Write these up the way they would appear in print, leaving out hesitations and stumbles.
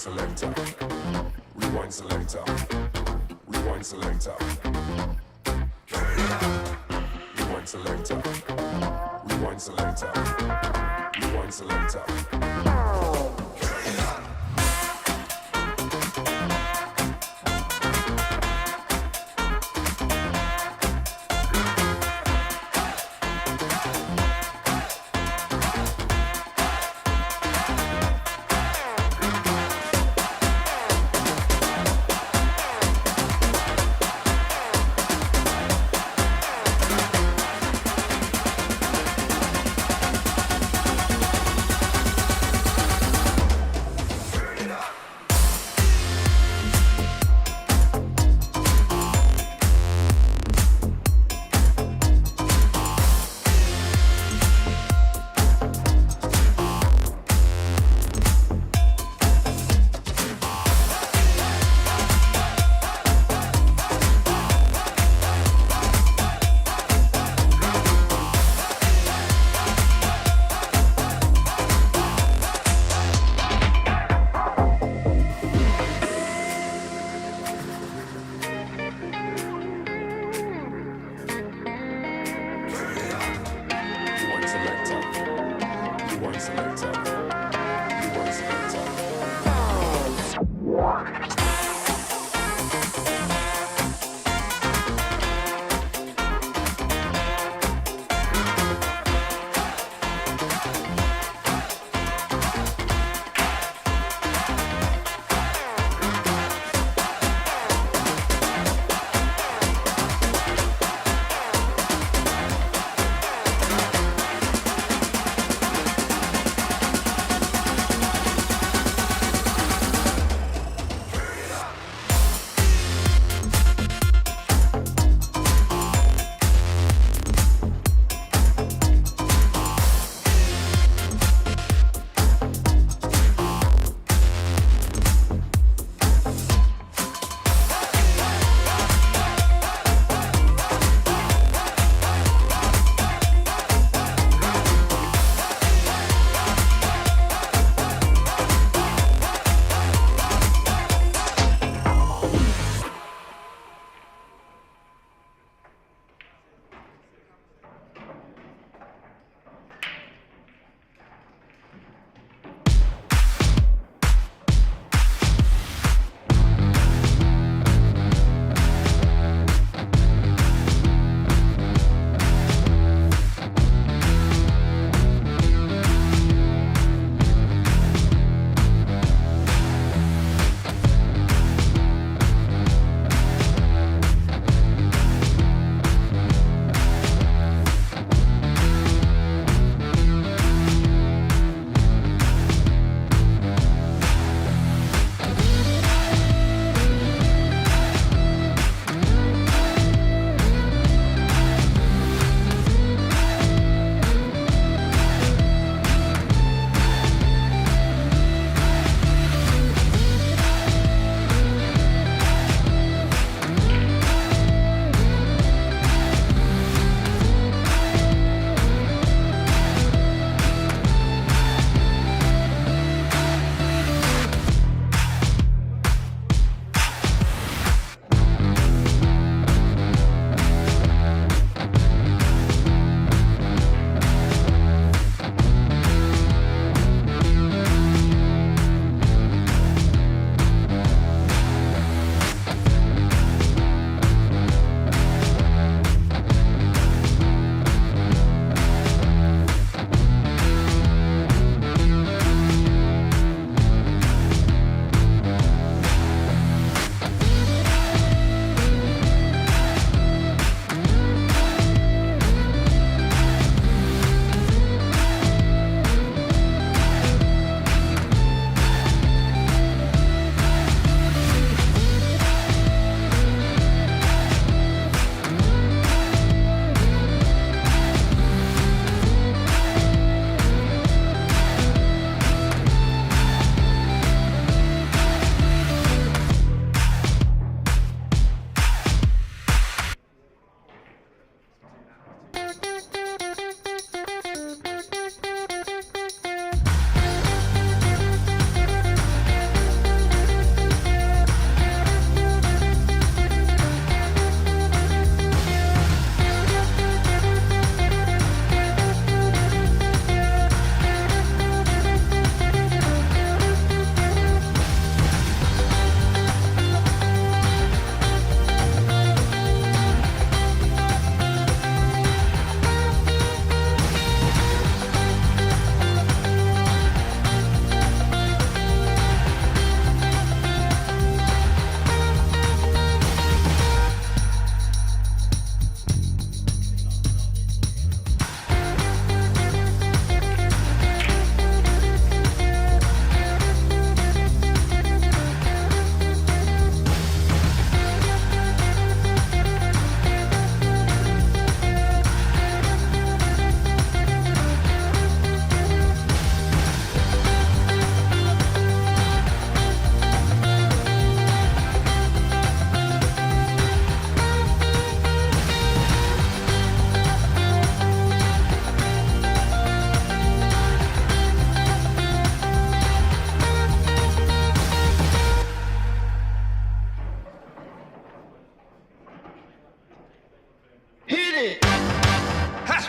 selector, rewind selector, rewind selector. Rewind selector, rewind selector, rewind selector.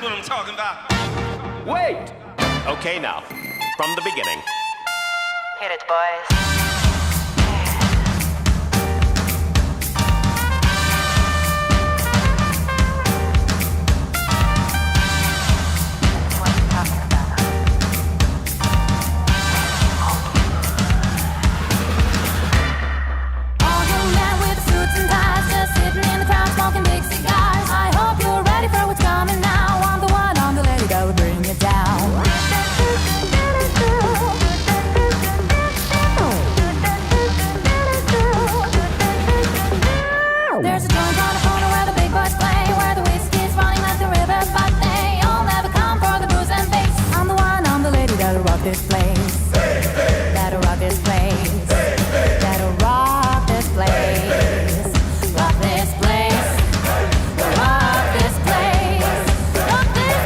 what I'm talking about. Wait! Okay, now, from the beginning. Hit it, boys. This place, that'll rock this place, that'll rock this place, rock this place, rock this place, rock this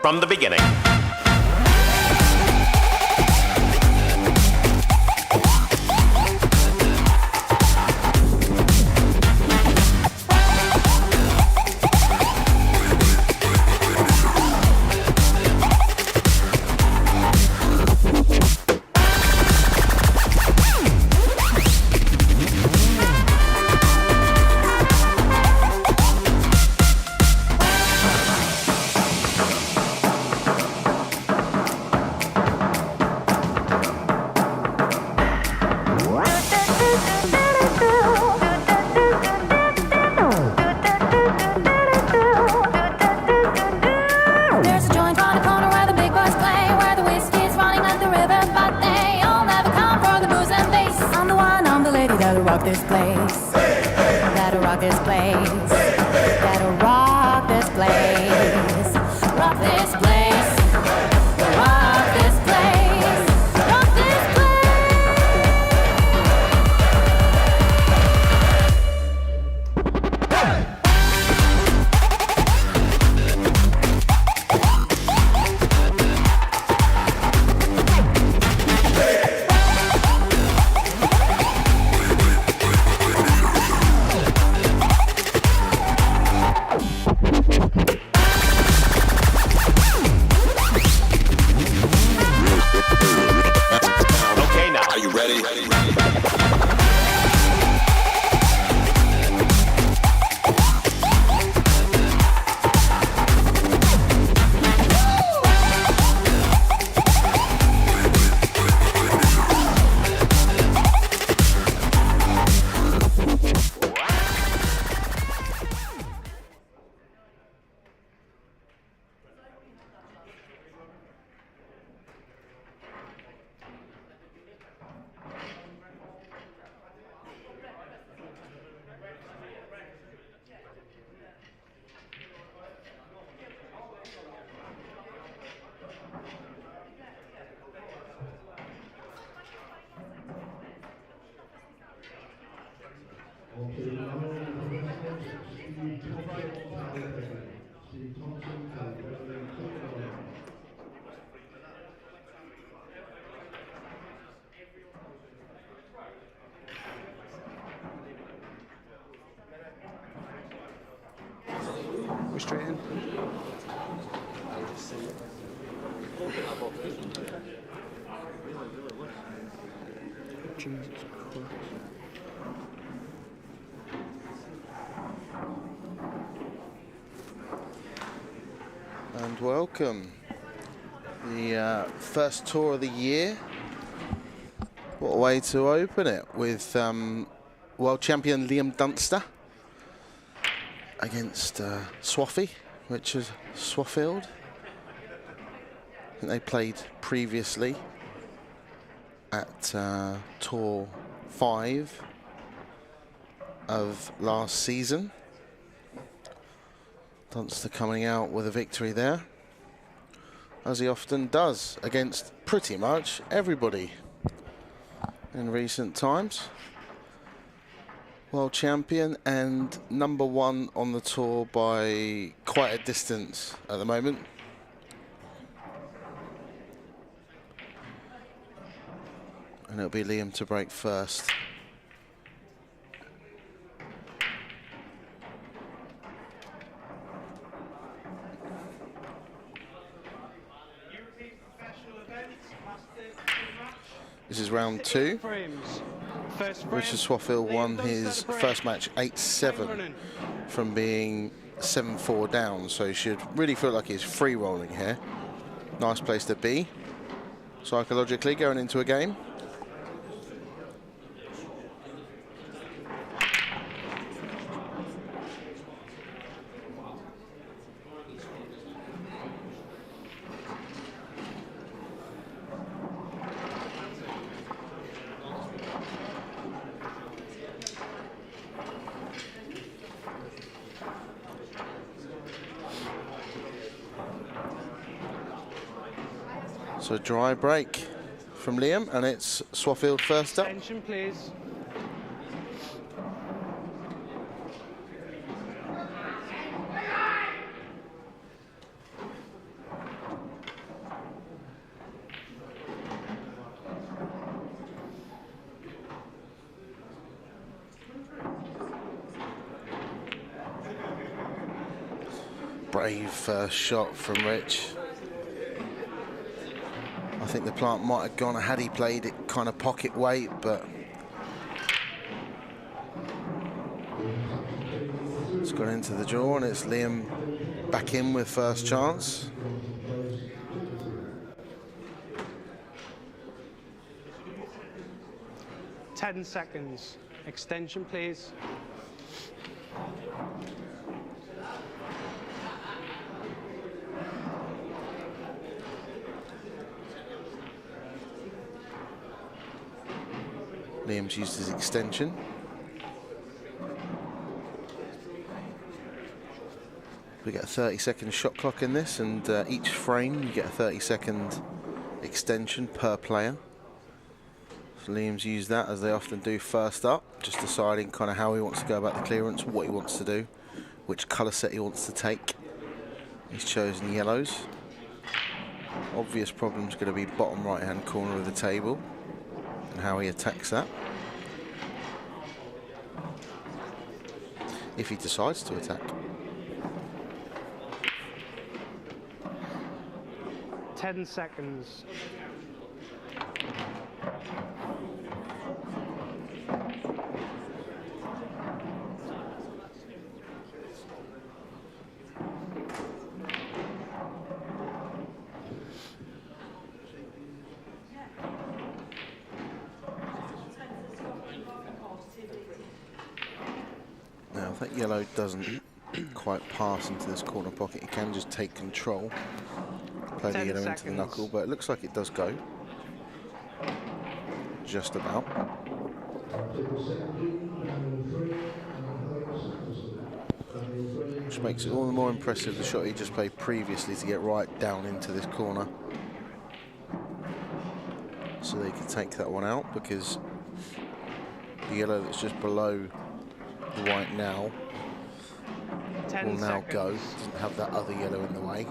From the beginning. Rock this place, that'll rock this place, that'll rock this place, rock this place, rock this place, rock this place. Straight in. Jesus Christ. And welcome. The first tour of the year. What a way to open it with world champion Liam Dunster against Swaffy, which is Swaffield. I think they played previously at Tour 5 of last season. Dunster coming out with a victory there, as he often does against pretty much everybody in recent times. World champion and number 1 on the tour by quite a distance at the moment. And it'll be Liam to break first. This is round 2. Richard Swaffield won his first match 8-7 from being 7-4 down, so he should really feel like he's free rolling here. Nice place to be psychologically going into a game. So dry break from Liam, and it's Swaffield first up. Attention, please. Brave first shot from Rich. I think the plant might have gone had he played it kind of pocket weight, but it's gone into the draw, and it's Liam back in with first chance. Ten seconds. Extension, please. Liam's used his extension. We get a 30-second shot clock in this, and each frame you get a 30-second extension per player. So Liam's used that, as they often do, first up, just deciding kind of how he wants to go about the clearance, what he wants to do, which colour set he wants to take. He's chosen yellows. Obvious problem's going to be bottom right-hand corner of the table and how he attacks that, if he decides to attack. 10 seconds. Now, if that yellow doesn't quite pass into this corner pocket, he can just take control, play the 10 yellow seconds. into the knuckle, but it looks like it does go. Just about. Which makes it all the more impressive, the shot he just played previously, to get right down into this corner. So they could take that one out, because the yellow that's just below the white now 10 will now seconds. go. Doesn't have that other yellow in the way.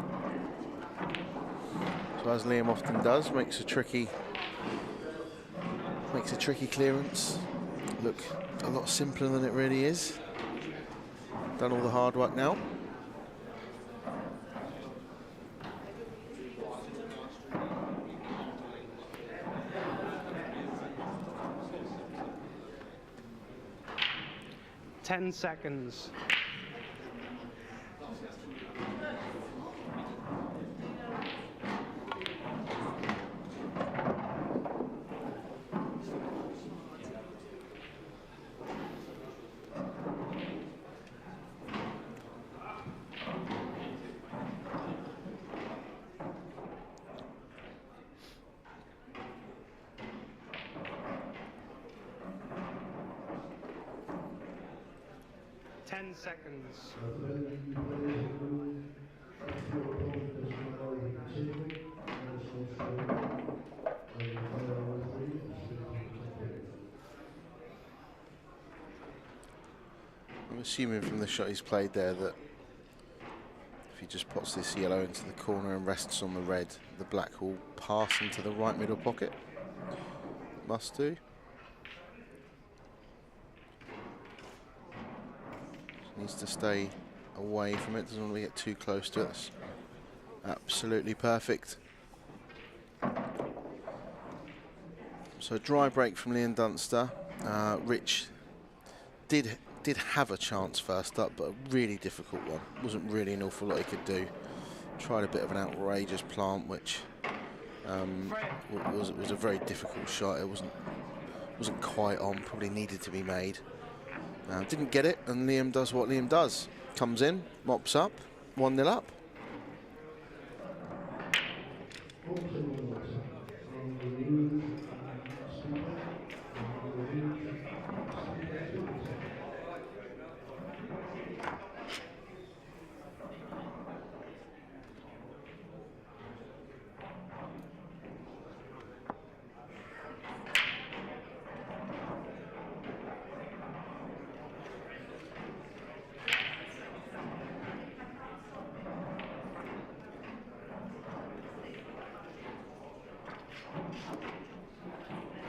So as Liam often does, makes a tricky clearance look a lot simpler than it really is. Done all the hard work now. Ten seconds. 10 seconds. I'm assuming from the shot he's played there that if he just pots this yellow into the corner and rests on the red, the black will pass into the right middle pocket. Must do. Needs to stay away from it, doesn't want to get too close to it. It's absolutely perfect. So dry break from Liam Dunster. Rich did have a chance first up, but a really difficult one. Wasn't really an awful lot he could do. Tried a bit of an outrageous plant, which was a very difficult shot. It wasn't quite on. Probably needed to be made. Didn't get it, and Liam does what Liam does. Comes in, mops up, 1-0 up.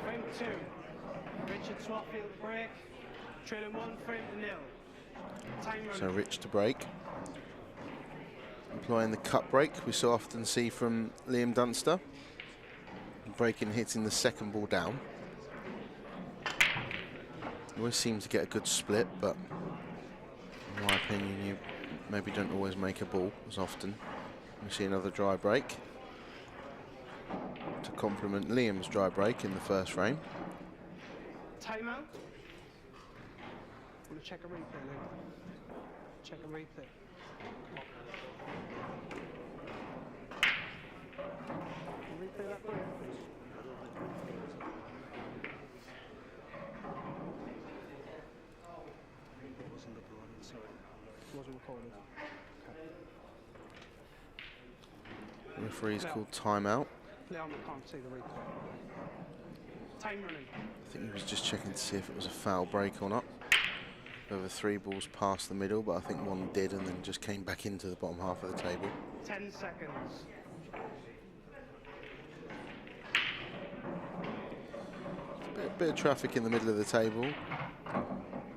Frame 2. Richard Swatfield break. Trailing 1 frame to 0. Time So running. Rich to break. Employing the cut break we so often see from Liam Dunster. Breaking, hitting the second ball down. Always seems to get a good split, but in my opinion, you maybe don't always make a ball as often. We see another dry break to complement Liam's dry break in the first frame. Timeout. Want to check a replay, Luke? Check a replay. Replay that break. Wasn't recorded. The referee's called timeout. Leon can't see the replay. Time running. I think he was just checking to see if it was a foul break or not. Over 3 balls past the middle, but I think one did and then just came back into the bottom half of the table. 10 seconds. Bit of traffic in the middle of the table.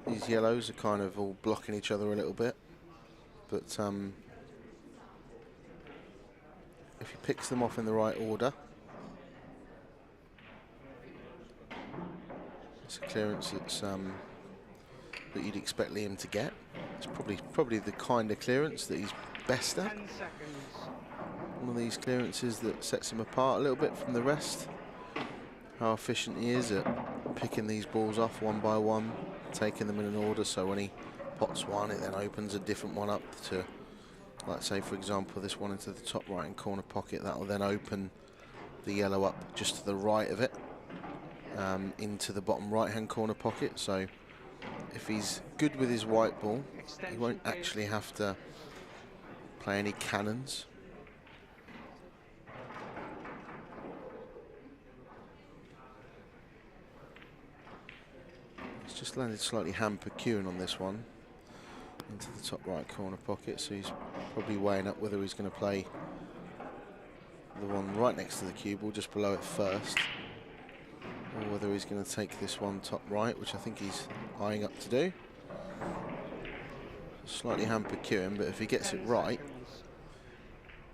These yellows are kind of all blocking each other a little bit, but if he picks them off in the right order, it's a clearance that's that you'd expect Liam to get. It's probably the kind of clearance that he's best at. 10 seconds. One of these clearances that sets him apart a little bit from the rest. How efficient he is at picking these balls off one by one, taking them in an order, so when he pots one, it then opens a different one up to, like say for example, this one into the top right hand corner pocket. That will then open the yellow up just to the right of it, into the bottom right hand corner pocket. So if he's good with his white ball, he won't actually have to play any cannons. He's just landed slightly hand-percuing on this one into the top right corner pocket, so he's probably weighing up whether he's going to play the one right next to the cue ball just below it first, or whether he's going to take this one top right, which I think he's eyeing up to do. Slightly hand-percuing, but if he gets it right,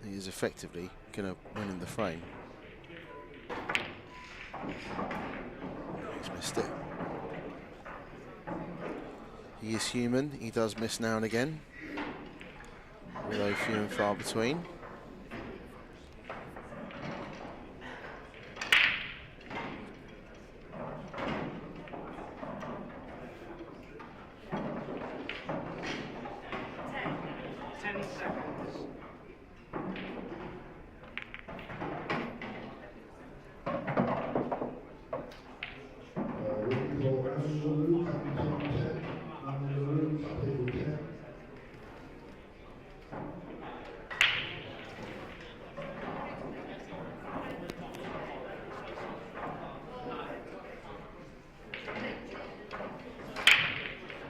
he is effectively going to win in the frame. He's missed it. He is human, he does miss now and again, although few and far between.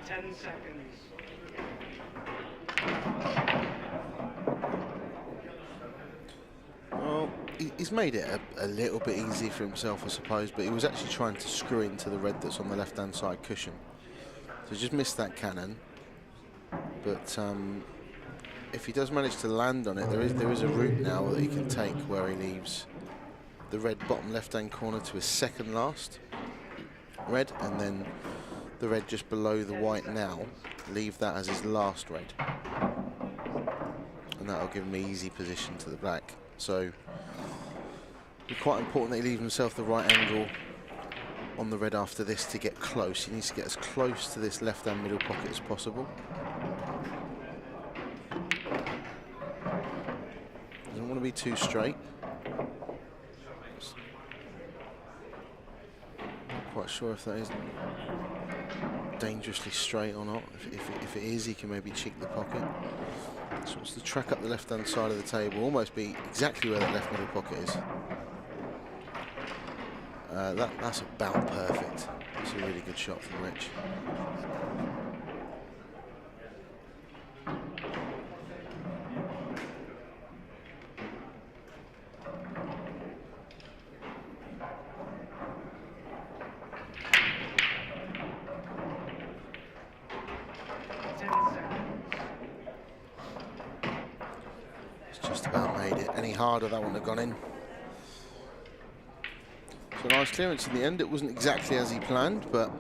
10 seconds. Well, he's made it a little bit easy for himself, I suppose, but he was actually trying to screw into the red that's on the left-hand side cushion. So he just missed that cannon. But if he does manage to land on it, there is a route now that he can take where he leaves the red bottom left-hand corner to his second last red, and then the red just below the white now, leave that as his last red. And that'll give him easy position to the black. So it's quite important that he leaves himself the right angle on the red after this to get close. He needs to get as close to this left-hand middle pocket as possible. Doesn't want to be too straight. Not quite sure if that is dangerously straight or not. If it is, he can maybe cheek the pocket. So wants to track up the left-hand side of the table, almost be exactly where that left middle pocket is. That's about perfect. It's a really good shot from Rich. Just about made it. Any harder, that wouldn't have gone in. So nice clearance in the end. It wasn't exactly as he planned, but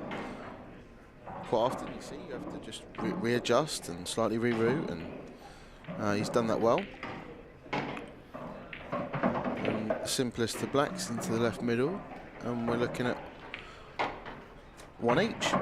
quite often you see you have to just readjust and slightly reroute, and he's done that well. And simplest to blacks into the left middle, and we're looking at one each.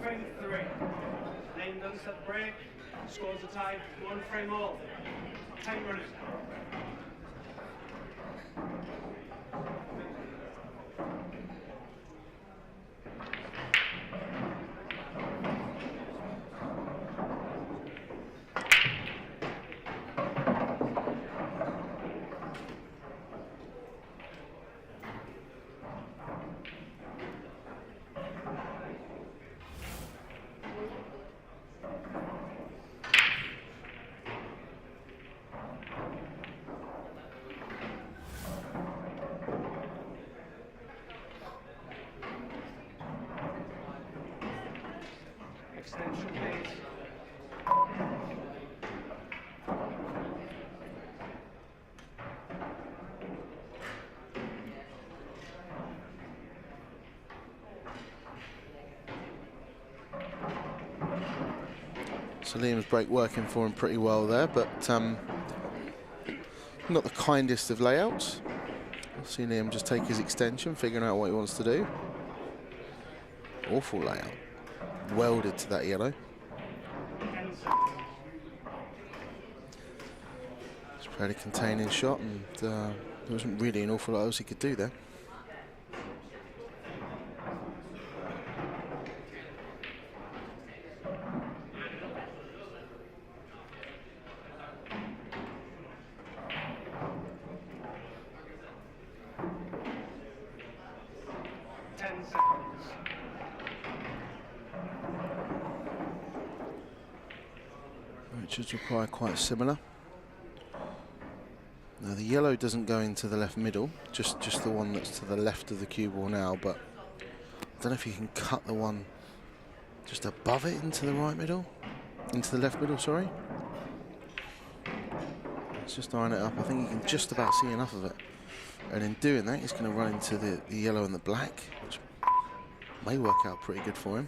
Frame 3. Named unset break. Scores a tie. 1 frame all. Time running. Extension please. So Liam's break working for him pretty well there, but not the kindest of layouts. We'll see Liam just take his extension, figuring out what he wants to do. Awful layout. Welded to that yellow. Just played a containing shot, and there wasn't really an awful lot else he could do there. Richards reply quite similar. Now the yellow doesn't go into the left middle, just the one that's to the left of the cue ball now, but I don't know if you can cut the one just above it into the right middle, into the left middle, sorry. Let's just iron it up. I think you can just about see enough of it. And in doing that, he's going to run into the yellow and the black, which May work out pretty good for him.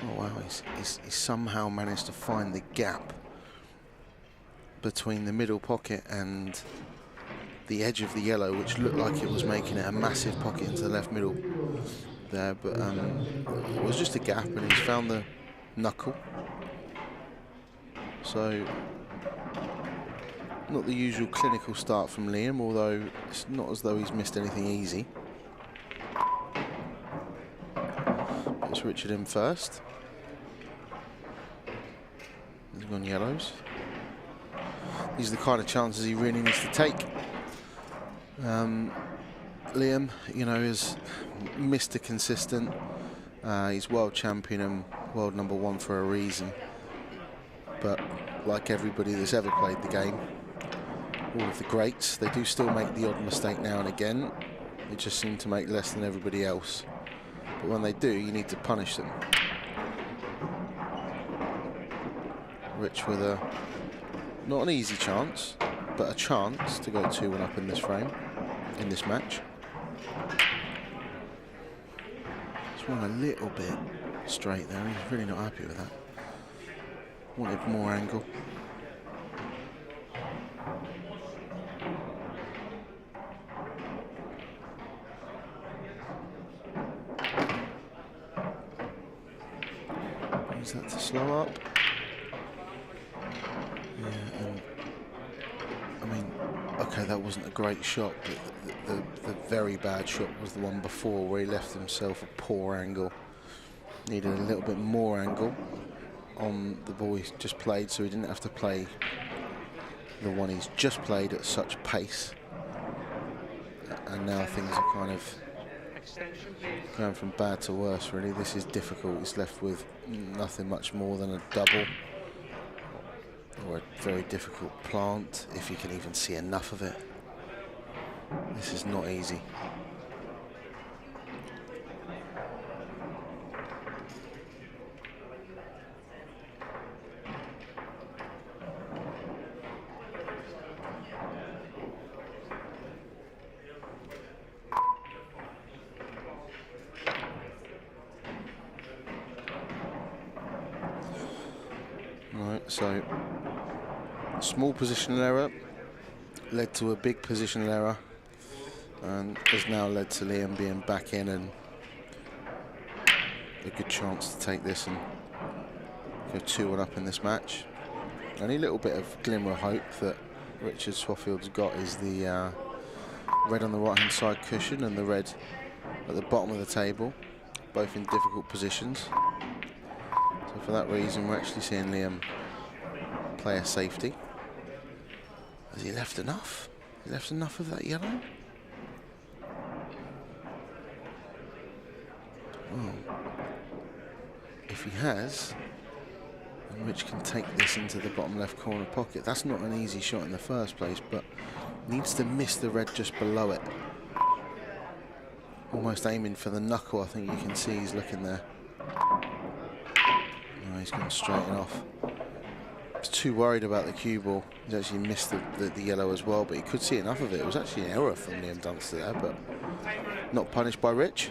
Oh wow, he's somehow managed to find the gap between the middle pocket and the edge of the yellow, which looked like it was making it a massive pocket into the left middle there, but it was just a gap, and he's found the knuckle. So not the usual clinical start from Liam, although it's not as though he's missed anything easy. It's Richard in first. He's gone yellows. These are the kind of chances he really needs to take. Liam, you know, is Mr. Consistent. He's world champion and world #1 for a reason. But like everybody that's ever played the game, all of the greats, they do still make the odd mistake now and again. They just seem to make less than everybody else. But when they do, you need to punish them. Rich with not an easy chance, but a chance to go 2-1 up in this frame, in this match. Swung a little bit straight there. He's really not happy with that. Wanted more angle. Use that to slow up. Yeah, and I mean, okay, that wasn't a great shot, but the very bad shot was the one before, where he left himself a poor angle. Needed a little bit more angle on the ball he's just played, so he didn't have to play the one he's just played at such pace. And now things are kind of going from bad to worse, really. This is difficult. He's left with nothing much more than a double, or a very difficult plant, if you can even see enough of it. This is not easy. Right, so small positional error led to a big positional error, and has now led to Liam being back in and a good chance to take this and go 2-1 up in this match. Only little bit of glimmer of hope that Richard Swafield's got is the red on the right hand side cushion and the red at the bottom of the table, both in difficult positions. So for that reason, we're actually seeing Liam play a safety. Has he left enough? Has he left enough of that yellow? Oh. If he has, then Rich can take this into the bottom left corner pocket. That's not an easy shot in the first place, but needs to miss the red just below it. Almost aiming for the knuckle. I think you can see he's looking there. No, he's gone straight off. He's too worried about the cue ball. He's actually missed the yellow as well, but he could see enough of it. It was actually an error from Liam Dunster there, but not punished by Rich.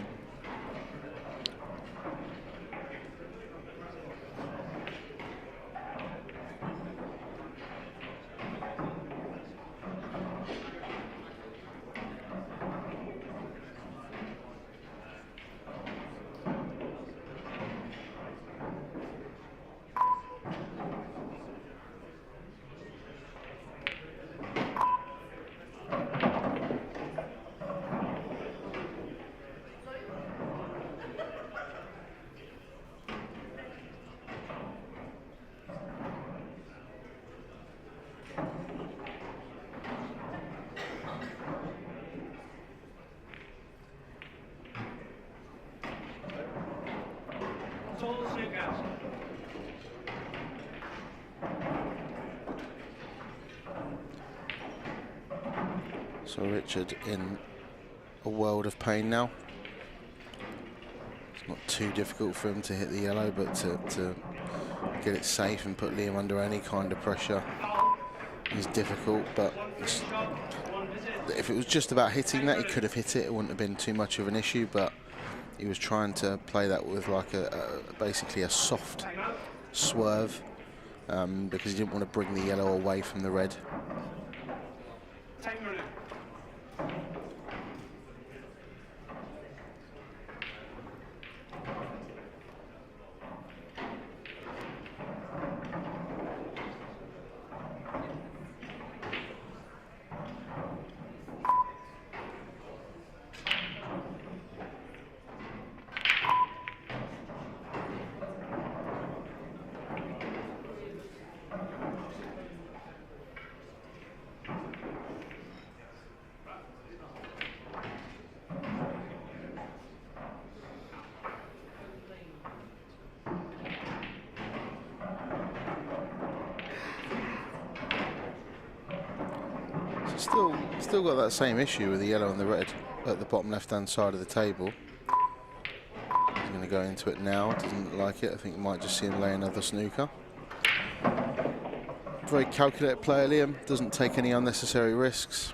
So Richard in a world of pain now. It's not too difficult for him to hit the yellow, but to get it safe and put Liam under any kind of pressure is difficult. But if it was just about hitting that, he could have hit it. It wouldn't have been too much of an issue, but He was trying to play that with like basically a soft swerve because he didn't want to bring the yellow away from the red. Time running. Still got that same issue with the yellow and the red at the bottom left-hand side of the table. He's going to go into it now. Doesn't look like it. I think you might just see him lay another snooker. Very calculated player, Liam. Doesn't take any unnecessary risks.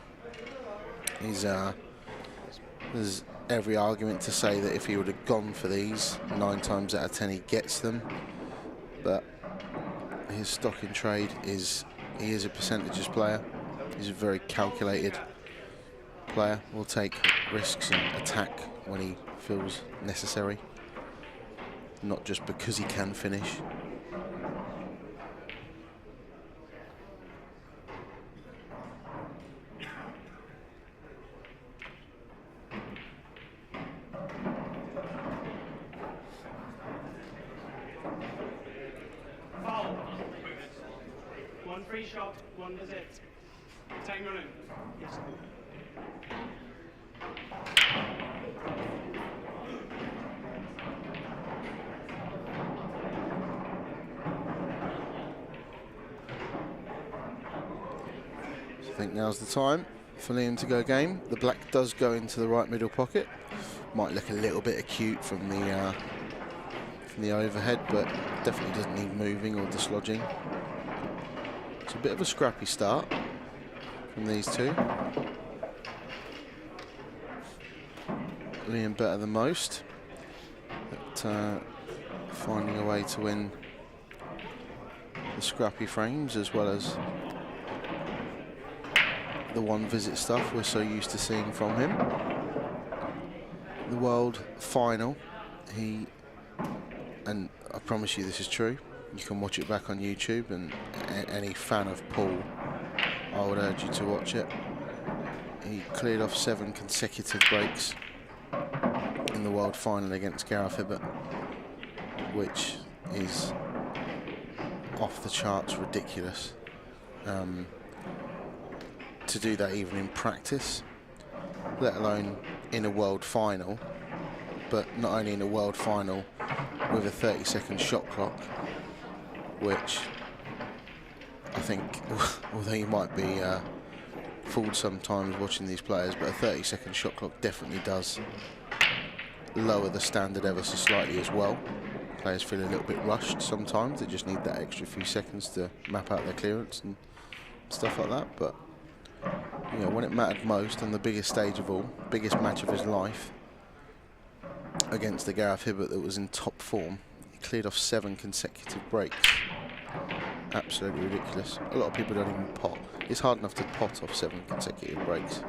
He's there's every argument to say that if he would have gone for these, 9 times out of 10 he gets them. But his stock in trade is he is a percentages player. He's a very calculated player. Will take risks and attack when he feels necessary, not just because he can finish. Foul. 1 free shot, 1 visit. Time running. Yes. So I think now's the time for Liam to go game. The black does go into the right middle pocket. Might look a little bit acute from the overhead, but definitely doesn't need moving or dislodging. It's a bit of a scrappy start from these two. Liam better than most, but finding a way to win the scrappy frames as well as the 1 visit stuff we're so used to seeing from him. The world final, and I promise you this is true, you can watch it back on YouTube, and any fan of Paul, I would urge you to watch it. He cleared off 7 consecutive breaks in the world final against Gareth Hibbert, which is off the charts ridiculous. To do that even in practice, let alone in a world final, but not only in a world final with a 30-second shot clock, which I think, although you might be fooled sometimes watching these players, but a 30-second shot clock definitely does lower the standard ever so slightly as well. Players feel a little bit rushed sometimes. They just need that extra few seconds to map out their clearance and stuff like that. But you know, when it mattered most on the biggest stage of all, biggest match of his life, against the Gareth Hibbert that was in top form, he cleared off 7 consecutive breaks. Absolutely ridiculous. A lot of people don't even pot. It's hard enough to pot off 7 consecutive breaks.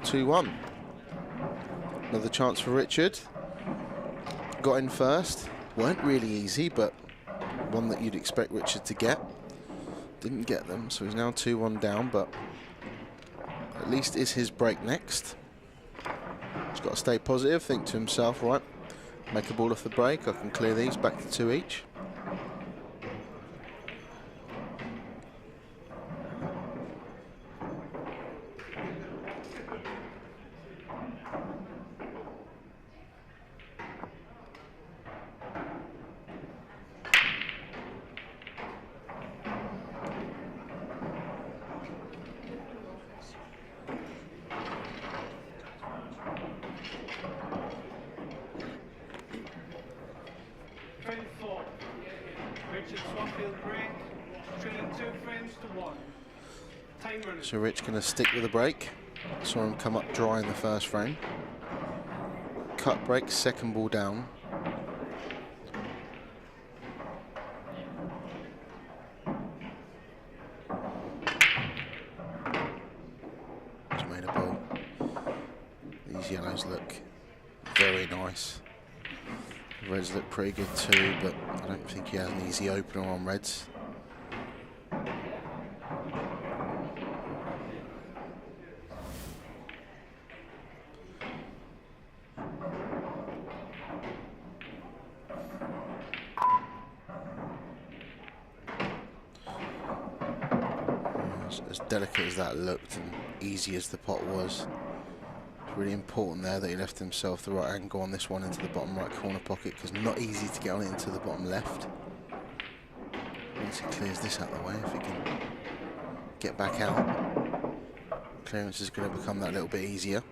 Two-1. Another chance for Richard. Got in first. Weren't really easy, but one that you'd expect Richard to get. Didn't get them, so he's now 2-1 down, but at least is his break next. He's got to stay positive, think to himself, right, make a ball off the break, I can clear these, back to 2 each. Richard Swaffield break, trailing 2 frames to 1. Time running. So Rich going to stick with the break. Saw him come up dry in the first frame. Cut break, second ball down. He's made a ball. These yellows look very nice. The reds look pretty good too, but I don't think he has an easy opener on reds. As delicate as that looked and easy as the pot was, it's really important there that he left himself the right angle on this one into the bottom right corner pocket, because not easy to get on it into the bottom left. Once he clears this out of the way, if he can get back out, clearance is going to become that little bit easier.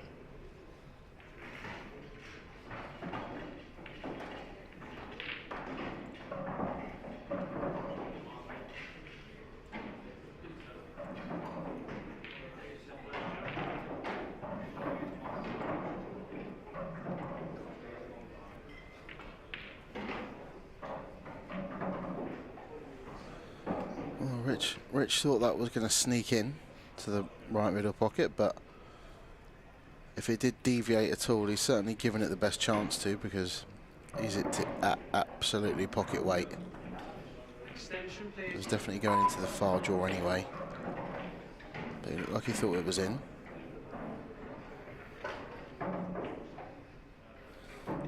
Rich thought that was going to sneak in to the right middle pocket, but if it did deviate at all, he's certainly given it the best chance to, because he's at absolutely pocket weight. It was definitely going into the far jaw anyway, but he looked like he thought it was in.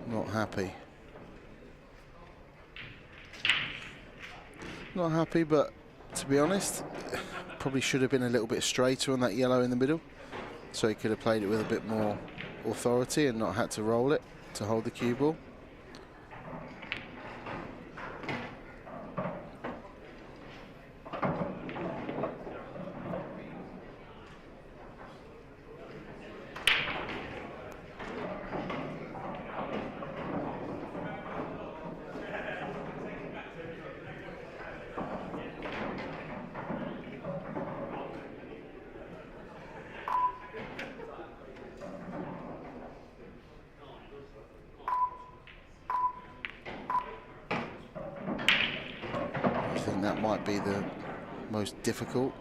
Not happy. Not happy, but to be honest, probably should have been a little bit straighter on that yellow in the middle, so he could have played it with a bit more authority and not had to roll it to hold the cue ball. That might be the most difficult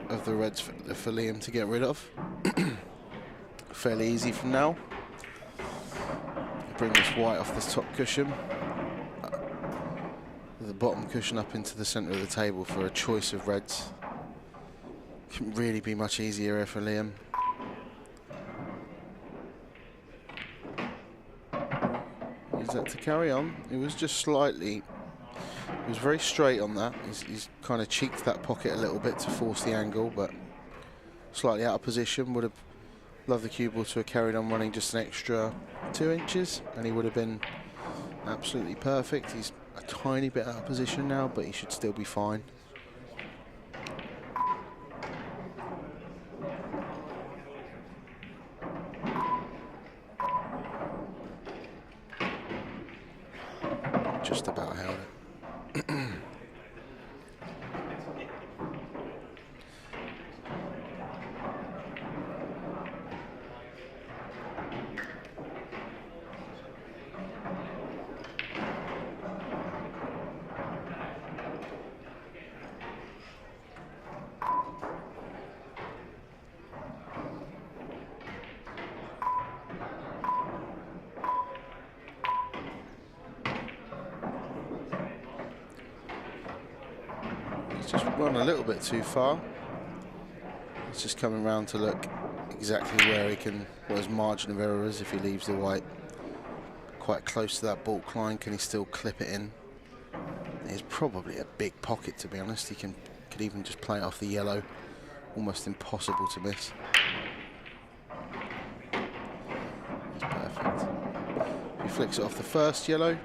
of the reds for Liam to get rid of. Fairly easy from now. Bring this white off this top cushion, the bottom cushion up into the centre of the table for a choice of reds. Couldn't really be much easier here for Liam. Is that to carry on? It was just slightly. He was very straight on that. He's kind of cheeked that pocket a little bit to force the angle, but slightly out of position. Would have loved the cue ball to have carried on running just an extra 2 inches, and he would have been absolutely perfect. He's a tiny bit out of position now, but he should still be fine. Just about held it. Just run a little bit too far. It's just coming round to look exactly where he can, what his margin of error is if he leaves the white quite close to that baulk line. Can he still clip it in? It's probably a big pocket, to be honest. He could even just play it off the yellow. Almost impossible to miss. It's perfect. If he flicks it off the first yellow,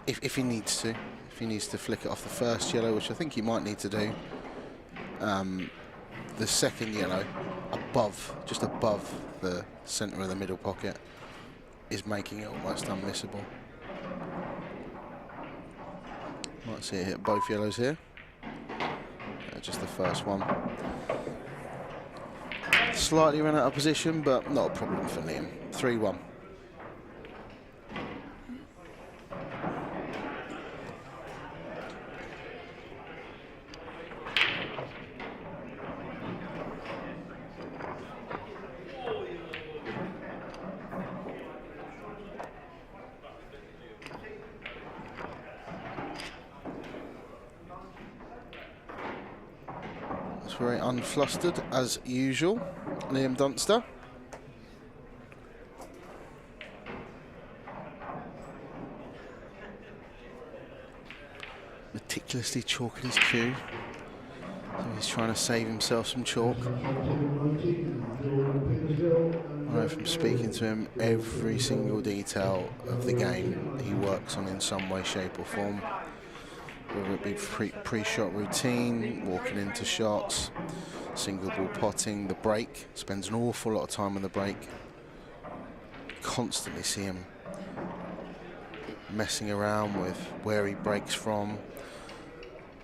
if he needs to. If he needs to flick it off the first yellow, which I think he might need to do, the second yellow just above the centre of the middle pocket is making it almost unmissable. Might see it hit both yellows here. Just the first one. Slightly ran out of position, but not a problem for Liam. 3-1. Very unflustered as usual, Liam Dunster. Meticulously chalking his cue. So he's trying to save himself some chalk. I know from speaking to him, every single detail of the game he works on in some way, shape or form. Whether it be pre-shot routine, walking into shots, single ball potting, the break. Spends an awful lot of time on the break. Constantly see him messing around with where he breaks from,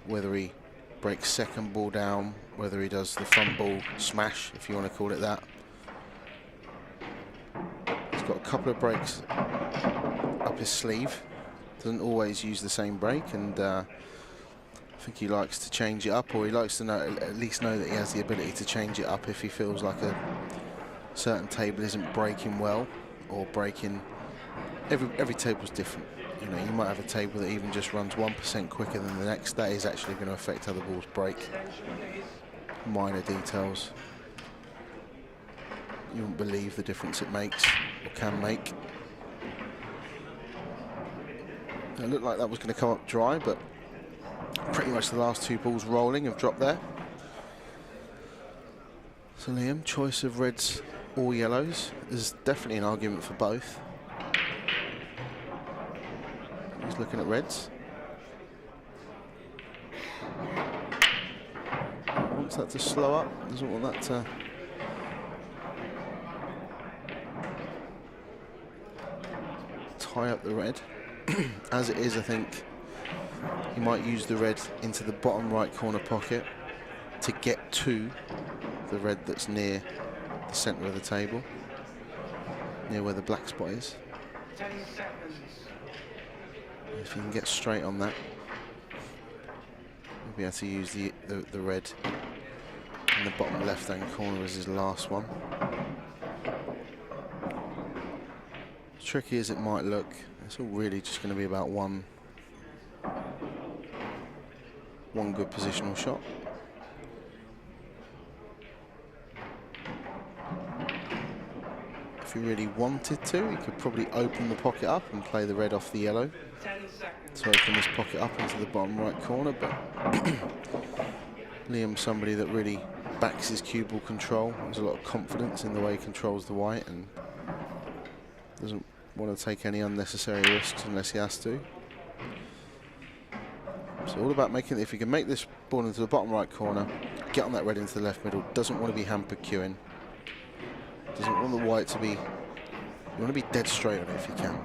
whether he breaks second ball down, whether he does the front ball smash, if you want to call it that. He's got a couple of breaks up his sleeve. Doesn't always use the same break, and I think he likes to change it up, or he likes to at least know that he has the ability to change it up if he feels like a certain table isn't breaking well, or breaking. Every table's different. You know, you might have a table that even just runs 1% quicker than the next. That is actually going to affect how the balls break. Minor details. You won't believe the difference it makes, or can make. It looked like that was going to come up dry, but pretty much the last two balls rolling have dropped there. So Liam, choice of reds or yellows. There's definitely an argument for both. He's looking at reds. Wants that to slow up, doesn't want that to... tie up the red. As it is, I think he might use the red into the bottom right corner pocket to get to the red that's near the centre of the table, near where the black spot is. 10 seconds. If you can get straight on that, you'll be able to use the red in the bottom left-hand corner as his last one. As tricky as it might look, it's all really just going to be about one good positional shot. If he really wanted to, he could probably open the pocket up and play the red off the yellow. 10 seconds. To open this pocket up into the bottom right corner, but Liam's somebody that really backs his cue ball control. There's a lot of confidence in the way he controls the white and doesn't want to take any unnecessary risks unless he has to. So all about making, if he can make this ball into the bottom right corner, get on that red into the left middle, doesn't want to be hampered cueing. Doesn't want the white to be, you want to be dead straight on it if you can.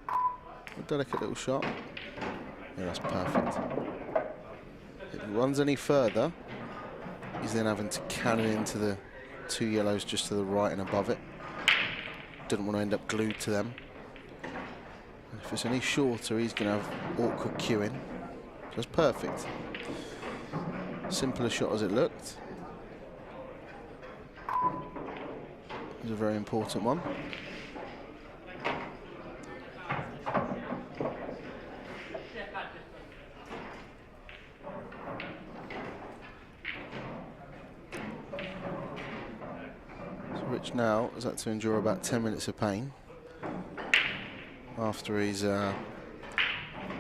A delicate little shot. Yeah, that's perfect. If he runs any further, he's then having to cannon into the two yellows just to the right and above it. Didn't want to end up glued to them. And if it's any shorter, he's going to have awkward cueing. So it's perfect. Simple a shot as it looked. It was a very important one. So Rich now has had to endure about 10 minutes of pain after he's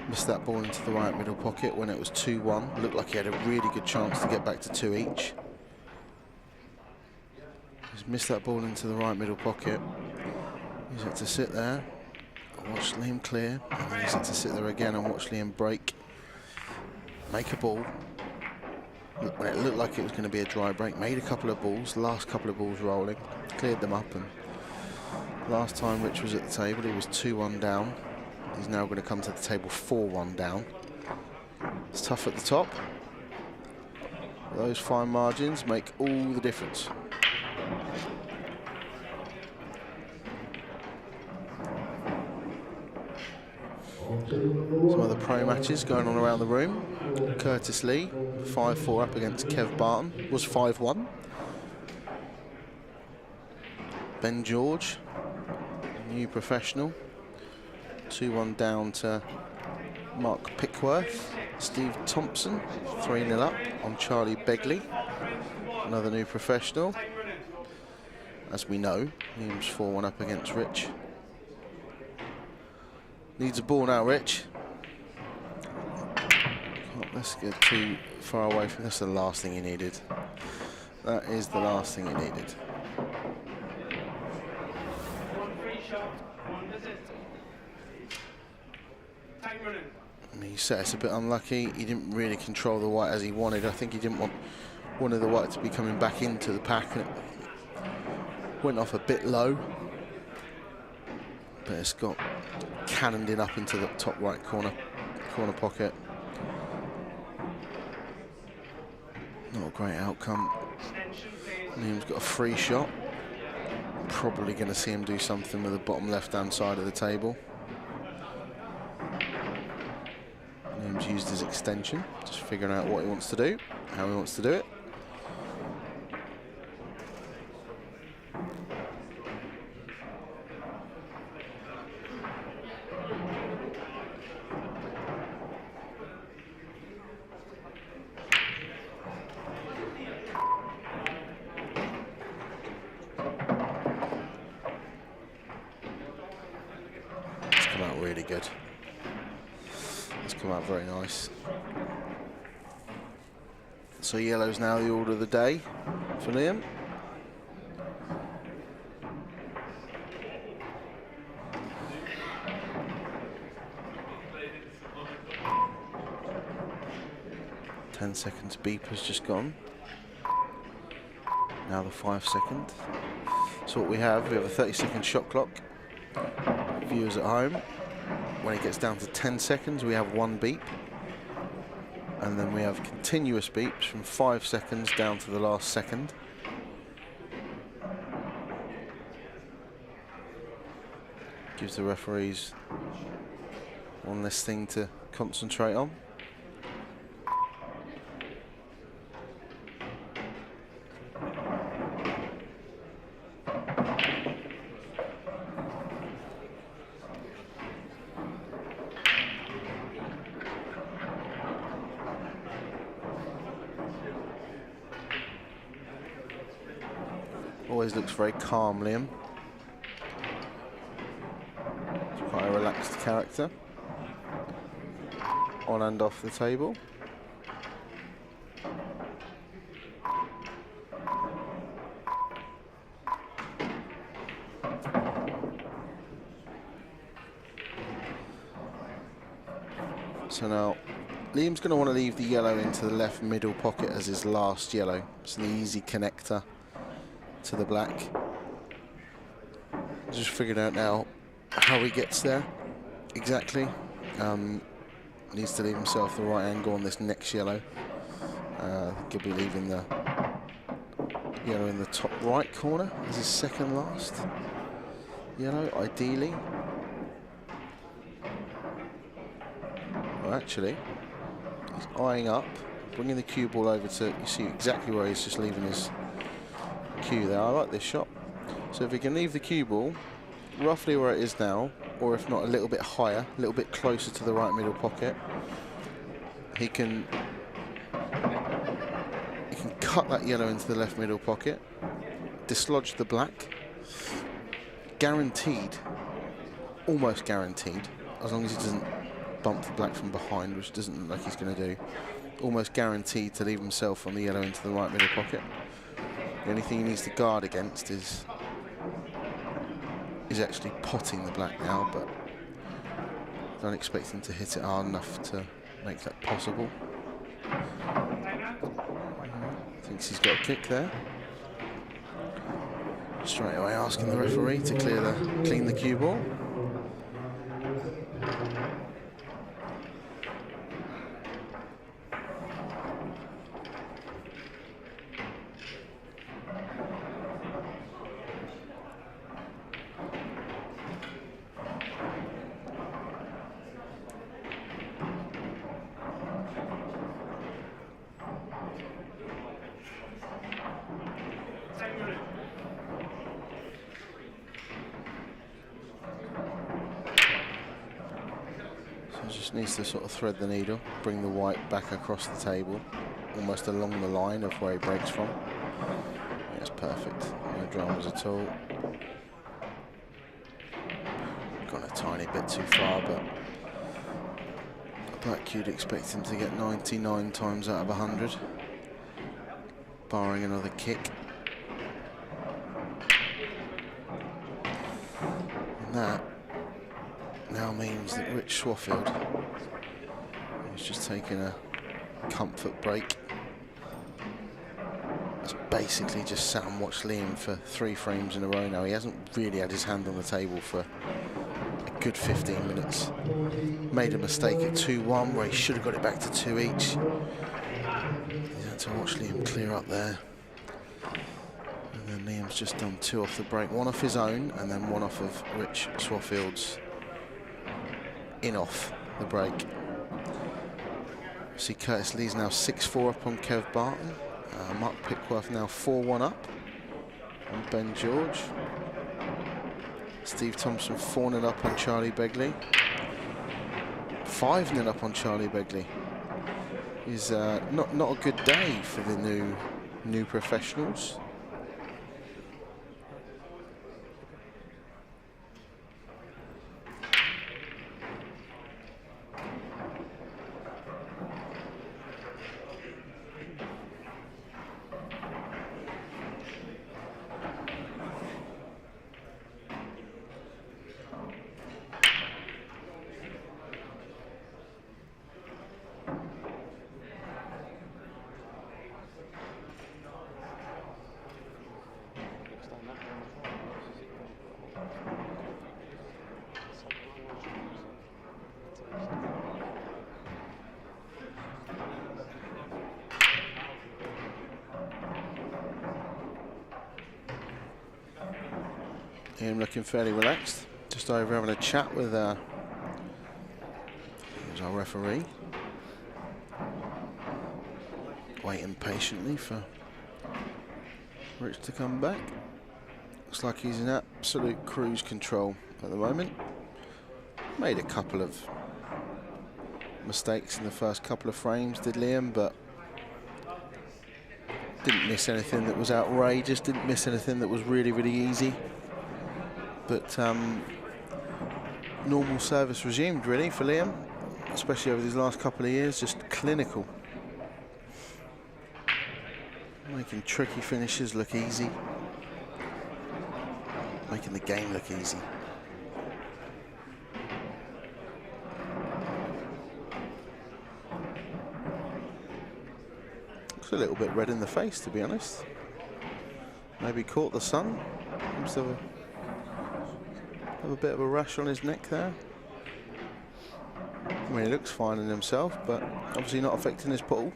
missed that ball into the right middle pocket when it was 2-1. Looked like he had a really good chance to get back to 2 each. He's missed that ball into the right middle pocket. He's had to sit there and watch Liam clear, and then he's had to sit there again and watch Liam break, make a ball. When it looked like it was going to be a dry break, made a couple of balls, last couple of balls rolling, cleared them up, and last time Rich was at the table he was 2-1 down He's now going to come to the table 4-1 down. It's tough at the top. Those fine margins make all the difference. Some of the pro matches going on around the room. Curtis Lee, 5-4 up against Kev Barton, was 5-1. Ben George, new professional, 2-1 down to Mark Pickworth. Steve Thompson, 3-0 up on Charlie Begley, another new professional. As we know, Liam's 4-1 up against Rich. Needs a ball now, Rich. Let's get too far away from this. The last thing he needed. That is the last thing he needed. One free shot, one visit. Time running. He said it's a bit unlucky. He didn't really control the white as he wanted. I think he didn't want one of the white to be coming back into the pack, and it went off a bit low. But it's got cannoned in up into the top right corner pocket. Not a great outcome. Liam's got a free shot. Probably going to see him do something with the bottom left-hand side of the table. Liam's used his extension, just figuring out what he wants to do, how he wants to do it. It's come out really good. It's come out very nice. So yellow's now the order of the day for Liam. Ten seconds beep has just gone. Now the 5 second. So what we have a 30-second shot clock. Viewers at home, when it gets down to 10 seconds, we have one beep. And then we have continuous beeps from 5 seconds down to the last second. Gives the referees one less thing to concentrate on. Always looks very calm, Liam. He's quite a relaxed character. On and off the table. So now, Liam's going to want to leave the yellow into the left middle pocket as his last yellow. It's the easy connector to the black. Just figured out now how he gets there exactly. Needs to leave himself the right angle on this next yellow. I think he'll be leaving the yellow in the top right corner as his second last yellow, ideally. Well, actually, he's eyeing up, bringing the cue ball over to, you see exactly where he's just leaving his cue there. I like this shot. So if he can leave the cue ball roughly where it is now, or if not a little bit higher, a little bit closer to the right middle pocket, he can cut that yellow into the left middle pocket, dislodge the black, guaranteed, almost guaranteed, as long as he doesn't bump the black from behind, which doesn't look like he's going to do, almost guaranteed to leave himself on the yellow into the right middle pocket. The only thing he needs to guard against is actually potting the black now, but don't expect him to hit it hard enough to make that possible. Thinks he's got a kick there. Straight away asking the referee to clean the cue ball. Just needs to sort of thread the needle, bring the white back across the table, almost along the line of where he breaks from. Yeah, it's perfect. No dramas at all. Gone a tiny bit too far, but black you'd expect him to get 99 times out of 100, barring another kick. And that now means that Rich Swaffield is just taking a comfort break. It's basically just sat and watched Liam for 3 frames in a row now. He hasn't really had his hand on the table for a good 15 minutes. Made a mistake at 2-1 where he should have got it back to 2 each. He's had to watch Liam clear up there. And then Liam's just done 2 off the break, 1 off his own and then 1 off of Rich Swaffield's in off the break. See Curtis Lee's now 6-4 up on Kev Barton. Mark Pickworth now 4-1 up on Ben George. Steve Thompson 4-0 up on Charlie Begley. 5-0 up on Charlie Begley. Is not a good day for the new professionals. Him looking fairly relaxed, just over having a chat with our referee, waiting patiently for Rich to come back. Looks like he's in absolute cruise control at the moment. Made a couple of mistakes in the first couple of frames, did Liam, but didn't miss anything that was outrageous, didn't miss anything that was really, really easy. But normal service resumed really for Liam, especially over these last couple of years, just clinical. Making tricky finishes look easy. Making the game look easy. Looks a little bit red in the face, to be honest. Maybe caught the sun. Seems to have a bit of a rash on his neck there. I mean, he looks fine in himself, but obviously not affecting his pull.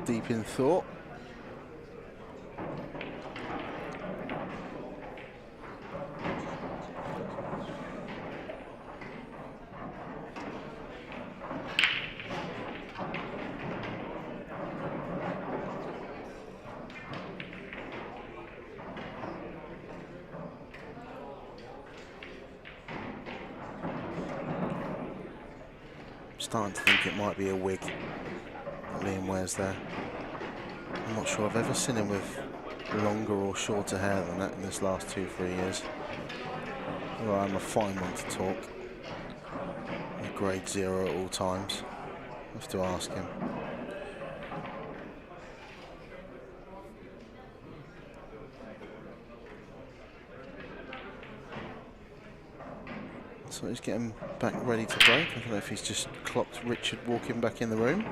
Deep in thought. Starting to think it might be a wig that Liam wears there. I'm not sure I've ever seen him with longer or shorter hair than that in this last 2-3 years. Although I'm a fine one to talk. A grade 0 at all times. I have to ask him. So he's getting back ready to break. I don't know if he's just clocked Richard walking back in the room.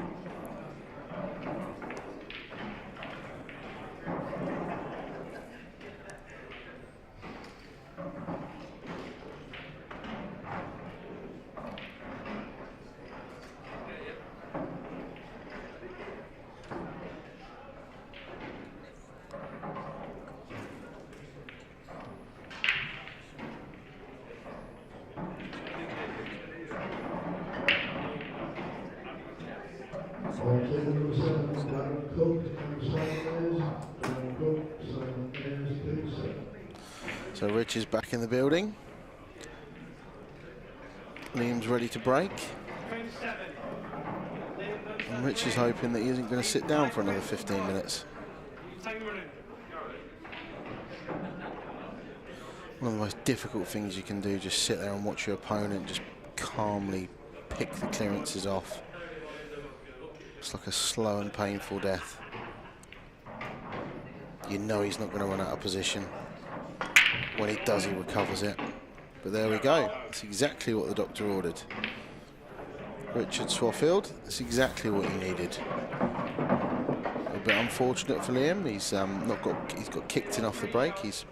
So Rich is back in the building. Liam's ready to break. And Rich is hoping that he isn't going to sit down for another 15 minutes. One of the most difficult things you can do, just sit there and watch your opponent just calmly pick the clearances off. It's like a slow and painful death. You know he's not going to run out of position. When he does, he recovers it. But there we go. That's exactly what the doctor ordered. Richard Swaffield, that's exactly what he needed. A bit unfortunate for Liam. He's got kicked in off the break. He's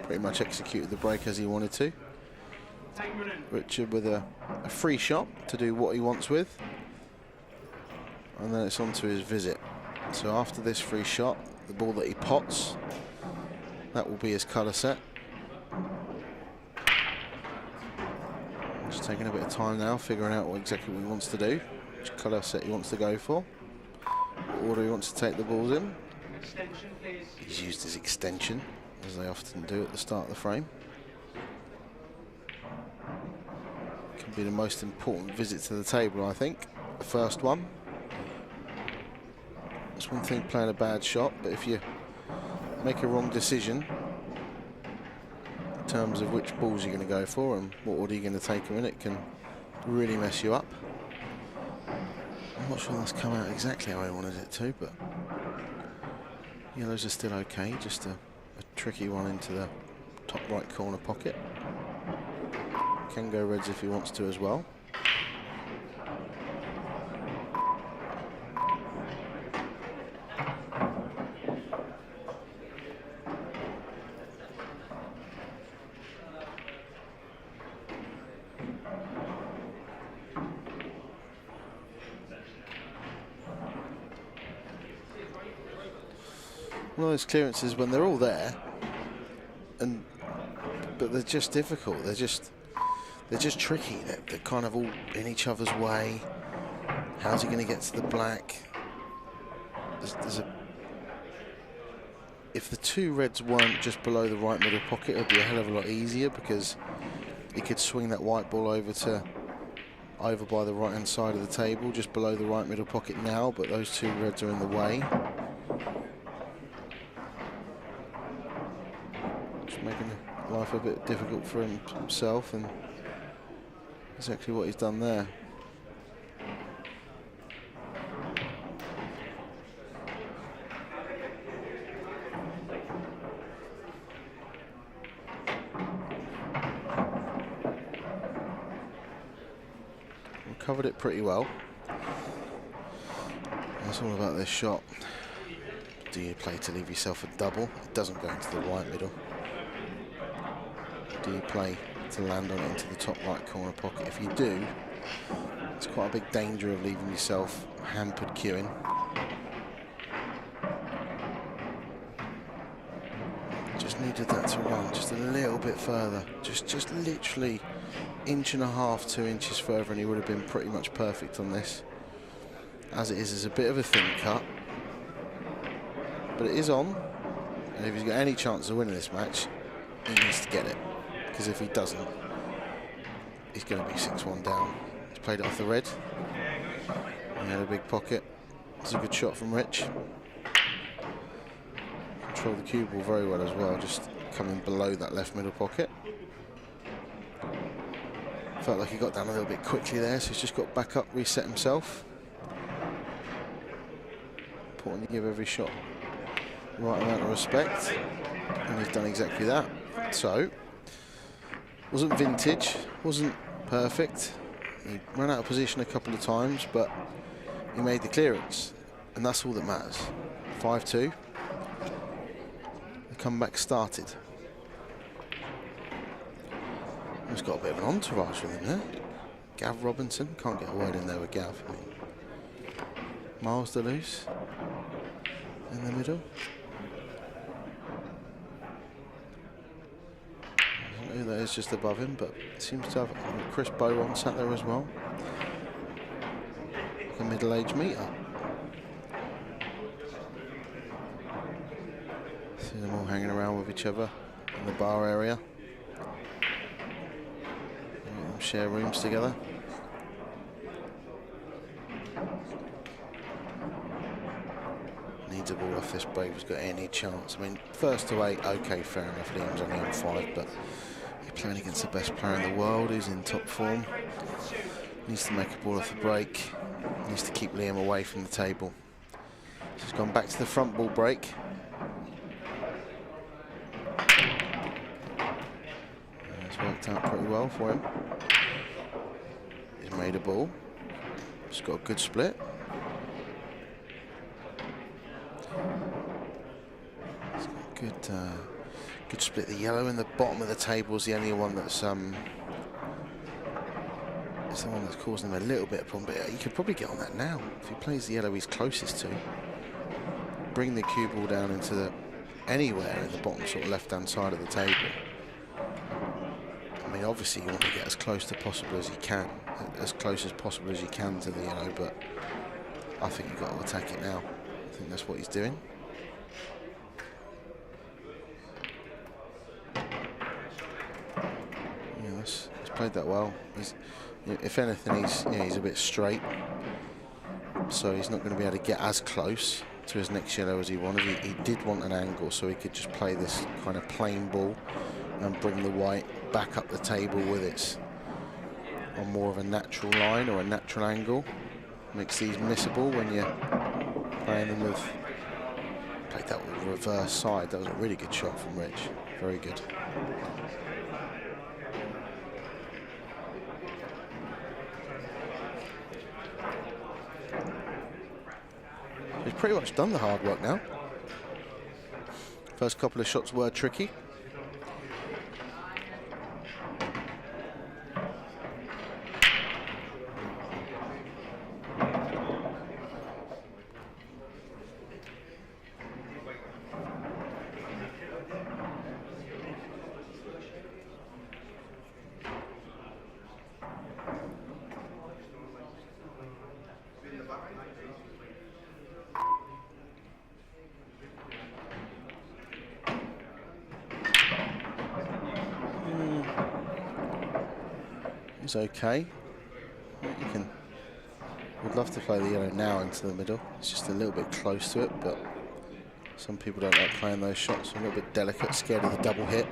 pretty much executed the break as he wanted to. Richard with a free shot to do what he wants with. And then it's on to his visit. So after this free shot, the ball that he pots, that will be his colour set. Just taking a bit of time now, figuring out exactly what he wants to do, which colour set he wants to go for, what order he wants to take the balls in. He's used his extension, as they often do at the start of the frame. Can be the most important visit to the table, I think, the first one. It's one thing playing a bad shot, but if you make a wrong decision in terms of which balls you're going to go for and what order you're going to take them in, it can really mess you up. I'm not sure that's come out exactly how I wanted it to, but yellows are still okay. Just a tricky one into the top right corner pocket. Can go reds if he wants to as well. One of those clearances when they're all there, but they're just difficult. They're just tricky. They're kind of all in each other's way. How's he going to get to the black? If the two reds weren't just below the right middle pocket, it would be a hell of a lot easier because he could swing that white ball over by the right hand side of the table, just below the right middle pocket now. But those two reds are in the way. Making life a bit difficult for himself, and exactly what he's done there. Recovered it pretty well. That's all about this shot. Do you play to leave yourself a double? It doesn't go into the right middle. Do you play to land on it into the top right corner pocket? If you do, it's quite a big danger of leaving yourself hampered queuing. Just needed that to run just a little bit further. Just literally 1.5 to 2 inches further and he would have been pretty much perfect on this. As it is, it's a bit of a thin cut. But it is on. And if he's got any chance of winning this match, he needs to get it. Because if he doesn't, he's going to be 6-1 down. He's played it off the red. He had a big pocket. It's a good shot from Rich. Controlled the cue ball very well as well, just coming below that left middle pocket. Felt like he got down a little bit quickly there, so he's just got back up, reset himself. Important to give every shot the right amount of respect, and he's done exactly that. So, wasn't vintage, wasn't perfect. He ran out of position a couple of times, but he made the clearance, and that's all that matters. 5-2. The comeback started. He's got a bit of an entourage with him there. Gav Robinson, can't get a word in there with Gav. I mean, Miles Deleuze in the middle. That is just above him, but seems to have Chris Boyle sat there as well. Like a middle-aged meter. See them all hanging around with each other. in the bar area. Share rooms together. Needs a ball off this break if he's got any chance. I mean, first to 8, okay, fair enough. Liam's only on 5, but you're playing against the best player in the world who's in top form. Needs to make a ball off the break. Needs to keep Liam away from the table. So he's gone back to the front ball break. It's worked out pretty well for him. He's made a ball. He's got a good split. He's got a good split. The yellow in the bottom of the table is the only one that's it's the one that's causing him a little bit of problem. But he could probably get on that now if he plays the yellow he's closest to. Bring the cue ball down into the anywhere in the bottom sort of left-hand side of the table. I mean, obviously you want to get as close to possible as you can, as close as possible as you can to the yellow, but I think you've got to attack it now. I think that's what he's doing. Yeah, he's played that well. If anything, he's a bit straight, so he's not going to be able to get as close to his next yellow as he wanted. He did want an angle, so he could just play this kind of plain ball and bring the white back up the table with its on more of a natural line or a natural angle. Makes these missable when you're playing them with. Played that with reverse side. That was a really good shot from Rich. Very good. He's pretty much done the hard work now. First couple of shots were tricky. It's okay. Would love to play the yellow now into the middle. It's just a little bit close to it, but some people don't like playing those shots. A little bit delicate, scared of the double hit.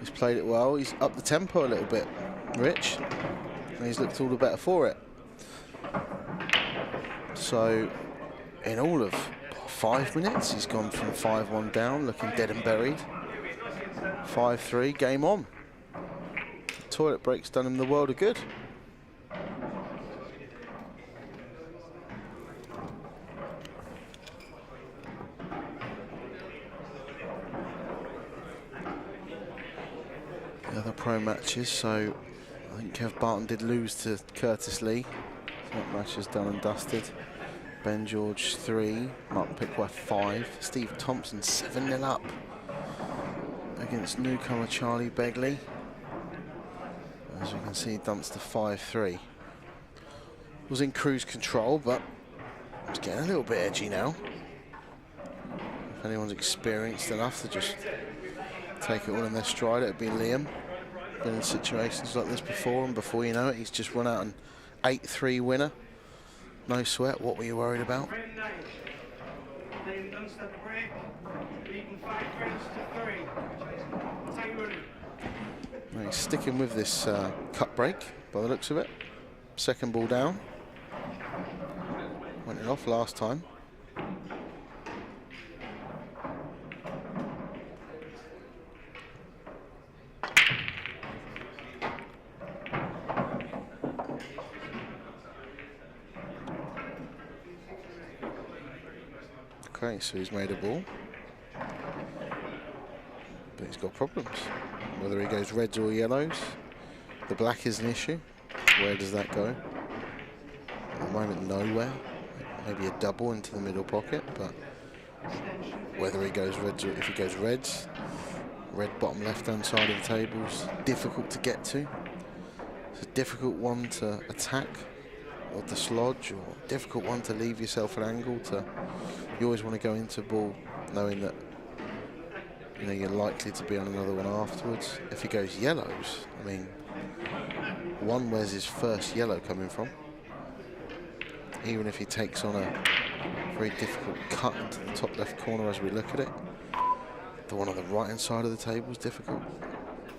He's played it well. He's upped the tempo a little bit, Rich, and he's looked all the better for it. So, in all of 5 minutes, he's gone from 5-1 down, looking dead and buried. 5-3, game on. Toilet break's done him the world of good. The other pro matches, so I think Kev Barton did lose to Curtis Lee. So that match is done and dusted. Ben George 3, Martin Pickwick 5, Steve Thompson 7-0 up against newcomer Charlie Begley. As we can see, Dunster 5-3. Was in cruise control, but it's getting a little bit edgy now. If anyone's experienced enough to just take it all in their stride, it'd be Liam. Been in situations like this before, and before you know it, he's just run out an 8-3 winner. No sweat. What were you worried about? He's sticking with this cut break by the looks of it. Second ball down. Went it off last time. Okay, so he's made a ball. But he's got problems. Whether he goes reds or yellows, the black is an issue. Where does that go? At the moment, nowhere. Maybe a double into the middle pocket, but whether he goes reds or if he goes reds, red bottom left-hand side of the table's difficult to get to. It's a difficult one to attack or dislodge, or difficult one to leave yourself an angle to. You always want to go into ball knowing that you know, you're likely to be on another one afterwards. If he goes yellows, I mean, one, where's his first yellow coming from? Even if he takes on a very difficult cut into the top left corner as we look at it, the one on the right hand side of the table is difficult.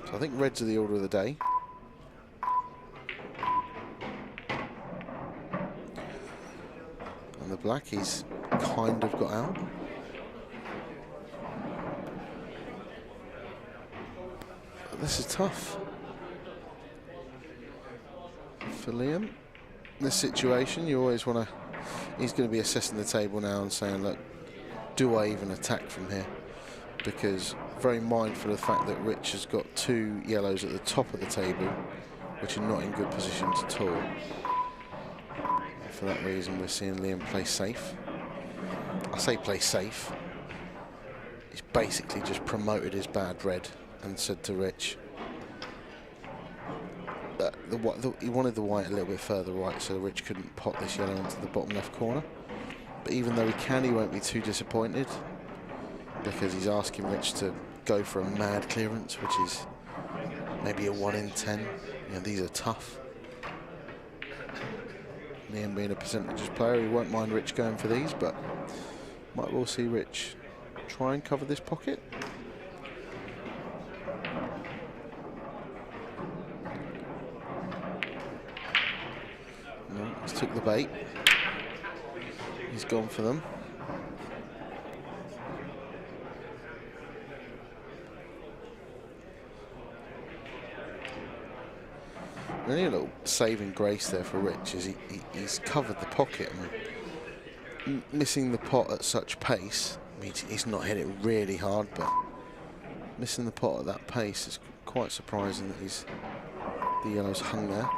So I think reds are the order of the day. And the black he's kind of got out. But this is tough for Liam. In this situation, you always want to, he's going to be assessing the table now and saying, look, do I even attack from here? Because very mindful of the fact that Rich has got 2 yellows at the top of the table, which are not in good positions at all. And for that reason, we're seeing Liam play safe. I say play safe. He's basically just promoted his bad red and said to Rich, he wanted the white a little bit further right so Rich couldn't pot this yellow into the bottom left corner. But even though he can, he won't be too disappointed, because he's asking Rich to go for a mad clearance, which is maybe a 1 in 10. You know, these are tough. Liam being a percentages player, he won't mind Rich going for these, but might well see Rich try and cover this pocket. No, he's took the bait. He's gone for them. Really a little saving grace there for Rich is he's covered the pocket, and missing the pot at such pace. I mean, he's not hit it really hard, but missing the pot at that pace is quite surprising that the yellow's hung there.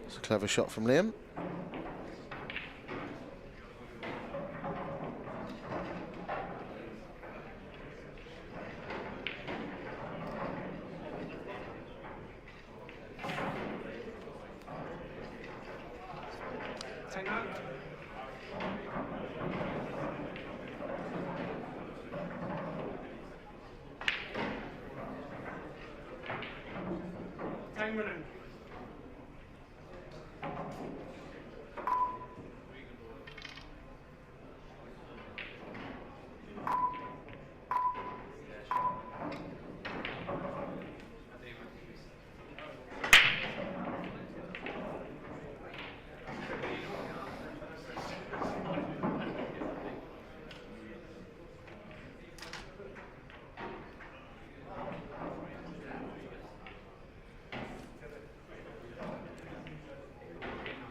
It's a clever shot from Liam. Take that. Time running.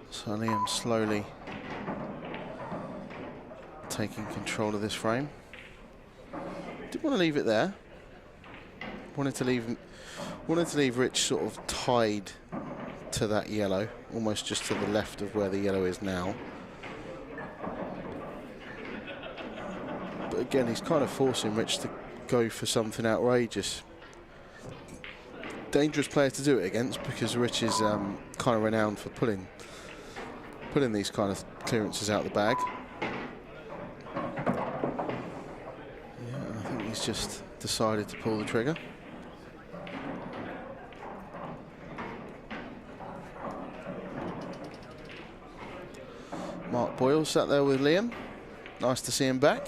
So Liam slowly taking control of this frame. Didn't want to leave it there. Wanted to leave Rich sort of tied to that yellow, almost just to the left of where the yellow is now. But again, he's kind of forcing Rich to go for something outrageous. Dangerous player to do it against, because Rich is kind of renowned for pulling these kind of clearances out the bag. Yeah, I think he's just decided to pull the trigger. Mark Boyle sat there with Liam. Nice to see him back.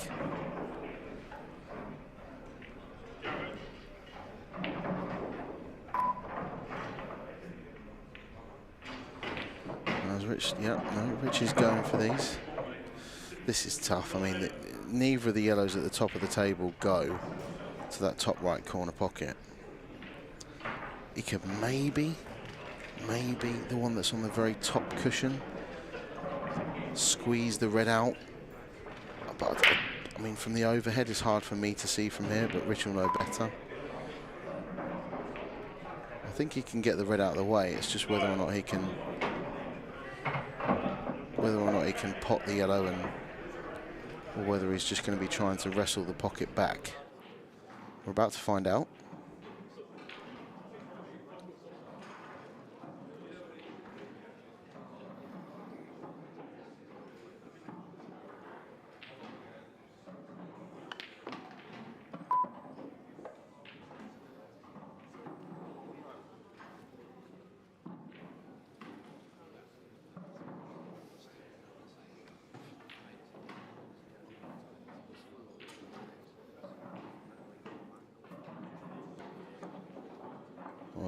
Rich is going for these. This is tough. I mean, neither of the yellows at the top of the table go to that top right corner pocket. He could maybe the one that's on the very top cushion, squeeze the red out. But I mean, from the overhead, it's hard for me to see from here, but Rich will know better. I think he can get the red out of the way. It's just whether or not he can pot the yellow, or whether he's just going to be trying to wrestle the pocket back. We're about to find out.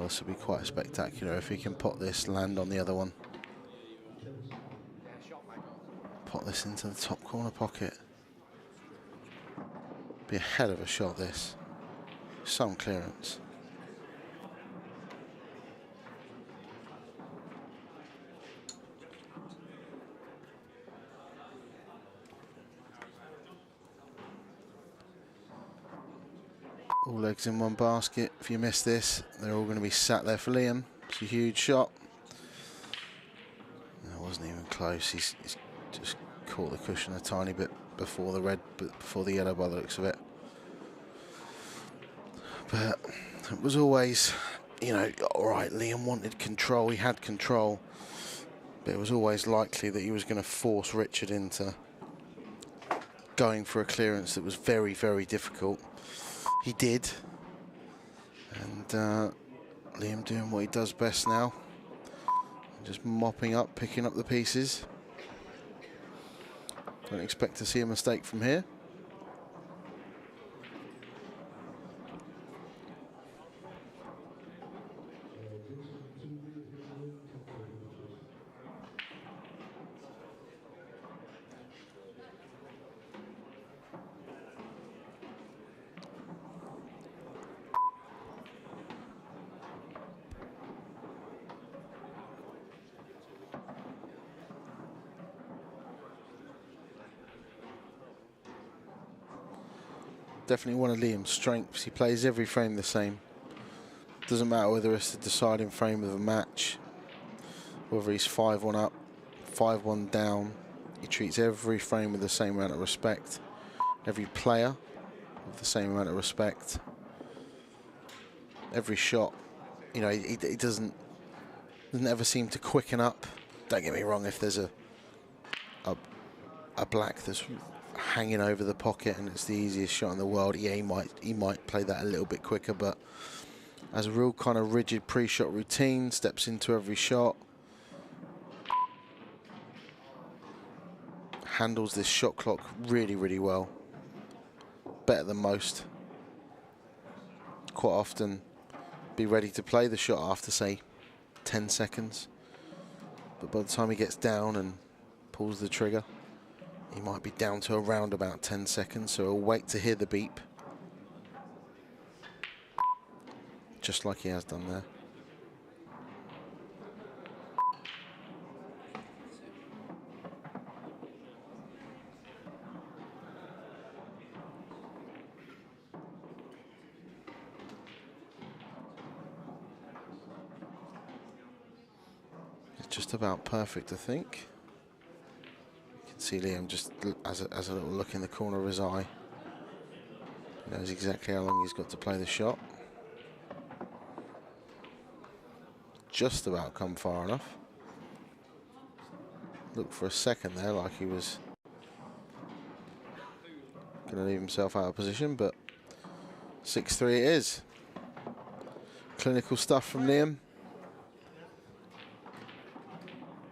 Well, this will be quite spectacular if he can pot this, land on the other one. Pot this into the top corner pocket. Be a hell of a shot, this. Some clearance. All eggs in one basket. If you miss this, they're all going to be sat there for Liam. It's a huge shot. That wasn't even close. He's just caught the cushion a tiny bit before the red, but before the yellow by the looks of it. But it was always, you know, all right, Liam wanted control. He had control. But it was always likely that he was going to force Richard into going for a clearance that was very, very difficult. He did, and Liam doing what he does best now, just mopping up, picking up the pieces. Don't expect to see a mistake from here. Definitely one of Liam's strengths. He plays every frame the same. Doesn't matter whether it's the deciding frame of a match, whether he's 5-1 up, 5-1 down. He treats every frame with the same amount of respect. Every player with the same amount of respect. Every shot, you know, he doesn't ever seem to quicken up. Don't get me wrong, if there's a black that's hanging over the pocket and it's the easiest shot in the world, yeah, he might play that a little bit quicker, but as a real kind of rigid pre-shot routine, steps into every shot, handles this shot clock really, really well, better than most. Quite often be ready to play the shot after, say, 10 seconds, but by the time he gets down and pulls the trigger, he might be down to around about 10 seconds, so he'll wait to hear the beep. Just like he has done there. It's just about perfect, I think. See Liam just as a little look in the corner of his eye. He knows exactly how long he's got to play the shot. Just about come far enough. Looked for a second there like he was going to leave himself out of position, but 6-3 it is. Clinical stuff from Liam.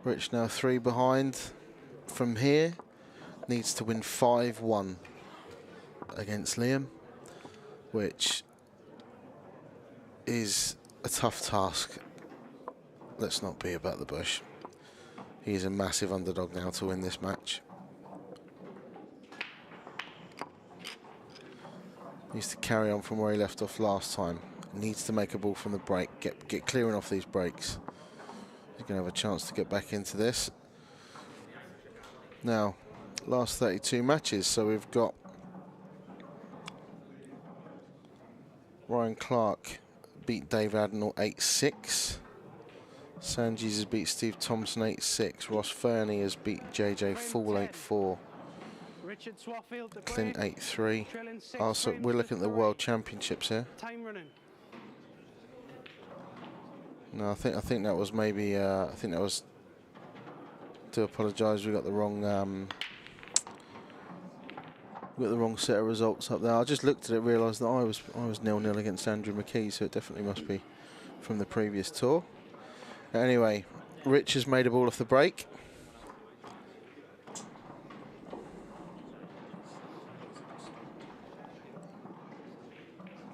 Rich now 3 behind. From here, needs to win 5-1 against Liam, which is a tough task. Let's not be about the bush. He's a massive underdog now to win this match. Needs to carry on from where he left off last time. Needs to make a ball from the break. Get clearing off these breaks. He's going to have a chance to get back into this. Now, last 32 matches, so we've got Ryan Clark beat Dave Adnall 8-6. Sanjeev has beat Steve Thompson 8-6. Ross Fernie has beat JJ Fall 8-4. Clint 8-3. Also, we're looking at the World Championships here. No, I think that was maybe. I think that was. Do apologise. We got the wrong. We got the wrong set of results up there. I just looked at it, realised that I was 0-0 against Andrew McKee, so it definitely must be from the previous tour. Anyway, Rich has made a ball off the break.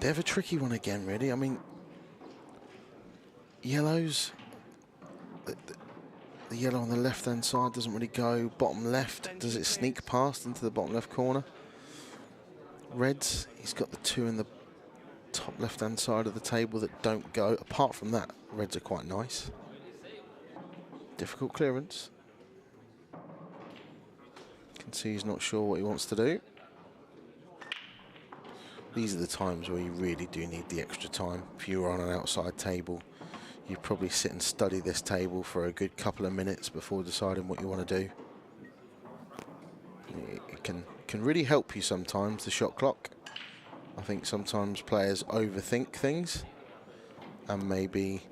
They're a tricky one again, really. I mean, yellows, the yellow on the left-hand side doesn't really go. Bottom left, does it sneak past into the bottom left corner? Reds, he's got the two in the top left-hand side of the table that don't go. Apart from that, reds are quite nice. Difficult clearance. Can see he's not sure what he wants to do. These are the times where you really do need the extra time. If you were on an outside table, you'd probably sit and study this table for a good couple of minutes before deciding what you want to do. It can really help you sometimes, the shot clock. I think sometimes players overthink things and maybe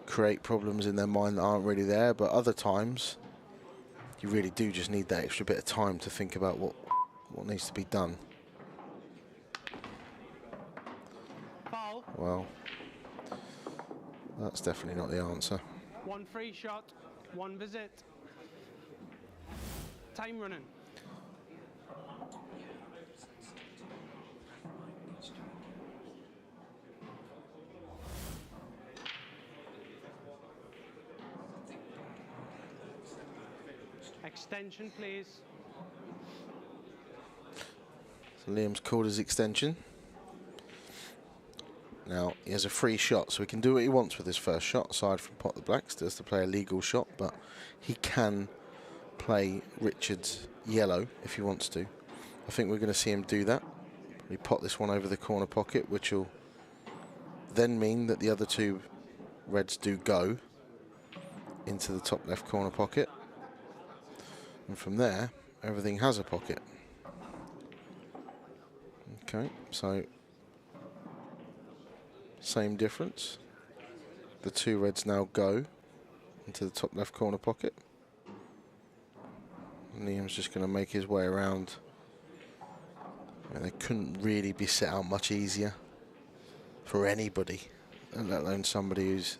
create problems in their mind that aren't really there, but other times you really do just need that extra bit of time to think about what needs to be done. Foul. Well, that's definitely not the answer. One free shot, one visit. Time running. Extension, please. So Liam's called his extension. Now, he has a free shot, so he can do what he wants with his first shot, aside from pot the blacks. Does to play a legal shot, but he can play Richard's yellow if he wants to. I think we're going to see him do that. We pot this one over the corner pocket, which will then mean that the other two reds do go into the top left corner pocket. And from there, everything has a pocket. Okay, so same difference. The two reds now go into the top left corner pocket. And Liam's just going to make his way around. And they couldn't really be set out much easier for anybody, let alone somebody who's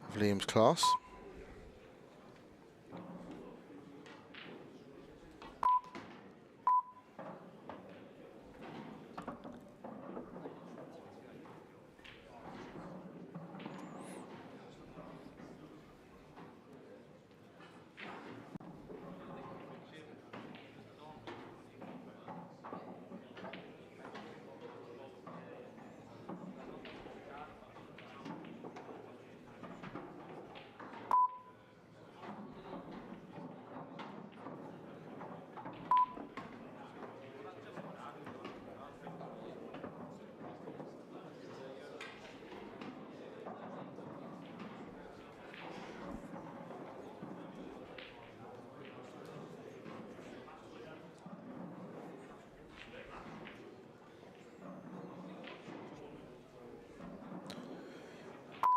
of Liam's class.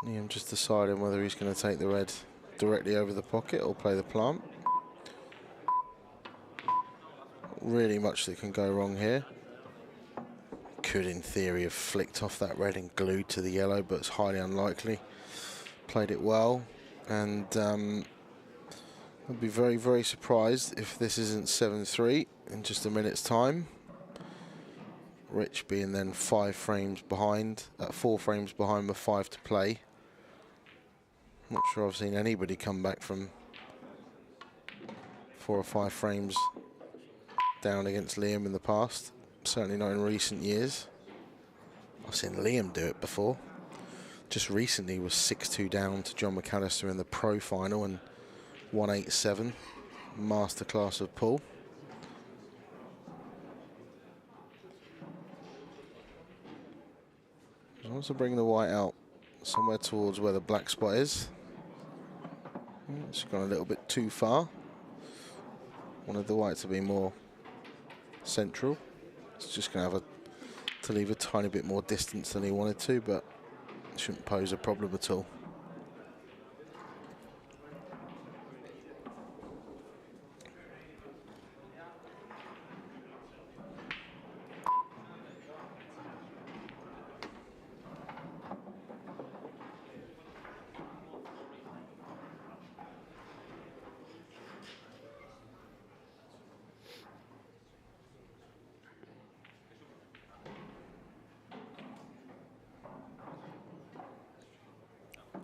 Liam just deciding whether he's going to take the red directly over the pocket or play the plant. Really much that can go wrong here. Could in theory have flicked off that red and glued to the yellow, but it's highly unlikely. Played it well, and I'd be very, very surprised if this isn't 7-3 in just a minute's time. Rich being then 5 frames behind, 4 frames behind with 5 to play. Not sure I've seen anybody come back from 4 or 5 frames down against Liam in the past. Certainly not in recent years. I've seen Liam do it before. Just recently was 6-2 down to John McAllister in the pro final and 187 masterclass of pool. He wants to bring the white out somewhere towards where the black spot is. It's gone a little bit too far. Wanted the white to be more central. It's just going to have to leave a tiny bit more distance than he wanted to, but it shouldn't pose a problem at all.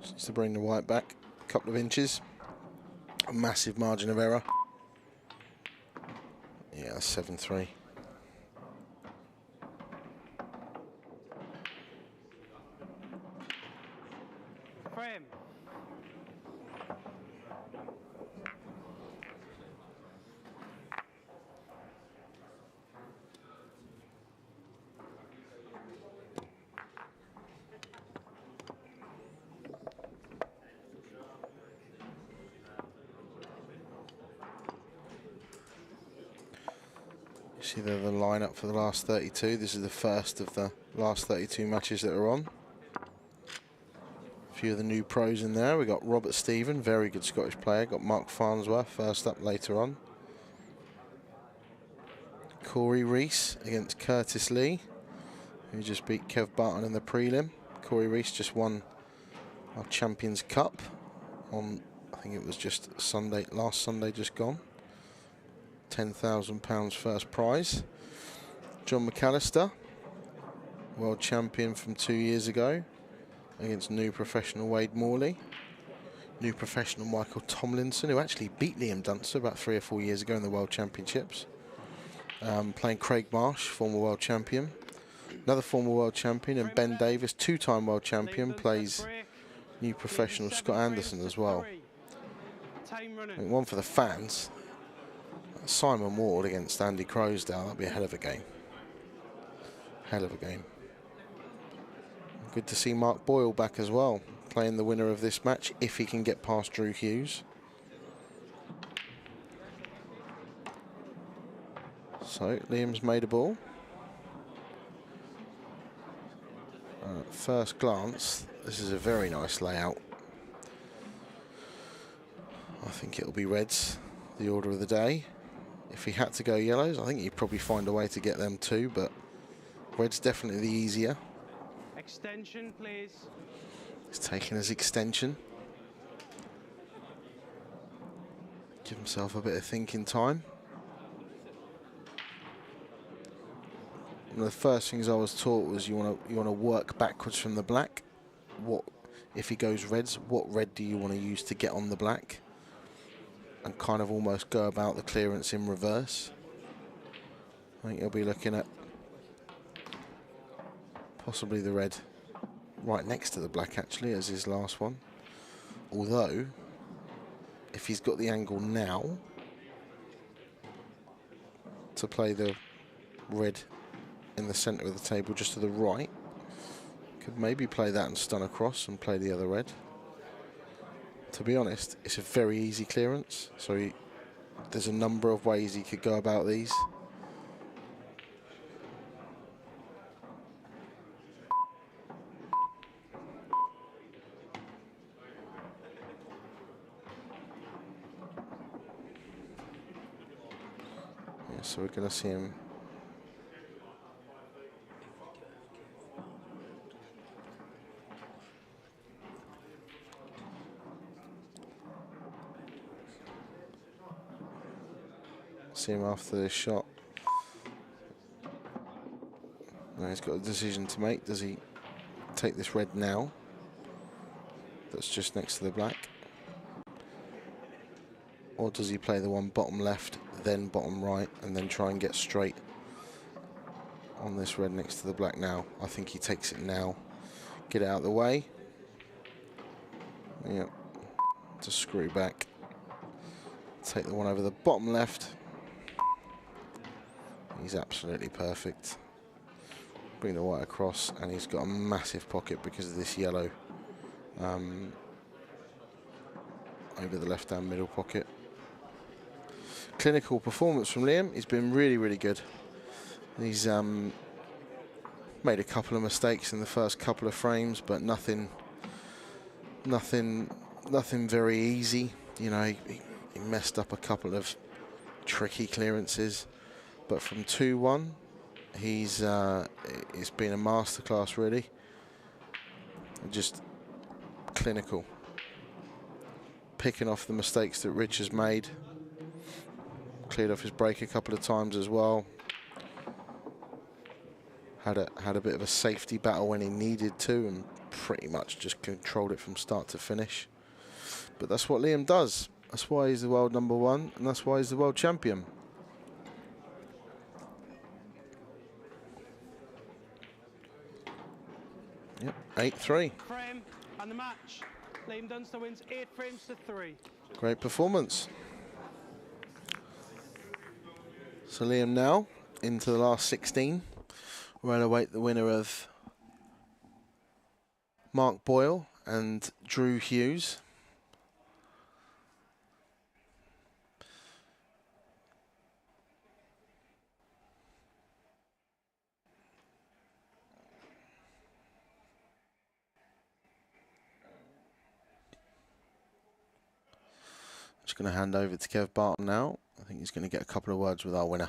Just to bring the white back a couple of inches. A massive margin of error. Yeah, 7-3. Frame. You see the lineup for the last 32. This is the first of the last 32 matches that are on. A few of the new pros in there. We got Robert Stephen, very good Scottish player. Got Mark Farnsworth first up later on. Corey Reese against Curtis Lee, who just beat Kev Barton in the prelim. Corey Reese just won our Champions Cup on, I think it was just Sunday, last Sunday just gone. £10,000 first prize. John McAllister, world champion from 2 years ago, against new professional Wade Morley. New professional Michael Tomlinson, who actually beat Liam Dunster about 3 or 4 years ago in the World Championships. Playing Craig Marsh, former world champion. Another former world champion, and Ben Davis, two-time world champion, plays new professional Scott Anderson as well. I think one for the fans. Simon Ward against Andy Crowsdale, that'd be a hell of a game. Hell of a game. Good to see Mark Boyle back as well, playing the winner of this match, if he can get past Drew Hughes. So, Liam's made a ball. At first glance, this is a very nice layout. I think it'll be reds, the order of the day. If he had to go yellows, I think he'd probably find a way to get them too, but red's definitely the easier. Extension, please. He's taking his extension. Give himself a bit of thinking time. One of the first things I was taught was you want to work backwards from the black. What if he goes reds? What red do you want to use to get on the black? And kind of almost go about the clearance in reverse. I think he'll be looking at possibly the red right next to the black actually as his last one. Although, if he's got the angle now to play the red in the centre of the table just to the right, could maybe play that and stun across and play the other red. To be honest, it's a very easy clearance, so there's a number of ways he could go about these. Yeah, so we're going to see him after this shot. Now he's got a decision to make. Does he take this red now that's just next to the black, or does he play the one bottom left then bottom right and then try and get straight on this red next to the black now? I think he takes it now, get it out of the way. Yep, to screw back, take the one over the bottom left. He's absolutely perfect. Bring the white across, and he's got a massive pocket because of this yellow over the left-hand middle pocket. Clinical performance from Liam. He's been really, really good. He's made a couple of mistakes in the first couple of frames, but nothing very easy. You know, he messed up a couple of tricky clearances. But from 2-1, it's been a masterclass, really. Just clinical. Picking off the mistakes that Rich has made. Cleared off his break a couple of times as well. had a bit of a safety battle when he needed to, and pretty much just controlled it from start to finish. But that's what Liam does. That's why he's the world number one, and that's why he's the world champion. Yep, 8-3. Frame and the match. Liam Dunster wins 8 frames to 3. Great performance. So Liam now into the last 16. We'll await the winner of Mark Boyle and Drew Hughes. Just going to hand over to Kev Barton now. I think he's going to get a couple of words with our winner.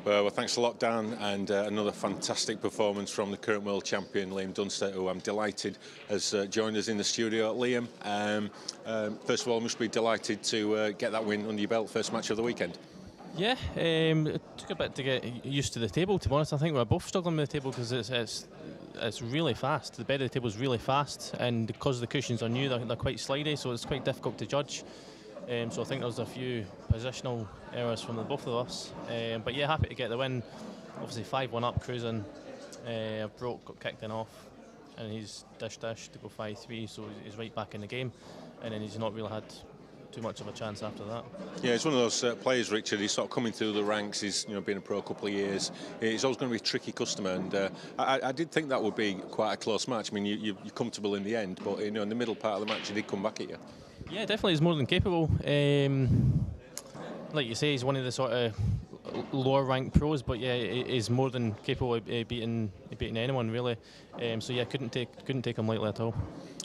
Well, thanks a lot, Dan, and another fantastic performance from the current world champion, Liam Dunster, who I'm delighted has joined us in the studio. Liam, first of all, must be delighted to get that win under your belt, first match of the weekend. Yeah, it took a bit to get used to the table, to be honest. I think we're both struggling with the table because it's really fast. The bed of the table is really fast, and because the cushions are new, they're quite slidey, so it's quite difficult to judge. So I think there's a few positional errors from the both of us. But yeah, happy to get the win. Obviously 5-1 up, cruising. Broke, got kicked in off, and he's dish to go 5-3, so he's right back in the game. And then he's not really had too much of a chance after that. Yeah, he's one of those players, Richard. He's sort of coming through the ranks. He's been a pro a couple of years. He's always going to be a tricky customer, and I did think that would be quite a close match. I mean, you're comfortable in the end, but in the middle part of the match, he did come back at you. Yeah, definitely, he's more than capable. Like you say, he's one of the sort of lower ranked pros, but yeah, he's more than capable of beating anyone really. So yeah, couldn't take him lightly at all.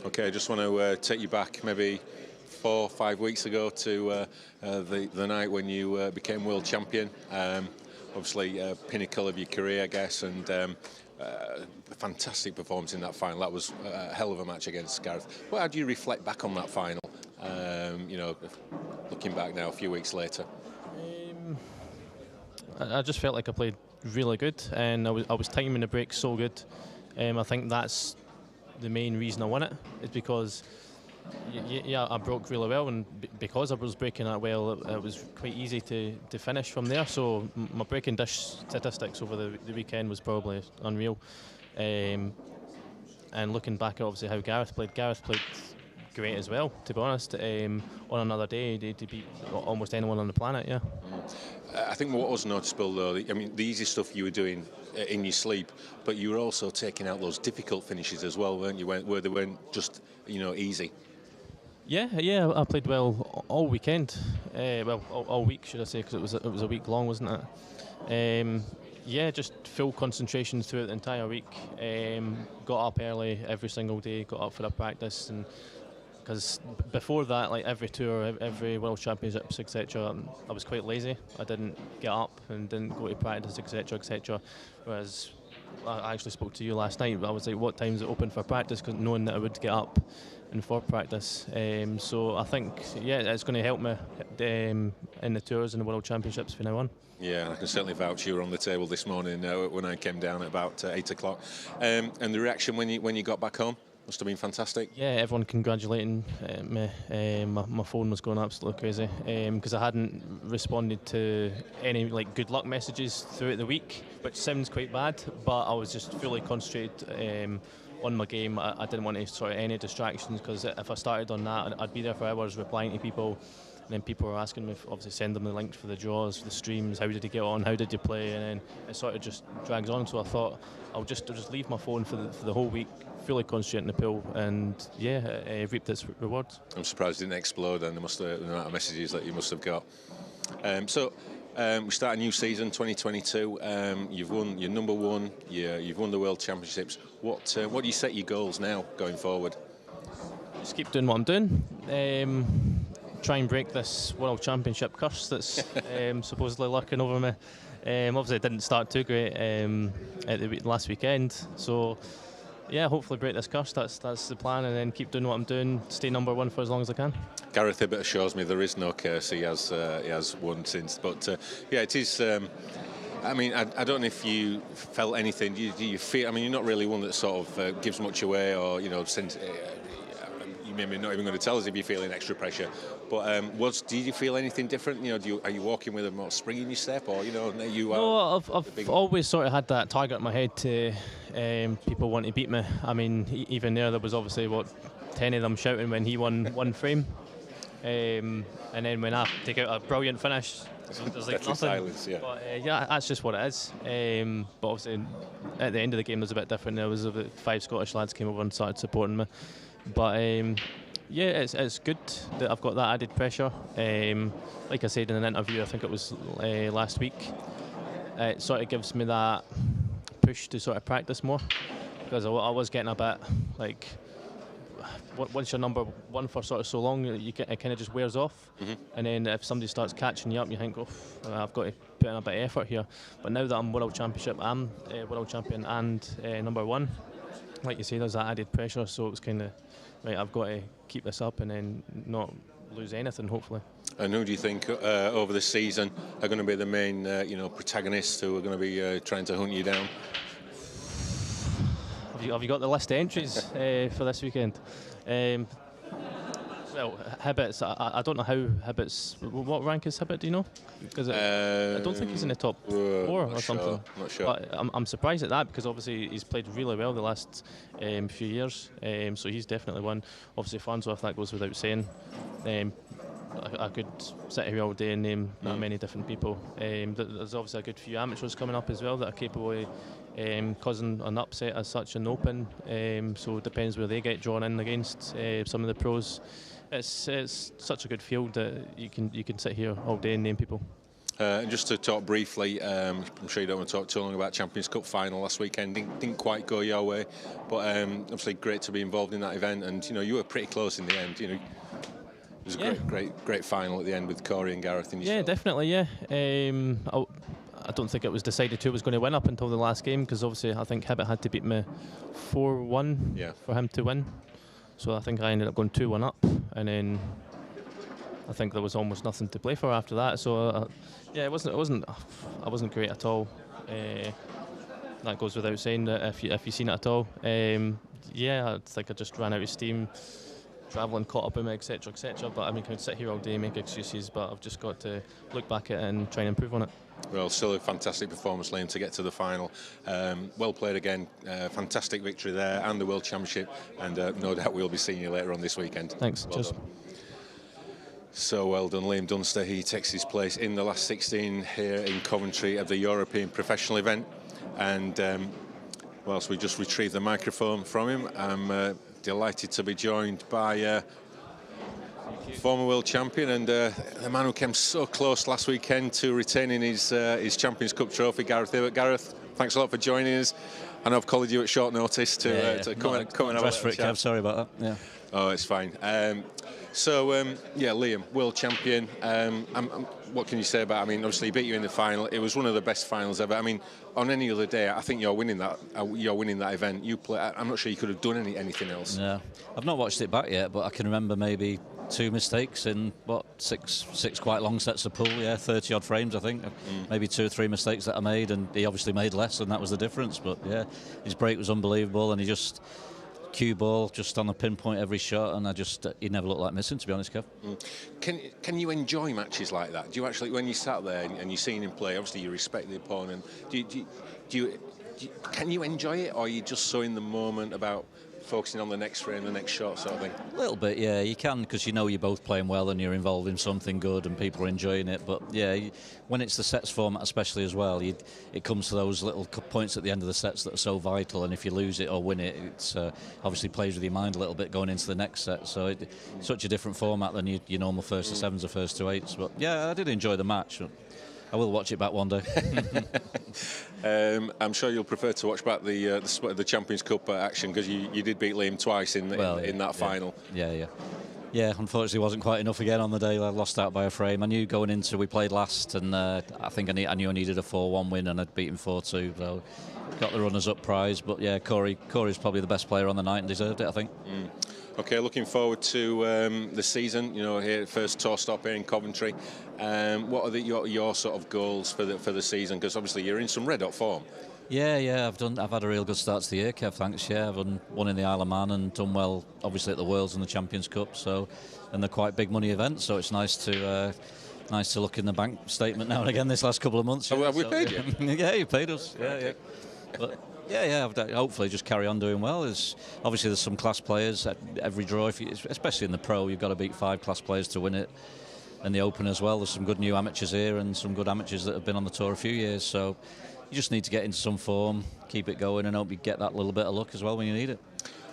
Okay, I just want to take you back maybe 4 or 5 weeks ago to the night when you became world champion. Obviously, pinnacle of your career, I guess, and a fantastic performance in that final. That was a hell of a match against Gareth. Well, how do you reflect back on that final? Looking back now, a few weeks later. I just felt like I played really good, and I was timing the break so good. I think that's the main reason I won it, is because I broke really well, and because I was breaking that well, it was quite easy to finish from there. So my breaking dish statistics over the weekend was probably unreal. And looking back at obviously how Gareth played great as well, to be honest. On another day, to beat almost anyone on the planet, yeah. I think what was noticeable though, I mean, the easy stuff you were doing in your sleep, but you were also taking out those difficult finishes as well, weren't you, where they weren't just, easy. Yeah, I played well all weekend. All week, should I say, because it was a week long, wasn't it? Yeah, just full concentration throughout the entire week. Got up early every single day, got up for a practice, and because before that, like every tour, every World Championships, etc., I was quite lazy. I didn't get up and didn't go to practice, etc. Whereas I actually spoke to you last night. I was like, what time's it open for practice? Because knowing that I would get up and for practice. So I think, yeah, it's going to help me in the tours and the World Championships from now on. Yeah, I can certainly vouch you were on the table this morning when I came down at about 8 o'clock. And the reaction when you got back home must have been fantastic. Yeah, everyone congratulating me. My phone was going absolutely crazy because I hadn't responded to any good luck messages throughout the week, which sounds quite bad, but I was just fully concentrated on my game. I didn't want to sort of any distractions, because if I started on that, I'd be there for hours replying to people. And then people were asking me, obviously send them the links for the draws, the streams, how did you get on, how did you play, and then it sort of just drags on. So I thought I'll just leave my phone for the whole week, fully concentrate on the pool, and reaped its rewards. I'm surprised it didn't explode, and the amount of messages that you must have got. We start a new season, 2022. You've won your number one. You've won the World Championships. What do you set your goals now going forward? Just keep doing what I'm doing. Try and break this World Championship curse that's supposedly lurking over me. Obviously, it didn't start too great at the last weekend. So, yeah, hopefully break this curse. That's the plan, and then keep doing what I'm doing. Stay number one for as long as I can. Gareth Hibbert assures me there is no curse. He has won since. But it is. I mean, I don't know if you felt anything. Do you feel? I mean, you're not really one that sort of gives much away, or since. Maybe not even going to tell us if you're feeling extra pressure, but did you feel anything different? Are you walking with a more spring in your step, or No, I've always sort of had that target in my head to people want to beat me. I mean, even there was obviously 10 of them shouting when he won one frame, and then when I take out a brilliant finish, there's like nothing. Silence, yeah. But that's just what it is. But obviously, at the end of the game, it was a bit different. There was about 5 Scottish lads came over and started supporting me. But it's good that I've got that added pressure. Like I said in an interview, I think it was last week, it sort of gives me that push to sort of practice more, because I was getting a bit like, once you're number one for sort of so long, it kind of just wears off. Mm-hmm. And then if somebody starts catching you up, you think, I've got to put in a bit of effort here. But now that I'm World Championship, I'm World Champion and number one, like you say, there's that added pressure, so it's kind of, right, I've got to keep this up and then not lose anything, hopefully. And who do you think over the season are going to be the main protagonists who are going to be trying to hunt you down? Have you got the list of entries for this weekend? Well, Hibbert's, I don't know how Hibbert's, what rank is Hibbert, do you know? Because I don't think he's in the top 4 or something. Not sure. But I'm surprised at that, because obviously he's played really well the last few years, so he's definitely one. Obviously Farnsworth, that goes without saying. I could sit here all day and name that many different people. There's obviously a good few amateurs coming up as well that are capable of causing an upset as such in Open, so it depends where they get drawn in against some of the pros. It's such a good field that you can sit here all day and name people. And just to talk briefly, I'm sure you don't want to talk too long about Champions Cup final last weekend. Didn't quite go your way, but obviously great to be involved in that event. And you were pretty close in the end. It was a great final at the end with Corey and Gareth. Yeah, definitely. Yeah. I don't think it was decided who was going to win up until the last game, because obviously I think Hibbert had to beat me 4-1 for him to win. So I think I ended up going 2-1 up, and then I think there was almost nothing to play for after that. So I wasn't great at all. That goes without saying, that if you've seen it at all. I think I just ran out of steam. Travelling caught up with me, etc., etc. But I mean, I could sit here all day and make excuses, but I've just got to look back at it and try and improve on it. Well, still a fantastic performance, Liam, to get to the final. Well played again, fantastic victory there, and the World Championship, and no doubt we'll be seeing you later on this weekend. Thanks, well cheers. Done. So well done, Liam Dunster. He takes his place in the last 16 here in Coventry of the European Professional event, and whilst we just retrieve the microphone from him, I'm delighted to be joined by former world champion and the man who came so close last weekend to retaining his Champions Cup trophy, Gareth Hibbert. Gareth, thanks a lot for joining us. I know I've called you at short notice to come and have a for it, Kev. Sorry about that. Yeah. Oh, it's fine. Liam, world champion. What can you say about? I mean, obviously, he beat you in the final. It was one of the best finals ever. I mean, on any other day, I think you're winning that. You're winning that event. I'm not sure you could have done anything else. Yeah, I've not watched it back yet, but I can remember maybe 2 mistakes in six quite long sets of pool. Yeah, 30 odd frames, I think. Maybe 2 or 3 mistakes that I made, and he obviously made less, and that was the difference. But yeah, his break was unbelievable, and he just cue ball just on the pinpoint every shot, and he never looked like missing, to be honest, Kev. Can you enjoy matches like that? Do you actually, when you sat there and you seen him play, obviously you respect the opponent, do you can you enjoy it, or are you just so in the moment about focusing on the next frame, the next shot sort of thing? A little bit, yeah, you can, because you know you're both playing well and you're involved in something good and people are enjoying it. But yeah, when it's the sets format especially as well, it comes to those little points at the end of the sets that are so vital, and if you lose it or win it, it's obviously plays with your mind a little bit going into the next set. So it's such a different format than your normal first to sevens or first to eights. But yeah, I did enjoy the match. I will watch it back one day. I'm sure you'll prefer to watch back the Champions Cup action, because you did beat Liam twice in that final. Yeah, unfortunately, wasn't quite enough again on the day. I lost out by a frame. I knew going into, we played last, and I think I knew I needed a 4-1 win, and I'd beaten 4-2. So got the runners-up prize. But yeah, Corey's probably the best player on the night and deserved it, I think. Okay, looking forward to the season. Here first tour stop here in Coventry. What are your sort of goals for the season? Because obviously you're in some red hot form. Yeah, I've had a real good start to the year, Kev. Thanks. Yeah, I've won in the Isle of Man and done well, obviously at the Worlds and the Champions Cup. So, and they're quite big money events. So it's nice to look in the bank statement now and again this last couple of months. Have we paid you? Yeah, you paid us. Yeah. But, yeah. Hopefully, just carry on doing well. Obviously there's some class players at every draw. Especially in the Pro, you've got to beat 5 class players to win it. And the Open as well. There's some good new amateurs here and some good amateurs that have been on the tour a few years. So you just need to get into some form, keep it going, and hope you get that little bit of luck as well when you need it.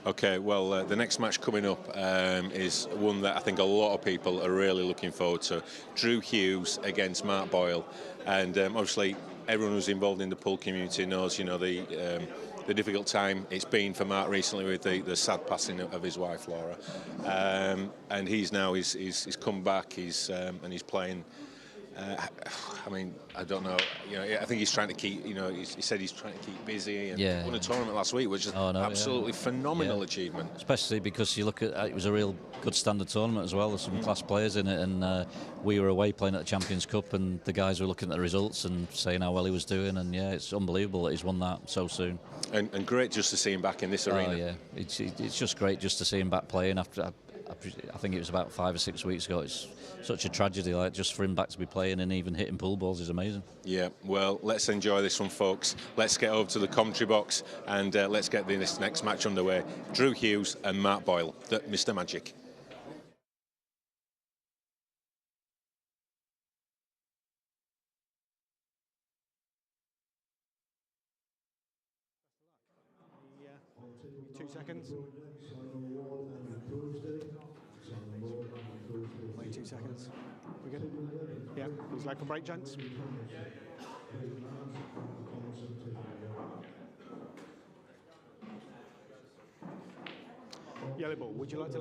Okay, well, the next match coming up is one that I think a lot of people are really looking forward to. Drew Hughes against Mark Boyle, and obviously everyone who's involved in the pool community knows, the difficult time it's been for Mark recently with the sad passing of his wife Laura, and he's come back, and he's playing. I don't know. I think he's trying to keep. He said he's trying to keep busy, and won a tournament last week, which is absolutely phenomenal achievement. Especially because you look at it was a real good standard tournament as well. There's some class players in it, and we were away playing at the Champions Cup, and the guys were looking at the results and saying how well he was doing, and it's unbelievable that he's won that so soon. And great just to see him back in this arena. Oh yeah, it's just great just to see him back playing after. I think it was about 5 or 6 weeks ago. It's such a tragedy, just for him back to be playing and even hitting pool balls is amazing. Yeah, well, let's enjoy this one, folks. Let's get over to the Coventry box and let's get this next match underway. Drew Hughes and Mark Boyle, Mr. Magic. Yeah, 2 seconds. Wait 2 seconds. We good? Yeah, looks like a break, gents. Yellow ball, would you like to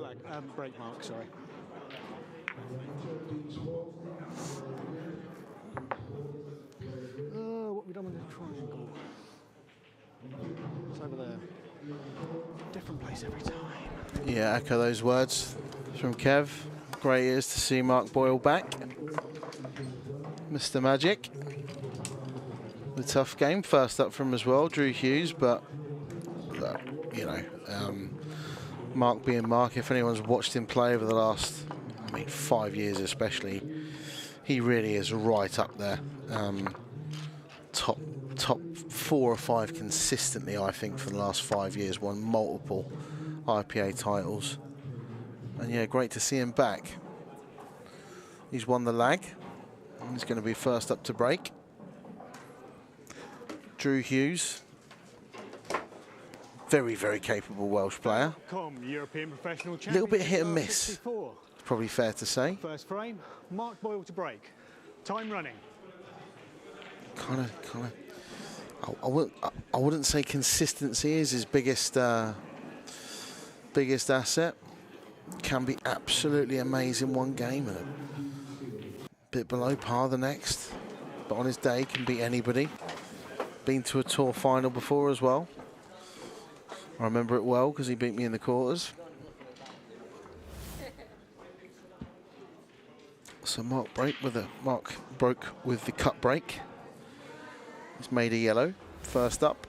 break, Mark? Sorry. What have we done with the triangle? It's over there. Different place every time. Yeah, echo those words from Kev. Great it is to see Mark Boyle back. Mr. Magic. The tough game. First up from as well, Drew Hughes, but Mark being Mark, if anyone's watched him play over the last 5 years especially, he really is right up there. Top 4 or 5 consistently, I think, for the last 5 years. Won multiple IPA titles. And yeah, great to see him back. He's won the lag. He's going to be first up to break. Drew Hughes. Very, very capable Welsh player. European professional champion. A little bit hit and miss. 64. It's probably fair to say. First frame, Mark Boyle to break. Time running. Kind of. I wouldn't say consistency is his biggest asset. Can be absolutely amazing one game and a bit below par the next. But on his day can beat anybody. Been to a tour final before as well. I remember it well because he beat me in the quarters. So Mark broke with the cut break. He's made a yellow. First up.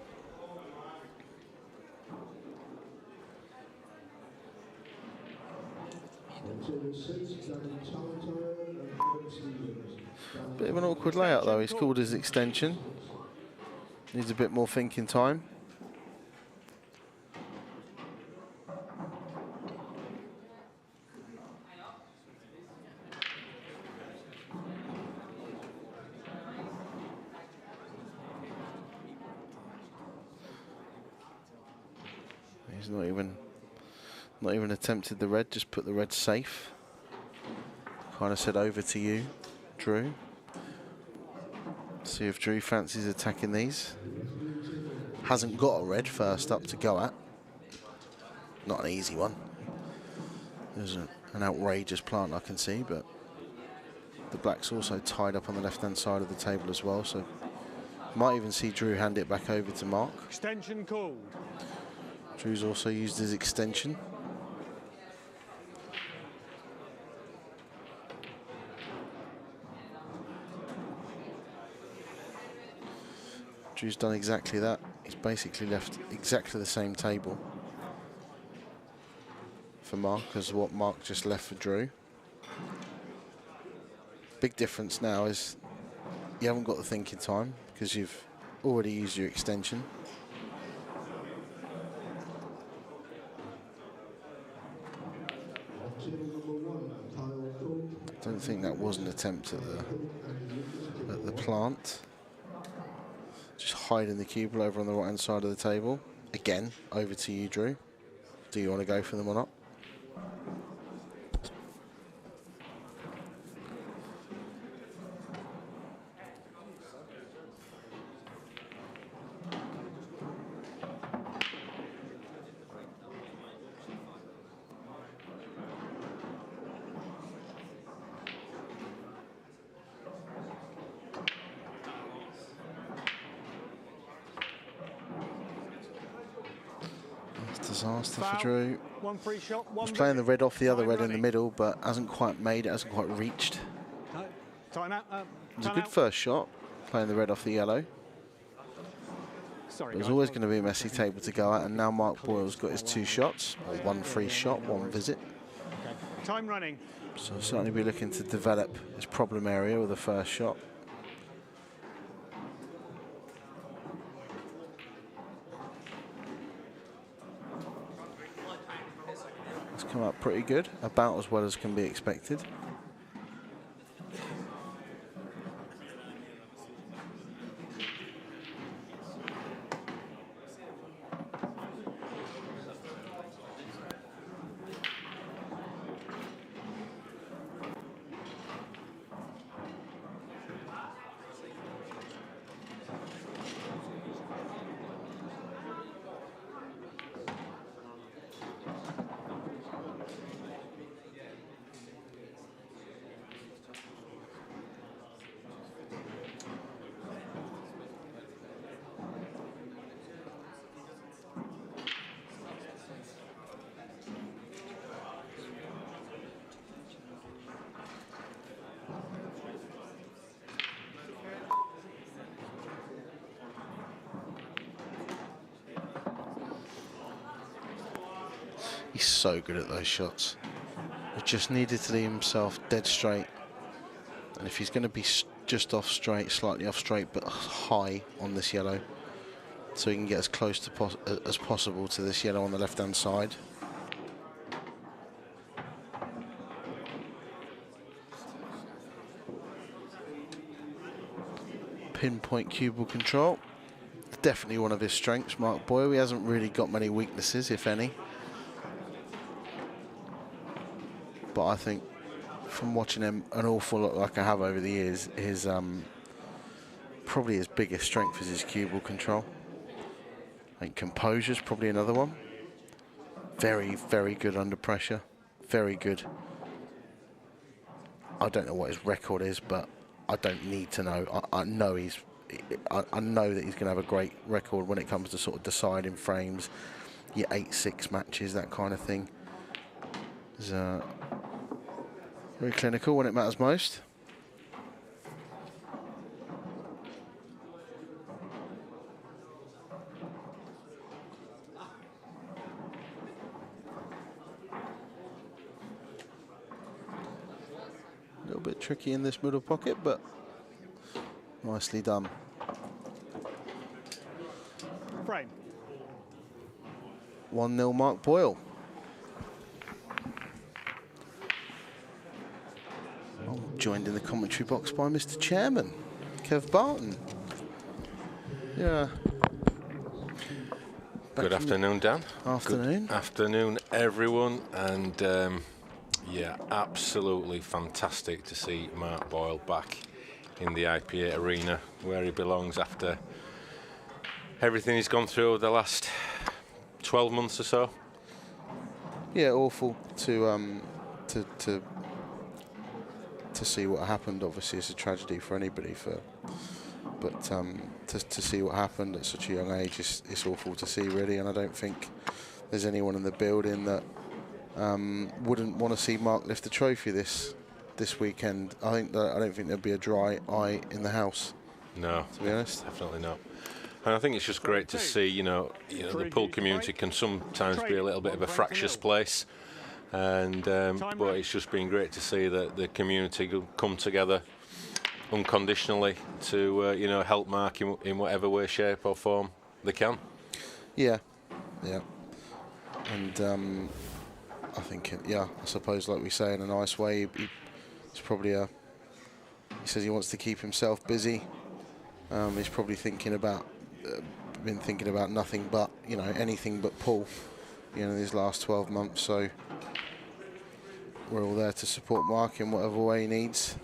Bit of an awkward layout though. He's called his extension. Needs a bit more thinking time. He's not even attempted the red, just put the red safe. Kind of said over to you, Drew. See if Drew fancies attacking these. Hasn't got a red first up to go at. Not an easy one. There's an outrageous plant I can see, but the black's also tied up on the left-hand side of the table as well, so might even see Drew hand it back over to Mark. Extension called. Drew's also used his extension. Drew's done exactly that. He's basically left exactly the same table for Mark as what Mark just left for Drew. Big difference now is you haven't got the thinking time because you've already used your extension. Don't think that was an attempt at the plant. Just hiding the cubal over on the right hand side of the table. Again, over to you, Drew. Do you want to go for them or not? Disaster for Drew. One free shot. He's playing the red off the other red in the middle, but hasn't quite made it, hasn't quite reached. Time out. It was a good first shot, playing the red off the yellow. Sorry, There's always going to be a messy table to go at, and now Mark Boyle's got his 2 shots, or 1 free shot, 1 visit. Okay. Time running. So certainly be looking to develop his problem area with the first shot. It's come out pretty good, about as well as can be expected. He's so good at those shots. He just needed to leave himself dead straight. And if he's going to be just off straight, slightly off straight, but high on this yellow, so he can get as close to as possible to this yellow on the left-hand side. Pinpoint cubal control. Definitely one of his strengths, Mark Boyle. He hasn't really got many weaknesses, if any. But I think from watching him an awful lot like I have over the years, his probably his biggest strength is his cubal control. I think composure's probably another one. Very, very good under pressure. Very good. I don't know what his record is, but I don't need to know. I know I know that he's going to have a great record when it comes to sort of deciding frames, your 8-6 matches, that kind of thing. He's very clinical when it matters most. A little bit tricky in this middle pocket, but nicely done. 1-0 Mark Boyle. Joined in the commentary box by Mr. Chairman, Kev Barton. Yeah. Good afternoon, Dan. Afternoon. Good afternoon, everyone. And yeah, absolutely fantastic to see Mark Boyle back in the IPA arena where he belongs after everything he's gone through over the last 12 months or so. Yeah, awful to see what happened. Obviously, it's a tragedy for anybody. But to see what happened at such a young age is awful to see, really. And I don't think there's anyone in the building that wouldn't want to see Mark lift the trophy this weekend. I don't think there'd be a dry eye in the house. No, to be honest, definitely not. And I think it's just great to see, you know, the pool community can sometimes be a little bit of a fractious place, and but it's just been great to see that the community come together unconditionally to you know, help Mark in whatever way, shape or form they can. Yeah, and I think I suppose, like we say, in a nice way, he's probably he says he wants to keep himself busy. He's probably been thinking about nothing but, you know, anything but pool, you know, these last 12 months. So we're all there to support Mark in whatever way he needs.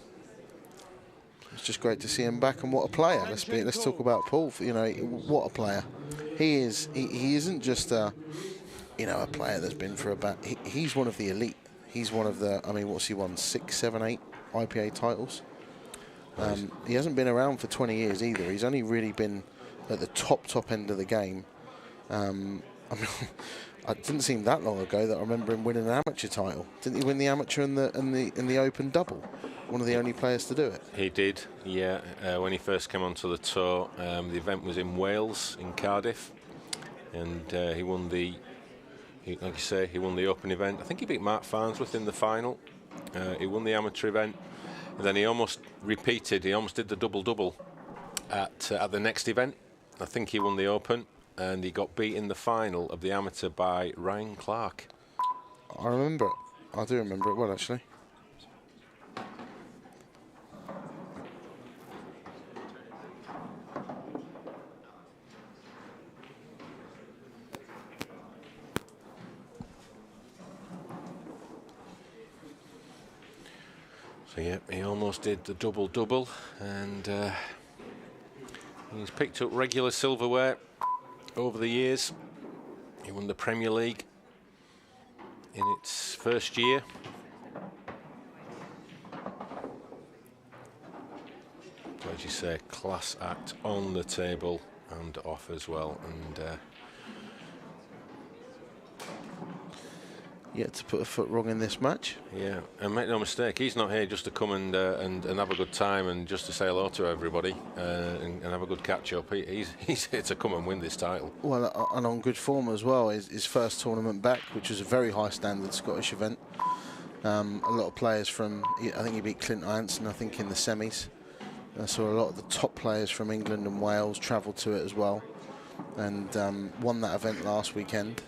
It's just great to see him back, and what a player. Let's talk about Paul. You know, what a player he is. He isn't just a player that's been for about. He's one of the elite. He's one of the. I mean, what's he won? 6, 7, 8 IPA titles. He hasn't been around for 20 years either. He's only really been at the top end of the game. I mean, it didn't seem that long ago that I remember him winning an amateur title. Didn't he win the amateur and the open double? One of the only players to do it. He did, yeah. When he first came onto the tour, the event was in Wales, in Cardiff, and he won like you say, he won the open event. I think he beat Mark Farnsworth in the final. He won the amateur event, and then he almost repeated. He almost did the double at the next event. I think he won the open, and he got beat in the final of the amateur by Ryan Clark. I remember it. I do remember it well, actually. So yeah, he almost did the double, and he's picked up regular silverware over the years. He won the Premier League in its first year. So as you say, class act on the table and off as well, and yet to put a foot wrong in this match. Yeah, and make no mistake, he's not here just to come and have a good time and just to say hello to everybody and have a good catch up. He's here to come and win this title. Well, and on good form as well. His first tournament back, which was a very high standard Scottish event. A lot of players from, I think he beat Clint Hansen, I think, in the semis. So a lot of the top players from England and Wales travelled to it as well, and won that event last weekend.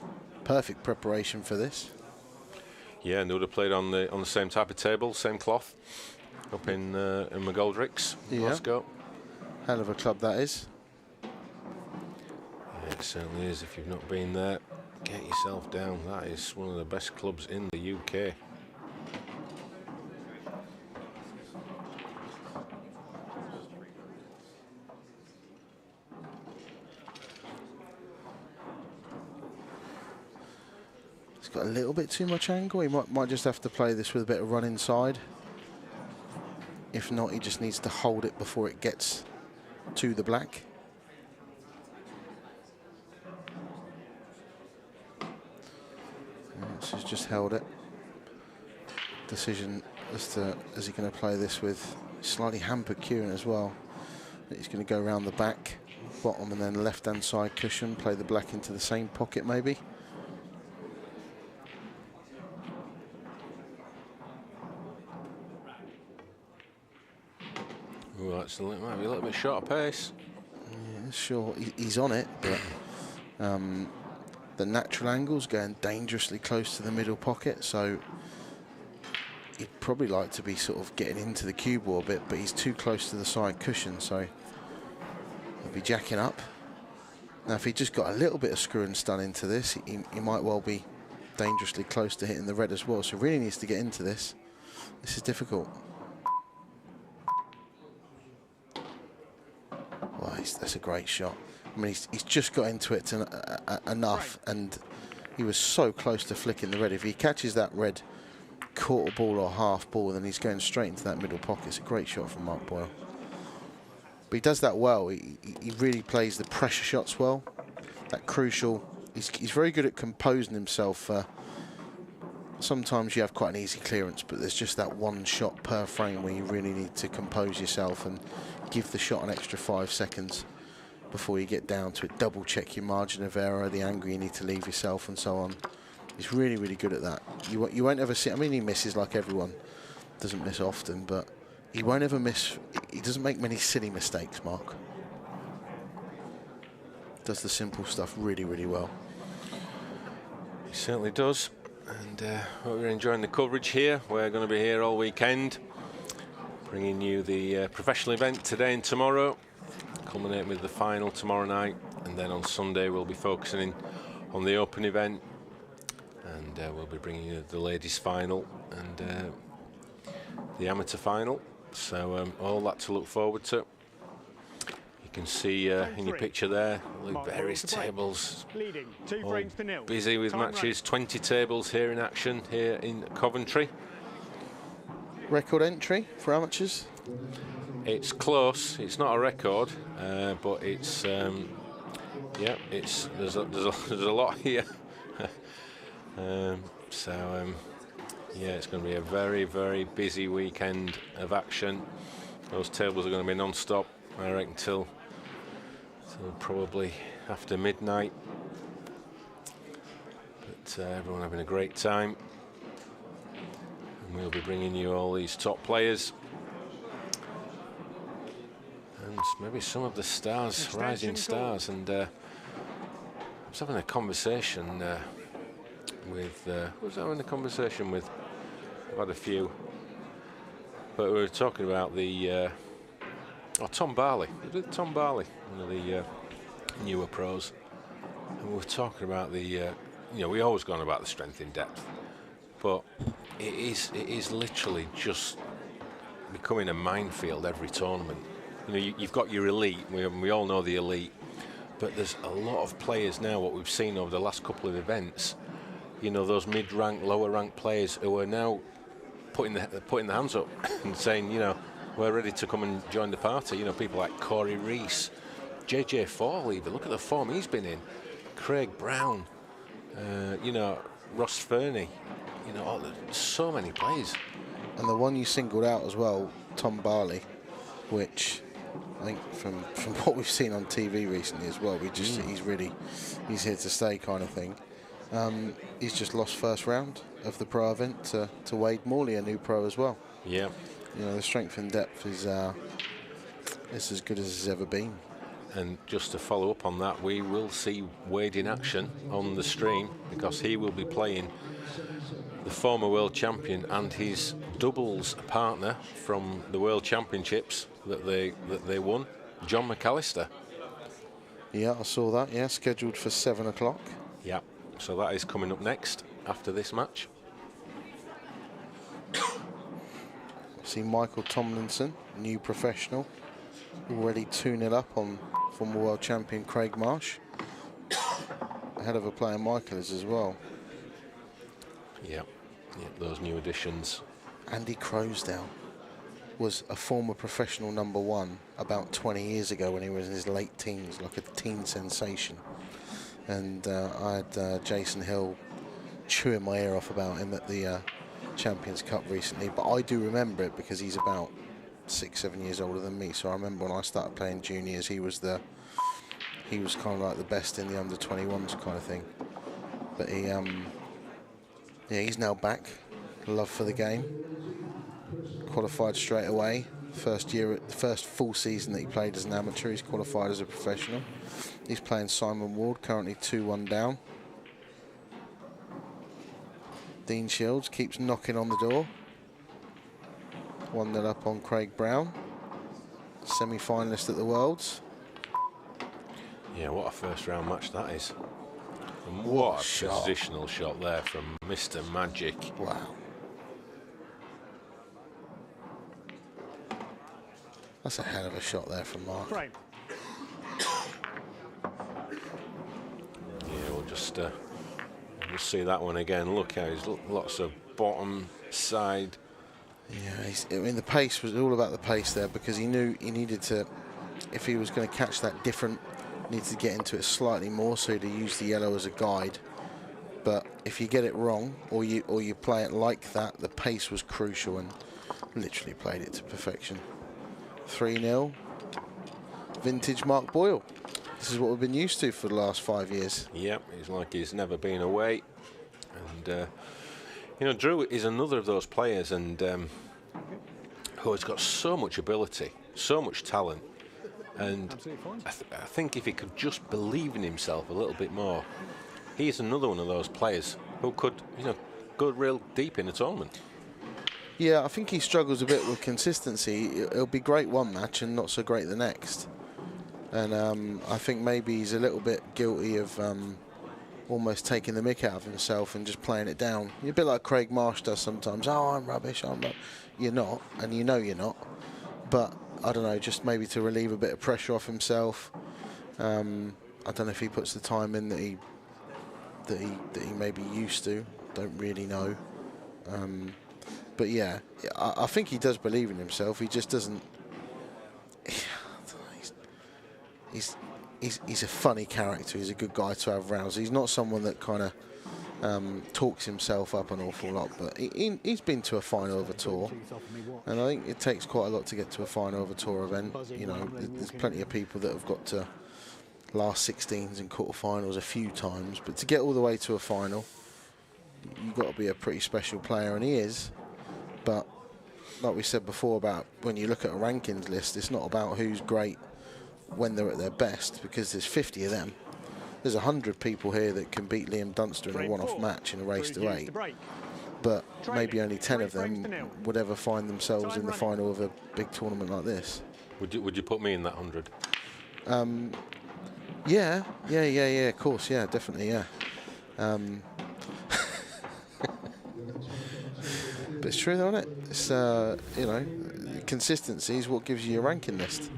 Perfect preparation for this. Yeah, and they would have played on the same type of table, same cloth, up in McGoldrick's, Glasgow. Hell of a club that is. Yeah, it certainly is. If you've not been there, get yourself down. That is one of the best clubs in the UK. Got a little bit too much angle. He might just have to play this with a bit of run inside. If not, he just needs to hold it before it gets to the black. So he's just held it. Decision as to, is he going to play this with slightly hampered cueing as well. He's going to go around the back, bottom, and then left-hand side cushion, play the black into the same pocket maybe. Ooh, that's might be a little bit short of pace. Yeah, sure, he's on it, but the natural angle's going dangerously close to the middle pocket, so he'd probably like to be sort of getting into the cue ball a bit, but he's too close to the side cushion, so he'll be jacking up. Now, if he just got a little bit of screw and stun into this, he might well be dangerously close to hitting the red as well, so really needs to get into this. This is difficult. Well, that's a great shot. I mean, he's just got into it enough, and he was so close to flicking the red. If he catches that red quarter ball or half ball, then he's going straight into that middle pocket. It's a great shot from Mark Boyle. But he does that well. He really plays the pressure shots well. That crucial. He's very good at composing himself. Sometimes you have quite an easy clearance, but there's just that one shot per frame where you really need to compose yourself and give the shot an extra 5 seconds before you get down to it. Double check your margin of error, the angle you need to leave yourself, and so on. He's really, really good at that. You won't ever see. I mean, he misses like everyone. Doesn't miss often, but he won't ever miss. He doesn't make many silly mistakes, Mark. Does the simple stuff really, really well. He certainly does. And we're enjoying the coverage here. We're going to be here all weekend, bringing you the professional event today and tomorrow, culminating with the final tomorrow night, and then on Sunday we'll be focusing in on the open event, and we'll be bringing you the ladies final and the amateur final. So all that to look forward to. You can see in your picture there, various tables, all busy with matches. 20 tables here in action here in Coventry. Record entry for amateurs? It's close. It's not a record, but it's yeah. There's a lot here. Yeah, it's going to be a very, very busy weekend of action. Those tables are going to be non-stop, I reckon, till probably after midnight. But everyone having a great time, and we'll be bringing you all these top players and maybe some of the stars, rising stars. And I was having a conversation with I've had a few, but we were talking about the Tom Barley. Tom Barley, one of the newer pros, and we were talking about the we always go on about the strength in depth, but it is literally just becoming a minefield every tournament. You've got your elite. We all know the elite, but there's a lot of players now. What we've seen over the last couple of events, those mid-rank, lower-rank players who are now putting their hands up and saying, we're ready to come and join the party. People like Corey Reese, JJ Fall, even look at the form he's been in. Craig Brown, Ross Fernie, so many players. And the one you singled out as well, Tom Barley, which I think from what we've seen on TV recently as well, he's here to stay kind of thing. He's just lost first round of the pro event to Wade Morley, a new pro as well. Yeah. The strength and depth is as good as it's ever been. And just to follow up on that, we will see Wade in action on the stream, because he will be playing the former world champion and his doubles partner from the World Championships that they won, John McAllister. Yeah, I saw that. Yeah, scheduled for 7 o'clock. Yeah, so that is coming up next after this match. See Michael Tomlinson, new professional, already 2-0 up on former world champion Craig Marsh. Ahead of a player Michael is as well. Yeah, those new additions. Andy Crosdale was a former professional #1 about 20 years ago when he was in his late teens, like a teen sensation. And I had Jason Hill chewing my ear off about him at the Champions Cup recently, but I do remember it because he's about 6-7 years older than me. So I remember when I started playing juniors, he was kind of like the best in the under-21s kind of thing. But he's now back. Love for the game. Qualified straight away. First full season that he played as an amateur, he's qualified as a professional. He's playing Simon Ward, currently 2-1 down. Dean Shields keeps knocking on the door. 1-0 up on Craig Brown, semi-finalist at the Worlds. Yeah, what a first-round match that is. And what a shot. positional shot there from Mr. Magic. Wow. That's a hell of a shot there from Mark. Frame. Yeah, we'll just see that one again. Look how he's lots of bottom side. Yeah, I mean, the pace was all about the pace there, because he knew he needed to, if he was going to catch that different, needed to get into it slightly more, so to use the yellow as a guide. But if you get it wrong, or you play it like that, the pace was crucial, and literally played it to perfection. 3-0, vintage Mark Boyle. This is what we've been used to for the last 5 years. Yep, he's like he's never been away. And, you know, Drew is another of those players and who has got so much ability, so much talent. And I think if he could just believe in himself a little bit more, he's another one of those players who could, you know, go real deep in a tournament. Yeah, I think he struggles a bit with consistency. It'll be great one match and not so great the next. And I think maybe he's a little bit guilty of almost taking the mick out of himself and just playing it down. You're a bit like Craig Marsh does sometimes. Oh, I'm rubbish. I'm not. You're not, and you know you're not. But I don't know, just maybe to relieve a bit of pressure off himself. I don't know if he puts the time in that he maybe used to. Don't really know. But yeah, I think he does believe in himself. He just doesn't. He's a funny character. He's a good guy to have around. So he's not someone that kind of talks himself up an awful lot. But he's been to a final of a tour, and I think it takes quite a lot to get to a final of a tour event. You know, there's plenty of people that have got to last 16s and quarterfinals a few times, but to get all the way to a final, you've got to be a pretty special player, and he is. But like we said before about when you look at a rankings list, it's not about who's great when they're at their best, because there's 50 of them. There's 100 people here that can beat Liam Dunster in a one-off match in a race to 8. But maybe only 10 of them would ever find themselves in the final of a big tournament like this. Would you put me in that 100? Yeah, of course, yeah, definitely, yeah. But it's true, though, isn't it? It's, you know, consistency is what gives you your ranking list.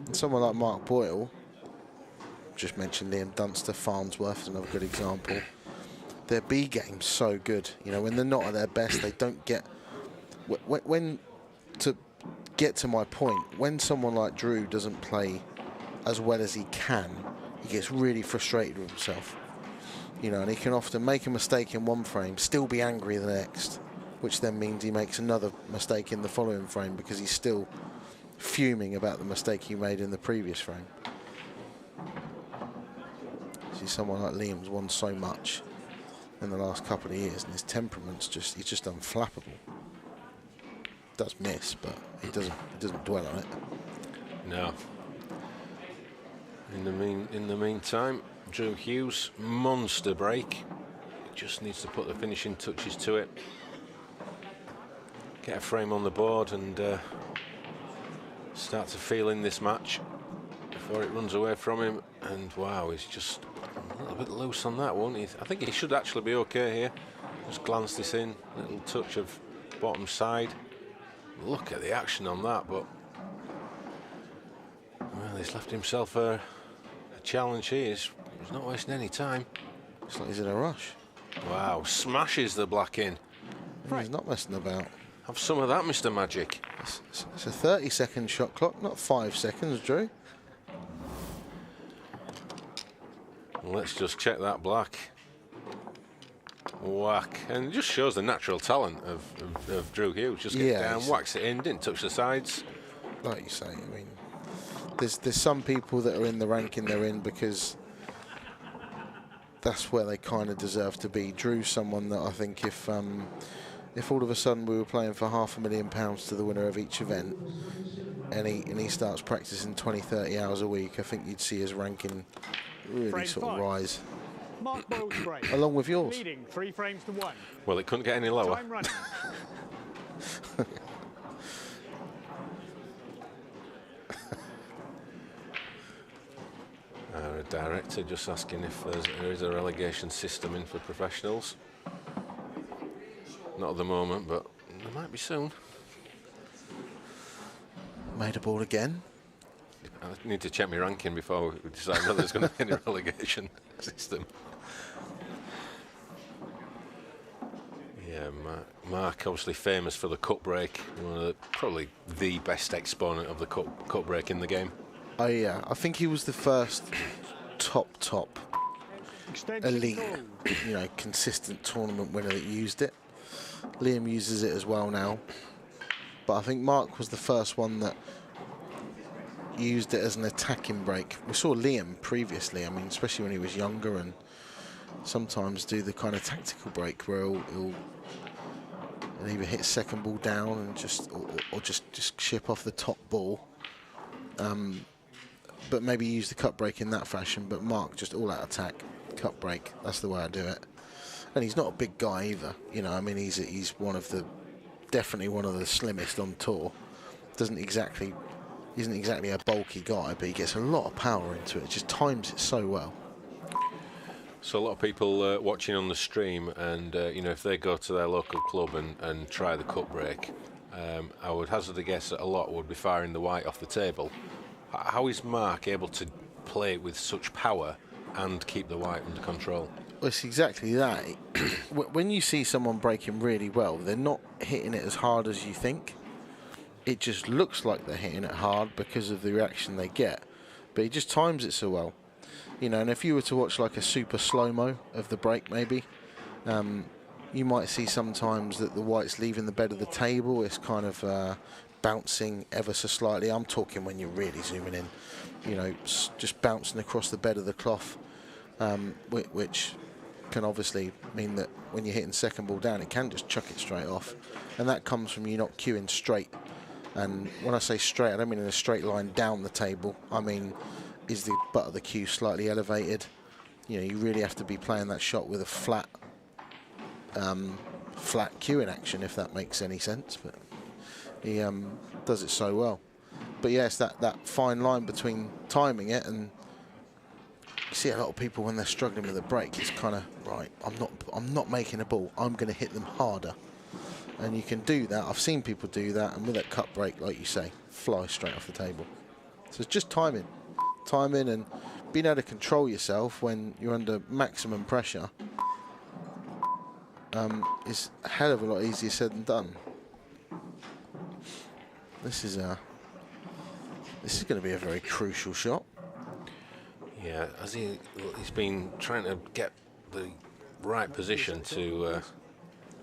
And someone like Mark Boyle, just mentioned Liam Dunster, Farnsworth is another good example. Their B game's so good. You know, when they're not at their best, they don't get... When to get to my point, when someone like Drew doesn't play as well as he can, he gets really frustrated with himself. You know, and he can often make a mistake in one frame, still be angry the next, which then means he makes another mistake in the following frame because he's still fuming about the mistake he made in the previous frame. See, someone like Liam's won so much in the last couple of years, and his temperament's he's just unflappable. Does miss, but he doesn't dwell on it. No. In the meantime, Drew Hughes, monster break. Just needs to put the finishing touches to it. Get a frame on the board and start to feel in this match before it runs away from him. And wow, he's just a little bit loose on that one. I think he should actually be okay here. Just glance this in, little touch of bottom side. Look at the action on that, but well, he's left himself a challenge here. He's not wasting any time. It's like he's in a rush. Wow, smashes the black in. He's not messing about. Have some of that, Mr. Magic. It's a 30-second shot clock, not 5 seconds, Drew. Let's just check that black. Whack. And it just shows the natural talent of Drew Hughes. Just gets down, whacks it in, didn't touch the sides. Like you say, I mean, there's some people that are in the ranking they're in because that's where they kind of deserve to be. Drew's someone that I think if all of a sudden we were playing for £500,000 to the winner of each event and he starts practicing 20-30 hours a week, I think you'd see his ranking really sort of rise. Mark Boyle's break. along with yours. Leading 3 frames to 1. Well, it couldn't get any lower. Time running. Our director just asking if there is a relegation system in for professionals. Not at the moment, but there might be soon. Made a ball again. I need to check my ranking before we decide whether there's going to be any relegation system. Yeah, Mark obviously famous for the cut break. Probably the best exponent of the cut break in the game. Oh yeah, I think he was the first top elite, consistent tournament winner that used it. Liam uses it as well now, but I think Mark was the first one that used it as an attacking break. We saw Liam previously, I mean, especially when he was younger, and sometimes do the kind of tactical break where he'll either hit second ball down and just chip off the top ball. But maybe use the cut break in that fashion. But Mark just all out attack, cut break. That's the way I do it. And he's not a big guy either. I mean, he's definitely one of the slimmest on tour. Isn't exactly a bulky guy, but he gets a lot of power into it. Just times it so well. So a lot of people watching on the stream, and if they go to their local club and try the cut break, I would hazard a guess that a lot would be firing the white off the table. How is Mark able to play with such power and keep the white under control? Well, it's exactly that. When you see someone breaking really well, they're not hitting it as hard as you think. It just looks like they're hitting it hard because of the reaction they get. But he just times it so well. And if you were to watch like a super slow-mo of the break maybe, you might see sometimes that the white's leaving the bed of the table. It's kind of bouncing ever so slightly. I'm talking when you're really zooming in, just bouncing across the bed of the cloth, which can obviously mean that when you're hitting second ball down, it can just chuck it straight off. And that comes from you not cueing straight. And when I say straight, I don't mean in a straight line down the table. I mean, is the butt of the cue slightly elevated? You really have to be playing that shot with a flat cueing action, if that makes any sense. But he does it so well. But yes, that fine line between timing it, and you see a lot of people when they're struggling with a break, it's kind of right. I'm not making a ball. I'm going to hit them harder, and you can do that. I've seen people do that, and with that cut break, like you say, fly straight off the table. So it's just timing, and being able to control yourself when you're under maximum pressure is a hell of a lot easier said than done. This is going to be a very crucial shot. Yeah, as he's been trying to get the right position to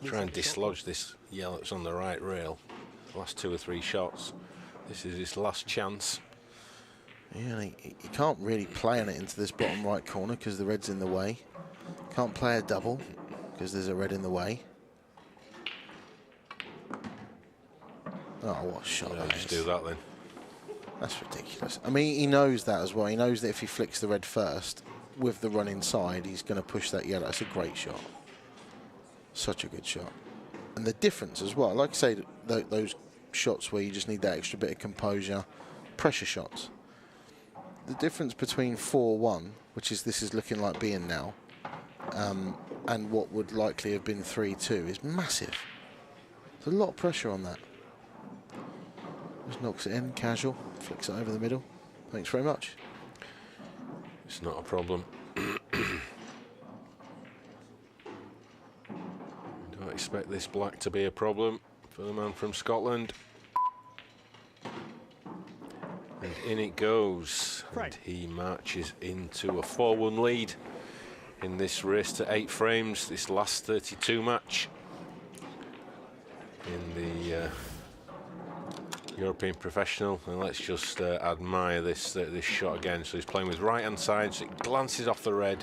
try and dislodge this yellow that's on the right rail. The last 2 or 3 shots. This is his last chance. Yeah, he can't really play on it into this bottom right corner because the red's in the way. Can't play a double because there's a red in the way. Oh, what a shot that just is. do that then. That's ridiculous. I mean, he knows that as well. He knows that if he flicks the red first, with the run inside, he's going to push that yellow. It's a great shot. Such a good shot. And the difference as well, like I say, those shots where you just need that extra bit of composure, pressure shots. The difference between 4-1, which is this is looking like being now, and what would likely have been 3-2 is massive. There's a lot of pressure on that. Just knocks it in, casual, flicks it over the middle. Thanks very much. It's not a problem. Don't expect this black to be a problem for the man from Scotland. And in it goes. And he marches into a 4-1 lead in this race to 8 frames, this last 32 match in the European Professional. And let's just admire this shot again. So he's playing with right hand side, so it glances off the red,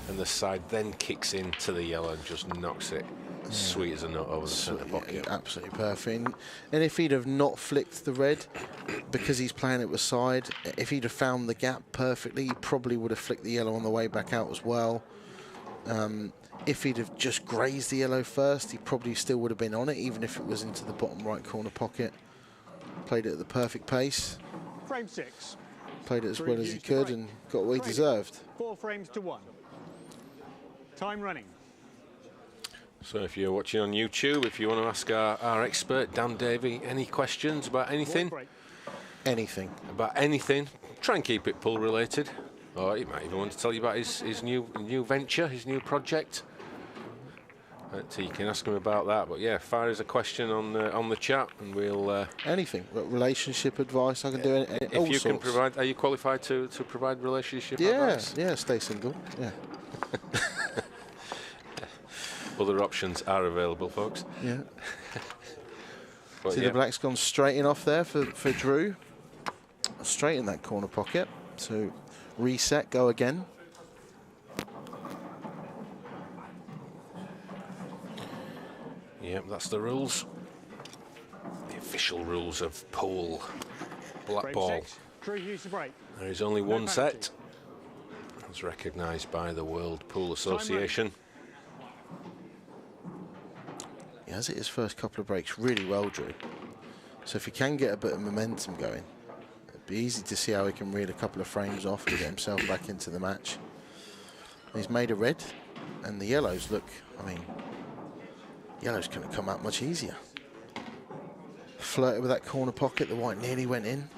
and the side then kicks into the yellow and just knocks it sweet as a nut over the centre pocket. Yeah, absolutely perfect. And if he'd have not flicked the red, because he's playing it with side, if he'd have found the gap perfectly, he probably would have flicked the yellow on the way back out as well. If he'd have just grazed the yellow first, he probably still would have been on it, even if it was into the bottom right corner pocket. Played it at the perfect pace. Frame 6. Played it as well as he could and got what he deserved. 4 frames to 1. Time running. So if you're watching on YouTube, if you want to ask our expert, Dan Davey, any questions about anything? Anything. About anything. Try and keep it pool related. Or he might even want to tell you about his new venture, his new project. So you can ask him about that. But yeah, fire us a question on the chat, and we'll anything. Relationship advice, I can do it. If you can provide, are you qualified to provide relationship advice? Yeah, stay single. Yeah. Other options are available, folks. Yeah. See, yeah. the black's gone straight in off there for Drew. Straight in that corner pocket. So reset, go again. Yep, that's the rules. The official rules of pool. Black Frame ball. 6. Drew Hughes to break. There is only one set. It's recognised by the World Pool Association. He has it his first couple of breaks really well, Drew. So if he can get a bit of momentum going, it'd be easy to see how he can reel a couple of frames off and get himself back into the match. He's made a red, and the yellows look, I mean, yellows couldn't come out much easier. Flirted with that corner pocket, the white nearly went in.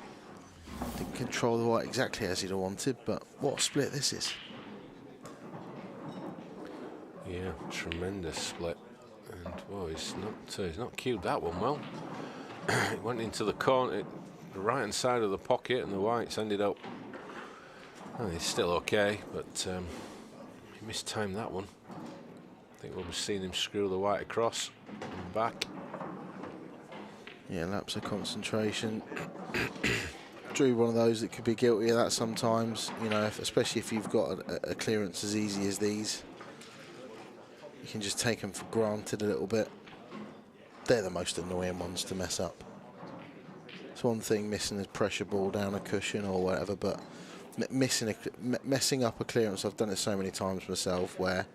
Didn't control the white exactly as he'd have wanted, but what a split this is. Yeah, tremendous split. And oh, he's not cued that one well. It went into the corner, the right hand side of the pocket, and the whites ended up. Oh, he's still okay, but he mistimed that one. I think we'll be seeing him screw the white across and back. Yeah, lapse of concentration. Drew, one of those that could be guilty of that sometimes, you know, especially if you've got a clearance as easy as these. You can just take them for granted a little bit. They're the most annoying ones to mess up. It's one thing missing a pressure ball down a cushion or whatever, but messing up a clearance, I've done it so many times myself where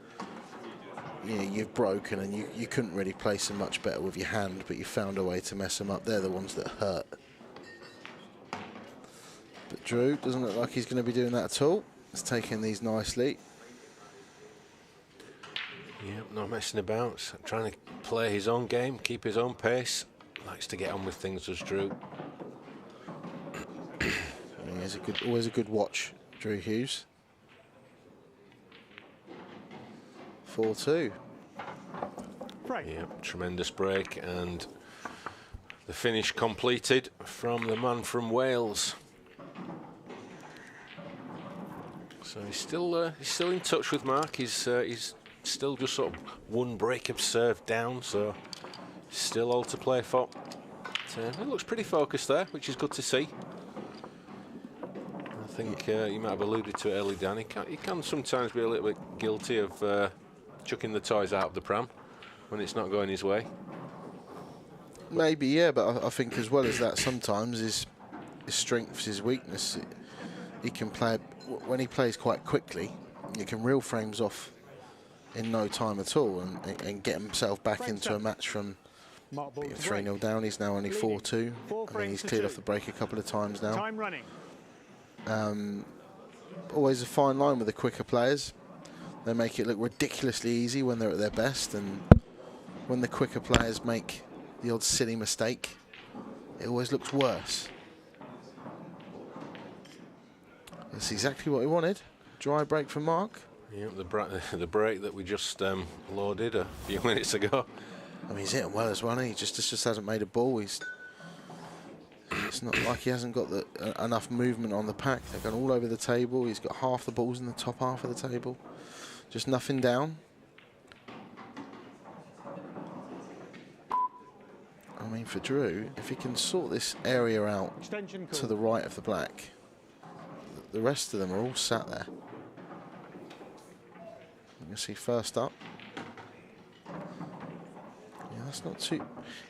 you know, you've broken and you couldn't really place them much better with your hand, but you found a way to mess them up. They're the ones that hurt. But Drew doesn't look like he's going to be doing that at all. He's taking these nicely. Yep, not messing about, trying to play his own game, keep his own pace. Likes to get on with things, does Drew. He's always a good watch, Drew Hughes. 4-2. Yep, tremendous break, and the finish completed from the man from Wales. So he's still in touch with Mark. He's still just sort of one break of serve down, so still all to play for. But, it looks pretty focused there, which is good to see. I think you might have alluded to it early, Dan. He can sometimes be a little bit guilty of chucking the toys out of the pram when it's not going his way. Maybe, yeah, but I think as well as that, sometimes his strength is his weakness. He can play, when he plays quite quickly, he can reel frames off in no time at all and get himself back into a match from 3-0 down. He's now only 4-2. I mean, he's cleared off the break a couple of times now. Time running. Always a fine line with the quicker players. They make it look ridiculously easy when they're at their best, and when the quicker players make the odd silly mistake, it always looks worse. That's exactly what we wanted. Dry break from Mark. Yeah, the break that we just loaded a few minutes ago. I mean, he's hitting well as well. He just hasn't made a ball. It's not like he hasn't got enough movement on the pack. They've gone all over the table. He's got half the balls in the top half of the table. Just nothing down. I mean, for Drew, if he can sort this area out to the right of the black, the rest of them are all sat there. You can see first up. Yeah, that's not too...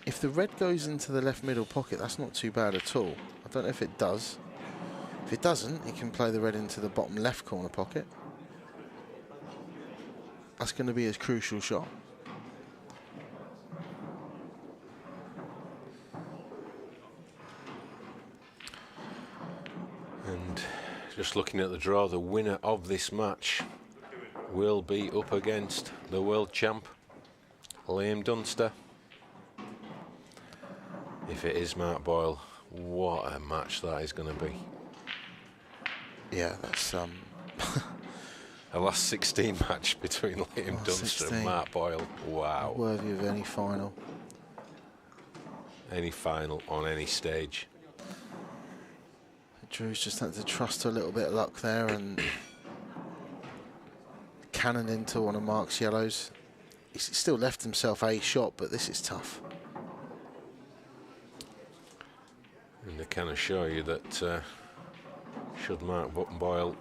If the red goes into the left middle pocket, that's not too bad at all. I don't know if it does. If it doesn't, he can play the red into the bottom left corner pocket. That's going to be his crucial shot. And just looking at the draw, the winner of this match will be up against the world champ, Liam Dunster. If it is Mark Boyle, what a match that is going to be. Yeah, that's a last 16 match between Liam Dunster 16. and Mark Boyle. Wow. Worthy of any final. Any final on any stage. Drew's just had to trust a little bit of luck there and cannon into one of Mark's yellows. He's still left himself a shot, but this is tough. And I can assure you that should Mark Boyle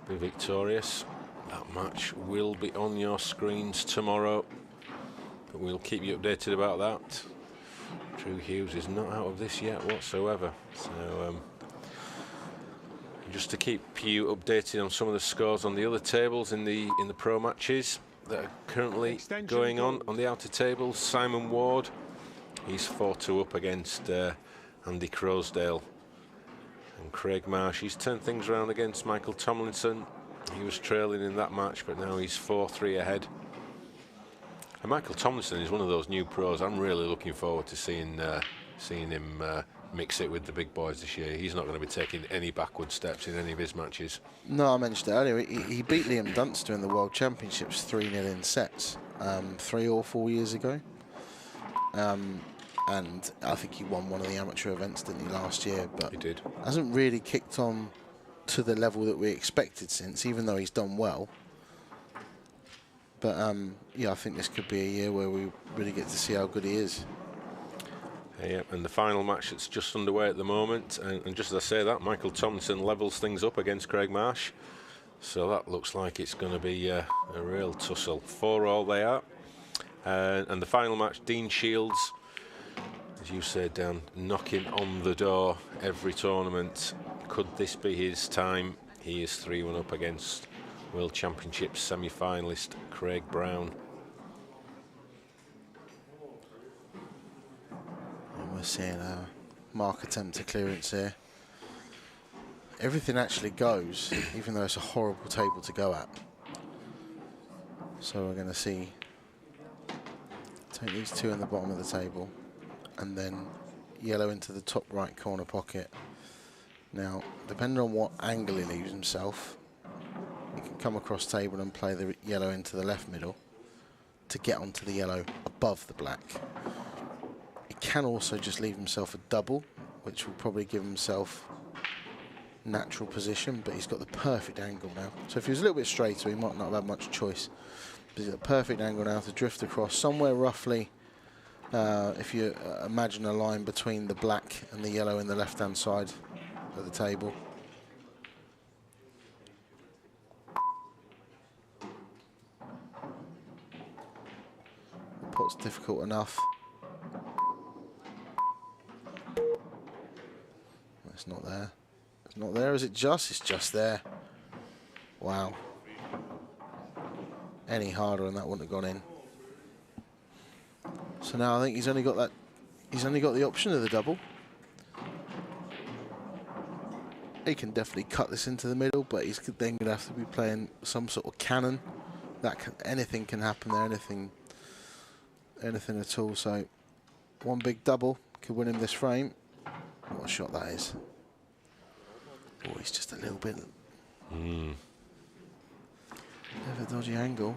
be victorious, that match will be on your screens tomorrow. But we'll keep you updated about that. Drew Hughes is not out of this yet whatsoever. So just to keep you updated on some of the scores on the other tables in the pro matches that are currently going on the outer tables. Simon Ward, he's 4-2 up against Andy Crosdale. And Craig Marsh, he's turned things around against Michael Tomlinson. He was trailing in that match, but now he's 4-3 ahead. And Michael Tomlinson is one of those new pros. I'm really looking forward to seeing him mix it with the big boys this year. He's not going to be taking any backward steps in any of his matches. No, I mentioned it earlier. He beat Liam Dunster in the World Championships 3-0 in sets 3 or 4 years ago. And I think he won one of the amateur events, didn't he, last year? But he did. Hasn't really kicked on to the level that we expected since, even though he's done well. But yeah, I think this could be a year where we really get to see how good he is. Yeah, and the final match that's just underway at the moment, and just as I say that, Michael Tomlinson levels things up against Craig Marsh. So that looks like it's going to be a real tussle. 4-all they are. And the final match, Dean Shields, as you said, Dan, knocking on the door every tournament. Could this be his time? He is 3-1 up against World Championships semi-finalist Craig Brown. And we're seeing a Mark attempt to clearance here. Everything actually goes, even though it's a horrible table to go at. So we're going to see, take these two in the bottom of the table, and then yellow into the top right corner pocket. Now, depending on what angle he leaves himself, he can come across table and play the yellow into the left middle to get onto the yellow above the black. He can also just leave himself a double, which will probably give himself natural position, but he's got the perfect angle now. So if he was a little bit straighter, he might not have had much choice. But he's got a perfect angle now to drift across somewhere roughly, if you imagine a line between the black and the yellow in the left-hand side of the table. The pot's difficult enough. It's not there. It's not there, is it just? It's just there. Wow. Any harder and that wouldn't have gone in. So now I think he's only got that. He's only got the option of the double. He can definitely cut this into the middle, but he's then going to have to be playing some sort of cannon. That can, anything can happen there. Anything at all. So one big double could win him this frame. What a shot that is. Oh, he's just a little bit. Bit of a dodgy angle.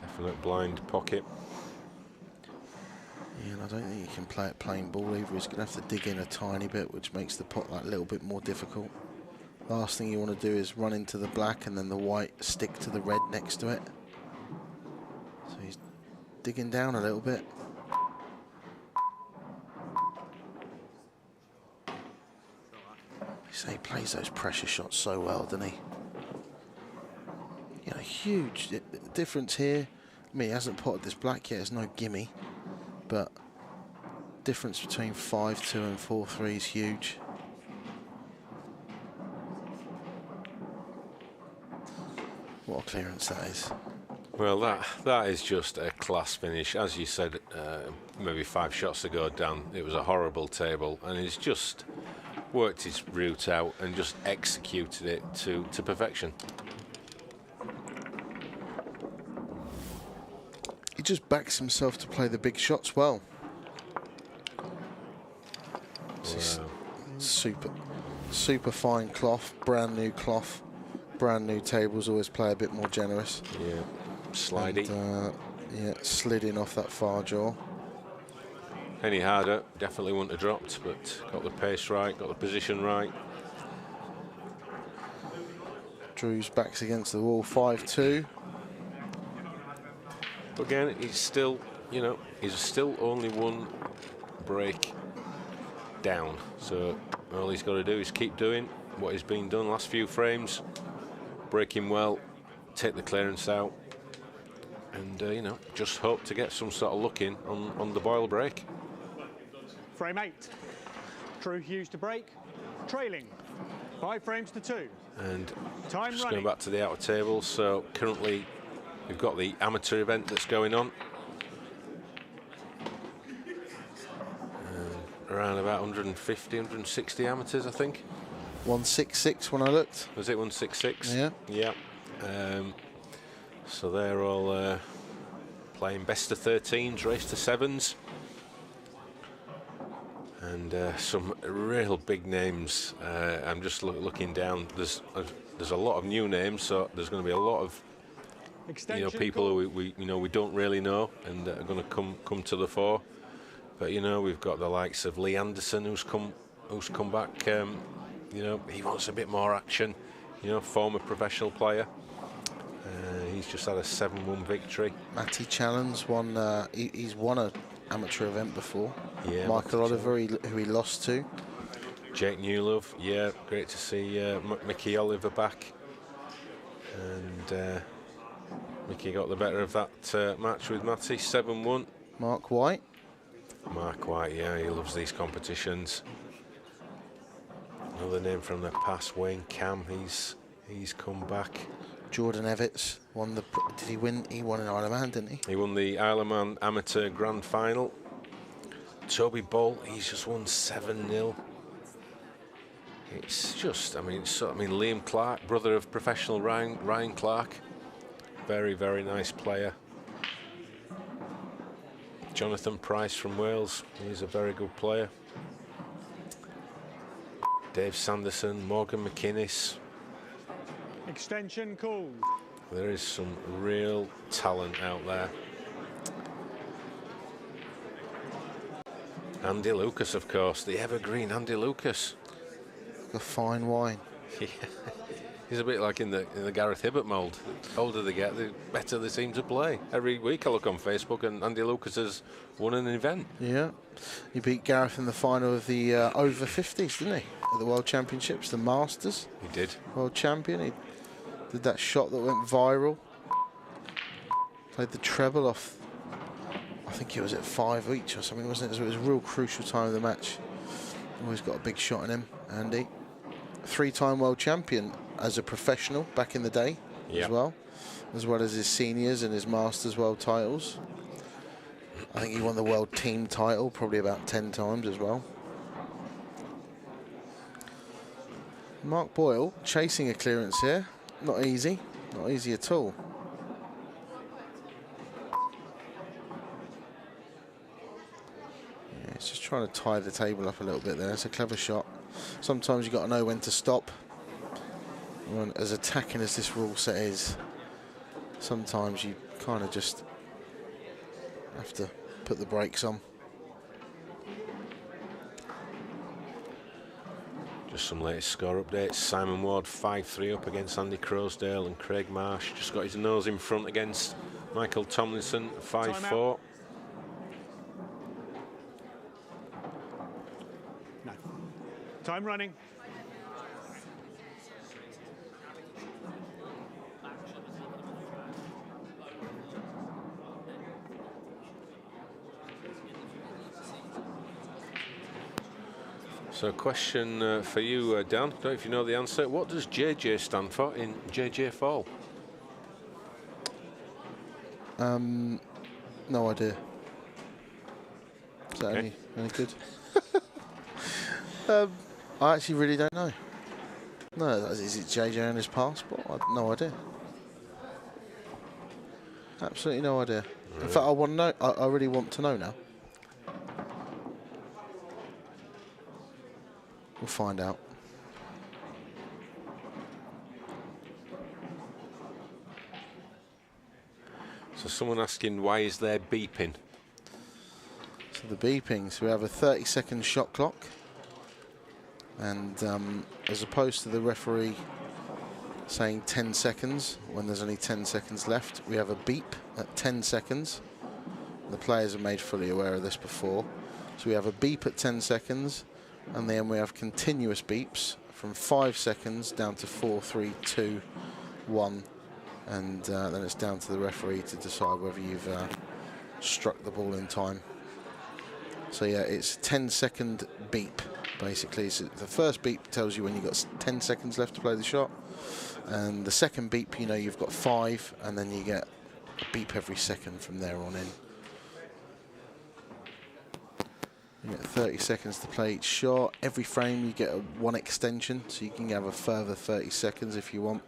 Definite blind pocket. Yeah, and I don't think you can play it plain ball either. He's going to have to dig in a tiny bit, which makes the pot that little bit more difficult. Last thing you want to do is run into the black and then the white stick to the red next to it. So he's digging down a little bit. So he plays those pressure shots so well, doesn't he? You know, huge difference here. I mean, he hasn't potted this black yet. It's no gimme. But difference between 5-2 and 4-3 is huge. What a clearance that is. Well, that is just a class finish. As you said, maybe 5 shots ago, Dan, it was a horrible table, and he's just worked his route out and just executed it to perfection. He just backs himself to play the big shots well. Super fine cloth, brand new cloth, brand new tables always play a bit more generous. Yeah, slidey. And, yeah, slid in off that far jaw. Any harder, definitely wouldn't have dropped, but got the pace right, got the position right. Drew's backs against the wall, 5-2. Again, he's still, you know, he's still only 1 break down. So all he's got to do is keep doing what he's been done last few frames, break him well, take the clearance out, and you know, just hope to get some sort of look in on the Boyle break. Frame 8. Drew Hughes to break, trailing 5 frames to 2. And Time just running. going back to the outer table. So currently we've got the amateur event that's going on. Around about 150, 160 amateurs, I think. 166 when I looked. Was it 166? Yeah. Yeah. So they're all playing best of 13s, race to 7s. And some real big names. I'm just looking down. There's a lot of new names, so there's going to be a lot of people who we don't really know and are going to come to the fore. But you know, we've got the likes of Lee Anderson who's come back. You know, he wants a bit more action. You know, former professional player. He's just had a 7-1 victory. Matty Challens won. He's won an amateur event before. Yeah, Michael Oliver, who he lost to. Jake Newlove, yeah, great to see Mickey Oliver back. And Mickey got the better of that match with Matty, 7-1. Mark White, yeah, he loves these competitions. Another name from the past, Wayne Cam, he's come back. Jordan Evitts won the. Did he win? He won in Isle of Man, didn't he? He won the Isle of Man Amateur Grand Final. Toby Boyle, he's just won 7-0. It's just, I mean, Liam Clark, brother of professional Ryan Clark, very, very nice player. Jonathan Price from Wales, he's a very good player. Dave Sanderson, Morgan McInnes. Extension called. There is some real talent out there. Andy Lucas, of course, the evergreen Andy Lucas. A fine wine. Yeah. He's a bit like in the Gareth Hibbert mould. The older they get, the better they seem to play. Every week I look on Facebook and Andy Lucas has won an event. Yeah, he beat Gareth in the final of the over 50s, didn't he? At the World Championships, the Masters. He did. World champion. He did that shot that went viral. Played the treble off. I think it was at 5 each or something, wasn't it? So it was a real crucial time of the match. Always got a big shot in him, Andy. 3-time world champion as a professional back in the day as well as his seniors and his Masters world titles. I think he won the world team title probably about 10 times as well. Mark Boyle chasing a clearance here. Not easy at all. Yeah, he's just trying to tie the table up a little bit there. It's a clever shot. Sometimes you've got to know when to stop. When, as attacking as this rule set is, sometimes you kind of just have to put the brakes on. Just some latest score updates. Simon Ward 5-3 up against Andy Crosdale, and Craig Marsh just got his nose in front against Michael Tomlinson 5-4. No. Time running. So, question for you, Dan. I don't know if you know the answer. What does JJ stand for in JJ Fall? No idea. Is that Okay. any good? I actually really don't know. No, is it JJ on his passport? No idea. Absolutely no idea. In fact, I want to know. I really want to know now. We'll find out. So someone asking, why is there beeping? So the beeping. So we have a 30-second shot clock, and as opposed to the referee saying 10 seconds when there's only 10 seconds left, we have a beep at 10 seconds. The players are made fully aware of this before. So we have a beep at 10 seconds, and then we have continuous beeps from 5 seconds down to 4, 3, 2, 1, and then it's down to the referee to decide whether you've struck the ball in time. So yeah, it's 10-second beep, basically. So the first beep tells you when you've got 10 seconds left to play the shot, and the second beep, you know you've got 5, and then you get a beep every second from there on in. You get 30 seconds to play each shot. Every frame you get one extension, so you can have a further 30 seconds if you want.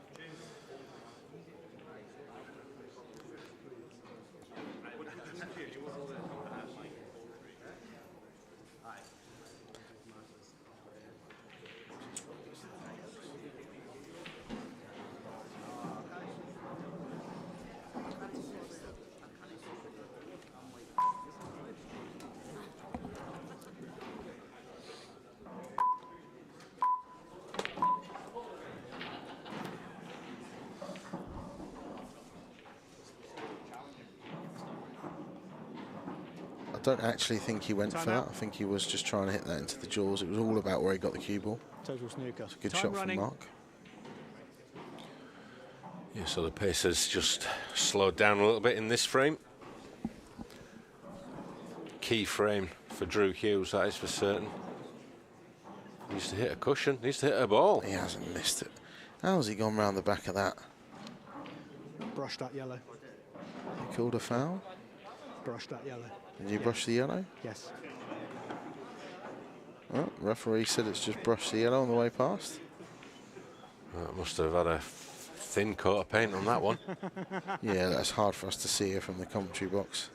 I don't actually think he went for that. I think he was just trying to hit that into the jaws. It was all about where he got the cue ball. Total snooker. It's a good shot from Mark. Yeah, so the pace has just slowed down a little bit in this frame. Key frame for Drew Hughes, that is for certain. He needs to hit a cushion, he needs to hit a ball. He hasn't missed it. How's he gone round the back of that? Brush that yellow. He called a foul? Brush that yellow. Did you brush the yellow? Yes. Oh, referee said it's just brushed the yellow on the way past. That must have had a thin coat of paint on that one. Yeah, that's hard for us to see here from the commentary box.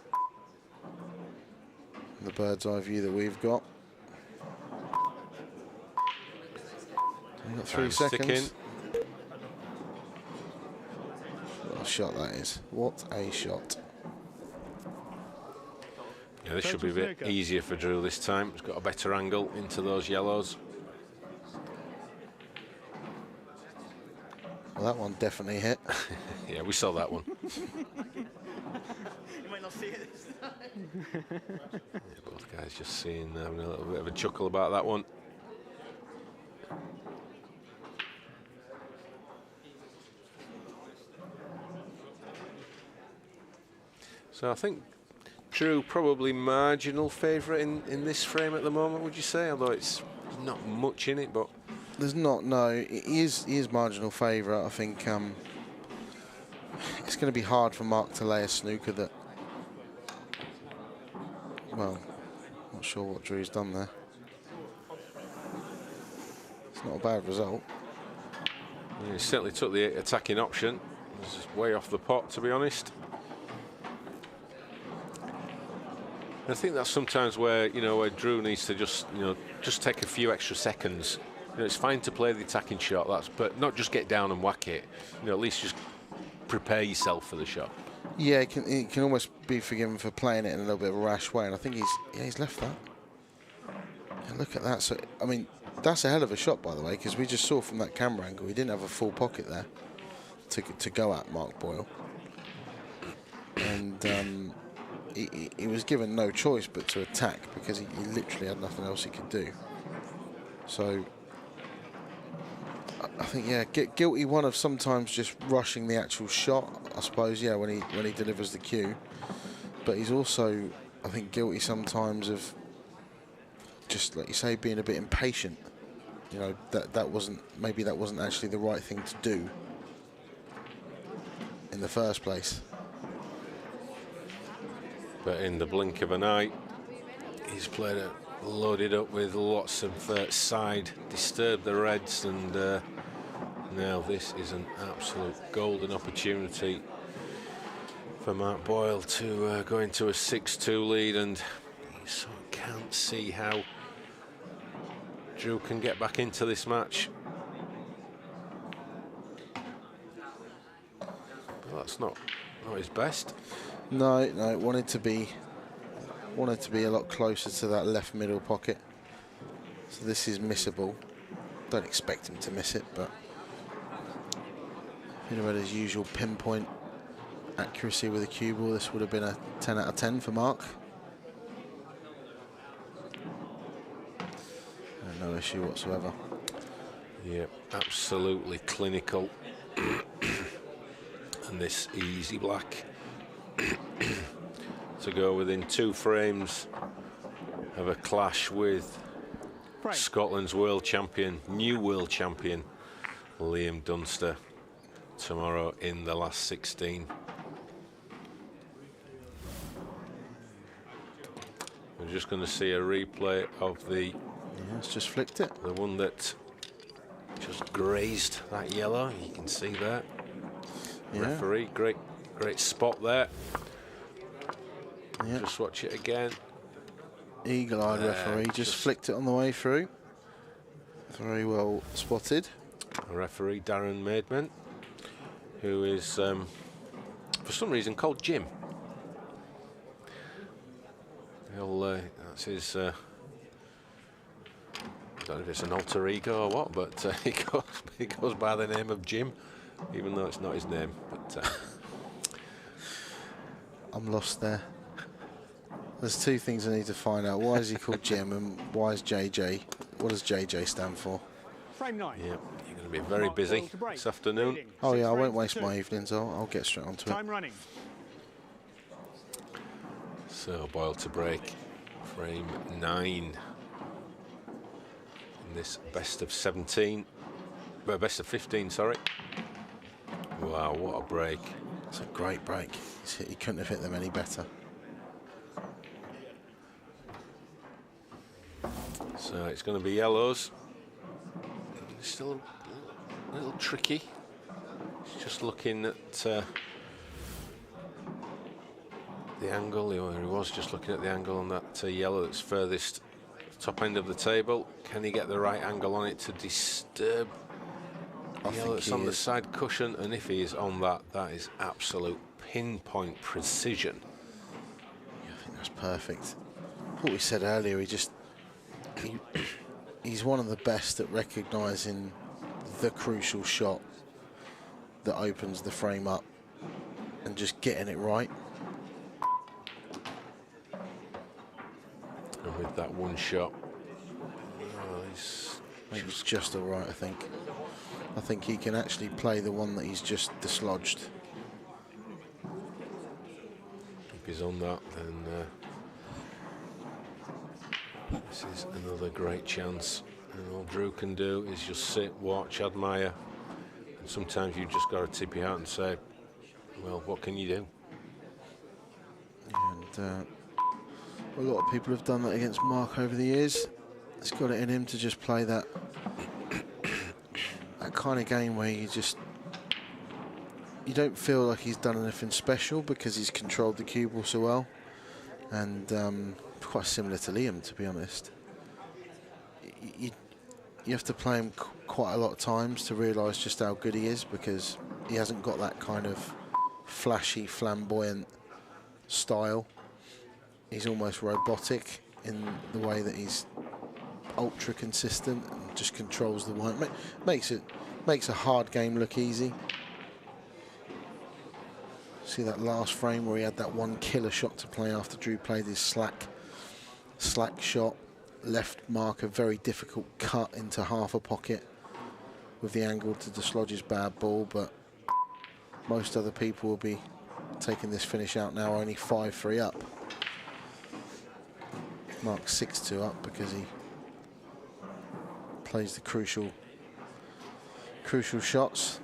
The bird's eye view that we've got. We've got 3 seconds. What a shot that is. What a shot. Yeah, this should be a bit easier for Drew this time. He's got a better angle into those yellows. Well, that one definitely hit. Yeah, we saw that one. You might not see it this time. Yeah, both guys just seeing, having a little bit of a chuckle about that one. So I think Drew probably marginal favourite in this frame at the moment, would you say? Although it's not much in it, but there's not. No, he is marginal favourite. I think it's going to be hard for Mark to lay a snooker that. Well, not sure what Drew's done there. It's not a bad result. he certainly took the attacking option. This is way off the pot, to be honest. I think that's sometimes where, where Drew needs to just take a few extra seconds. It's fine to play the attacking shot, but not just get down and whack it. At least just prepare yourself for the shot. Yeah, he can almost be forgiven for playing it in a little bit of a rash way, and I think he's left that. Yeah, look at that. So I mean, that's a hell of a shot, by the way, because we just saw from that camera angle he didn't have a full pocket there to go at Mark Boyle, and. He was given no choice but to attack because he literally had nothing else he could do. So I think, yeah, guilty one of sometimes just rushing the actual shot, I suppose, yeah, when he delivers the cue. But he's also, I think, guilty sometimes of just, like you say, being a bit impatient. That wasn't actually the right thing to do in the first place. But in the blink of an eye, he's played it loaded up with lots of side, disturbed the reds, and now this is an absolute golden opportunity for Mark Boyle to go into a 6-2 lead, and you sort of can't see how Drew can get back into this match. But that's not his best. No, wanted to be a lot closer to that left middle pocket. So this is missable. Don't expect him to miss it, but if he'd have had his usual pinpoint accuracy with a cue ball, this would have been a 10 out of 10 for Mark. And no issue whatsoever. Yeah, absolutely clinical. And this easy black to go within 2 frames of a clash with Scotland's world champion, new world champion, Liam Dunster, tomorrow in the last 16. We're just going to see a replay of the... Yeah, it's just flicked it. The one that just grazed that yellow, you can see there. Yeah. Referee, great spot there. Yeah. Just watch it again. Eagle-eyed referee just flicked it on the way through. Very well spotted. Referee Darren Maidman, who is for some reason called Jim. That's his. I don't know if it's an alter ego or what, but he goes by the name of Jim, even though it's not his name. But I'm lost there. There's 2 things I need to find out. Why is he called Jim, and why is JJ? What does JJ stand for? Frame 9. Yeah, you're going to be very busy this afternoon. Oh yeah, I won't waste my evenings. I'll get straight onto it. Time running. So Boyle to break, frame 9 in this best of 17, well, best of 15, sorry. Wow, what a break. It's a great break. He couldn't have hit them any better. So it's going to be yellows. It's still a little tricky. He's just looking at the angle. He was just looking at the angle on that yellow that's furthest top end of the table. Can he get the right angle on it to disturb the yellow that's on the side cushion? And if he is on that, that is absolute pinpoint precision. Yeah, I think that's perfect. What we said earlier, he's one of the best at recognising the crucial shot that opens the frame up and just getting it right. And with that one shot, he's just all right, I think. I think he can actually play the one that he's just dislodged. If he's on that, then this is another great chance. And all Drew can do is just sit, watch, admire. And sometimes you've just got to tip your hat and say, well, what can you do? And a lot of people have done that against Mark over the years. He's got it in him to just play that kind of game where you don't feel like he's done anything special because he's controlled the cue ball so well. And quite similar to Liam, to be honest. You have to play him quite a lot of times to realise just how good he is, because he hasn't got that kind of flashy, flamboyant style. He's almost robotic in the way that he's ultra consistent and just controls the white. Makes a hard game look easy. See that last frame where he had that one killer shot to play after Drew played his slack shot, left Mark a very difficult cut into half a pocket with the angle to dislodge his bad ball, but most other people will be taking this finish out now only 5-3 up. Mark's 6-2 up because he plays the crucial shots,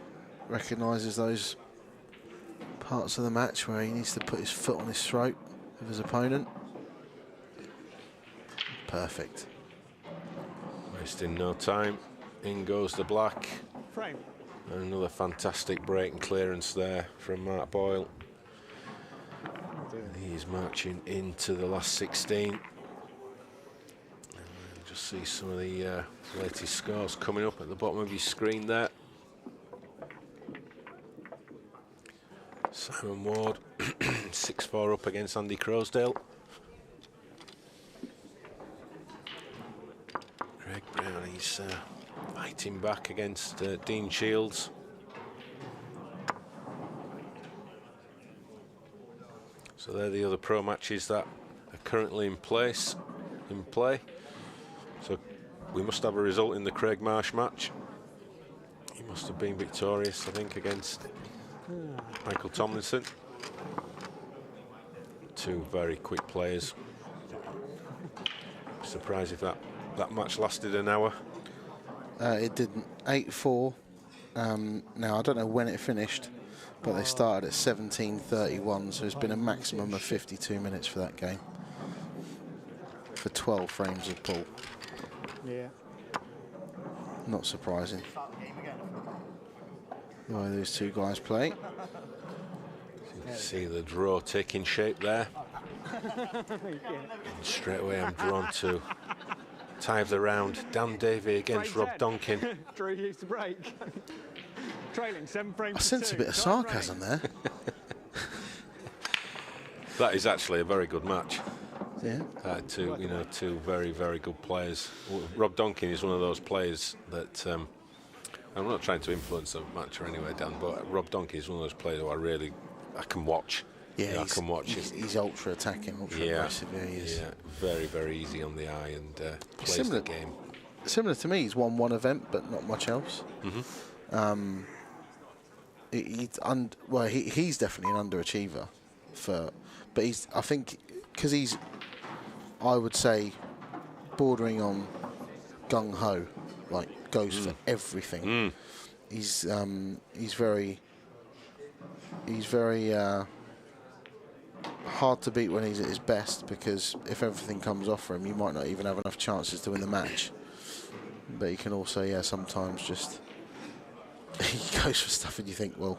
recognises those parts of the match where he needs to put his foot on his throat of his opponent. Perfect. Wasting no time. In goes the black. Frame. And another fantastic break and clearance there from Mark Boyle. He's marching into the last 16. And just see some of the latest scores coming up at the bottom of your screen there. Simon Ward, 6-4 up against Andy Crosdale. Greg Brown, he's fighting back against Dean Shields. So they're the other pro matches that are currently in play. So we must have a result in the Craig Marsh match. He must have been victorious, I think, against Michael Tomlinson. Two very quick players. Surprised if that match lasted an hour. It didn't. 8-4. Now, I don't know when it finished, but they started at 17:31, so it's been a maximum of 52 minutes for that game. For 12 frames of pool. Yeah. Not surprising. The way those two guys play. You can see the draw taking shape there. And straight away I'm drawn to tie of the round. Dan Davey against Rob Donkin. Drew Hughes to break. Trailing 7 frames. I sense a bit of sarcasm there. That is actually a very good match. Yeah. Two very, very good players. Rob Donkin is one of those players that I'm not trying to influence the match or anyway, Dan, but Rob Donkin is one of those players who I can watch. Yeah, I can watch him. He's ultra attacking, ultra aggressive. Yeah, he is. Yeah, very, very easy on the eye and plays the game. Similar to me, he's won one event, but not much else. Mm-hmm. He's definitely an underachiever, but I think because he's, I would say, bordering on gung ho, like goes for everything. He's very hard to beat when he's at his best, because if everything comes off for him, you might not even have enough chances to win the match. But he can also, sometimes just he goes for stuff and you think, well,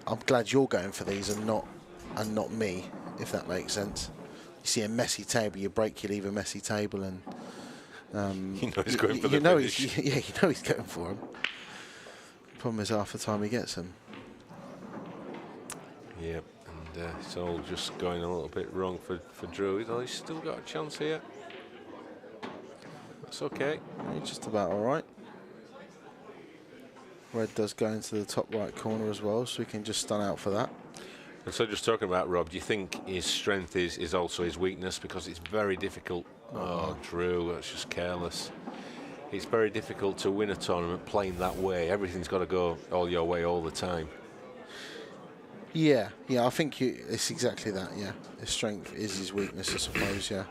I'm glad you're going for these and not me, if that makes sense. You see a messy table, you break, you leave a messy table, and you know he's going for the finish. You know he's going for him. Problem is, half the time he gets them. Yep, and it's all just going a little bit wrong for Drew. He's still got a chance here. That's okay. He's just about all right. Red does go into the top right corner as well, so we can just stun out for that. And so just talking about Rob, do you think his strength is also his weakness? Because it's very difficult. Oh, Drew, that's just careless. It's very difficult to win a tournament playing that way. Everything's got to go all your way all the time. Yeah, I think it's exactly that, yeah. His strength is his weakness, I suppose, yeah.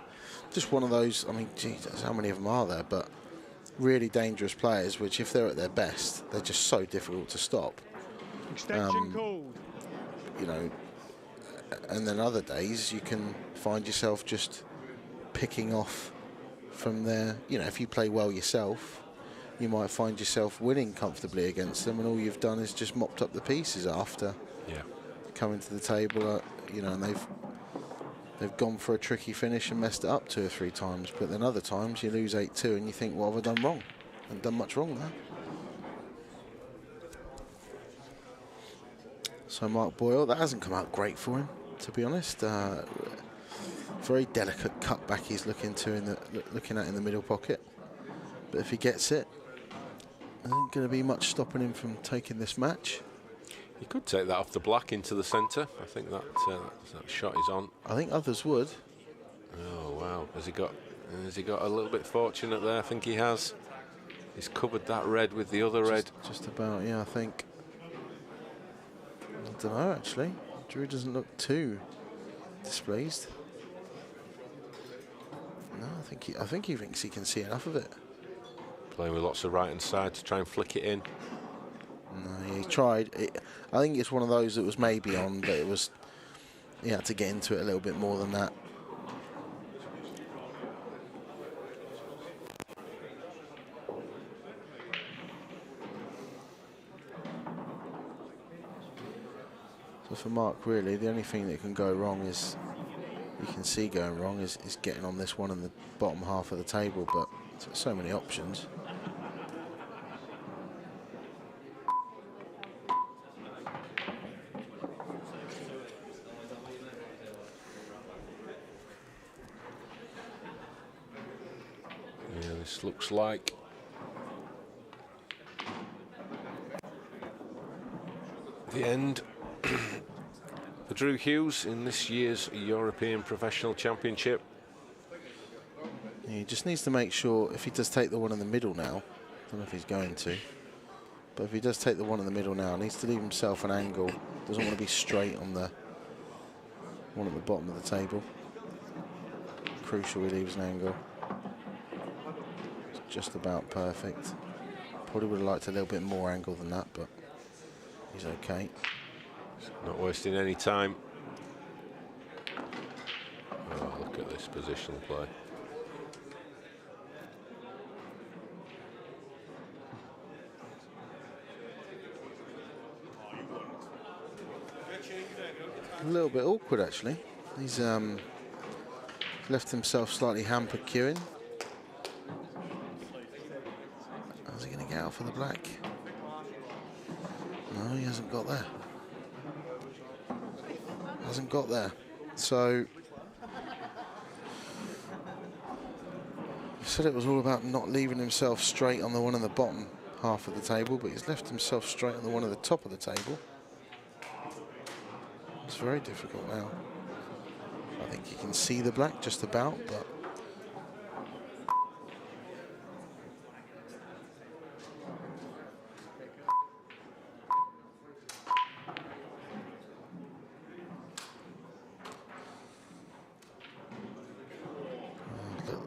Just one of those, I mean, Jesus, how many of them are there? But really dangerous players, which if they're at their best, they're just so difficult to stop. Extension called. You know, and then other days you can find yourself just picking off from there. You know, if you play well yourself, you might find yourself winning comfortably against them, and all you've done is just mopped up the pieces after coming to the table. And they've gone for a tricky finish and messed it up 2 or 3 times. But then other times you lose 8-2 and you think, what have I done wrong? I haven't done much wrong there. So Mark Boyle, that hasn't come out great for him, to be honest. Very delicate cutback he's looking at in the middle pocket. But if he gets it, there ain't going to be much stopping him from taking this match. He could take that off the black into the centre. I think that shot is on. I think others would. Oh wow! Has he got a little bit fortunate there? I think he has. He's covered that red with the other red. Just about, yeah. I think. I don't know actually. Drew doesn't look too displeased. No, I think he thinks he can see enough of it. Playing with lots of right hand side to try and flick it in. No, he tried. I think it's one of those that was maybe on, but it was he had to get into it a little bit more than that. So for Mark, really, the only thing that can go wrong is, you can see going wrong, is getting on this one in the bottom half of the table, but so many options. Yeah, this looks like the end for Drew Hughes in this year's European Professional Championship. He just needs to make sure, if he does take the one in the middle now, I don't know if he's going to, but if he does take the one in the middle now, he needs to leave himself an angle. Doesn't want to be straight on the one at the bottom of the table. Crucial he leaves an angle. It's just about perfect. Probably would have liked a little bit more angle than that, but he's okay. Not wasting any time. Oh, look at this positional play. A little bit awkward, actually. He's left himself slightly hampered queuing. How's he going to get out for the black? No, he hasn't got there. Hasn't got there. So I said it was all about not leaving himself straight on the one in the bottom half of the table, but he's left himself straight on the one at the top of the table. It's very difficult now. I think you can see the black just about, but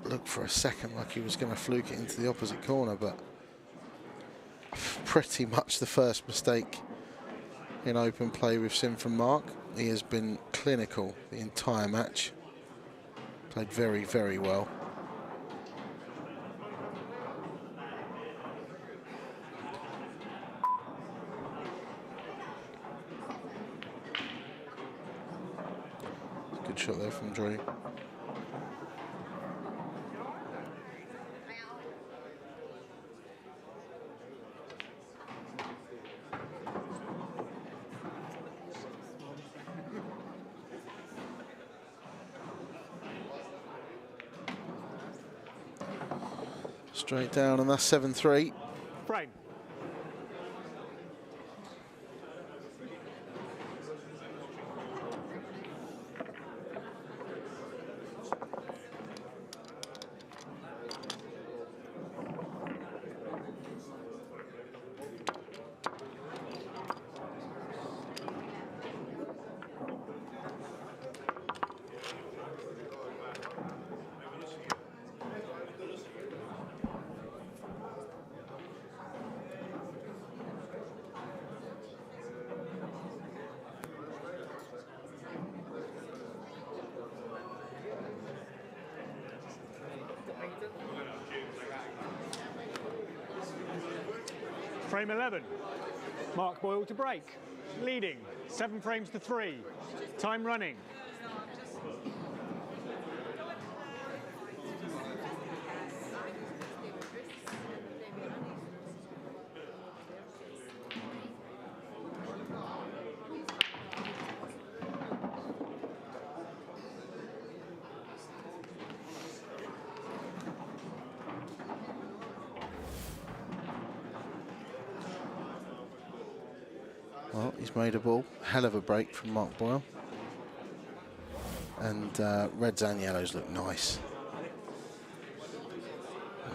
looked for a second like he was going to fluke it into the opposite corner, but pretty much the first mistake in open play we've seen from Mark. He has been clinical the entire match. Played very, very well. Good shot there from Drew. Straight down, and that's 7-3. Frame. Frame 11. Mark Boyle to break. Leading 7 frames to 3. Time running. Well, he's made a ball. Hell of a break from Mark Boyle. And reds and yellows look nice.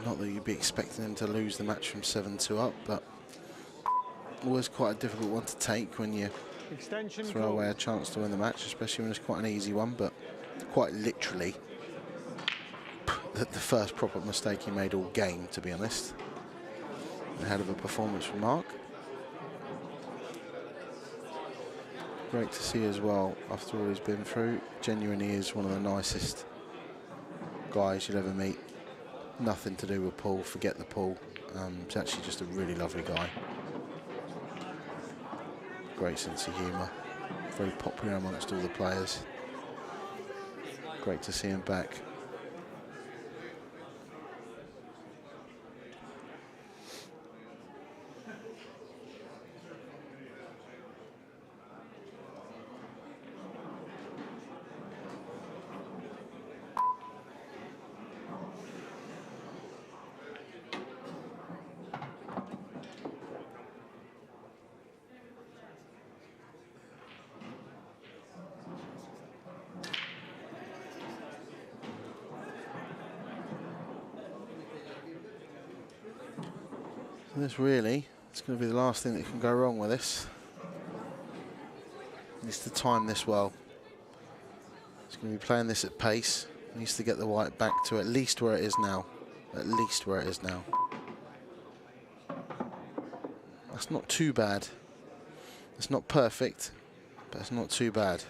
Not that you'd be expecting him to lose the match from 7-2 up, but always quite a difficult one to take when you throw away a chance to win the match, especially when it's quite an easy one, but quite literally the first proper mistake he made all game, to be honest. A hell of a performance from Mark. Great to see as well, after all he's been through. Genuinely is one of the nicest guys you'll ever meet. Nothing to do with Paul, forget the Paul. He's actually just a really lovely guy. Great sense of humour. Very popular amongst all the players. Great to see him back. This really, it's going to be the last thing that can go wrong with this. Needs to time this well. He's going to be playing this at pace. Needs to get the white back to at least where it is now. At least where it is now. That's not too bad. It's not perfect, but it's not too bad.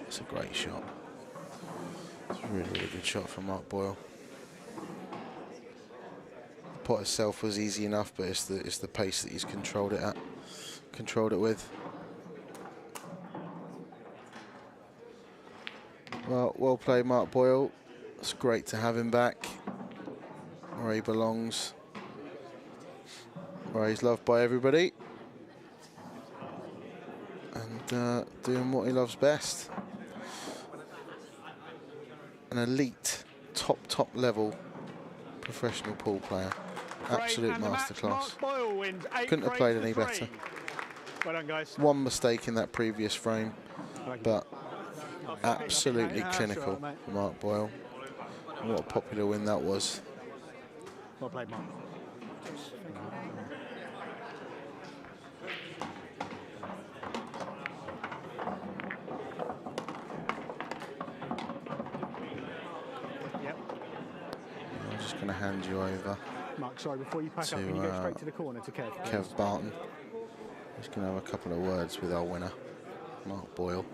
It's a great shot. It's a really, really good shot from Mark Boyle. The pot itself was easy enough, but it's the pace that he's controlled it with. Well played, Mark Boyle. It's great to have him back where he belongs, where he's loved by everybody, and doing what he loves best. An elite, top level professional pool player. Absolute masterclass. Couldn't have played any better. Well done, guys. One mistake in that previous frame, but absolutely clinical for Mark Boyle. And what a popular win that was. Well played, Mark. I'm just going to hand you over. Mark, sorry, before you pack up, can you go straight to the corner to Kev? Kev Barton. Just going to have a couple of words with our winner, Mark Boyle.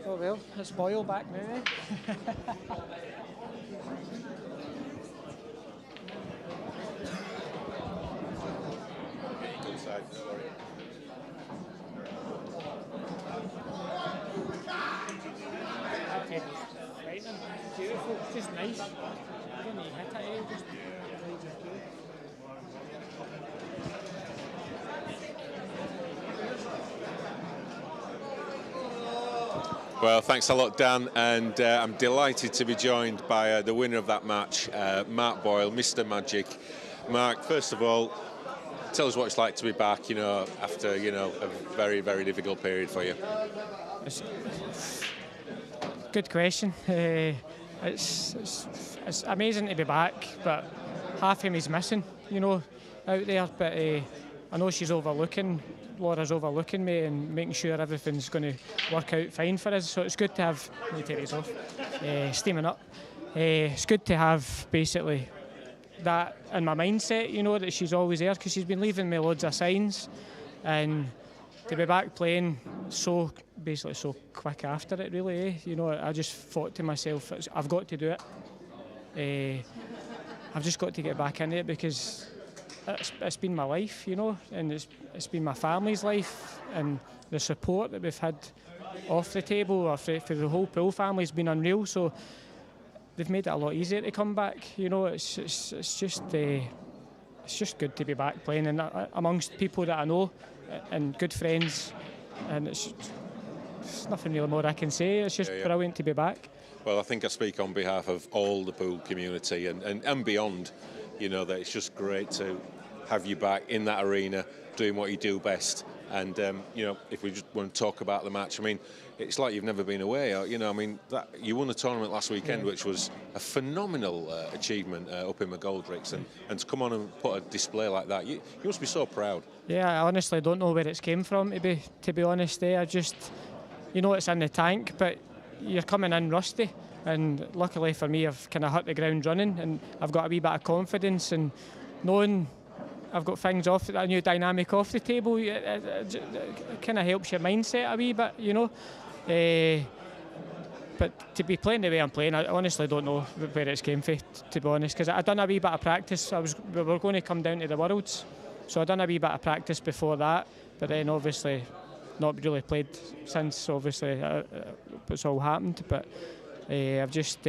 Oh well, it's Boyle back now, eh? Okay, frightening, beautiful, just nice. Didn't he hit it, eh? Just good. Well, thanks a lot, Dan, and I'm delighted to be joined by the winner of that match, Mark Boyle, Mr. Magic. Mark, first of all, tell us what it's like to be back, after, a very, very difficult period for you. Good question. It's amazing to be back, but half of me's missing, out there. But I know Laura's overlooking me and making sure everything's going to work out fine for us. So it's good to have. Let me take these off. Steaming up. It's good to have basically that in my mindset, that she's always there, because she's been leaving me loads of signs, and to be back playing so quick after it, really. I just thought to myself, I've got to do it. I've just got to get back in it, because it's been my life, and it's been my family's life, and the support that we've had off the table or for the whole pool family has been unreal. So they've made it a lot easier to come back. It's just good to be back playing, and amongst people that I know and good friends, and it's nothing really more I can say. It's just brilliant to be back. Well, I think I speak on behalf of all the pool community and beyond, you know, that it's just great to have you back in that arena doing what you do best. And, you know, if we just want to talk about the match, I mean, it's like you've never been away. You know, I mean, you won the tournament last weekend, which was a phenomenal achievement up in McGoldricks. And to come on and put a display like that, you must be so proud. Yeah, I honestly don't know where it's came from, to be honest. I just, you know, it's in the tank, but you're coming in rusty. And luckily for me, I've kind of hit the ground running, and I've got a wee bit of confidence, and knowing I've got things off, a new dynamic off the table, it kind of helps your mindset a wee bit, you know. But to be playing the way I'm playing, I honestly don't know where it's came from, to be honest, because I done a wee bit of practice. We were going to come down to the Worlds, so I done a wee bit of practice before that, but then obviously not really played since, obviously, it's all happened. But I've just...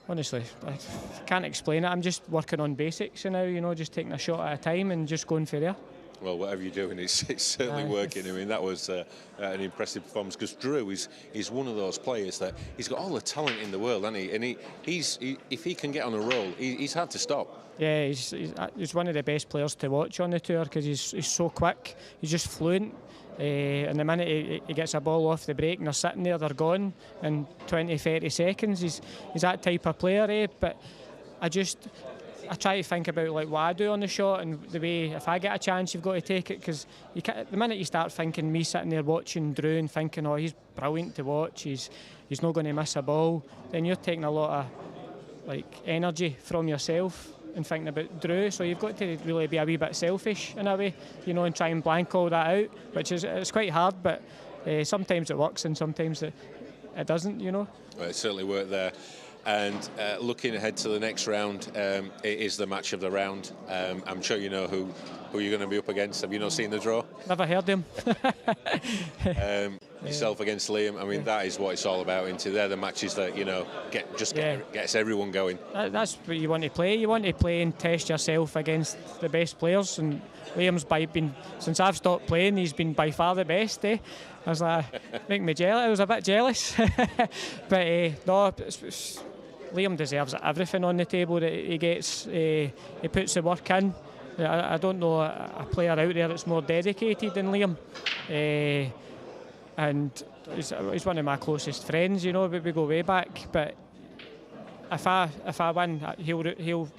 honestly, I can't explain it. I'm just working on basics now, you know, just taking a shot at a time and just going for there. Well, whatever you're doing, it's certainly working. I mean, that was an impressive performance, because Drew is one of those players that he's got all the talent in the world, hasn't he? And if he can get on a roll, he's hard to stop. Yeah, he's one of the best players to watch on the tour, because he's so quick. He's just fluent. And the minute he gets a ball off the break and they're sitting there, they're gone in 20-30 seconds. He's that type of player, but I try to think about like what I do on the shot, and the way if I get a chance, you've got to take it, because the minute you start thinking, me sitting there watching Drew and thinking, oh, he's brilliant to watch, he's not going to miss a ball, then you're taking a lot of like energy from yourself and thinking about Drew, so you've got to really be a wee bit selfish in a way, you know, and try and blank all that out, which it's quite hard, but sometimes it works and sometimes it doesn't, you know. Well, it certainly worked there. And looking ahead to the next round, it is the match of the round. I'm sure you know who you're going to be up against. Have you not seen the draw? Never heard him. Yourself against Liam. I mean, that is what it's all about. They're the matches that, you know, gets everyone going. That's what you want to play. You want to play and test yourself against the best players. And Liam's since I've stopped playing, he's been by far the best. I was like, make me jealous. I was a bit jealous, but no. Liam deserves everything on the table that he gets. He puts the work in. I don't know a player out there that's more dedicated than Liam. And he's one of my closest friends, you know, we go way back. But if I win, he'll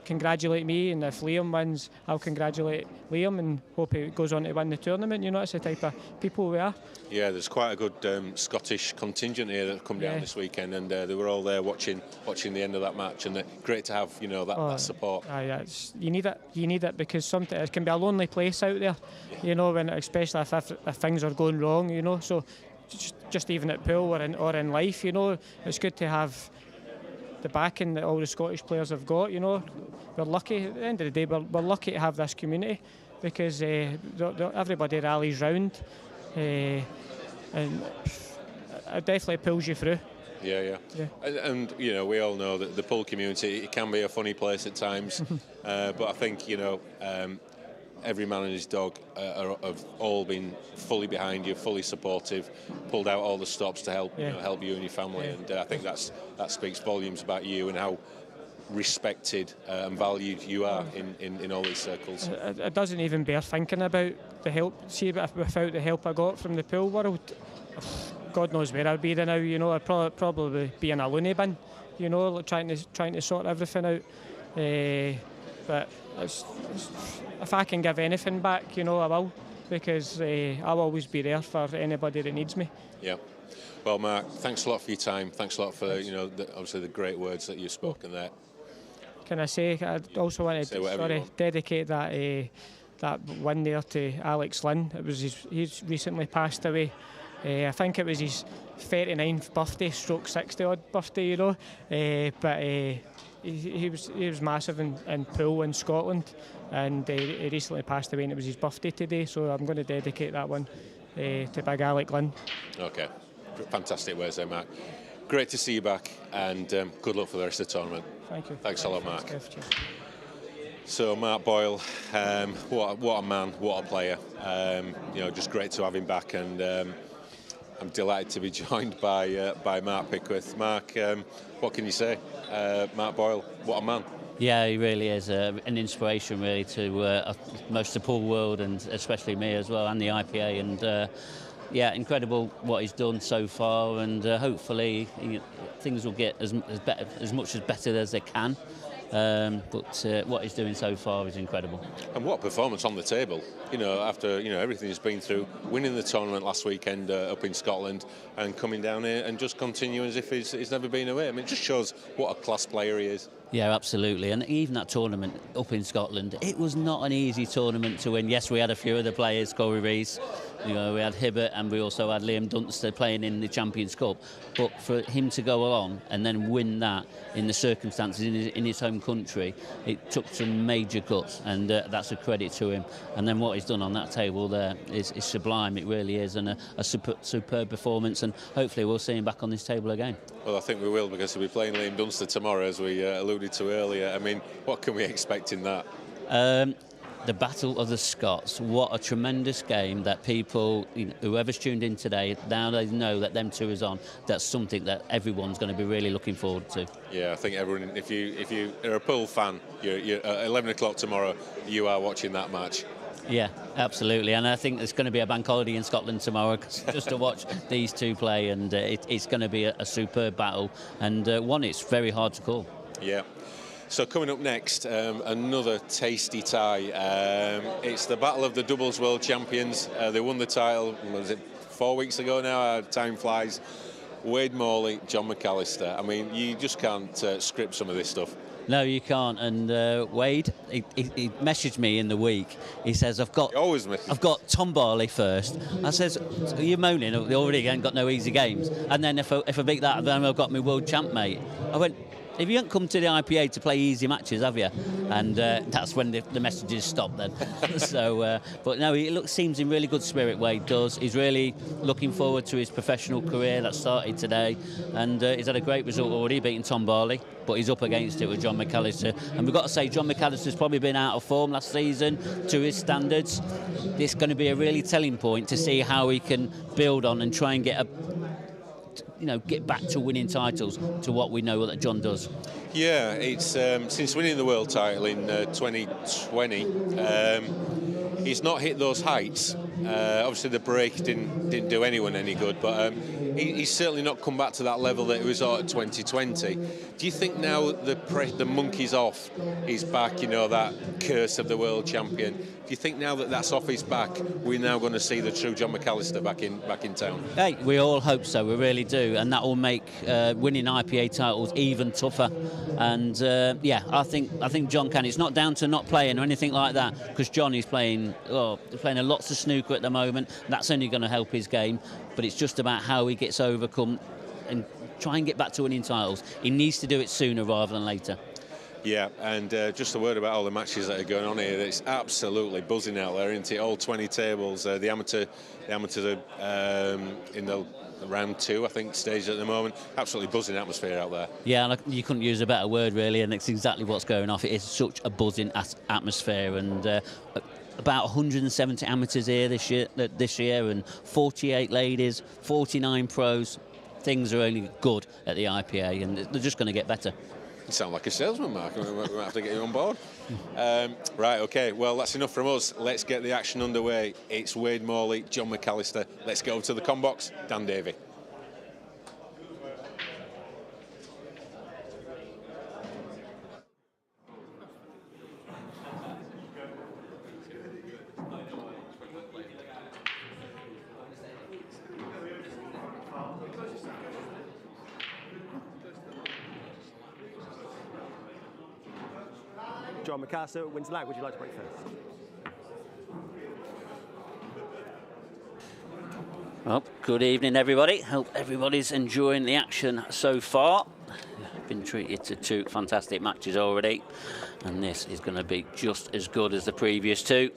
congratulate me, and if Liam wins, I'll congratulate Liam and hope he goes on to win the tournament. You know, it's the type of people we are. Yeah, there's quite a good Scottish contingent here that have come down this weekend, and they were all there watching the end of that match, and great to have, you know, that support. Yeah, you need it because sometimes it can be a lonely place out there, you know, when especially if things are going wrong, you know. So just even at pool or in life, you know, it's good to have the backing that all the Scottish players have got, you know. We're lucky, at the end of the day, we're lucky to have this community, because everybody rallies round, and it definitely pulls you through. Yeah. And you know, we all know that the pool community, it can be a funny place at times, but I think, you know, every man and his dog have all been fully behind you, fully supportive, pulled out all the stops to help you and your family, and I think that speaks volumes about you and how respected and valued you are in all these circles. It doesn't even bear thinking about the help. See, without the help I got from the pool world, God knows where I'd be now. You know, I'd probably be in a loony bin, you know, trying to sort everything out. But if I can give anything back, you know, I will, because I'll always be there for anybody that needs me. Yeah. Well, Mark, thanks a lot for your time. Thanks a lot for you know, obviously the great words that you've spoken there. Can I say, I also wanted to dedicate that win there to Alex Lynn. He's recently passed away. I think it was his 39th birthday, stroke 60 odd birthday, you know. But he was massive in pool in Scotland, and he recently passed away, and it was his birthday today. So I'm going to dedicate that one to Big Alec Lynn. Okay, fantastic words there, Mark. Great to see you back, and good luck for the rest of the tournament. Thank you. Thanks a lot, Mark. So Mark Boyle, what a man, what a player. You know, just great to have him back, and I'm delighted to be joined by Mark Pickworth. Mark, what can you say? Mark Boyle, what a man. Yeah, he really is an inspiration, really, to most of the pool world, and especially me as well, and the IPA. And yeah, incredible what he's done so far, and hopefully things will get as much as better as they can. But what he's doing so far is incredible. And what a performance on the table, after everything he's been through, winning the tournament last weekend up in Scotland and coming down here and just continuing as if he's never been away. I mean, it just shows what a class player he is. Yeah, absolutely. And even that tournament up in Scotland, it was not an easy tournament to win. Yes, we had a few other players, Corey Rees, we had Hibbert, and we also had Liam Dunster playing in the Champions Cup. But for him to go along and then win that in the circumstances in his home country, it took some major guts, and that's a credit to him. And then what he's done on that table there is sublime. It really is, and a superb performance. And hopefully we'll see him back on this table again. Well, I think we will, because he'll be playing Liam Dunster tomorrow, as we alluded to earlier. I mean, what can we expect in that? The Battle of the Scots. What a tremendous game that people, whoever's tuned in today, now they know that them two is on. That's something that everyone's going to be really looking forward to. Yeah, I think everyone, if you are a pool fan, you're at 11 o'clock tomorrow, you are watching that match. Yeah, absolutely. And I think there's going to be a bank holiday in Scotland tomorrow just to watch these two play, and it's going to be a superb battle, and one it's very hard to call. Yeah. So coming up next, another tasty tie. It's the battle of the doubles world champions. They won the title, was it 4 weeks ago now? Time flies. Wade Morley, John McAllister. I mean, you just can't script some of this stuff. No, you can't. And Wade, he messaged me in the week. He says, I've got Tom Barley first. I says, are you moaning? They already ain't got no easy games. And then if I beat that, then I've got my world champ, mate. I went, if you haven't come to the IPA to play easy matches, have you? And that's when the messages stopped then. So, but no, he seems in really good spirit, Wade does. He's really looking forward to his professional career that started today. And he's had a great result already, beating Tom Barley. But he's up against it with John McAllister. And we've got to say, John McAllister's probably been out of form last season to his standards. This is going to be a really telling point to see how he can build on and try and get back to winning titles, to what we know that John does. Yeah, it's since winning the world title in 2020, he's not hit those heights. Obviously, the break didn't do anyone any good, but he's certainly not come back to that level that he was at 2020. Do you think now the monkey's off his back? That curse of the world champion. Do you think now that that's off his back, we're now going to see the true John McAllister back in town? Hey, we all hope so. We really do, and that will make winning IPA titles even tougher. And I think John can. It's not down to not playing or anything like that, because John is playing lots of snooker at the moment. That's only going to help his game, but it's just about how he gets overcome and try and get back to winning titles. He needs to do it sooner rather than later. Yeah, and just a word about all the matches that are going on here. It's absolutely buzzing out there, isn't it? All 20 tables. The amateurs are in the round 2, I think, stage at the moment. Absolutely buzzing atmosphere out there. Yeah, and you couldn't use a better word, really, and it's exactly what's going off. It is such a buzzing atmosphere, and about 170 amateurs here this year, and 48 ladies, 49 pros. Things are only good at the IPA, and they're just going to get better. You sound like a salesman, Mark. We might have to get you on board. Right, OK. Well, that's enough from us. Let's get the action underway. It's Wade Morley, John McAllister. Let's go over to the combox. Dan Davey. John McAllister, wins the lag. Would you like to break first? Well, good evening, everybody. Hope everybody's enjoying the action so far. Been treated to 2 fantastic matches already, and this is going to be just as good as the previous 2.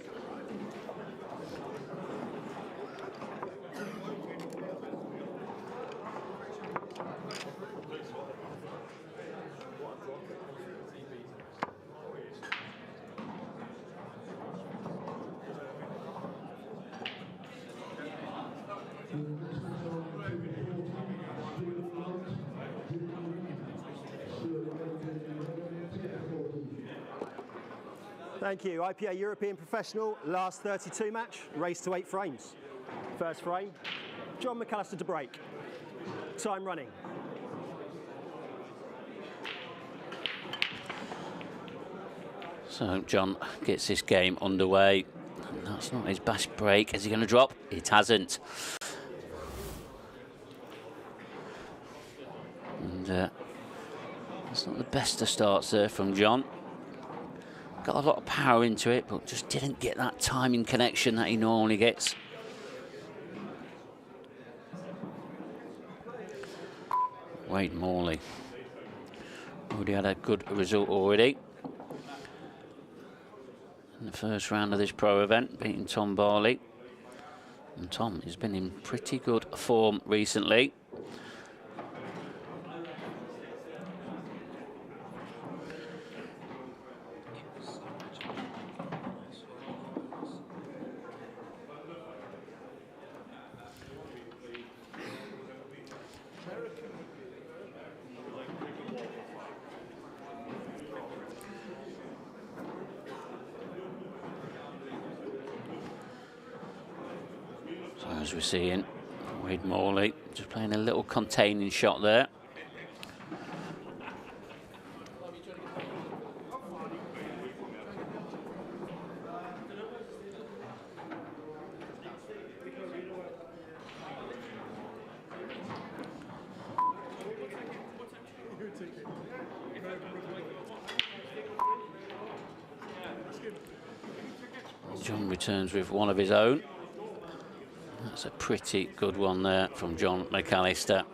Thank you. IPA European Professional, last 32 match, race to 8 frames. First frame, John McAllister to break. Time running. So John gets this game underway. And that's not his best break. Is he going to drop? It hasn't. And it's not the best of starts there from John. Got a lot of power into it, but just didn't get that timing connection that he normally gets. Wade Morley. Already had a good result already in the first round of this pro event, beating Tom Barley. And Tom has been in pretty good form recently. As we're seeing, Wade Morley just playing a little containing shot there. John returns with one of his own. That's a pretty good one there from John McAllister.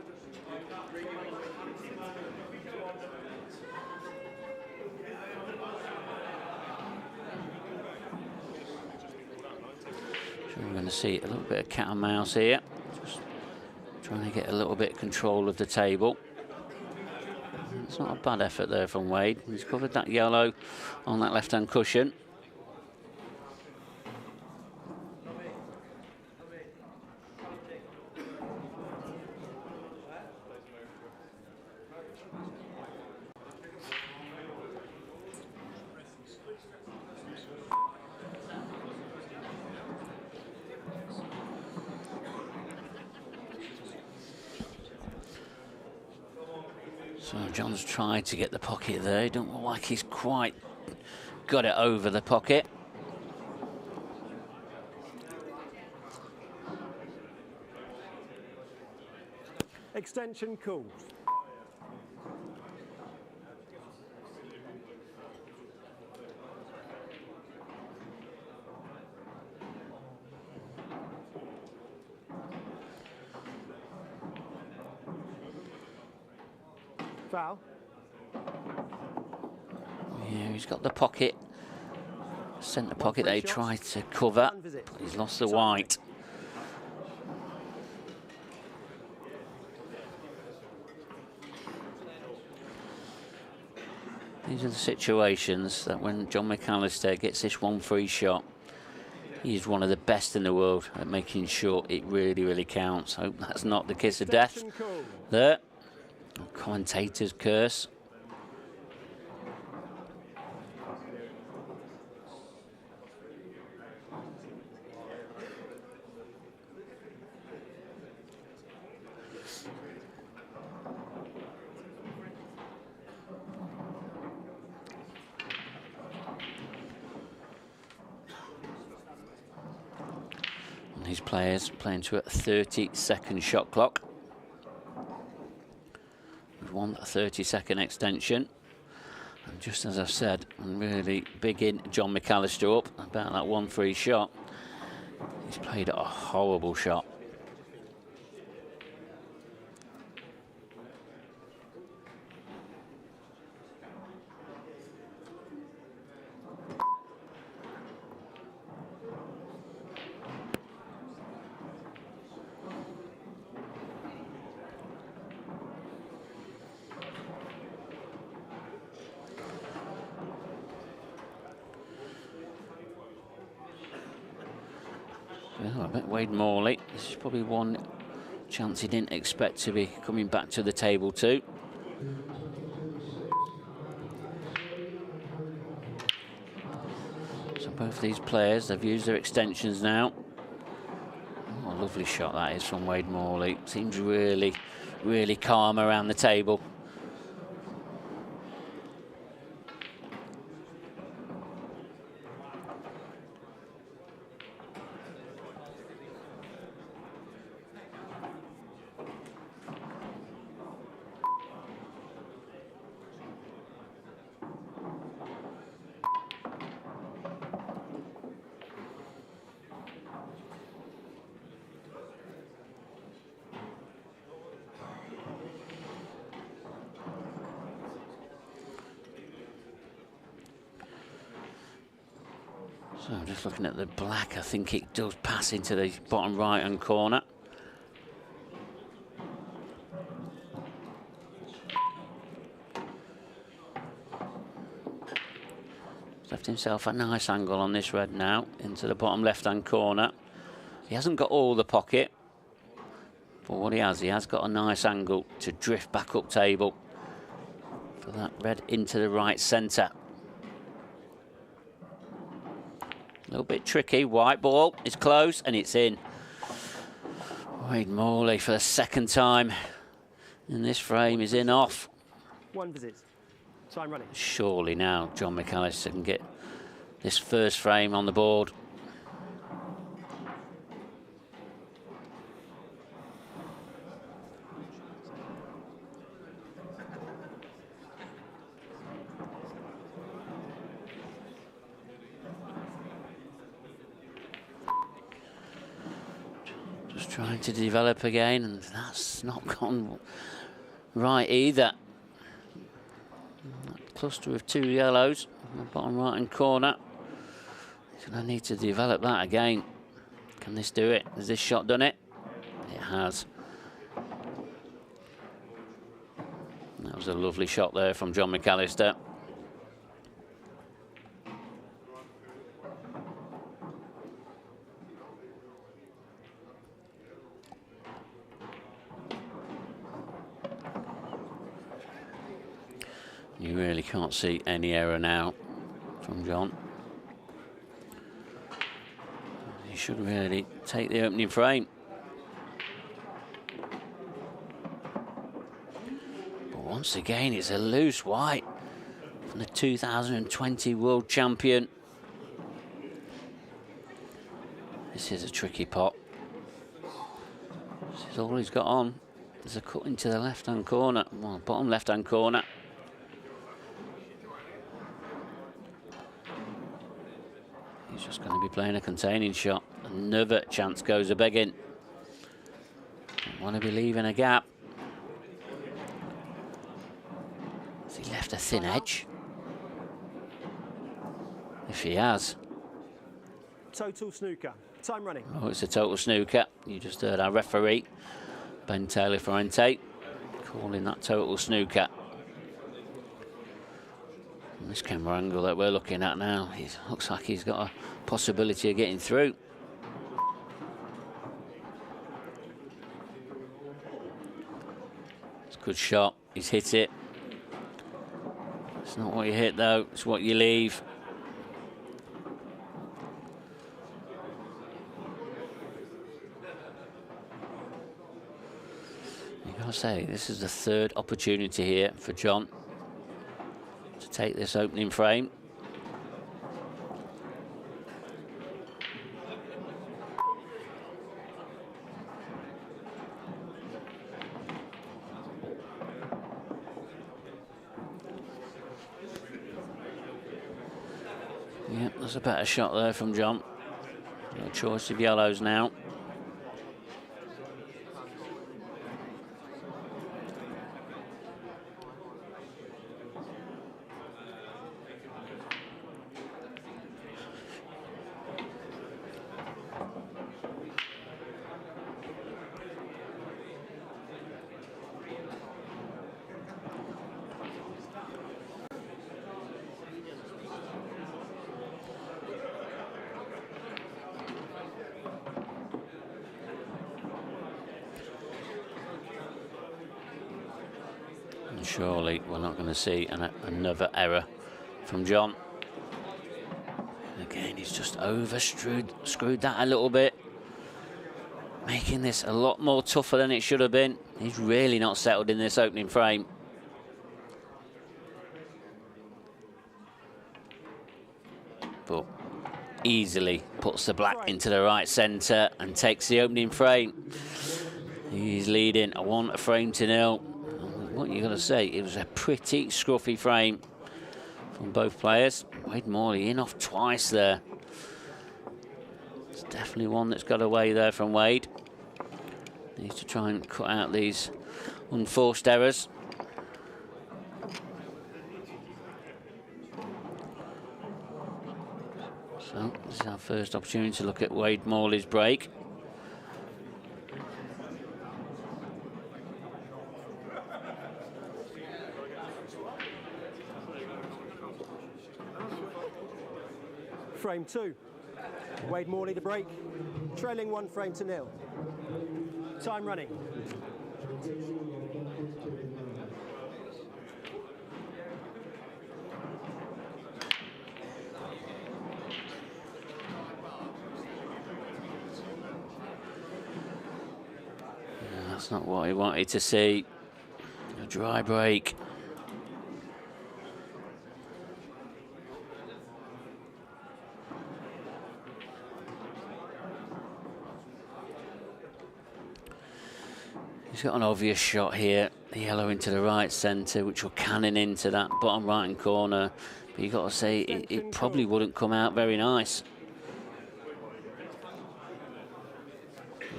So we're going to see a little bit of cat and mouse here. Just trying to get a little bit of control of the table. It's not a bad effort there from Wade. He's covered that yellow on that left-hand cushion. So John's tried to get the pocket there. Don't look like he's quite got it over the pocket. Extension calls. Foul. Yeah, he's got the pocket, centre pocket that he tried to cover, but he's lost the white. These are the situations that when John McAllister gets this one free shot, he's one of the best in the world at making sure it really, really counts. I hope that's not the kiss of death there. Commentator's curse. And these players playing to a 30-second shot clock. One 30-second extension, and just as I've said, I'm really bigging John McAllister up about that one free shot. He's played a horrible shot. Yeah, I bet Wade Morley, this is probably one chance he didn't expect to be coming back to the table too. Both these players, they've used their extensions now. Oh, a lovely shot that is from Wade Morley. Seems really, really calm around the table. So I'm just looking at the black. I think it does pass into the bottom right-hand corner. Left himself a nice angle on this red now, into the bottom left-hand corner. He hasn't got all the pocket, but what he has got a nice angle to drift back up table for that red into the right centre. A little bit tricky. White ball. It's close and it's in. Wade Morley for the second time in this frame is in off. One visit. Time running. Surely now John McAllister can get this first frame on the board. Trying to develop again, and that's not gone right either. That cluster of two yellows in the bottom right-hand corner. He's going to need to develop that again. Can this do it? Has this shot done it? It has. That was a lovely shot there from John McAllister. You really can't see any error now from John. He should really take the opening frame. But once again, it's a loose white from the 2020 world champion. This is a tricky pot. This is all he's got on. There's a cut into the left-hand corner, well, bottom left-hand corner. He's just going to be playing a containing shot. Another chance goes a-begging. Don't want to be leaving a gap. Has he left a thin edge? If he has. Total snooker. Time running. Oh, it's a total snooker. You just heard our referee, Ben Taylor Ferrante, calling that total snooker. And this camera angle that we're looking at now, it looks like he's got a possibility of getting through. It's a good shot. He's hit it. It's not what you hit though, it's what you leave. You've got to say, this is the third opportunity here for John to take this opening frame. Yep, that's a better shot there from John. No choice of yellows now. Surely we're not going to see another error from John. Again, He's just screwed that a little bit, making this a lot more tougher than it should have been. He's really not settled in this opening frame. But easily puts the black into the right centre and takes the opening frame. He's leading 1-0. What you got to say, it was a pretty scruffy frame from both players. Wade Morley in off twice there. It's definitely one that's got away there from Wade. Needs to try and cut out these unforced errors. So this is our first opportunity to look at Wade Morley's break. Frame 2. Wade Morley to break, trailing 1-0. Time running. That's not what he wanted to see. A dry break. He's got an obvious shot here. The yellow into the right centre, which will cannon into that bottom right-hand corner. But you've got to say, it probably wouldn't come out very nice.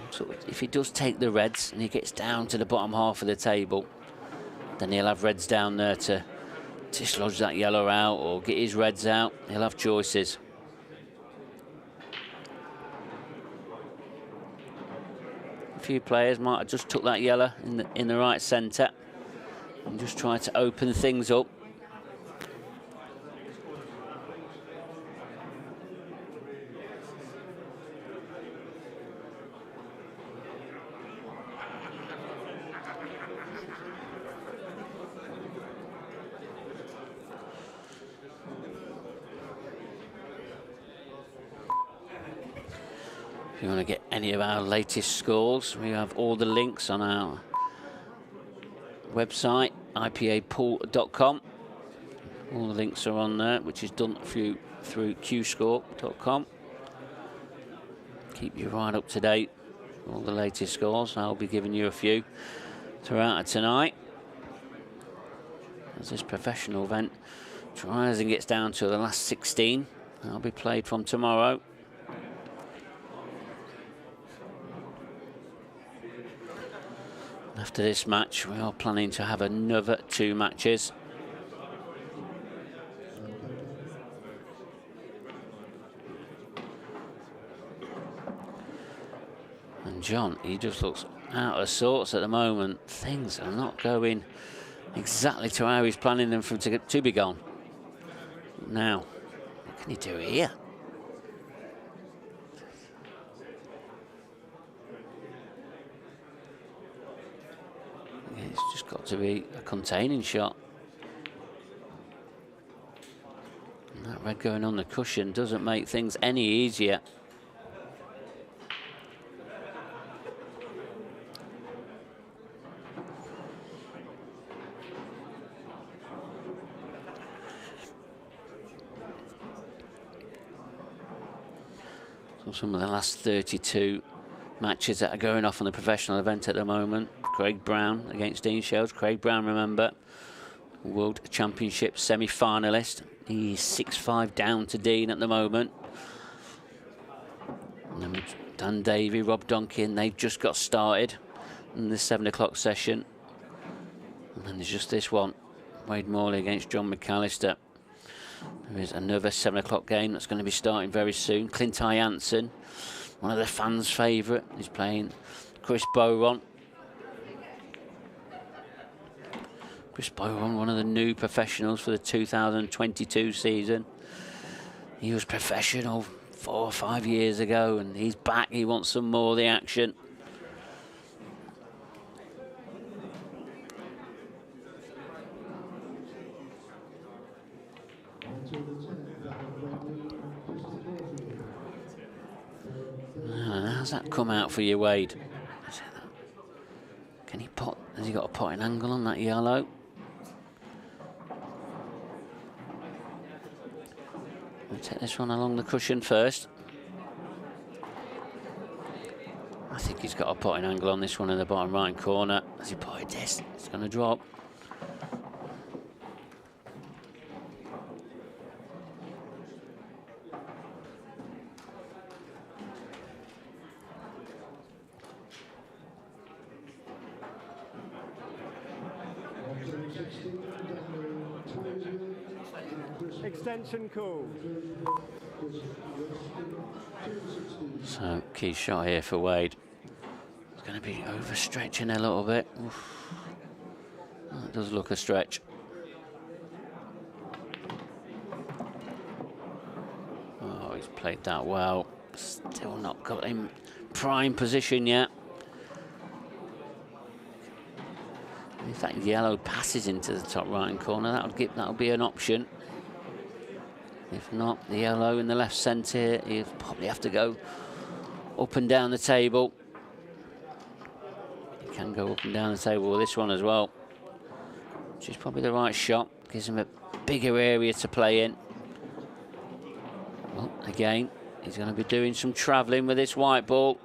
So if he does take the reds and he gets down to the bottom half of the table, then he'll have reds down there to dislodge that yellow out or get his reds out. He'll have choices. A few players might have just took that yellow in the right centre and just tried to open things up. If you want to get any of our latest scores, we have all the links on our website, ipapool.com. All the links are on there, which is done through qscore.com. Keep you right up to date. All the latest scores. I'll be giving you a few throughout tonight, as this professional event tries and gets down to the last 16. That'll be played from tomorrow. After this match, we are planning to have another 2 matches. And John, he just looks out of sorts at the moment. Things are not going exactly to how he's planning them to be gone. Now, what can he do here? It's just got to be a containing shot. And that red going on the cushion doesn't make things any easier. So some of the last 32 matches that are going off on the professional event at the moment. Craig Brown against Dean Shields. Craig Brown, remember, World Championship semi-finalist. He's 6-5 down to Dean at the moment. And then Dan Davey, Rob Donkin, they've just got started in the 7 o'clock session. And then there's just this one, Wade Morley against John McAllister. There is another 7 o'clock game that's going to be starting very soon. Clint Jansen, one of the fans' favourite, is playing Chris Boyle. Chris Boyle, one of the new professionals for the 2022 season. He was professional 4 or 5 years ago, and he's back. He wants some more of the action. How's that come out for you, Wade? Can he pot? Has he got a potting angle on that yellow? We'll take this one along the cushion first. I think he's got a potting angle on this one in the bottom right corner. As he potted this, it's going to drop. Extension call. So, key shot here for Wade. It's going to be overstretching a little bit. Oof. That does look a stretch. Oh, he's played that well. Still not got him prime position yet. If that yellow passes into the top right-hand corner, that'll be an option. If not, the yellow in the left centre, he'll probably have to go up and down the table. He can go up and down the table with this one as well, which is probably the right shot. Gives him a bigger area to play in. Well, again, he's going to be doing some travelling with this white ball.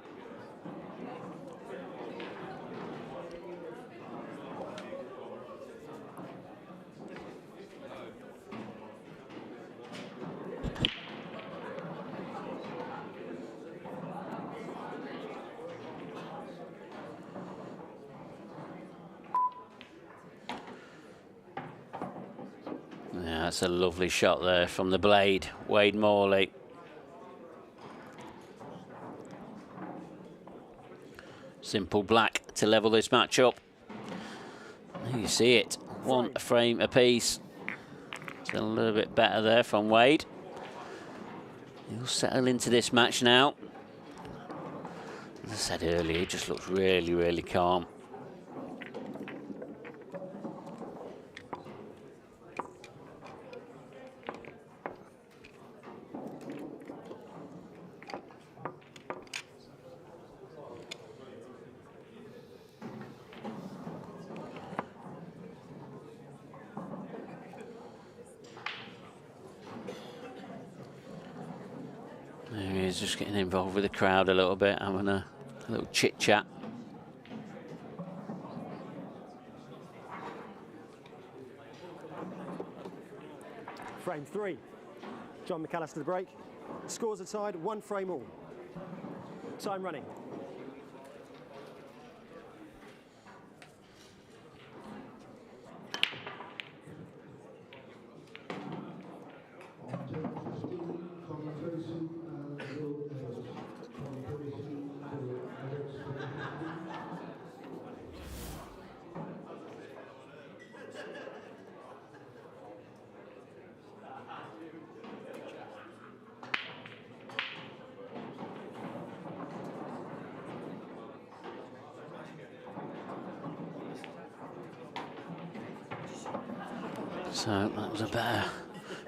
That's a lovely shot there from the blade, Wade Morley. Simple black to level this match up. There you see it, one frame apiece. It's a little bit better there from Wade. He'll settle into this match now. As I said earlier, he just looks really, really calm. Just getting involved with the crowd a little bit, having a little chit chat. Frame 3. John McAllister to break. Scores are tied, 1 frame all. Time running. So that was a better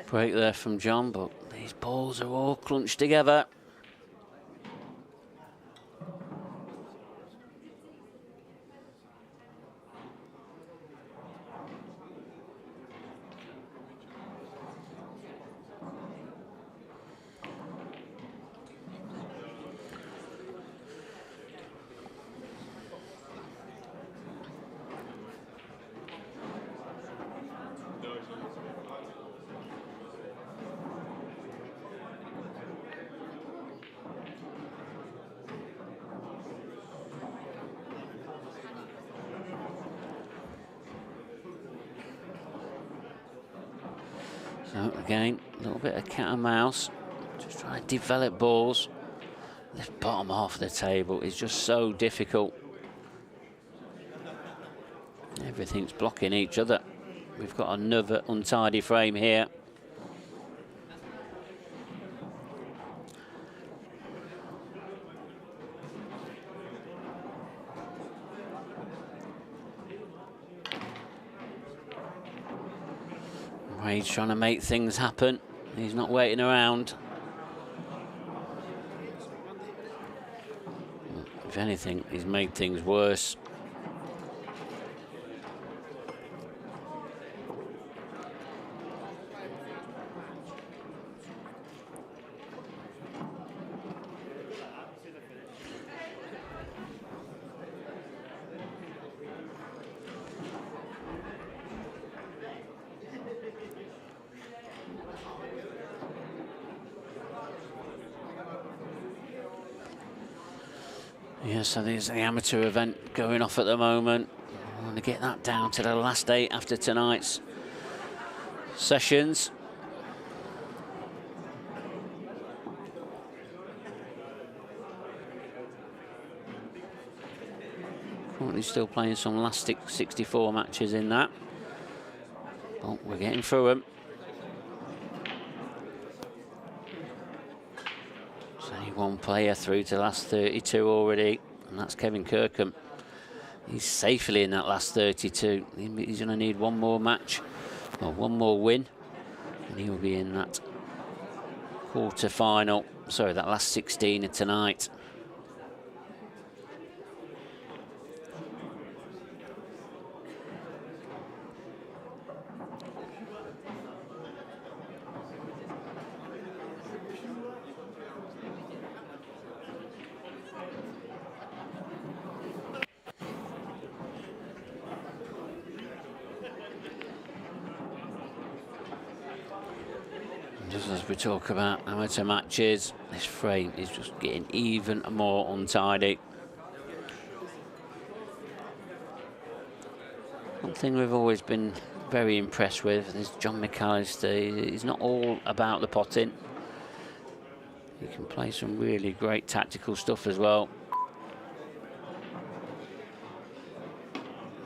break there from John, but these balls are all crunched together. So again, a little bit of cat and mouse, just trying to develop balls. This bottom half of the table is just so difficult. Everything's blocking each other. We've got another untidy frame here. He's trying to make things happen. He's not waiting around. If anything, he's made things worse. Yeah, so there's the amateur event going off at the moment. I want to get that down to the last 8 after tonight's sessions. Currently still playing some last 64 matches in that. But we're getting through them. There's only one player through to the last 32 already, and that's Kevin Kirkham. He's safely in that last 32. He's going to need one more match, or one more win, and he will be in that quarter-final. Sorry, that last 16 of tonight. Just as we talk about amateur matches, this frame is just getting even more untidy. One thing we've always been very impressed with is John McAllister. He's not all about the potting. He can play some really great tactical stuff as well.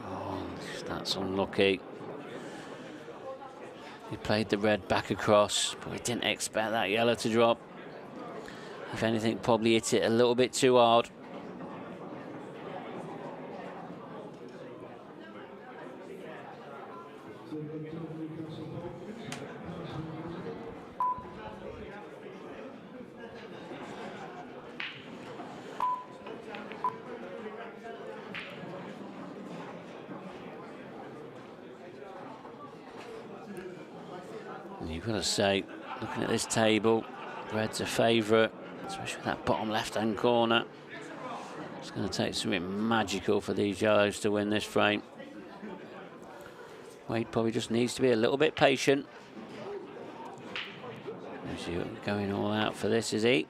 Oh, that's unlucky. He played the red back across, but we didn't expect that yellow to drop. If anything, probably hit it a little bit too hard. You've got to say, looking at this table, red's a favourite, especially that bottom left-hand corner. It's going to take something magical for these yellows to win this frame. Wade probably just needs to be a little bit patient. He's going all out for this, is he?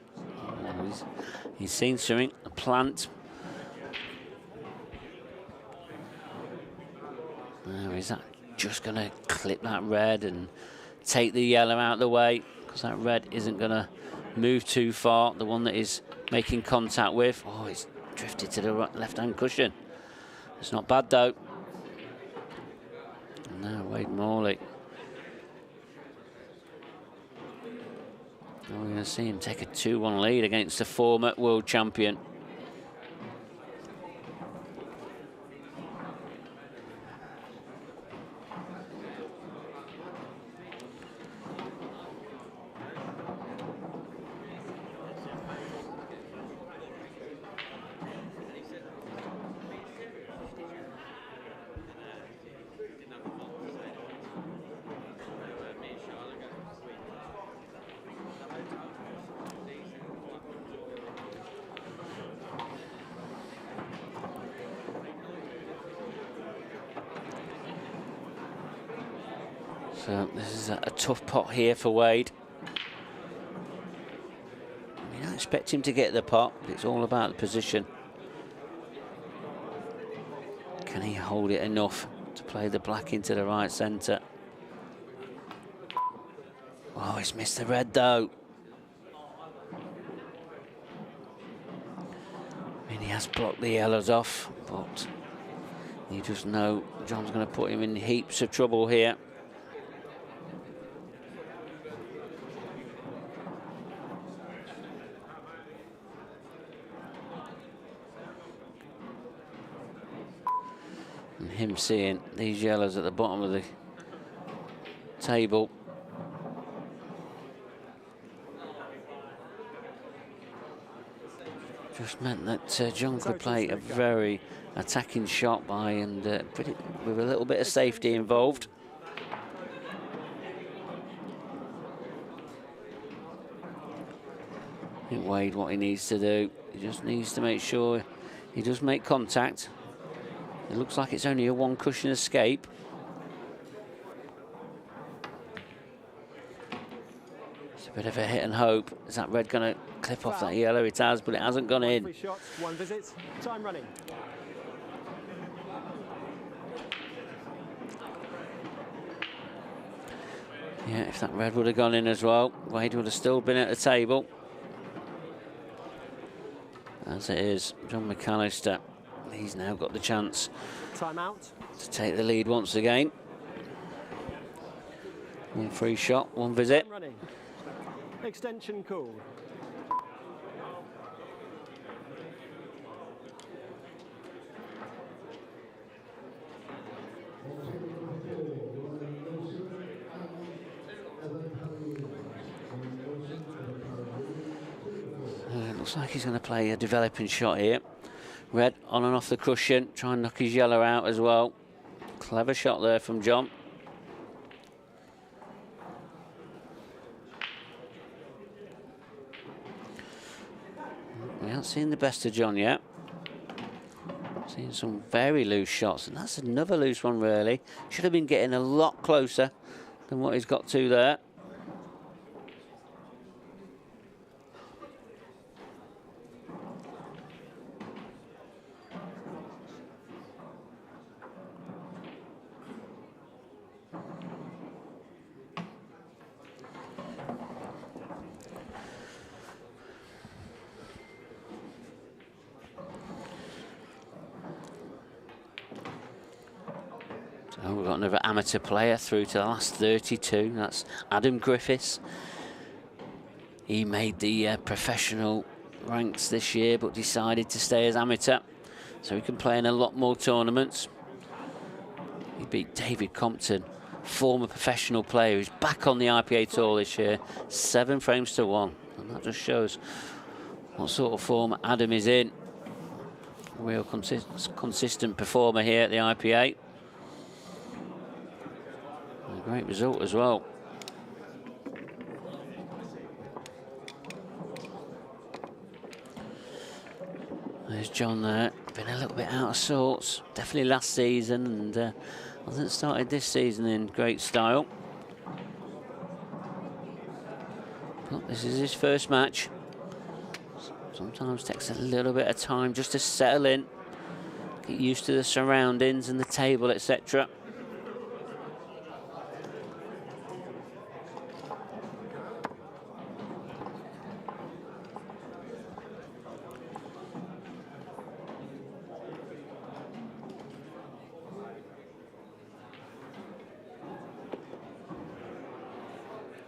He's seen something, a plant. Now, is that just going to clip that red and take the yellow out of the way? Because that red isn't going to move too far. The one that is making contact with, oh, it's drifted to the left-hand cushion. It's not bad, though. And now Wade Morley. We're going to see him take a 2-1 lead against the former world champion. So this is a tough pot here for Wade. We don't expect him to get the pot, but it's all about the position. Can he hold it enough to play the black into the right centre? Oh, he's missed the red though. I mean, he has blocked the yellows off, but you just know John's going to put him in heaps of trouble here. And him seeing these yellows at the bottom of the table. Just meant that John could play a very attacking shot by and with a little bit of safety involved. I think Wade, what he needs to do, he just needs to make sure he does make contact. It looks like it's only a one cushion escape. It's a bit of a hit and hope. Is that red going to clip off that yellow? It has, but it hasn't gone in. 3 shots, 1 visit, time running. Yeah, if that red would have gone in as well, Wade would have still been at the table. As it is, John McAllister, he's now got the chance to take the lead once again. 1 free shot, 1 visit. Running. Extension call. Looks like he's going to play a developing shot here. Red on and off the cushion, try and knock his yellow out as well. Clever shot there from John. We haven't seen the best of John yet. Seen some very loose shots, and that's another loose one really. Should have been getting a lot closer than what he's got to there. So we've got another amateur player through to the last 32. That's Adam Griffiths. He made the professional ranks this year, but decided to stay as amateur, so he can play in a lot more tournaments. He beat David Compton, former professional player who's back on the IPA tour this year, 7 frames to 1. And that just shows what sort of form Adam is in. A real consistent performer here at the IPA. A great result as well. There's John there, been a little bit out of sorts, definitely last season, and hasn't started this season in great style. But this is his first match. Sometimes takes a little bit of time just to settle in, get used to the surroundings and the table, etc.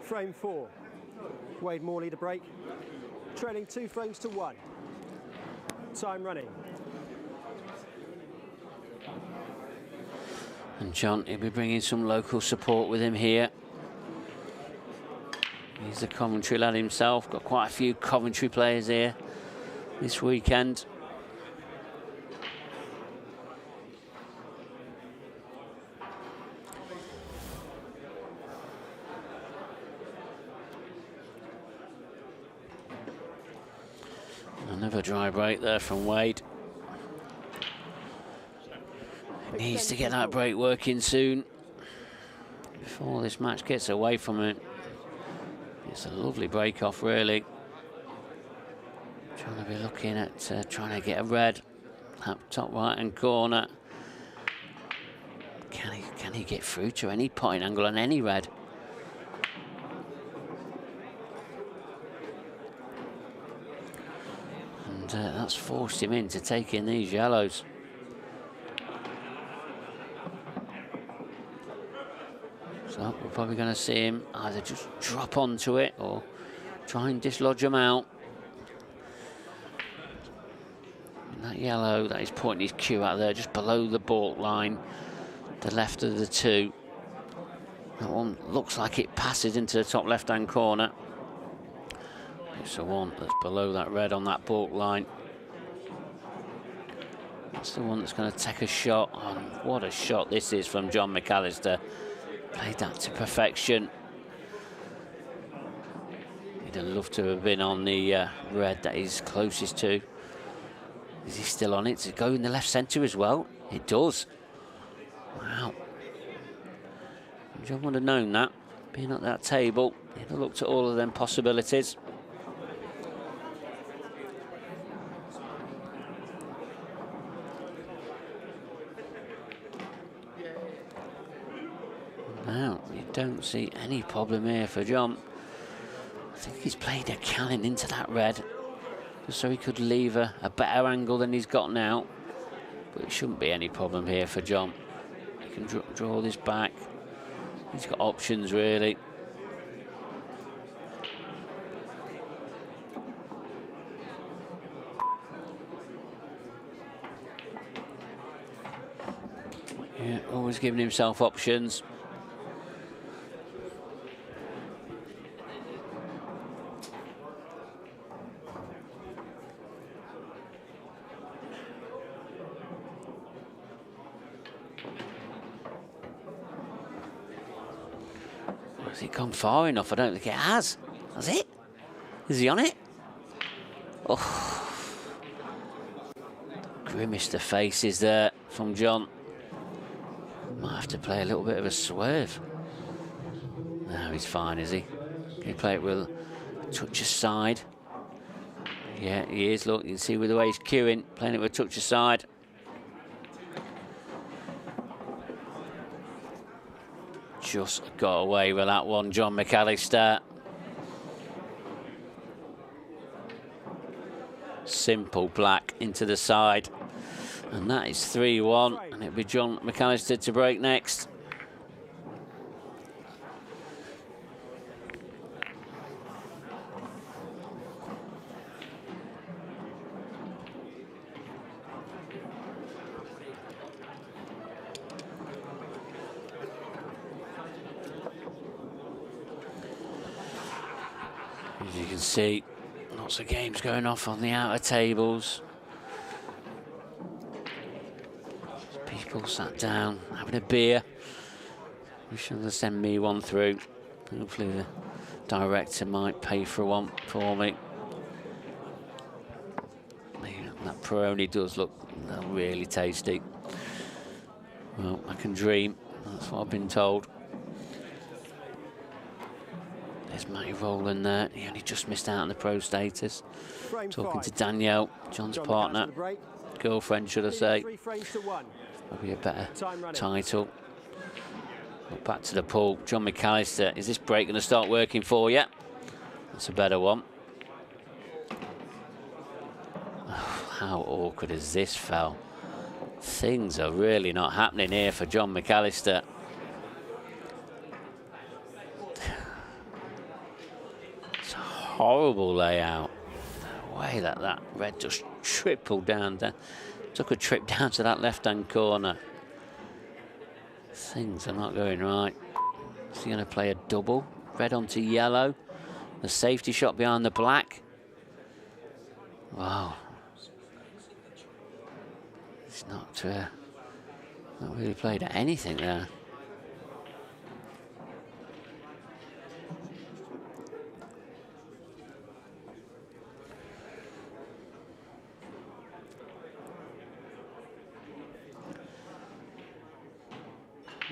Frame 4. Wade Morley to break. Trailing 2 frames to 1. Time running. And John, he'll be bringing some local support with him here. He's a Coventry lad himself. Got quite a few Coventry players here this weekend. Another dry break there from Wade. Needs to get that break working soon before this match gets away from it. It's a lovely break off, really. Trying to be looking at trying to get a red. Top right hand corner. Can he get through to any point angle on any red? That's forced him into taking these yellows. So we're probably going to see him either just drop onto it or try and dislodge him out. And that yellow, that is pointing his cue out there, just below the baulk line, the left of the 2. That one looks like it passes into the top left-hand corner. It's the one that's below that red on that baulk line. That's the one that's going to take a shot. Oh, what a shot this is from John McAllister. Played that to perfection. He'd have loved to have been on the red that he's closest to. Is he still on it? Does it go in the left centre as well? It does. Wow. John would have known that. Being at that table, he'd have looked at all of them possibilities. Now, you don't see any problem here for John. I think he's played a cannon into that red, just so he could leave a better angle than he's got now. But it shouldn't be any problem here for John. He can draw this back. He's got options, really. Yeah, always giving himself options. Has it gone far enough? I don't think it has. Has it? Is he on it? Oh. Grimace the faces there from John. Might have to play a little bit of a swerve. No, he's fine, is he? Can he play it with a touch aside? Yeah, he is. Look, you can see with the way he's queuing, playing it with a touch aside. Just got away with that one, John McAllister. Simple black into the side. And that is 3-1. And it'll be John McAllister to break next. As you can see, lots of games going off on the outer tables. People sat down, having a beer. We should send me one through. Hopefully the director might pay for one for me. That Peroni does look really tasty. Well, I can dream. That's what I've been told. There's Matty Rowland there. He only just missed out on the pro status. Talking to Danielle, John's partner. Girlfriend, should I say. Probably a better title. But back to the pool. John McAllister. Is this break going to start working for you? That's a better one. Oh, how awkward is this foul? Things are really not happening here for John McAllister. It's a horrible layout. The way that red just tripled down there. Took a trip down to that left-hand corner. Things are not going right. Is he going to play a double? Red onto yellow. The safety shot behind the black. Wow. He's not really played at anything there.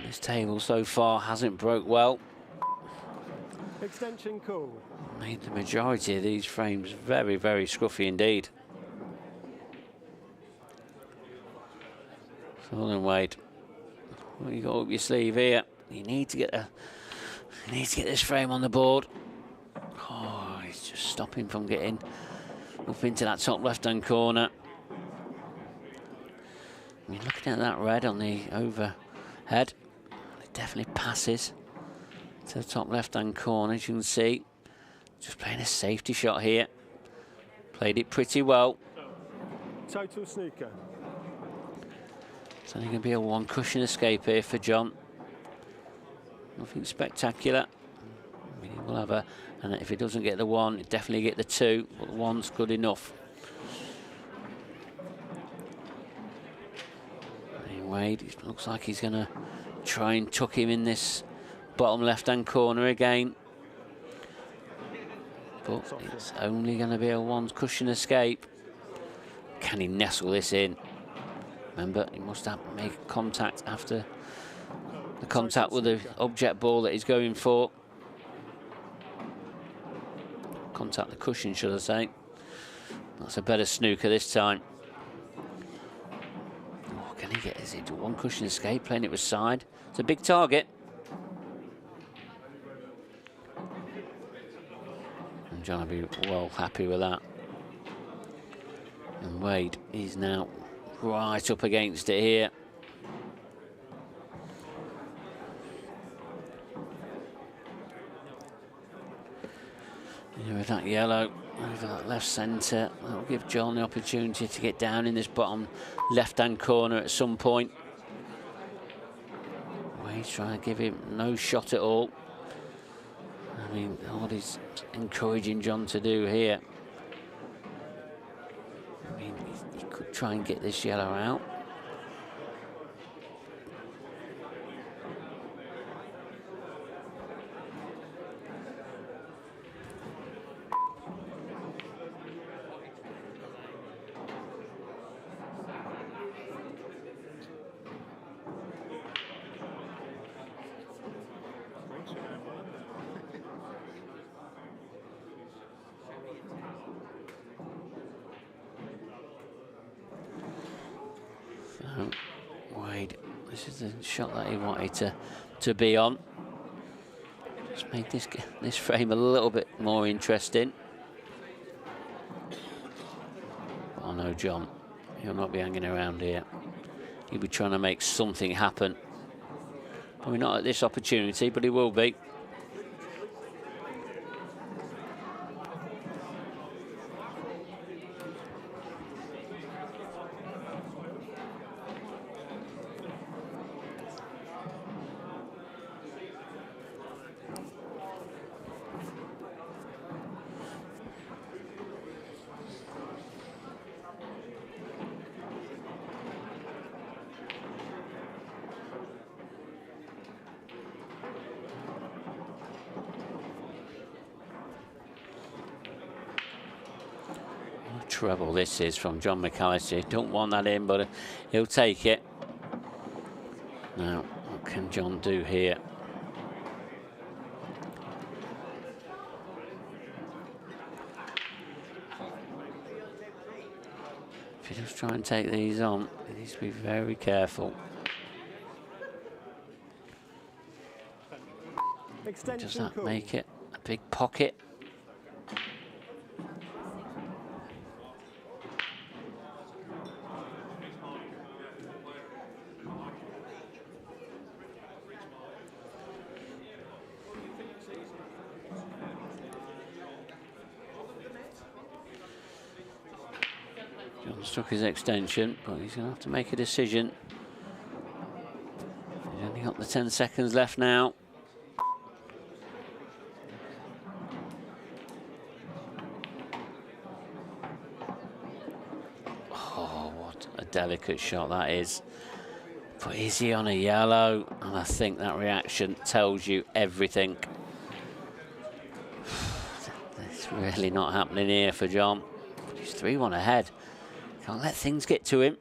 This table so far hasn't broke well. Extension call. Made the majority of these frames very, very scruffy indeed. Sullivan Wade, what you got up your sleeve here? You need to get this frame on the board. Oh, he's just stopping from getting up into that top left-hand corner. I mean, looking at that red on the overhead, it definitely passes to the top left-hand corner, as you can see. Just playing a safety shot here. Played it pretty well. Total snooker. It's only going to be a one cushion escape here for John. Nothing spectacular. I mean, he will have and if he doesn't get the one, he'll definitely get the two, but the one's good enough. Wade, it looks like he's going to try and tuck him in this bottom left-hand corner again. But it's only going to be a one cushion escape. Can he nestle this in? Remember, he must have make contact after the contact with the object ball that he's going for. Contact the cushion, should I say. That's a better snooker this time. Oh, can he get, is it one cushion escape, playing it with side? It's a big target. And John will be well happy with that. And Wade, he's now right up against it here. With that yellow, over that left centre, that'll give John the opportunity to get down in this bottom left-hand corner at some point. Wade's trying to give him no shot at all. I mean, what he's encouraging John to do here. I mean, he could try and get this yellow out. Wade, this is the shot that he wanted to be on. Just make this frame a little bit more interesting. Oh no, John, he'll not be hanging around here. He'll be trying to make something happen. Probably not at this opportunity, but he will be. Treble this is from John McAllister. Don't want that in, but he'll take it. Now, what can John do here? If you just try and take these on, he needs to be very careful. Does that make it a big pocket? Struck his extension, but he's going to have to make a decision. He's only got the 10 seconds left now. Oh, what a delicate shot that is. But is he on a yellow? And I think that reaction tells you everything. It's really not happening here for John. He's 3-1 ahead. Can't let things get to him.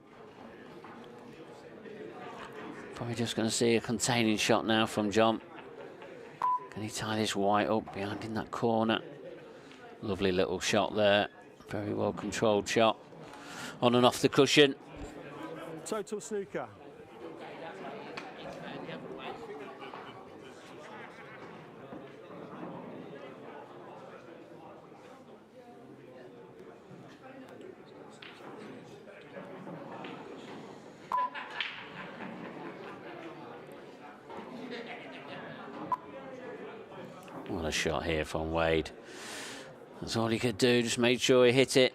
Probably just going to see a containing shot now from John. Can he tie this white up behind in that corner? Lovely little shot there. Very well controlled shot. On and off the cushion. Total snooker. What a shot here from Wade. That's all he could do, just made sure he hit it.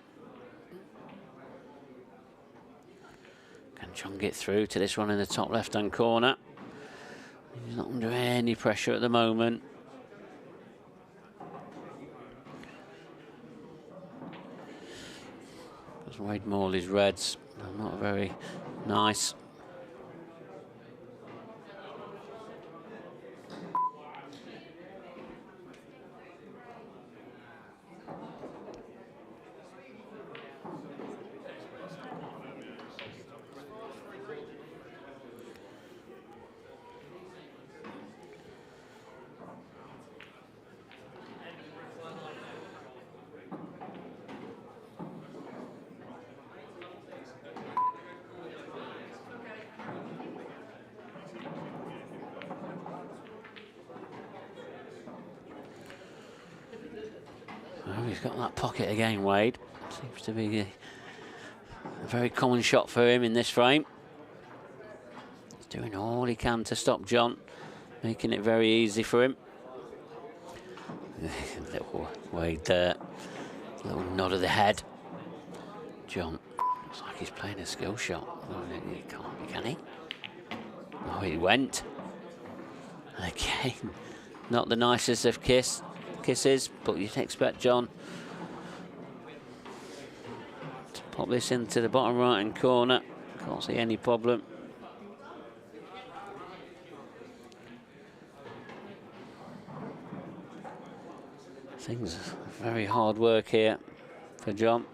Can John get through to this one in the top left-hand corner? He's not under any pressure at the moment. Because Wade Morley's reds are not very nice. he's got that pocket again, Wade. Seems to be a very common shot for him in this frame. He's doing all he can to stop John, making it very easy for him. Little Wade there, little nod of the head. John looks like he's playing a skill shot. Oh, he can't, can he? Oh, he went. Again, not the nicest of kisses, but you'd expect John to pop this into the bottom right-hand corner. Can't see any problem. Things very hard work here for John.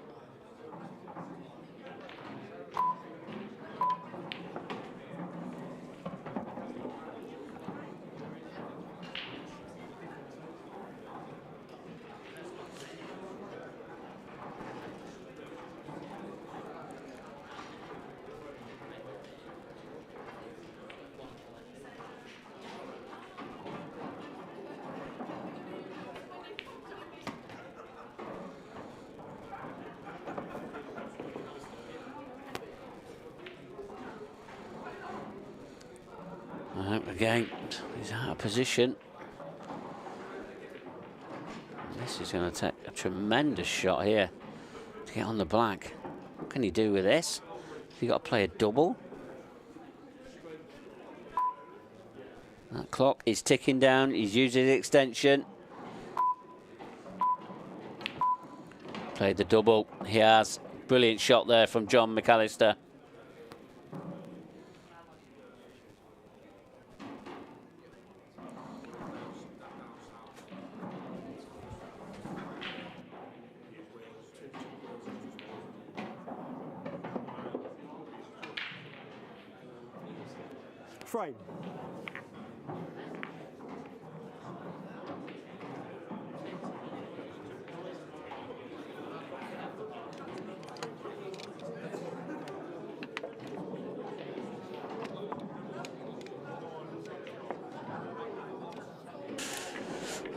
Again, he's out of position. This is going to take a tremendous shot here to get on the black. What can he do with this? He's got to play a double. That clock is ticking down. He's using his extension. Played the double. He has. Brilliant shot there from John McAllister. Frame.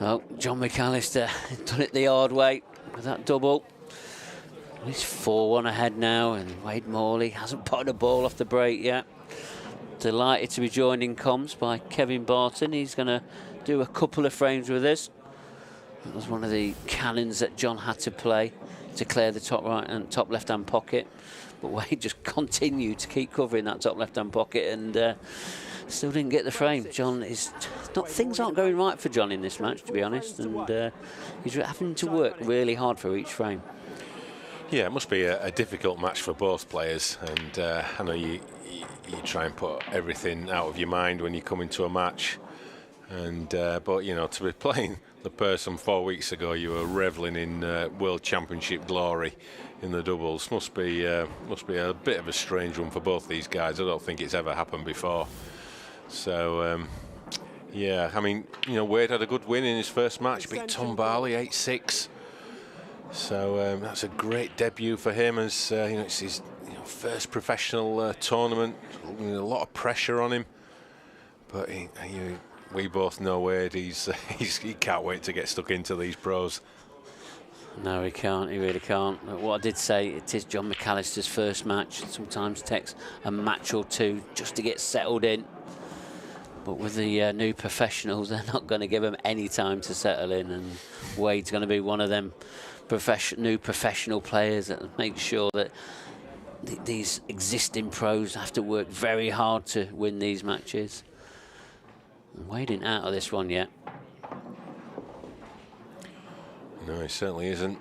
Well, John McAllister done it the hard way with that double. He's 4-1 ahead now, and Wade Morley hasn't put a ball off the break yet. Delighted to be joined in comms by Kevin Barton. He's going to do a couple of frames with us. That was one of the cannons that John had to play to clear the top right and top left-hand pocket. But Wade just continued to keep covering that top left-hand pocket and still didn't get the frame. John is not. Things aren't going right for John in this match, to be honest, and he's having to work really hard for each frame. Yeah, it must be a difficult match for both players, and I know you try and put everything out of your mind when you come into a match, and but you know, to be playing the person 4 weeks ago you were reveling in World Championship glory in the doubles must be a bit of a strange one for both these guys. I don't think it's ever happened before. So yeah, I mean, you know, Wade had a good win in his first match, beat Tom Barley 8-6. So that's a great debut for him, as you know, it's his first professional tournament. A lot of pressure on him, but we both know Wade. He can't wait to get stuck into these pros. No, he can't. He really can't. But what I did say, it is John McAllister's first match. It sometimes takes a match or two just to get settled in. But with the new professionals, they're not going to give him any time to settle in, and Wade's going to be one of them new professional players that make sure that these existing pros have to work very hard to win these matches. And Wade ain't out of this one yet. No, he certainly isn't.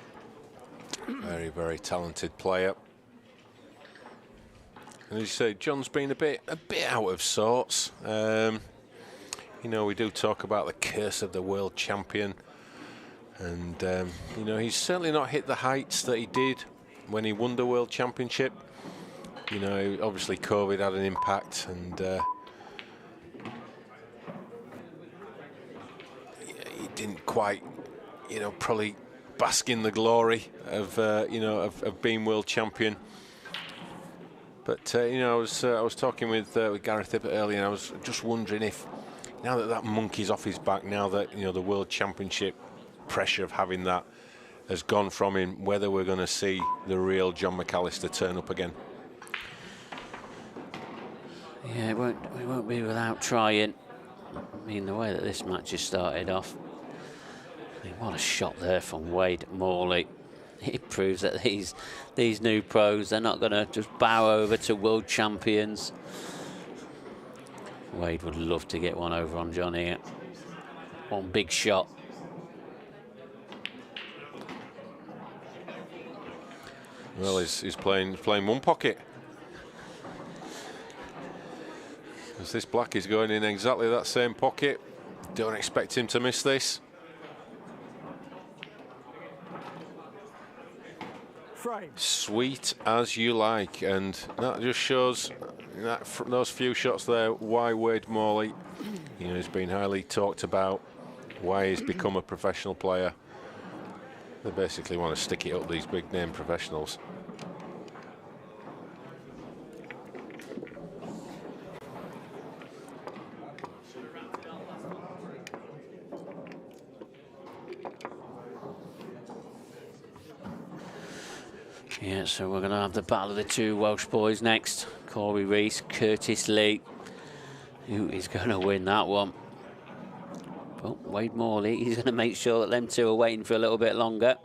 Very, very talented player. And as you say, John's been a bit out of sorts. You know, we do talk about the curse of the world champion. And, you know, he's certainly not hit the heights that he did when he won the World Championship. You know, obviously COVID had an impact, and he didn't quite, you know, probably bask in the glory of, you know, of being world champion. But, you know, I was talking with Gareth Ibbott earlier, and I was just wondering if, now that monkey's off his back, now that, you know, the World Championship pressure of having that has gone from him, whether we're going to see the real John McAllister turn up again. Yeah, we won't be without trying. I mean, the way that this match has started off, I mean, what a shot there from Wade Morley. It proves that these new pros, they're not going to just bow over to world champions. Wade would love to get one over on John here. One big shot. Well, he's playing one pocket. As this black is going in exactly that same pocket. Don't expect him to miss this. Sweet as you like, and that just shows that from those few shots there why Wade Morley, you know, has been highly talked about, why he's become a professional player. They basically want to stick it up these big name professionals. Yeah, so we're going to have the battle of the two Welsh boys next. Corey Rees, Curtis Lee. Who is going to win that one? Well, Wade Morley, he's going to make sure that them two are waiting for a little bit longer.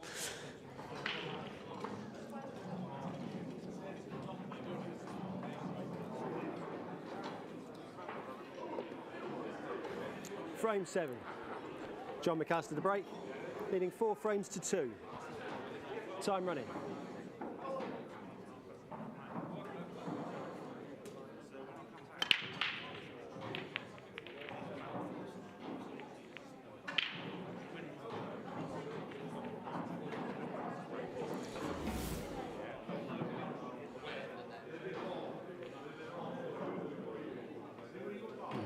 Frame 7. John McAllister to break, leading 4 frames to 2. Time running.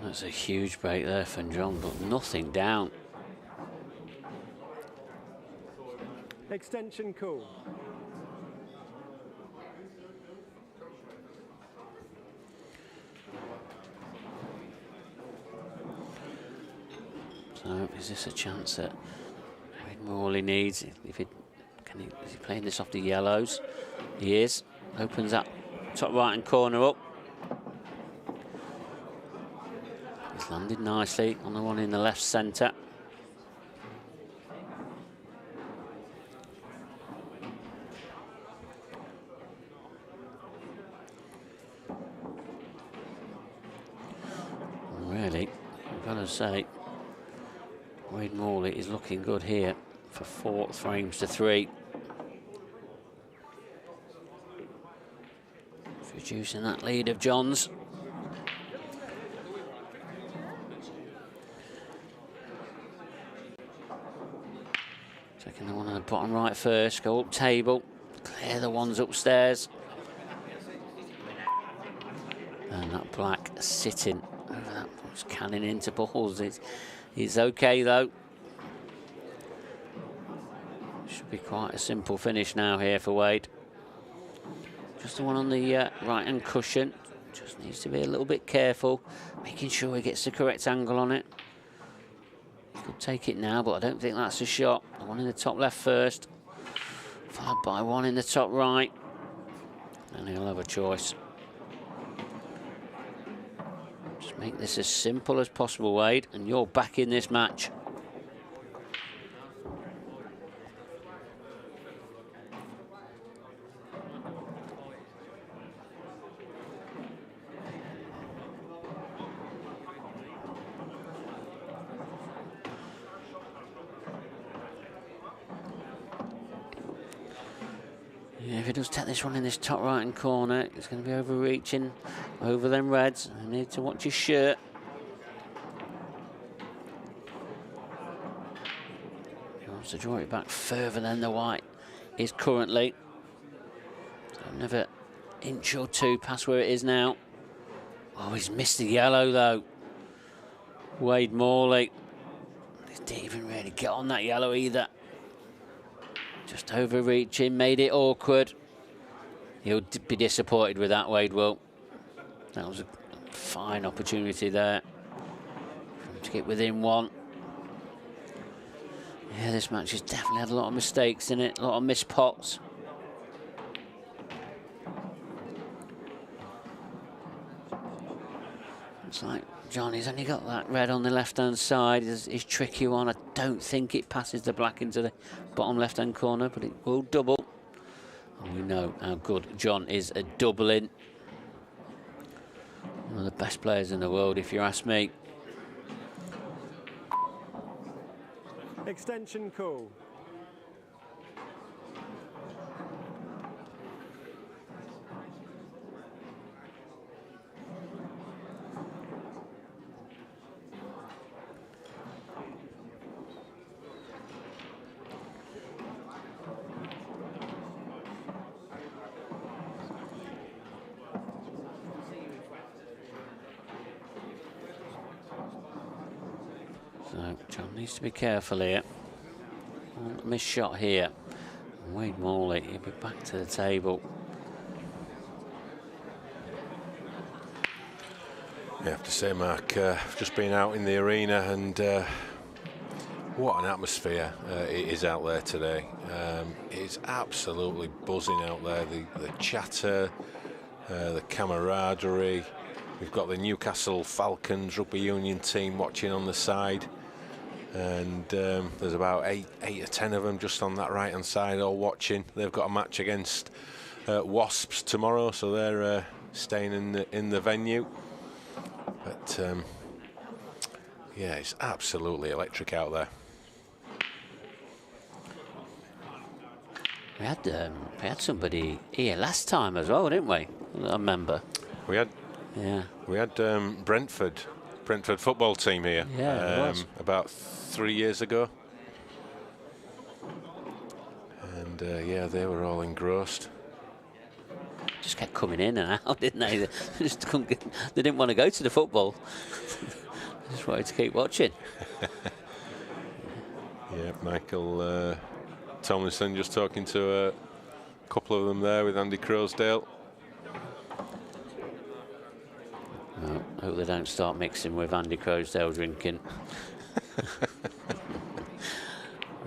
That's a huge break there from John, but nothing down. Extension call. So is this a chance that Wade Morley needs? Is he playing this off the yellows? He is. Opens that top right hand corner up. He's landed nicely on the one in the left centre. Really, I've got to say, Wade Morley is looking good here for 4 frames to 3. Reducing that lead of John's. Taking the one on the bottom right first, go up table, clear the ones upstairs. And that black sitting over that, was canning into balls. It's okay though. Should be quite a simple finish now here for Wade. Just the one on the right hand cushion. Just needs to be a little bit careful, making sure he gets the correct angle on it. He could take it now, but I don't think that's a shot. The one in the top left first, followed by one in the top right. And he'll have a choice. Just make this as simple as possible, Wade, and you're back in this match. If he does take this one in this top right hand corner, it's going to be overreaching over them reds. You need to watch his shirt. He wants to draw it back further than the white is currently. So another inch or two past where it is now. Oh, he's missed the yellow though. Wade Morley. He didn't even really get on that yellow either. Just overreaching, made it awkward. He'll be disappointed with that, Wade will. That was a fine opportunity there for him to get within one. Yeah, this match has definitely had a lot of mistakes in it, a lot of missed pots. Looks like Johnny's only got that red on the left-hand side. His tricky one. I don't think it passes the black into the bottom left-hand corner, but it will double. And we know how good John is at doubling. One of the best players in the world, if you ask me. Extension call. So John needs to be careful here. Missed shot here. Wade Morley, he'll be back to the table. I have to say, Mark, I've just been out in the arena, and what an atmosphere it is out there today. It's absolutely buzzing out there. The chatter, the camaraderie. We've got the Newcastle Falcons rugby union team watching on the side, and there's about eight or 10 of them just on that right hand side all watching. They've got a match against Wasps tomorrow, so they're staying in the venue. But yeah, it's absolutely electric out there. We had somebody here last time as well, didn't we? I remember. We had Brentford football team here. Yeah, it was. About 3 years ago. And yeah, they were all engrossed. Just kept coming in and out, didn't they? They just couldn't get, they didn't want to go to the football. They just wanted to keep watching. Yeah, Michael Tomlinson just talking to a couple of them there with Andy Crosdale. Well, I hope they don't start mixing with Andy Crosdale drinking.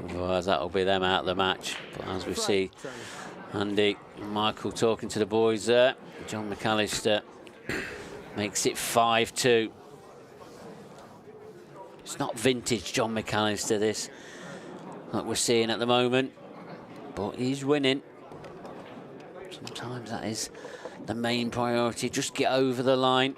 Otherwise, that'll be them out of the match. But as we see Andy and Michael talking to the boys there, John McAllister makes it 5-2. It's not vintage John McAllister, this, like we're seeing at the moment, but he's winning. Sometimes that is the main priority, just get over the line.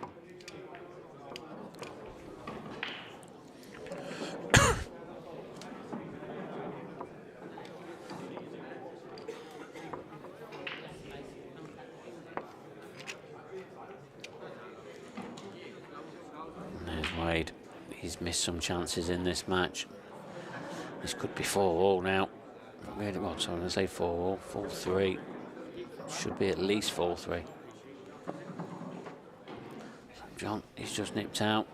Wade, he's missed some chances in this match. This could be 4-4 now. Really, well, so I'm going to say 4-4, 4-3. Should be at least 4-3. John, he's just nipped out.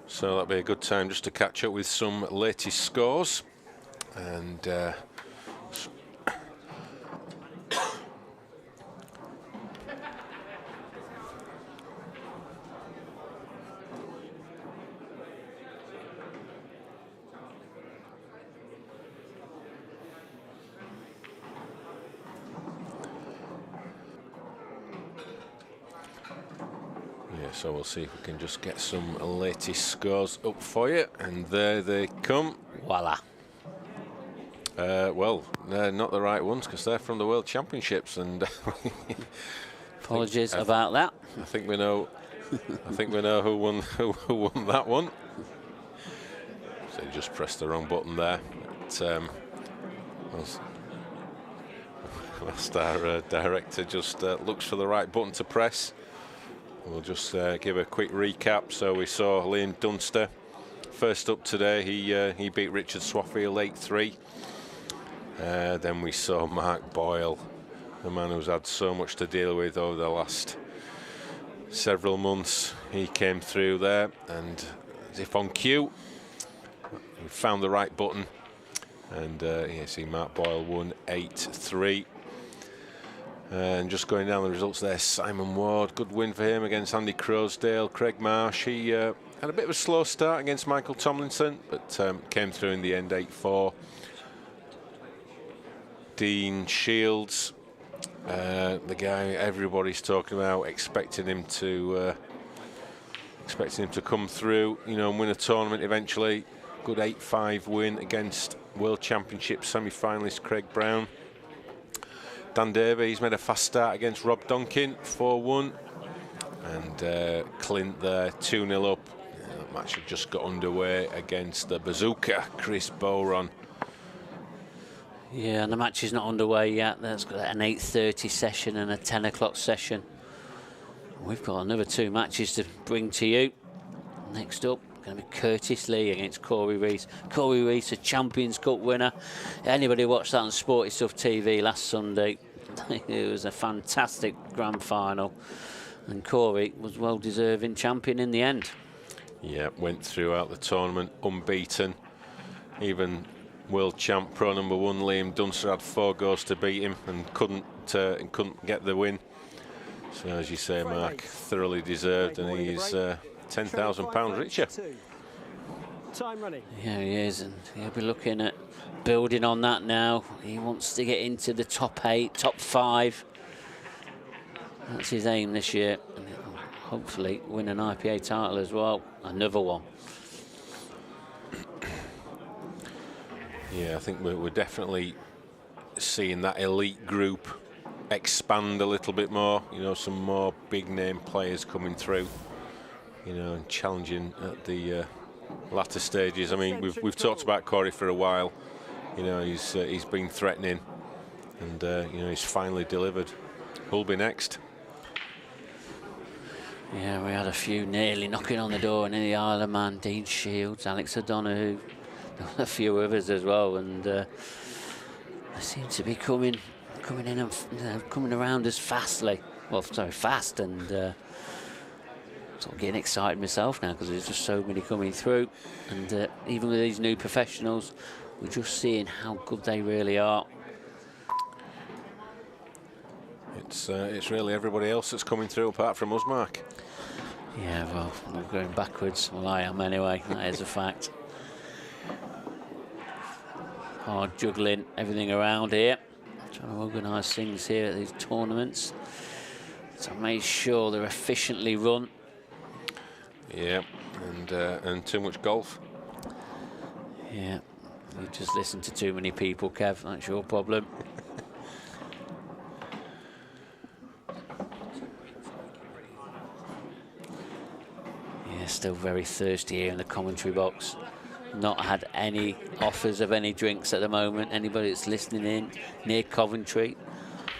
So that'll be a good time just to catch up with some latest scores. And so we'll see if we can just get some latest scores up for you. And there they come. Voila. Well, they're not the right ones because they're from the World Championships. And apologies about that. I think we know. I think we know who won that one. So you just pressed the wrong button there. But, whilst our director just looks for the right button to press. We'll just give a quick recap. So we saw Liam Dunster first up today. He beat Richard Swaffield 8-3. Then we saw Mark Boyle, the man who's had so much to deal with over the last several months. He came through there, and as if on cue, he found the right button. And you see Mark Boyle won 8-3. And just going down the results there, Simon Ward, good win for him against Andy Crosdale. Craig Marsh, he had a bit of a slow start against Michael Tomlinson, but came through in the end 8-4. Dean Shields, the guy everybody's talking about, expecting him to come through, you know, and win a tournament eventually. Good 8-5 win against World Championship semi-finalist Craig Brown. Dan Davies made a fast start against Rob Donkin, 4-1. And Clint there, 2-0 up. That match had just got underway against the bazooka, Chris Boron. Yeah, and the match is not underway yet. There's got an 8:30 session and a 10 o'clock session. We've got another 2 matches to bring to you. Next up, going to be Curtis Lee against Corey Reese. Corey Reese, a Champions Cup winner. Anybody watched that on Sporty Stuff TV last Sunday? It was a fantastic grand final. And Corey was well-deserving champion in the end. Yeah, went throughout the tournament unbeaten. Even world champ pro number 1 Liam Dunster had 4 goes to beat him and couldn't get the win. So as you say, Mark, thoroughly deserved, and he's £10,000 richer. Time running. Yeah, he is, and he'll be looking at building on that now. He wants to get into the top 8, top 5. That's his aim this year, and he'll hopefully win an IPA title as well, another one. Yeah, I think we're definitely seeing that elite group expand a little bit more. You know, some more big name players coming through, you know, and challenging at the latter stages. I mean, we've talked about Corey for a while. You know, he's been threatening, and you know, he's finally delivered. Who'll be next? Yeah, we had a few nearly knocking on the door, and in the Isle of Man, Dean Shields, Alex O'Donoghue, a few others as well, and they seem to be coming in and coming around us fast, and sort of getting excited myself now because there's just so many coming through, and even with these new professionals, we're just seeing how good they really are. It's really everybody else that's coming through apart from us, Mark. Yeah, well, we're going backwards. Well, I am anyway. That is a fact. Hard juggling everything around here. Trying to organise things here at these tournaments to make sure they're efficiently run. Yeah, and too much golf. Yeah, you just listen to too many people, Kev. That's your problem. Yeah, still very thirsty here in the commentary box. Not had any offers of any drinks at the moment. Anybody that's listening in near Coventry,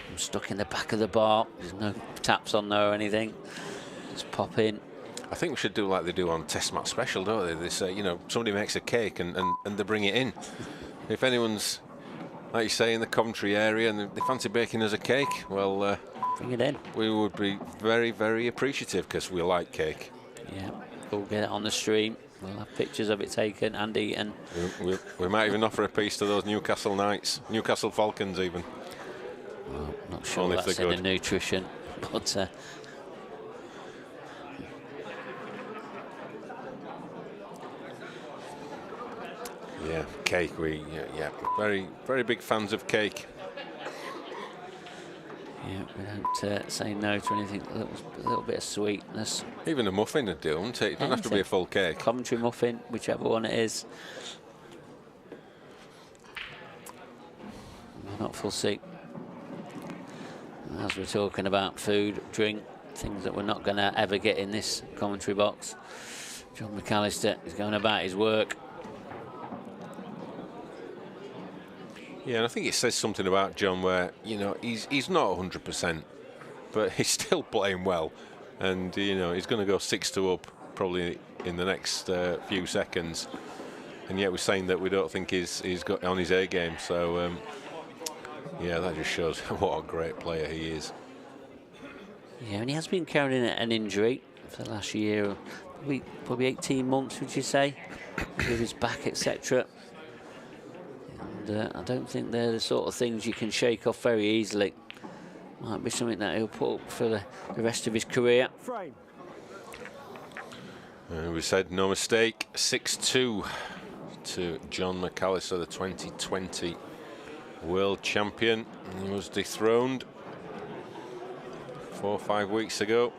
I'm stuck in the back of the bar. There's no taps on there or anything. Just pop in. I think we should do like they do on Test Match Special, don't they? They say, you know, somebody makes a cake and they bring it in. If anyone's, like you say, in the Coventry area and they fancy baking us a cake, well, bring it in. We would be very, very appreciative because we like cake. Yeah, we'll get it on the stream. We'll have pictures of it taken and eaten. We might even offer a piece to those Newcastle Knights, Newcastle Falcons even. Well, not sure only that's in the nutrition, but yeah, cake. Yeah, very, very big fans of cake. Yeah, we don't say no to anything. A little bit of sweetness. Even a muffin would do, wouldn't it? It doesn't have to be a full cake. Coventry muffin, whichever one it is. Not full seat. As we're talking about food, drink, things that we're not going to ever get in this commentary box. John McAllister is going about his work. Yeah, and I think it says something about John where, you know, he's not 100%, but he's still playing well. And, you know, he's going to go 6-2 up probably in the next few seconds. And yet we're saying that we don't think he's got on his A game. So, yeah, that just shows what a great player he is. Yeah, and he has been carrying an injury for the last year, probably 18 months, would you say, with his back, etc. And I don't think they're the sort of things you can shake off very easily. Might be something that he'll put up for the rest of his career. Frame. We said no mistake, 6-2 to John McAllister, the 2020 world champion. He was dethroned 4 or 5 weeks ago.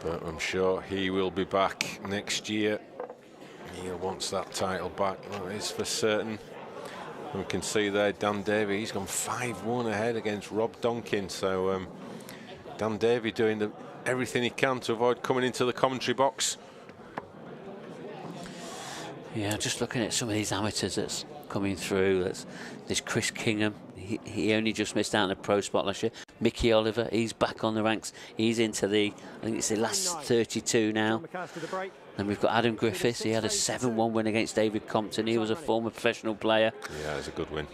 But I'm sure he will be back next year. He wants that title back, that is for certain. We can see there Dan Davey, he's gone 5-1 ahead against Rob Donkin. So Dan Davey doing everything he can to avoid coming into the commentary box. Yeah, just looking at some of these amateurs that's coming through. There's Chris Kingham. He only just missed out on the pro spot last year. Mickey Oliver, he's back on the ranks. He's into I think it's the last 32 now. And we've got Adam Griffiths. He had a 7-1 win against David Compton. He was a former professional player. Yeah, it's a good win.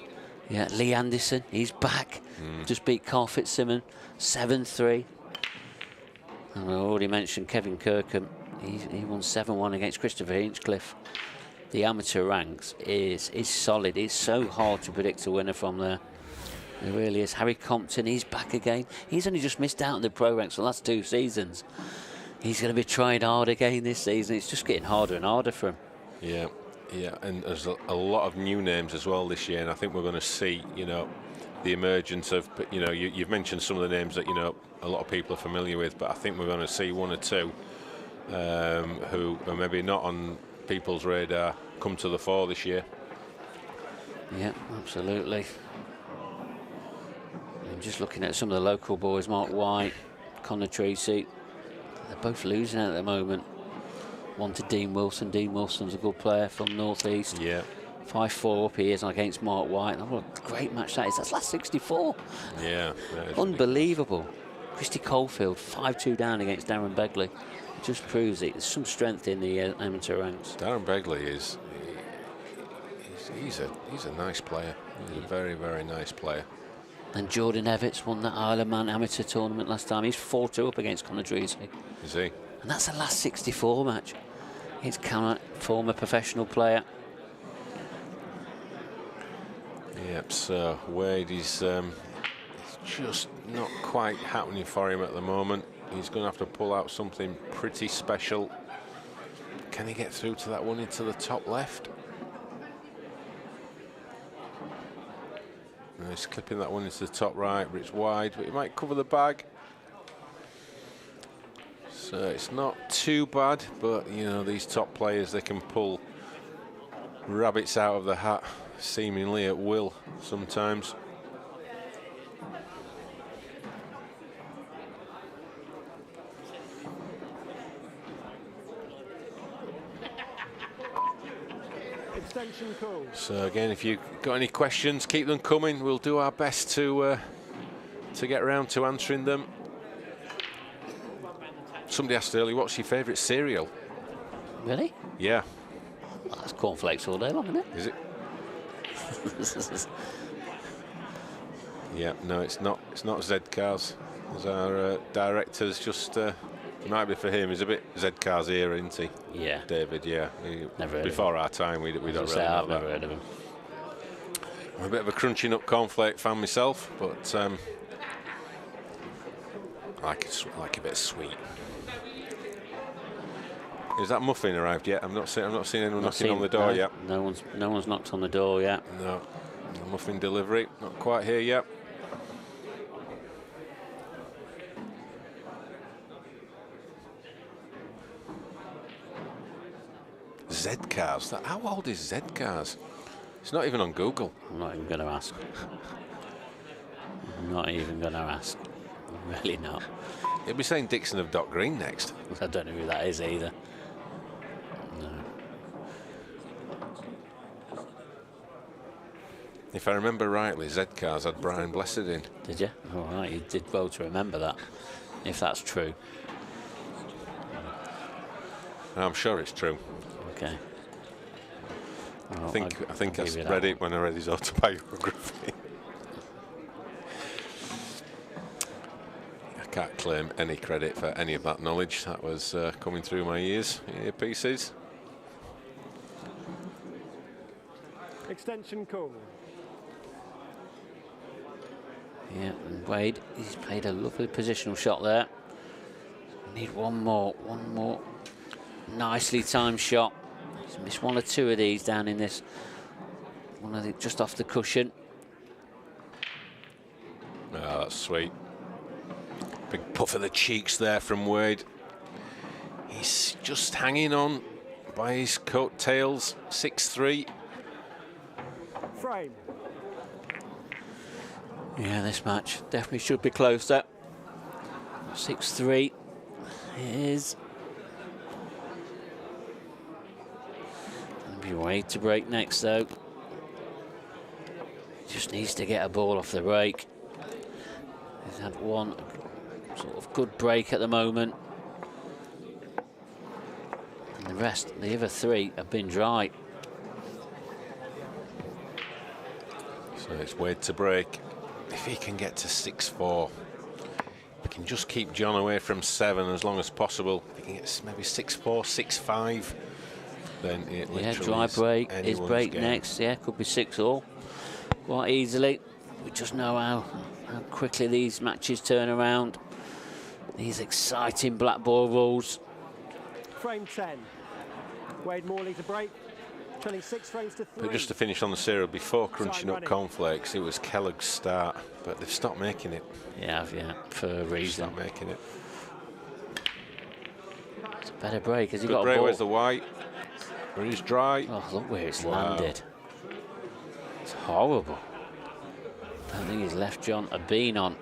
Yeah, Lee Anderson, he's back. Just beat Carl Fitzsimmons, 7-3. And I already mentioned Kevin Kirkham. He won 7-1 against Christopher Hinchcliffe. The amateur ranks is solid. It's so hard to predict a winner from there. It really is. Harry Compton, he's back again. He's only just missed out on the pro ranks for the last 2 seasons. He's going to be trying hard again this season. It's just getting harder and harder for him. Yeah, and there's a lot of new names as well this year, and I think we're going to see, the emergence of, you've mentioned some of the names that, a lot of people are familiar with, but I think we're going to see 1 or 2 who are maybe not on people's radar come to the fore this year. Yeah, absolutely. I'm just looking at some of the local boys, Mark White, Connor Tracy. They're both losing at the moment. 1 to Dean Wilson. Dean Wilson's a good player from North East. Yeah. 5-4 up he is against Mark White. What a great match that is. That's last 64. Yeah. Unbelievable. Christy Coalfield, 5-2 down against Darren Begley. It just proves it. There's some strength in the amateur ranks. Darren Begley he's a nice player. He's a very, very nice player. And Jordan Evans won that Isle of Man amateur tournament last time. He's 4-2 up against Connor Tracy. Is he? And that's the last 64 match. He's Connor, former professional player. Yep, so Wade is just not quite happening for him at the moment. He's going to have to pull out something pretty special. Can he get through to that one into the top left? And he's clipping that one into the top right, but it's wide, but he might cover the bag. So it's not too bad, but these top players, they can pull rabbits out of the hat seemingly at will sometimes. Extension call. So again, if you've got any questions, keep them coming. We'll do our best to get around to answering them. Somebody asked earlier, what's your favourite cereal? Really? Yeah. Well, that's cornflakes all day long, isn't it? Is it? Yeah, no, it's not. It's not Z-Cars. As our director's just, it might be for him. He's a bit Z-Cars era, isn't he? Yeah. David, yeah. Never heard before our time, we don't really know I've that. never heard of him. I'm a bit of a crunching up cornflake fan myself, but I like a bit sweet. Is that muffin arrived yet? I've not seen anyone knocking on the door yet. No one's knocked on the door yet. No, muffin delivery not quite here yet. Z-Cars. How old is Z-Cars? It's not even on Google. I'm not even going to ask. I'm not even going to ask. I'm really not. You'll be saying Dixon of Dock Green next. I don't know who that is either. No. If I remember rightly, Z-Cars had Brian Blessed in. Did you? All right, you did well to remember that, if that's true. I'm sure it's true. Okay. Well, I think I read it when I read his autobiography. I can't claim any credit for any of that knowledge. That was coming through my earpieces. Extension call. Yeah, and Wade, he's played a lovely positional shot there. Need one more nicely timed shot. He's missed one or two of these down in this. One of the just off the cushion. Oh, that's sweet. Big puff of the cheeks there from Wade. He's just hanging on by his coattails. 6-3. Frame. Yeah, this match definitely should be closer. 6-3 is. Gonna be Wade to break next though. Just needs to get a ball off the break. He's had one sort of good break at the moment. And the rest, the other three, have been dry. So it's Wade to break. If he can get to 6-4, he can just keep John away from 7 as long as possible. If he can get maybe 6-4, 6-5, then it literally dry break. His anyone's break game. next. Yeah, could be 6-all quite easily. We just know how quickly these matches turn around. These exciting black ball rules. Frame 10. Wade Morley to break. Trailing 6 frames to 3. But just to finish on the cereal, before crunching Time up running. cornflakes, it was Kellogg's start, but they've stopped making it. Yeah, for a reason. Stopped making it. It's a better break. Has he Good got break. a ball? Where's the white? Where is dry? Oh, look where it's Wow. landed. It's horrible. I don't think he's left John a bean on.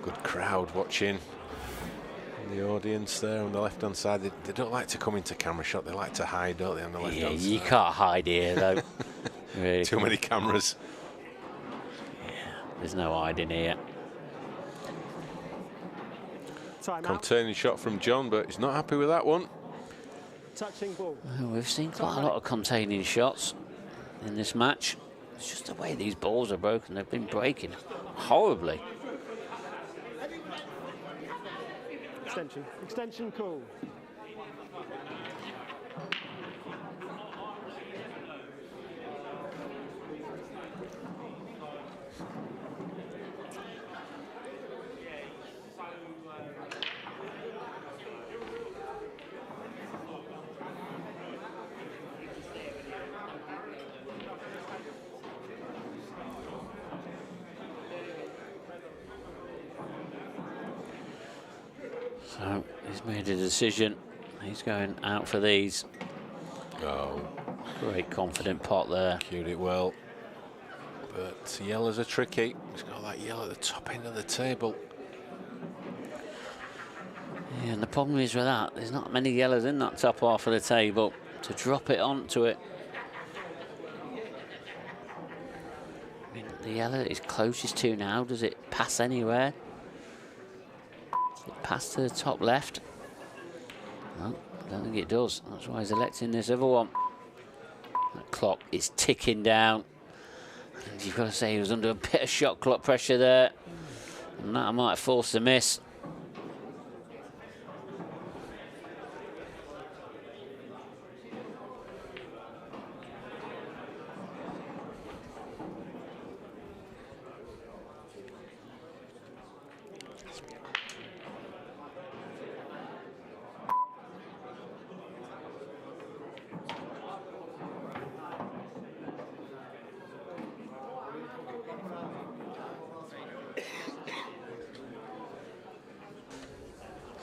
Good crowd watching. The audience there on the left-hand side, they don't like to come into camera shot. They like to hide, don't they, on the Yeah, left-hand you side? can't hide here though. Really. Too many cameras. There's no hiding here. Time out. Containing shot from John, but he's not happy with that one. Touching ball. Well, we've seen quite a lot of containing shots in this match. It's just the way these balls are broken. They've been breaking horribly. Extension. Extension cool. So he's made a decision. He's going out for these. Oh, great confident pot there. Cued it well. But yellows are tricky. He's got that yellow at the top end of the table. Yeah, and the problem is with that, there's not many yellows in that top half of the table to drop it onto it. I mean, the yellow is closest to now. Does it pass anywhere? Does it pass to the top left? No, I don't think it does. That's why he's electing this other one. That clock is ticking down. And you've got to say he was under a bit of shot clock pressure there. And that might have forced a miss.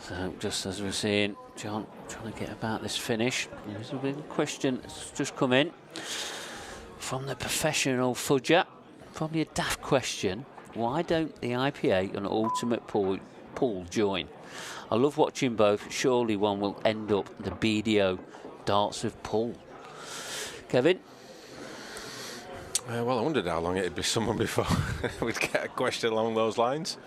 So just as we're seeing John trying to get about this finish, there's a big question that's just come in from the professional fudger. Probably a daft question. Why don't the IPA and Ultimate Pool join? I love watching both. Surely one will end up the BDO darts of pool. Kevin? Well, I wondered how long it'd be someone before we'd get a question along those lines.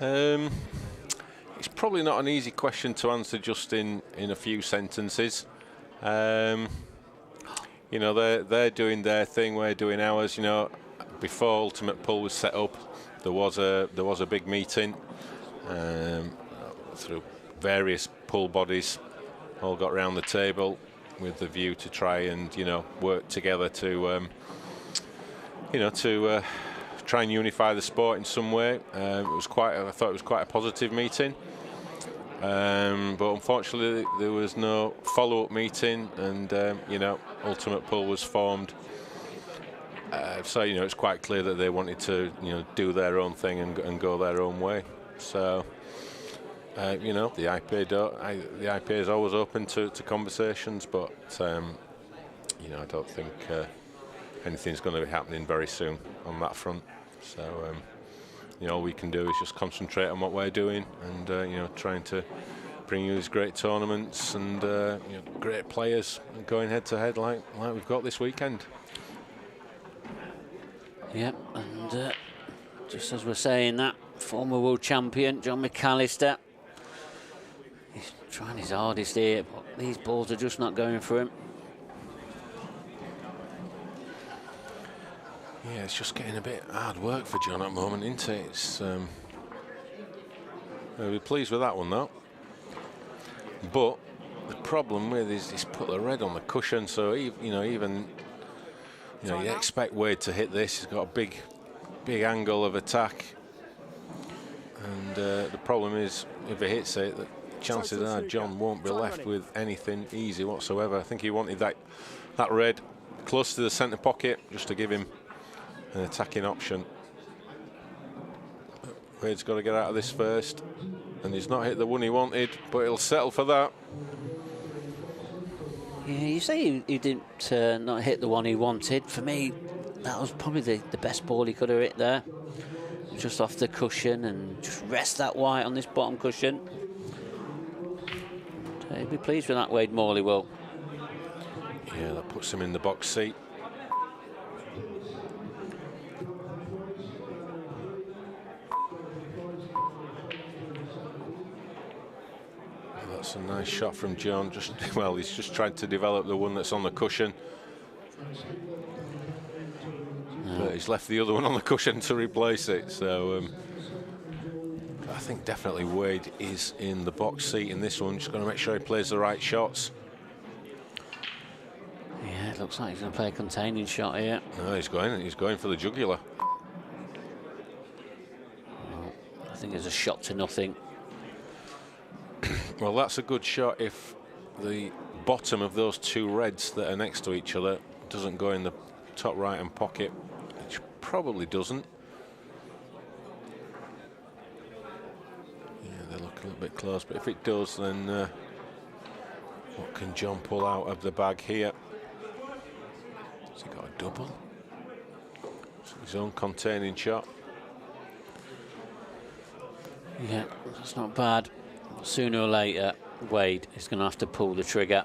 It's probably not an easy question to answer just in a few sentences. You know, they're doing their thing, we're doing ours. You know, before Ultimate Pool was set up, there was a big meeting through various pool bodies, all got round the table with the view to try and work together to try and unify the sport in some way. I thought it was quite a positive meeting. But unfortunately there was no follow-up meeting, and ultimate pool was formed. So it's quite clear that they wanted to do their own thing and go their own way. So the IPA is always open to conversations, but I don't think anything's going to be happening very soon on that front. So all we can do is just concentrate on what we're doing, and trying to bring you these great tournaments and great players going head to head like we've got this weekend. Yep, and just as we're saying that, former world champion John McAllister, he's trying his hardest here, but these balls are just not going for him. Yeah, it's just getting a bit hard work for John at the moment, isn't it? It's I'll be pleased with that one though. But the problem with is he's put the red on the cushion, so you expect Wade to hit this. He's got a big angle of attack, and the problem is if he hits it, the chances are John won't be left with anything easy whatsoever. I think he wanted that red close to the centre pocket just to give him an attacking option. Wade's got to get out of this first, and he's not hit the one he wanted, but he'll settle for that. Yeah, you say he didn't not hit the one he wanted. For me, that was probably the best ball he could have hit there. Just off the cushion, and just rest that white on this bottom cushion. He'll be pleased with that, Wade Morley will. Yeah, that puts him in the box seat. That's a nice shot from John. He's just trying to develop the one that's on the cushion. But he's left the other one on the cushion to replace it. So I think definitely Wade is in the box seat in this one. Just going to make sure he plays the right shots. Yeah, it looks like he's going to play a containing shot here. No, he's going for the jugular. I think there's a shot to nothing. Well, that's a good shot if the bottom of those two reds that are next to each other doesn't go in the top right-hand pocket, which probably doesn't. Yeah, they look a little bit close, but if it does, then what can John pull out of the bag here? Has he got a double? It's his own containing shot. Yeah, that's not bad. Sooner or later, Wade is going to have to pull the trigger.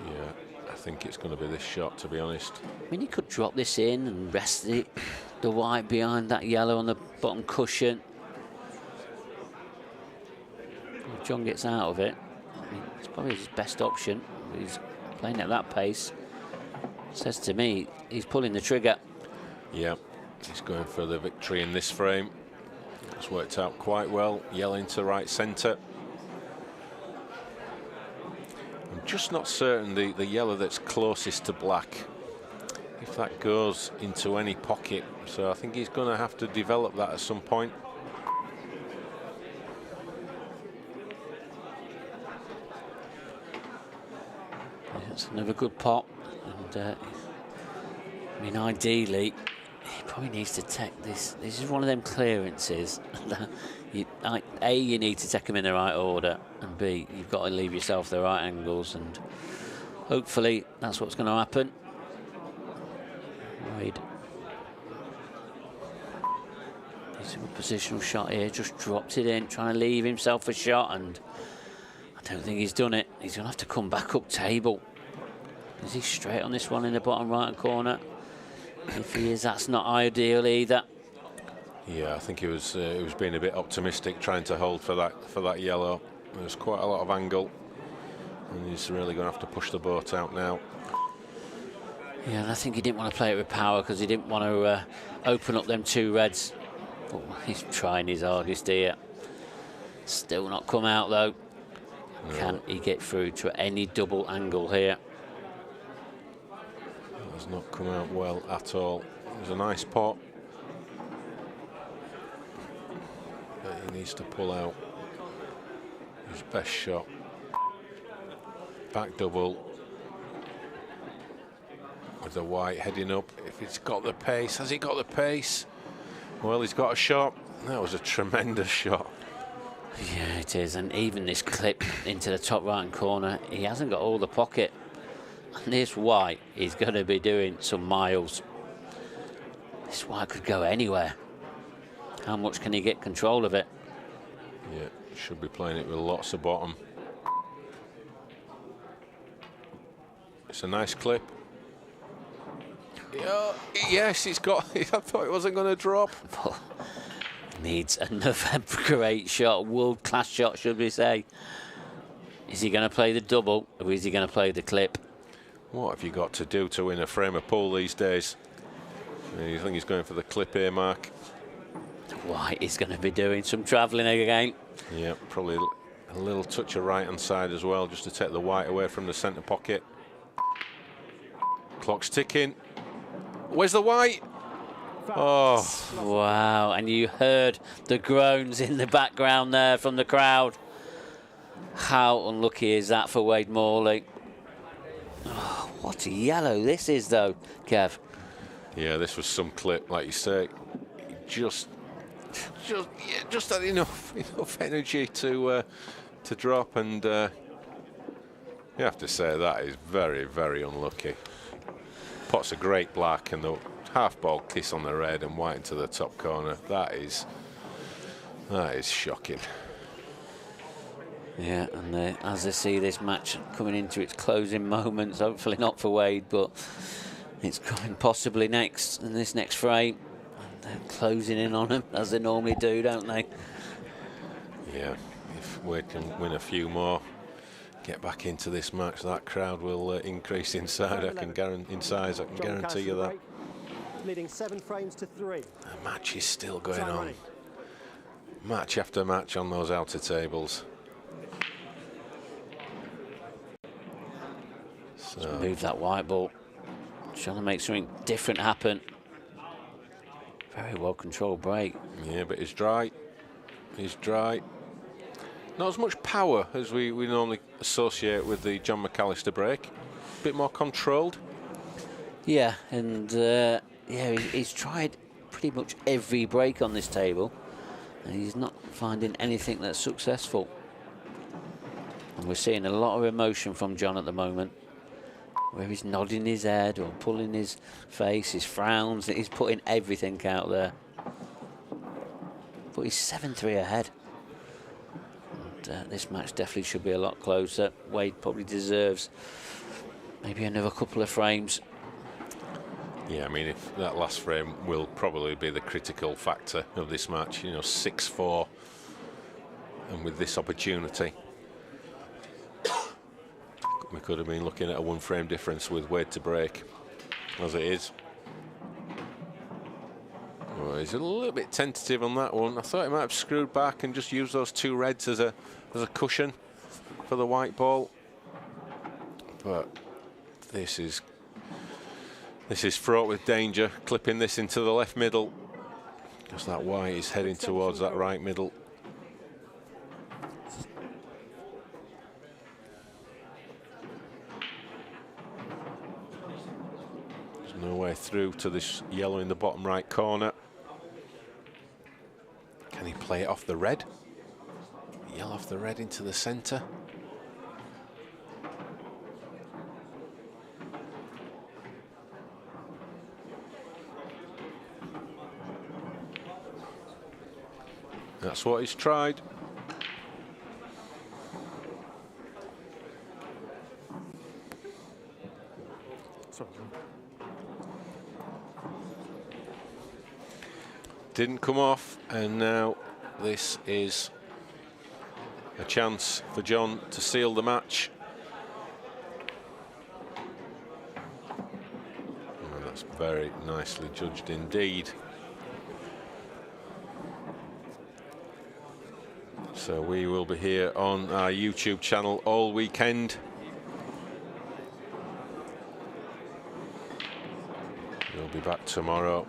Yeah, I think it's going to be this shot, to be honest. I mean, he could drop this in and rest the white behind that yellow on the bottom cushion. If John gets out of it, I mean, it's probably his best option. He's playing at that pace. Says to me, he's pulling the trigger. Yeah, he's going for the victory in this frame. It's worked out quite well. Yellow into right centre. I'm just not certain the yellow that's closest to black, if that goes into any pocket. So I think he's going to have to develop that at some point. It's another good pot. And I mean, ideally, he probably needs to take this. This is one of them clearances. A, you need to take them in the right order, and B, you've got to leave yourself the right angles, and hopefully that's what's going to happen. Wade. He's in a positional shot here, just dropped it in, trying to leave himself a shot, and I don't think he's done it. He's going to have to come back up table. Is he straight on this one in the bottom right corner? If he is, that's not ideal either. Yeah, I think he was being a bit optimistic, trying to hold for that yellow. There's quite a lot of angle, and he's really going to have to push the boat out now. Yeah, and I think he didn't want to play it with power because he didn't want to open up them two reds. But he's trying his hardest here. Still not come out though. No. Can he get through to any double angle here? Has not come out well at all. It was a nice pot. but he needs to pull out his best shot. Back double with the white heading up. If it's got the pace, has he got the pace? Well, he's got a shot. That was a tremendous shot. Yeah, it is. And even this clip into the top right-hand corner, he hasn't got all the pocket. And this white is going to be doing some miles. This white could go anywhere. How much can he get control of it? Yeah, should be playing it with lots of bottom. It's a nice clip. Yeah, yes, it's got. I thought it wasn't going to drop. Needs another great shot, world-class shot, should we say. Is he going to play the double, or is he going to play the clip? What have you got to do to win a frame of pool these days? You think he's going for the clip here, Mark? White is going to be doing some travelling again. Yeah, probably a little touch of right-hand side as well, just to take the white away from the centre pocket. Clock's ticking. Where's the white? Oh. Wow, and you heard the groans in the background there from the crowd. How unlucky is that for Wade Morley? Oh, what a yellow this is, though, Kev. Yeah, this was some clip, like you say. Just had enough energy to drop, and you have to say that is very, very unlucky. Pot's a great black, and the half ball kiss on the red and white into the top corner. That is shocking. Yeah, and as they see this match coming into its closing moments, hopefully not for Wade, but it's coming possibly next in this next frame. And they're closing in on him, as they normally do, don't they? Yeah, if Wade can win a few more, get back into this match, that crowd will increase inside. In size, I can guarantee you that. Leading 7 frames to 3. The match is still going on. Match after match on those outer tables. So move that white ball. Trying to make something different happen. Very well controlled break. Yeah, but it's dry. It's dry. Not as much power as we normally associate with the John McAllister break. A bit more controlled. Yeah, and he's tried pretty much every break on this table, and he's not finding anything that's successful. And we're seeing a lot of emotion from John at the moment, where he's nodding his head or pulling his face, his frowns. He's putting everything out there. But he's 7-3 ahead. And this match definitely should be a lot closer. Wade probably deserves maybe another couple of frames. Yeah, I mean, if that last frame will probably be the critical factor of this match. 6-4, and with this opportunity, we could have been looking at a 1 frame difference with Wade to break. As it is, well, he's a little bit tentative on that one. I thought he might have screwed back and just used those 2 reds as a cushion for the white ball. But this is fraught with danger, clipping this into the left middle, because that white is heading towards that right middle. There's no way through to this yellow in the bottom right corner. Can he play it off the red? Yellow off the red into the centre. That's what he's tried. Didn't come off, and now this is a chance for John to seal the match. Oh, that's very nicely judged indeed. So we will be here on our YouTube channel all weekend. We'll be back tomorrow.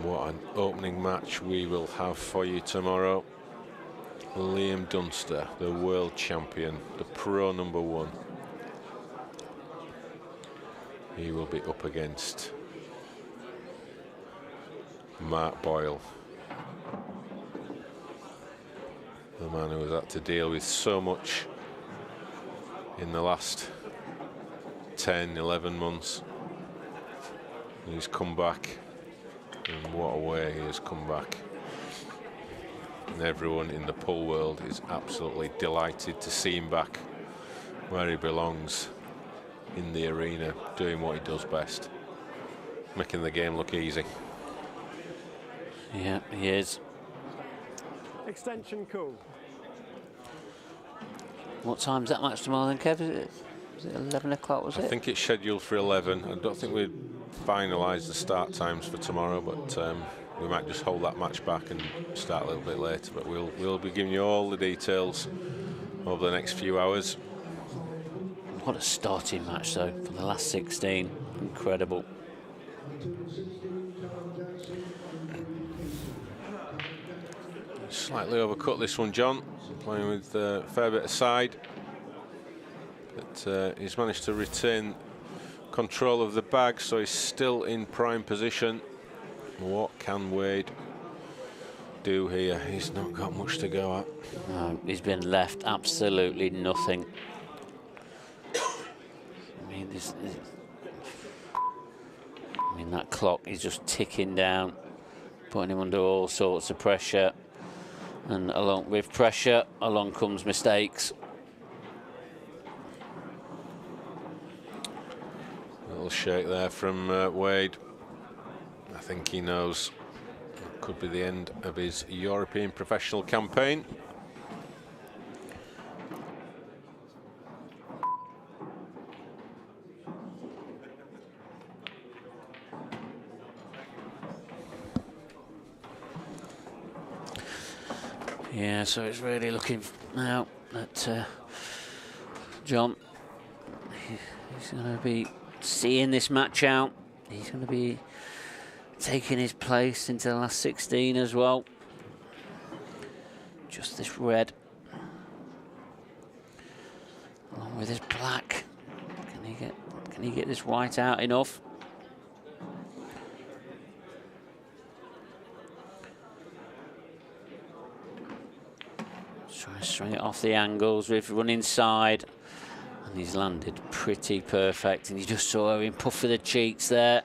What an opening match we will have for you tomorrow. Liam Dunster, the world champion, the pro #1. He will be up against Mark Boyle, the man who has had to deal with so much in the last 10, 11 months. He's come back, and what a way he has come back. And everyone in the pool world is absolutely delighted to see him back where he belongs, in the arena, doing what he does best, making the game look easy. Yeah, he is. Extension call. What time's that match tomorrow then, Kev? Was it 11 o'clock, was it? I think it's scheduled for 11. I don't think we've finalised the start times for tomorrow, but we might just hold that match back and start a little bit later. But we'll be giving you all the details over the next few hours. What a starting match, though, for the last 16. Incredible. Slightly overcut this one, John, playing with a fair bit of side. But he's managed to retain control of the bag, so he's still in prime position. What can Wade do here? He's not got much to go at. No, he's been left absolutely nothing. I mean, that clock is just ticking down, putting him under all sorts of pressure. And along with pressure, along comes mistakes. A little shake there from Wade. I think he knows it could be the end of his European professional campaign. Yeah, so it's really looking now that John, he's going to be seeing this match out. He's going to be taking his place into the last 16 as well. Just this red, along with his black. Can he get this white out enough? Trying to string it off the angles with running side, and he's landed pretty perfect. And you just saw him puff for the cheeks there.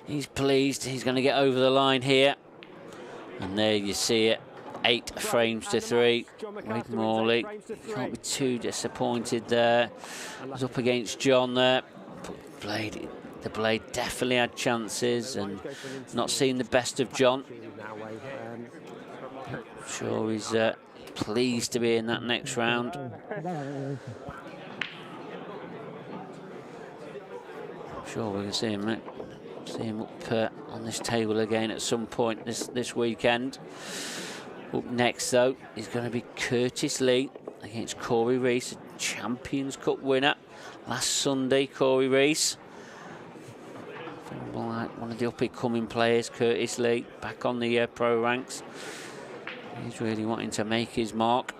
He's pleased. He's going to get over the line here, and there you see it. 8 frames to 3. Wade Morley can't be too disappointed there. Was up against John there. But the blade definitely had chances, and not seen the best of John. I'm sure he's pleased to be in that next round. I'm sure we can see him up on this table again at some point this weekend. Up next, though, is going to be Curtis Lee against Corey Reese, a Champions Cup winner last Sunday. Corey Reese, one of the up-and-coming players. Curtis Lee back on the pro ranks. He's really wanting to make his mark.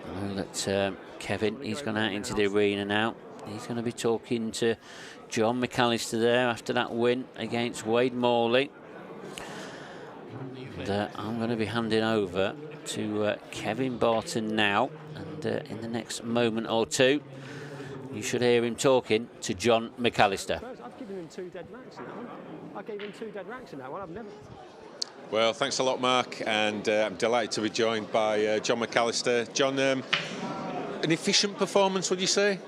I know that Kevin, he's gone out into the arena now. He's going to be talking to John McAllister there after that win against Wade Morley. And I'm going to be handing over to Kevin Barton now, and in the next moment or two, you should hear him talking to John McAllister. I've given him 2 dead racks in that one. I gave him 2 dead racks in that one. I've never. Well, thanks a lot, Mark, and I'm delighted to be joined by John McAllister. John, an efficient performance, would you say?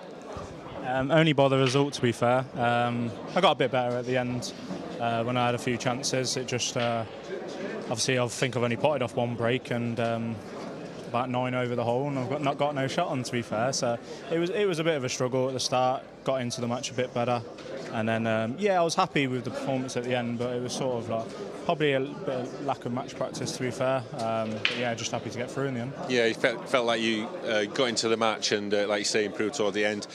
Only by the result, to be fair. I got a bit better at the end when I had a few chances. It just, obviously, I think I've only potted off 1 break and about 9 over the hole, and I've not got no shot on, to be fair. So it was a bit of a struggle at the start. Got into the match a bit better, and then yeah, I was happy with the performance at the end, but it was sort of like probably a bit of lack of match practice, to be fair. But yeah, just happy to get through in the end. Yeah, you felt like you got into the match and, like you say, improved toward the end.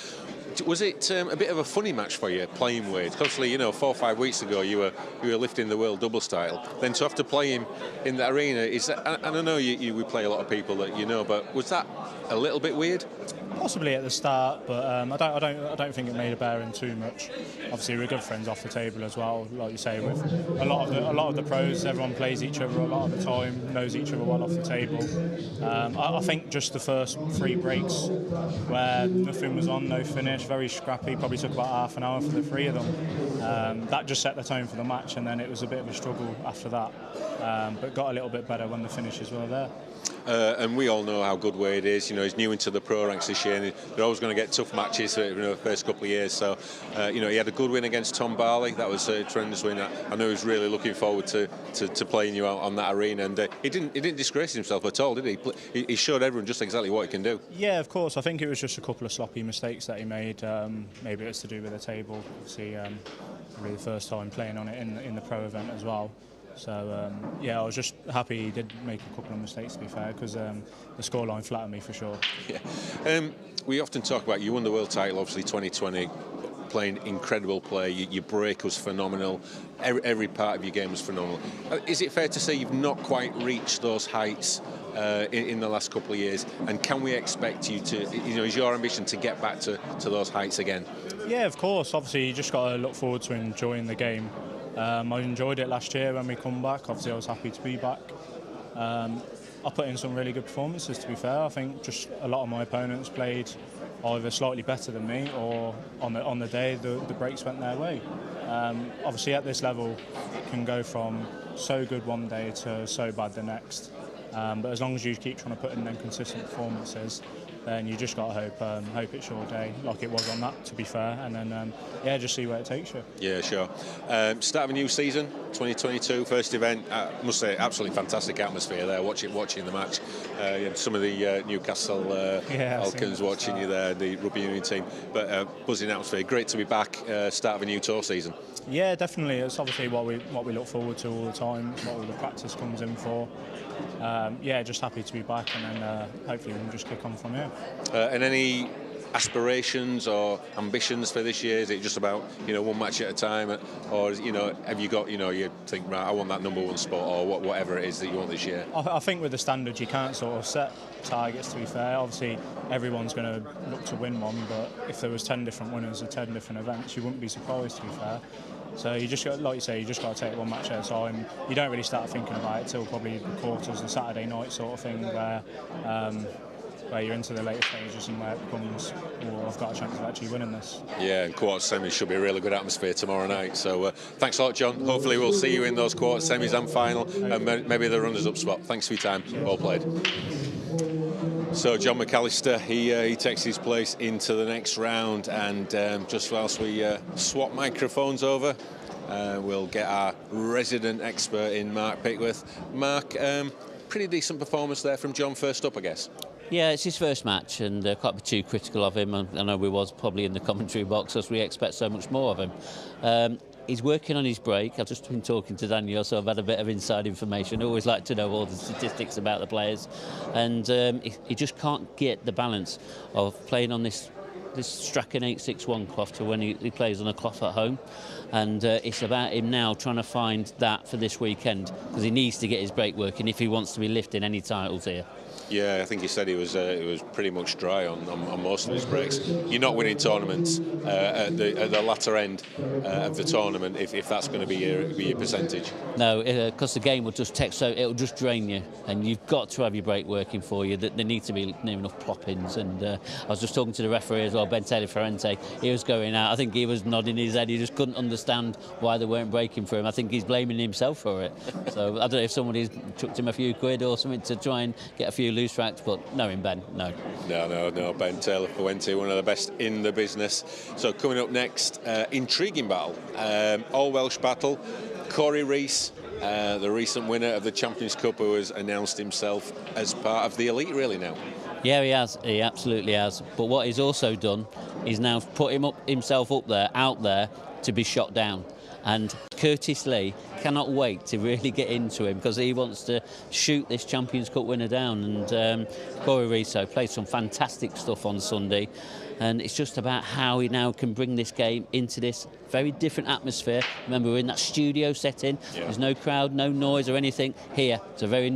Was it a bit of a funny match for you playing Wade? Obviously, 4 or 5 weeks ago you were lifting the world doubles title. Then to have to play him in the arena and I know we play a lot of people that but was that a little bit weird? Possibly at the start, but I don't think it made a bearing too much. Obviously, we're good friends off the table as well. Like you say, with a lot of the pros, everyone plays each other a lot of the time, knows each other well off the table. I think just the first 3 breaks where nothing was on, no finish, very scrappy. Probably took about half an hour for the 3 of them. That just set the tone for the match, and then it was a bit of a struggle after that. But got a little bit better when the finishes were there. And we all know how good Wade is. He's new into the pro ranks this year, and they're always going to get tough matches the first couple of years. So, he had a good win against Tom Barley. That was a tremendous win. I know he was really looking forward to playing you out on that arena, and he didn't disgrace himself at all, did he? He showed everyone just exactly what he can do. Yeah, of course. I think it was just a couple of sloppy mistakes that he made. Maybe it's to do with the table. Obviously, probably the first time playing on it in the pro event as well. So, I was just happy he did make a couple of mistakes, to be fair, because the scoreline flattered me for sure. Yeah. We often talk about you won the world title, obviously, 2020, playing incredible play. Your break was phenomenal. Every part of your game was phenomenal. Is it fair to say you've not quite reached those heights in the last couple of years? And can we expect you to, is your ambition to get back to those heights again? Yeah, of course. Obviously, you just got to look forward to enjoying the game. I enjoyed it last year when we come back. Obviously, I was happy to be back. I put in some really good performances, to be fair. I think just a lot of my opponents played either slightly better than me, or on the day the breaks went their way. Obviously, at this level, it can go from so good one day to so bad the next. But as long as you keep trying to put in them consistent performances, then you just got to hope it's your day, like it was on that, to be fair, and then just see where it takes you. Yeah, sure. Start of a new season, 2022, first event. I must say, absolutely fantastic atmosphere there. Watching the match, some of the Newcastle Falcons watching you there, the rugby union team. But buzzing atmosphere. Great to be back. Start of a new tour season. Yeah, definitely. It's obviously what we look forward to all the time. It's what all the practice comes in for. Just happy to be back, and then hopefully we can just kick on from here. And any aspirations or ambitions for this year? Is it just about one match at a time, or have you got you think, right, I want that number 1 spot, or whatever it is that you want this year? I think with the standards you can't sort of set targets, to be fair. Obviously everyone's going to look to win one, but if there was 10 different winners at 10 different events, you wouldn't be surprised, to be fair. So you just got, like you say, you just got to take one match at a time. You don't really start thinking about it till probably the quarters, the Saturday night sort of thing, where you're into the later stages and where it becomes, I've got a chance of actually winning this. Yeah, and quarter semis should be a really good atmosphere tomorrow night. So thanks a lot, John. Hopefully we'll see you in those quarter semis and final, and maybe the runners-up spot. Thanks for your time. Well played. So John McAllister, he takes his place into the next round, and just whilst we swap microphones over, we'll get our resident expert in, Mark Pickworth. Mark, pretty decent performance there from John first up, I guess. Yeah, it's his first match, and can't be too critical of him. I know we was probably in the commentary box, as we expect so much more of him. He's working on his break. I've just been talking to Daniel, so I've had a bit of inside information. I always like to know all the statistics about the players, and he just can't get the balance of playing on this Strachan 861 cloth to when he plays on a cloth at home, and it's about him now trying to find that for this weekend, because he needs to get his break working if he wants to be lifting any titles here. Yeah, I think he said it was pretty much dry on most of his breaks. You're not winning tournaments at the latter end of the tournament if that's going to be your percentage. No, because the game will just take, so it'll just drain you, and you've got to have your break working for you. There need to be near enough plop-ins, and I was just talking to the referee as well, Ben Taylor Ferrante. He was going out. I think he was nodding his head. He just couldn't understand why they weren't breaking for him. I think he's blaming himself for it. So I don't know if somebody's chucked him a few quid or something to try and get a few loose tracks, but knowing Ben, no. No, Ben Taylor Ferrante, one of the best in the business. So coming up next, intriguing battle, all Welsh battle. Corey Rees, the recent winner of the Champions Cup, who has announced himself as part of the elite really now. Yeah, he has. He absolutely has. But what he's also done is now put himself out there to be shot down. And Curtis Lee cannot wait to really get into him because he wants to shoot this Champions Cup winner down. And Corey Riso played some fantastic stuff on Sunday, and it's just about how he now can bring this game into this very different atmosphere. Remember, we're in that studio setting. Yeah. There's no crowd, no noise or anything. Here, it's a very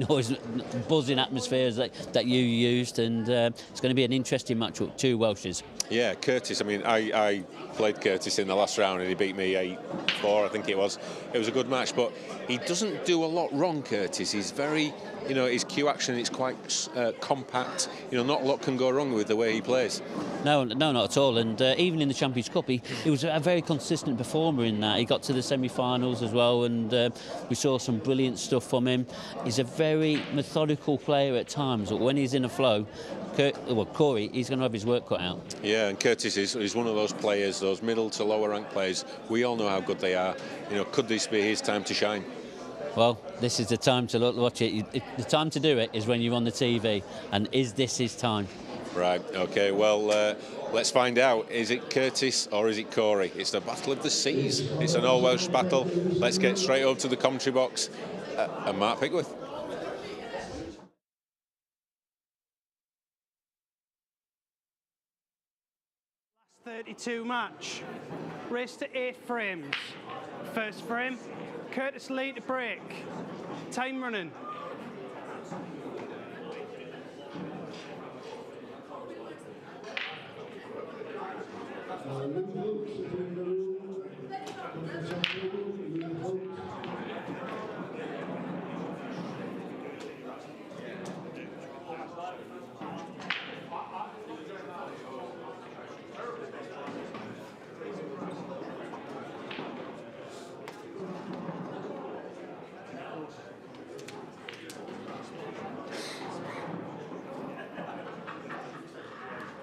buzzing atmosphere that you used, and it's going to be an interesting matchup. Two Welshes. Yeah, Curtis. I mean, I played Curtis in the last round and he beat me 8-4, I think it was. It was a good match, but he doesn't do a lot wrong, Curtis. He's very, his cue action is quite compact. Not a lot can go wrong with the way he plays. No, not at all. And even in the Champions Cup, he was a very consistent performer in that. He got to the semi-finals as well, and we saw some brilliant stuff from him. He's a very methodical player at times, but when he's in a flow, Corey, he's going to have his work cut out. Yeah, and Curtis is one of those players, those middle to lower ranked players. We all know how good they are. Could this be his time to shine? Well, this is the time to watch it. The time to do it is when you're on the TV, and is this his time? Right, OK, well, let's find out. Is it Curtis or is it Corey? It's the Battle of the Seas. It's an all-Welsh battle. Let's get straight over to the commentary box and Mark Pickworth. 32 match. Race to 8 frames. First frame, Curtis Lee to break. Time running.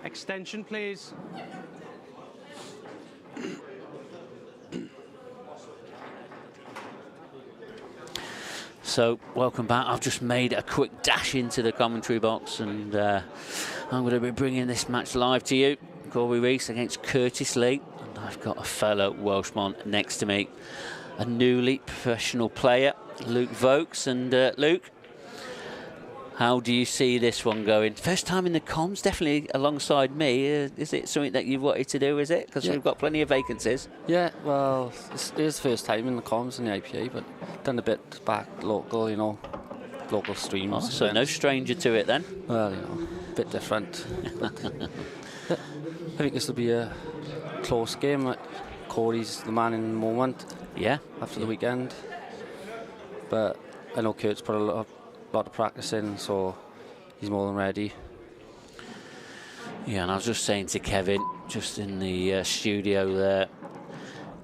Extension, please. So, welcome back. I've just made a quick dash into the commentary box, and I'm going to be bringing this match live to you. Corey Rees against Curtis Lee, and I've got a fellow Welshman next to me, a newly professional player, Luke Vokes. And Luke, how do you see this one going? First time in the comms, definitely alongside me. Is it something that you've wanted to do, is it? Because we've got plenty of vacancies. Yeah, well, it is the first time in the comms in the IPA, but done a bit back local, local streams. Oh, so no stranger to it then? Well, a bit different. I think this will be a close game. Corey's the man in the moment. Yeah. After the weekend. But I know Kurt's put a lot of practice in, so he's more than ready. Yeah, and I was just saying to Kevin, just in the studio there,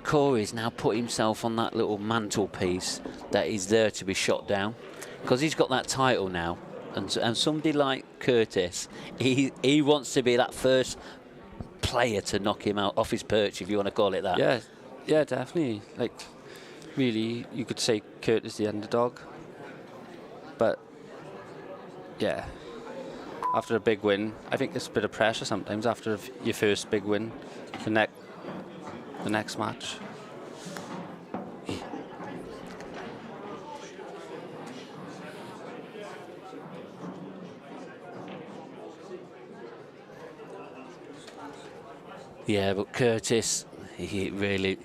Corey's now put himself on that little mantelpiece that is there to be shot down, because he's got that title now, and somebody like Curtis, he wants to be that first player to knock him out off his perch, if you want to call it that. Yeah, definitely. Like, really, you could say Curtis is the underdog. But, yeah, after a big win, I think there's a bit of pressure sometimes after your first big win, the next match. Yeah, but Curtis, he really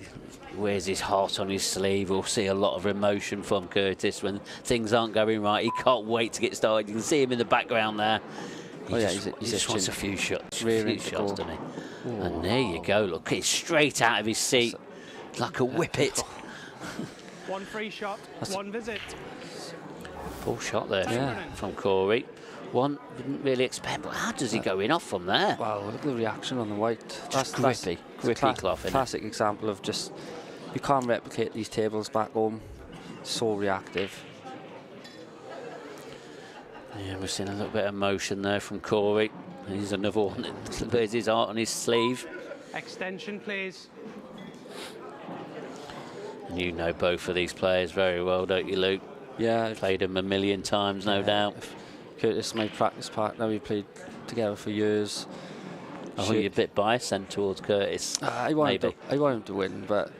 wears his heart on his sleeve. We'll see a lot of emotion from Curtis when things aren't going right. He can't wait to get started. You can see him in the background there. He just wants a few shots, doesn't he? Ooh. And there you go. Look, he's straight out of his seat, like a whippet. One free shot, one visit. Full shot there from Corey. One didn't really expect, but how does he go in off from there? Wow, look at the reaction on the white. That's grippy cloth. Classic example of just, you can't replicate these tables back home. So reactive. Yeah, we're seeing a little bit of motion there from Corey. He's another one that wears his heart on his sleeve. Extension, please. And you know both of these players very well, don't you, Luke? Yeah. Played them a million times, no doubt. Curtis is my practice partner. We played together for years. I think you're a bit biased then towards Curtis. I want him to win, but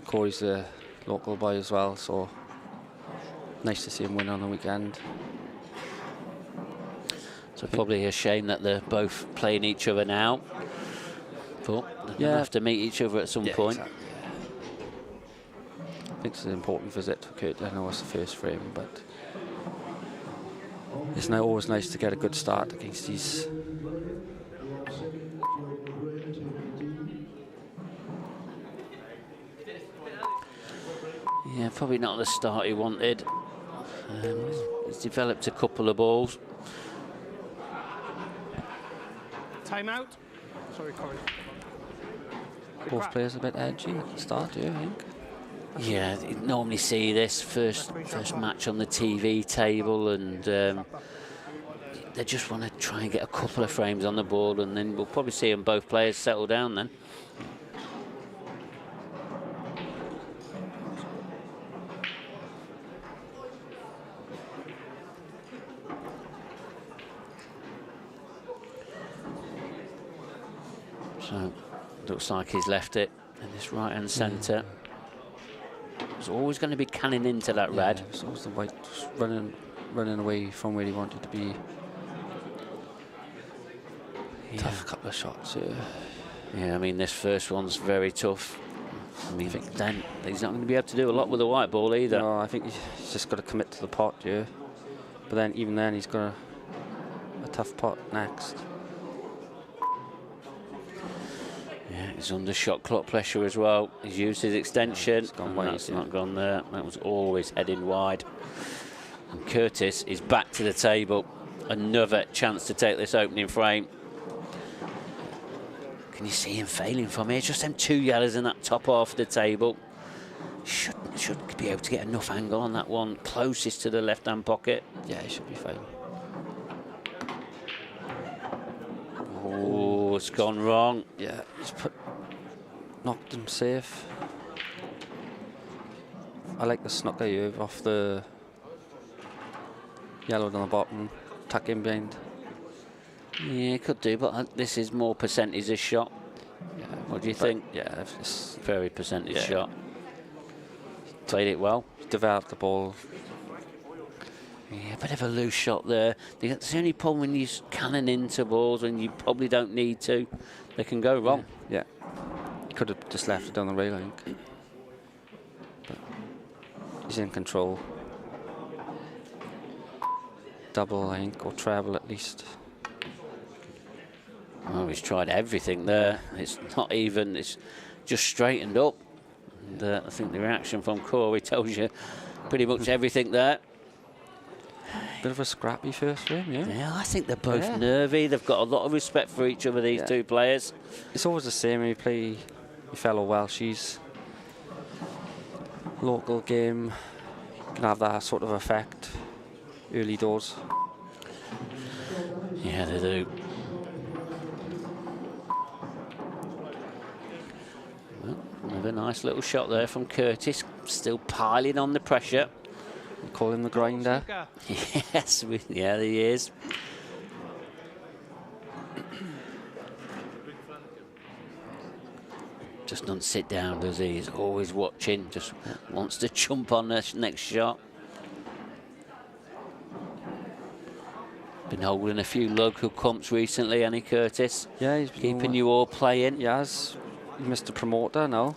Corey's a local boy as well, so nice to see him win on the weekend. So probably a shame that they're both playing each other now. But they'll have to meet each other at some point. Exactly. I think it's an important visit for Kurt. I know it's the first frame, but it's now always nice to get a good start against these. Yeah, probably not the start he wanted. He's developed a couple of balls. Timeout. Sorry, Corey. Both players a bit edgy at the start, do you think? Yeah, you normally see this first match on the TV table, and they just want to try and get a couple of frames on the board, and then we'll probably see them both players settle down then. So, looks like he's left it in this right-hand centre. He's always going to be canning into that red. It's always the white just running away from where he wanted to be. Tough couple of shots, Yeah, I mean, this first one's very tough. I mean, then he's not going to be able to do a lot with the white ball either. No, I think he's just got to commit to the pot, yeah. But then, even then, he's got a tough pot next. Yeah, he's under shot clock pressure as well. He's used his extension. It's gone wide, that's not gone there. That was always heading wide. And Curtis is back to the table. Another chance to take this opening frame. Can you see him failing from here? Just them two yellows in that top half of the table. Should be able to get enough angle on that one closest to the left-hand pocket. Yeah, he should be fine. Oh, it's gone wrong. Yeah, he's knocked him safe. I like the snooker here off the yellow on the bottom, tuck in behind. Yeah, could do, but this is more percentage of shot. Yeah, what do you think? Yeah, it's very percentage shot. Played it well. Developed the ball. Yeah, a bit of a loose shot there. That's the only problem when you're cannon into balls when you probably don't need to. They can go wrong. Yeah. Could have just left it on the rail, I think. But he's in control. Double, I think, or treble at least. Oh, he's tried everything there. It's not even, it's just straightened up. And, I think the reaction from Corey tells you pretty much everything there. Bit of a scrappy first frame, yeah? Yeah, I think they're both nervy. They've got a lot of respect for each other, these two players. It's always the same when you play your fellow Welshies. Local game can have that sort of effect early doors. Yeah, they do. Well, another nice little shot there from Curtis, still piling on the pressure. You call him the grinder. Yes, yeah, he is. Just doesn't sit down, does he? He's always watching, just wants to jump on the next shot. Been holding a few local comps recently, hasn't he, Curtis? Yeah, he's keeping you all playing. He has. He's Mr. Promoter now.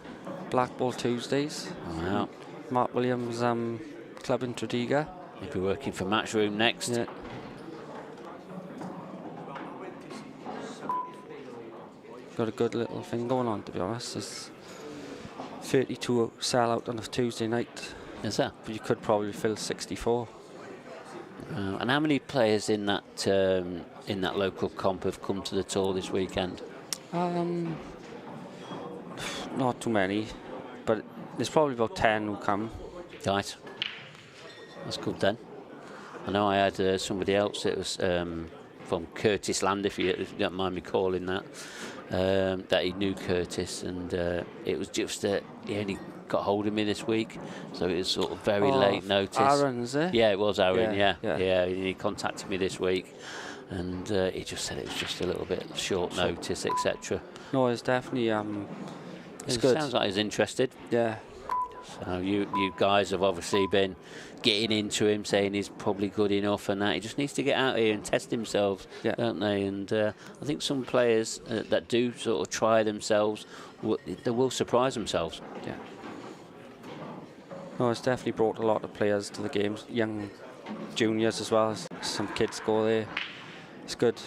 Black Ball Tuesdays. Wow. Mark Williams club in Tredegar. He'll be working for Matchroom next. Yeah. Got a good little thing going on, to be honest. There's 32 sell out on a Tuesday night. Is that? But you could probably fill 64. And how many players in that local comp have come to the tour this weekend? Not too many, but there's probably about 10 who come. Right. That's good then. I know I had somebody else that was from Curtis Land, if you don't mind me calling that, that he knew Curtis, and it was just that he only got hold of me this week, so it was sort of very late notice. Aaron, is it? Yeah, it was Aaron, yeah. He contacted me this week, and he just said it was just a little bit short notice, etc. No, it's definitely it's good. Sounds like he's interested. Yeah, So you guys have obviously been getting into him, saying he's probably good enough and that. He just needs to get out here and test himself, don't they? And I think some players that do sort of try themselves, they will surprise themselves. Yeah. No, it's definitely brought a lot of players to the games, young juniors as well. Some kids go there. It's good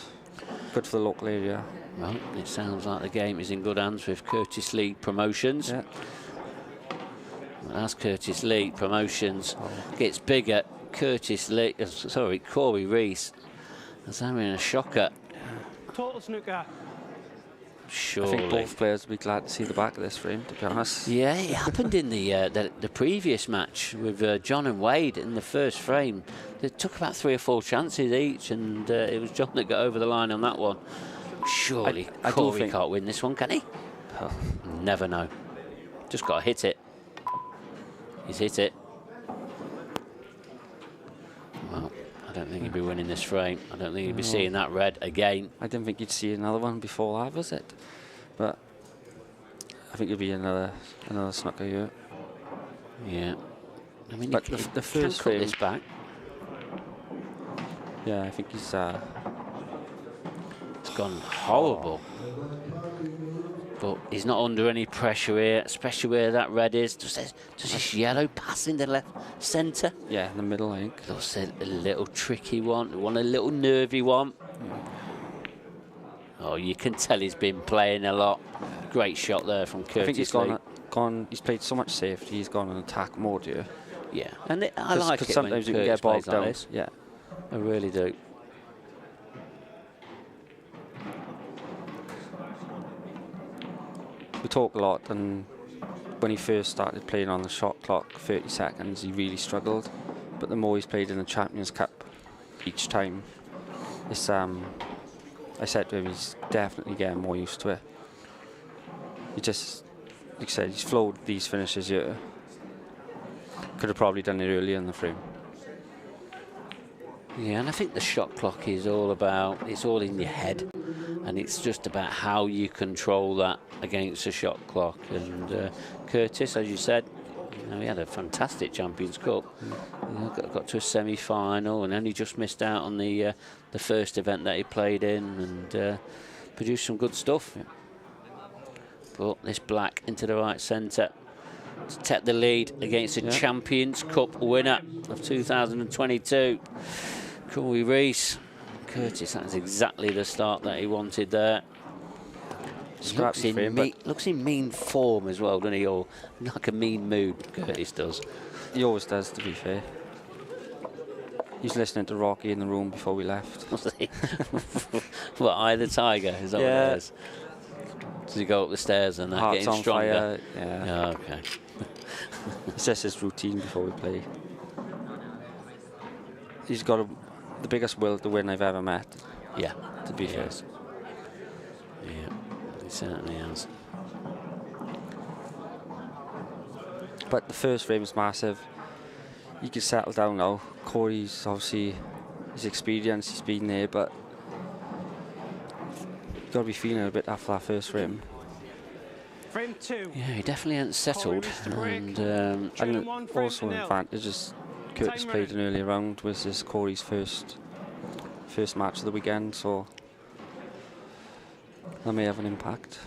for the local area. Well, it sounds like the game is in good hands with Curtis Lee Promotions. Yeah. As Curtis Lee Promotions gets bigger, Corey Reese is having a shocker. Total snooker. Surely. I think both players would be glad to see the back of this frame, to be honest. Yeah, it happened in the previous match with John and Wade in the first frame. They took about 3 or 4 chances each, and it was John that got over the line on that one. Surely Corey can't win this one, can he? Oh, never know. Just got to hit it. He's hit it. Well, I don't think he'd be winning this frame. I don't think he'd be seeing that red again. I didn't think you'd see another one before that, was it? But I think it'll be another snooker here. Yeah. I mean, but the first frame. frame. This back. Yeah, I think he's. It's gone horrible. But he's not under any pressure here, especially where that red is. Does this yellow pass in the left centre? Yeah, in the middle, I think. That's a little tricky one, a little nervy one. Oh, you can tell he's been playing a lot. Great shot there from Curtis. I think he's gone. He's played so much safety. He's gone in attack mode here. Yeah, and I like it sometimes when you can get bogged down. Like yeah, I really do. We talk a lot, and when he first started playing on the shot clock, 30 seconds, he really struggled. But the more he's played in the Champions Cup each time, it's I said to him, he's definitely getting more used to it. He just, like I said, he's flowed these finishes here. Could have probably done it earlier in the frame. Yeah, and I think the shot clock is all about, it's all in your head, and it's just about how you control that against the shot clock. And Curtis, as you said, he had a fantastic Champions Cup. Got to a semi-final and only just missed out on the first event that he played in, and produced some good stuff. But this black into the right centre to take the lead against the Champions Cup winner of 2022. Corey Reese. Curtis, that's exactly the start that he wanted there. Looks in mean form as well, doesn't he? Or like a mean mood, Curtis does. He always does, to be fair. He's listening to Rocky in the room before we left. Was he? What, Eye the Tiger? Is that what it is? Does he go up the stairs and that, getting stronger? Fire, yeah. Oh, okay. It's just his routine before we play. He's got the biggest will to win I've ever met. Yeah. To be fair. Yeah, he certainly has. But the first frame is massive. You can settle down now. Corey's obviously his experience, he's been there, but you've got to be feeling a bit after that first frame. Frame 2. Yeah, he definitely hasn't settled. And also an advantage is Curtis played an early round, was this Corey's first match of the weekend, so that may have an impact.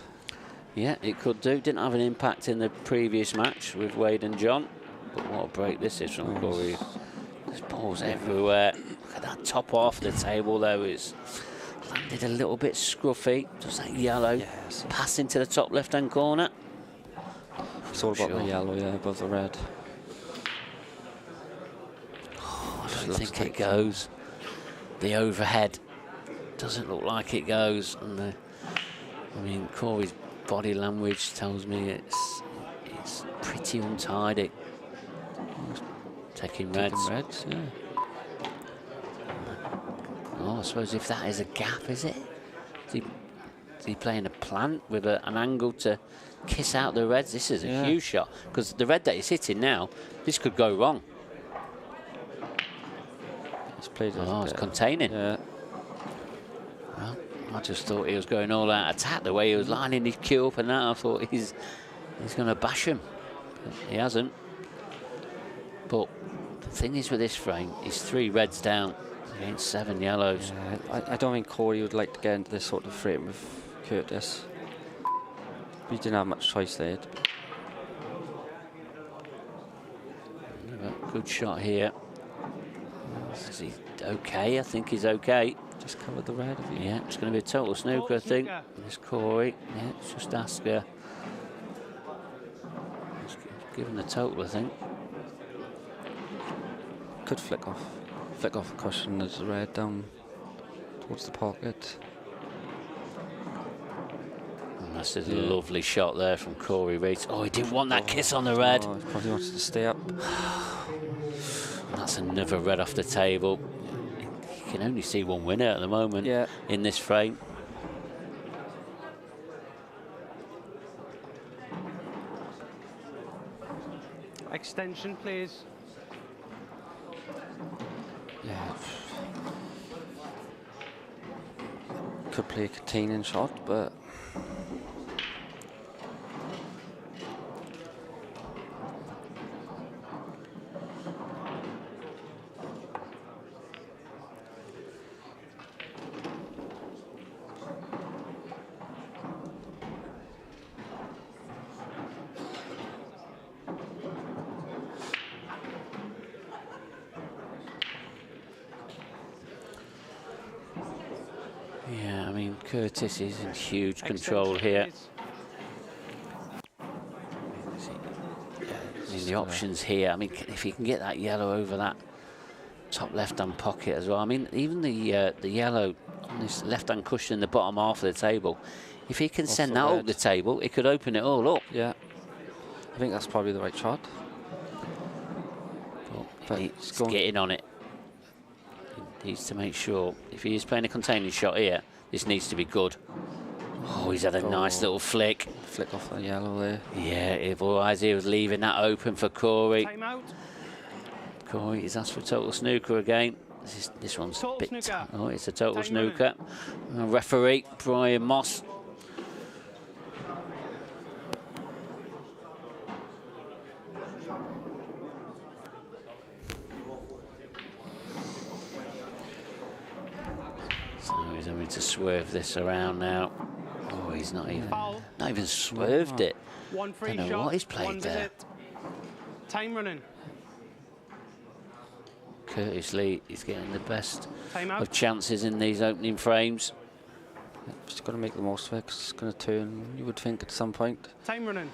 Yeah, it could do. Didn't have an impact in the previous match with Wade and John. But what a break this is from Corey. There's balls everywhere. Look at that top half of the table though. It's landed a little bit scruffy. Just that yellow. Yes. Pass into the top left-hand corner. It's all about the yellow, yeah, above the red. Oh, I don't think it goes. The overhead doesn't look like it goes. And I mean, Corey's body language tells me it's pretty untidy. Taking reds. Yeah. Oh, I suppose if that is a gap, is it? Is he playing a plant with an angle to kiss out the reds? This is a huge shot, because the red that he's hitting now, this could go wrong. He's played it's containing. Yeah. Well, I just thought he was going all out attack the way he was lining his cue up and that. I thought he's going to bash him. He hasn't. But the thing is with this frame, he's 3 reds down against 7 yellows. Yeah, I don't think Corey would like to get into this sort of frame with Curtis. He didn't have much choice there. Good shot here. Is he okay? I think he's okay. Just covered the red. Yeah, it's going to be a total snooker, I think. This Corey. Yeah, it's just ask her. Given the total, I think. Could flick off the cushion as the red down towards the pocket. And that's a lovely shot there from Corey Reese. Oh, he didn't want that kiss on the red. Oh, he probably wanted to stay up. That's another red off the table. You can only see one winner at the moment in this frame. Extension, please. Yeah. Could play a containing shot, but Yeah, I mean, Curtis is in huge control here. I mean, the options here, I mean, if he can get that yellow over that top left-hand pocket as well. I mean, even the yellow on this left-hand cushion in the bottom half of the table, if he can send that up the table, it could open it all up. Yeah, I think that's probably the right shot. But he's getting on it. He needs to make sure, if he is playing a containing shot here, this needs to be good. Oh, he's had a nice little flick. Flick off the yellow there. Yeah, otherwise he was leaving that open for Corey. Time out. Corey, he's asked for total snooker again. This one's a bit... Oh, it's a total snooker. Referee, Brian Moss. So he's having to swerve this around now. Oh, he's not even swerved it. One free Don't know shot. what he's played one there. visit. Time running. Curtis Lee is getting the best Time out. of chances in these opening frames. Just got to make the most of it, 'cause it's going to turn, you would think, at some point. Time running.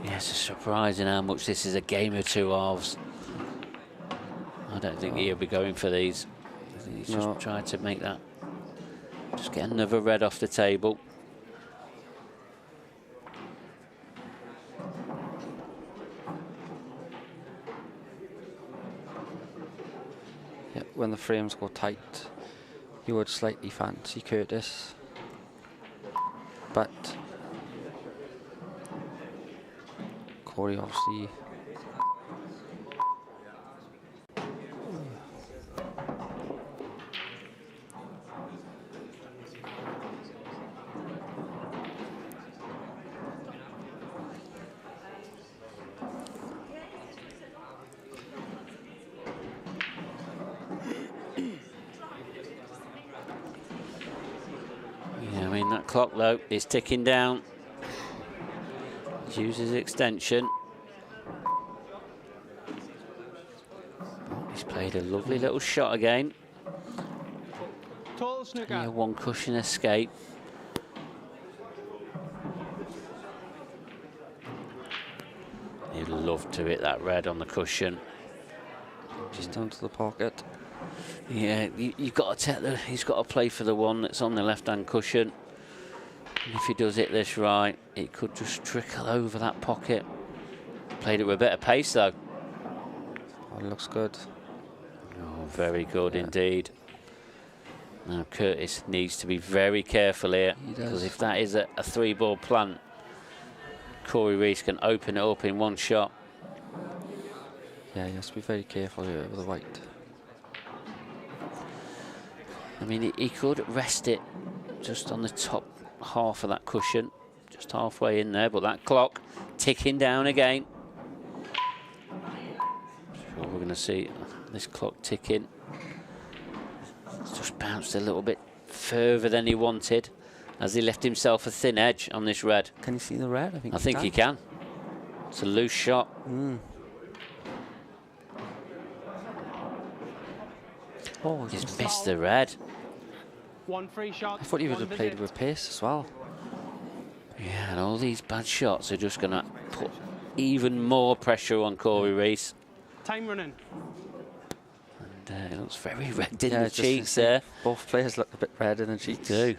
Yeah, it's surprising how much this is a game of 2 halves. I don't think he'll be going for these. I think he's just trying to make that. Just get another red off the table. Yeah, when the frames go tight, you would slightly fancy Curtis. But Corey obviously That clock, though, is ticking down. Hughes' extension. He's played a lovely little shot again. Total snooker. Yeah, one cushion escape. He'd love to hit that red on the cushion. Just down to the pocket. Yeah, you've got to take he's got to play for the one that's on the left-hand cushion. And if he does hit this right, it could just trickle over that pocket. Played it with a bit of pace, though. Oh, it looks good. Oh, very good indeed. Now Curtis needs to be very careful here, because if that is a 3-ball plant, Corey Reese can open it up in one shot. Yeah, he has to be very careful here with the white. I mean, he could rest it just on the top half of that cushion, just halfway in there, but that clock ticking down again. Sure, we're going to see this clock ticking. It's just bounced a little bit further than he wanted, as he left himself a thin edge on this red. Can you see the red? I think he can. It's a loose shot. Oh, he's missed the red. 1 free shot. I thought he would 1 have played visit. with pace as well. Yeah, and all these bad shots are just going to put even more pressure on Corey Reese. Time running. And it looks very red in Yeah, the just cheeks to say, there. Both players look a bit red in the cheeks. They do.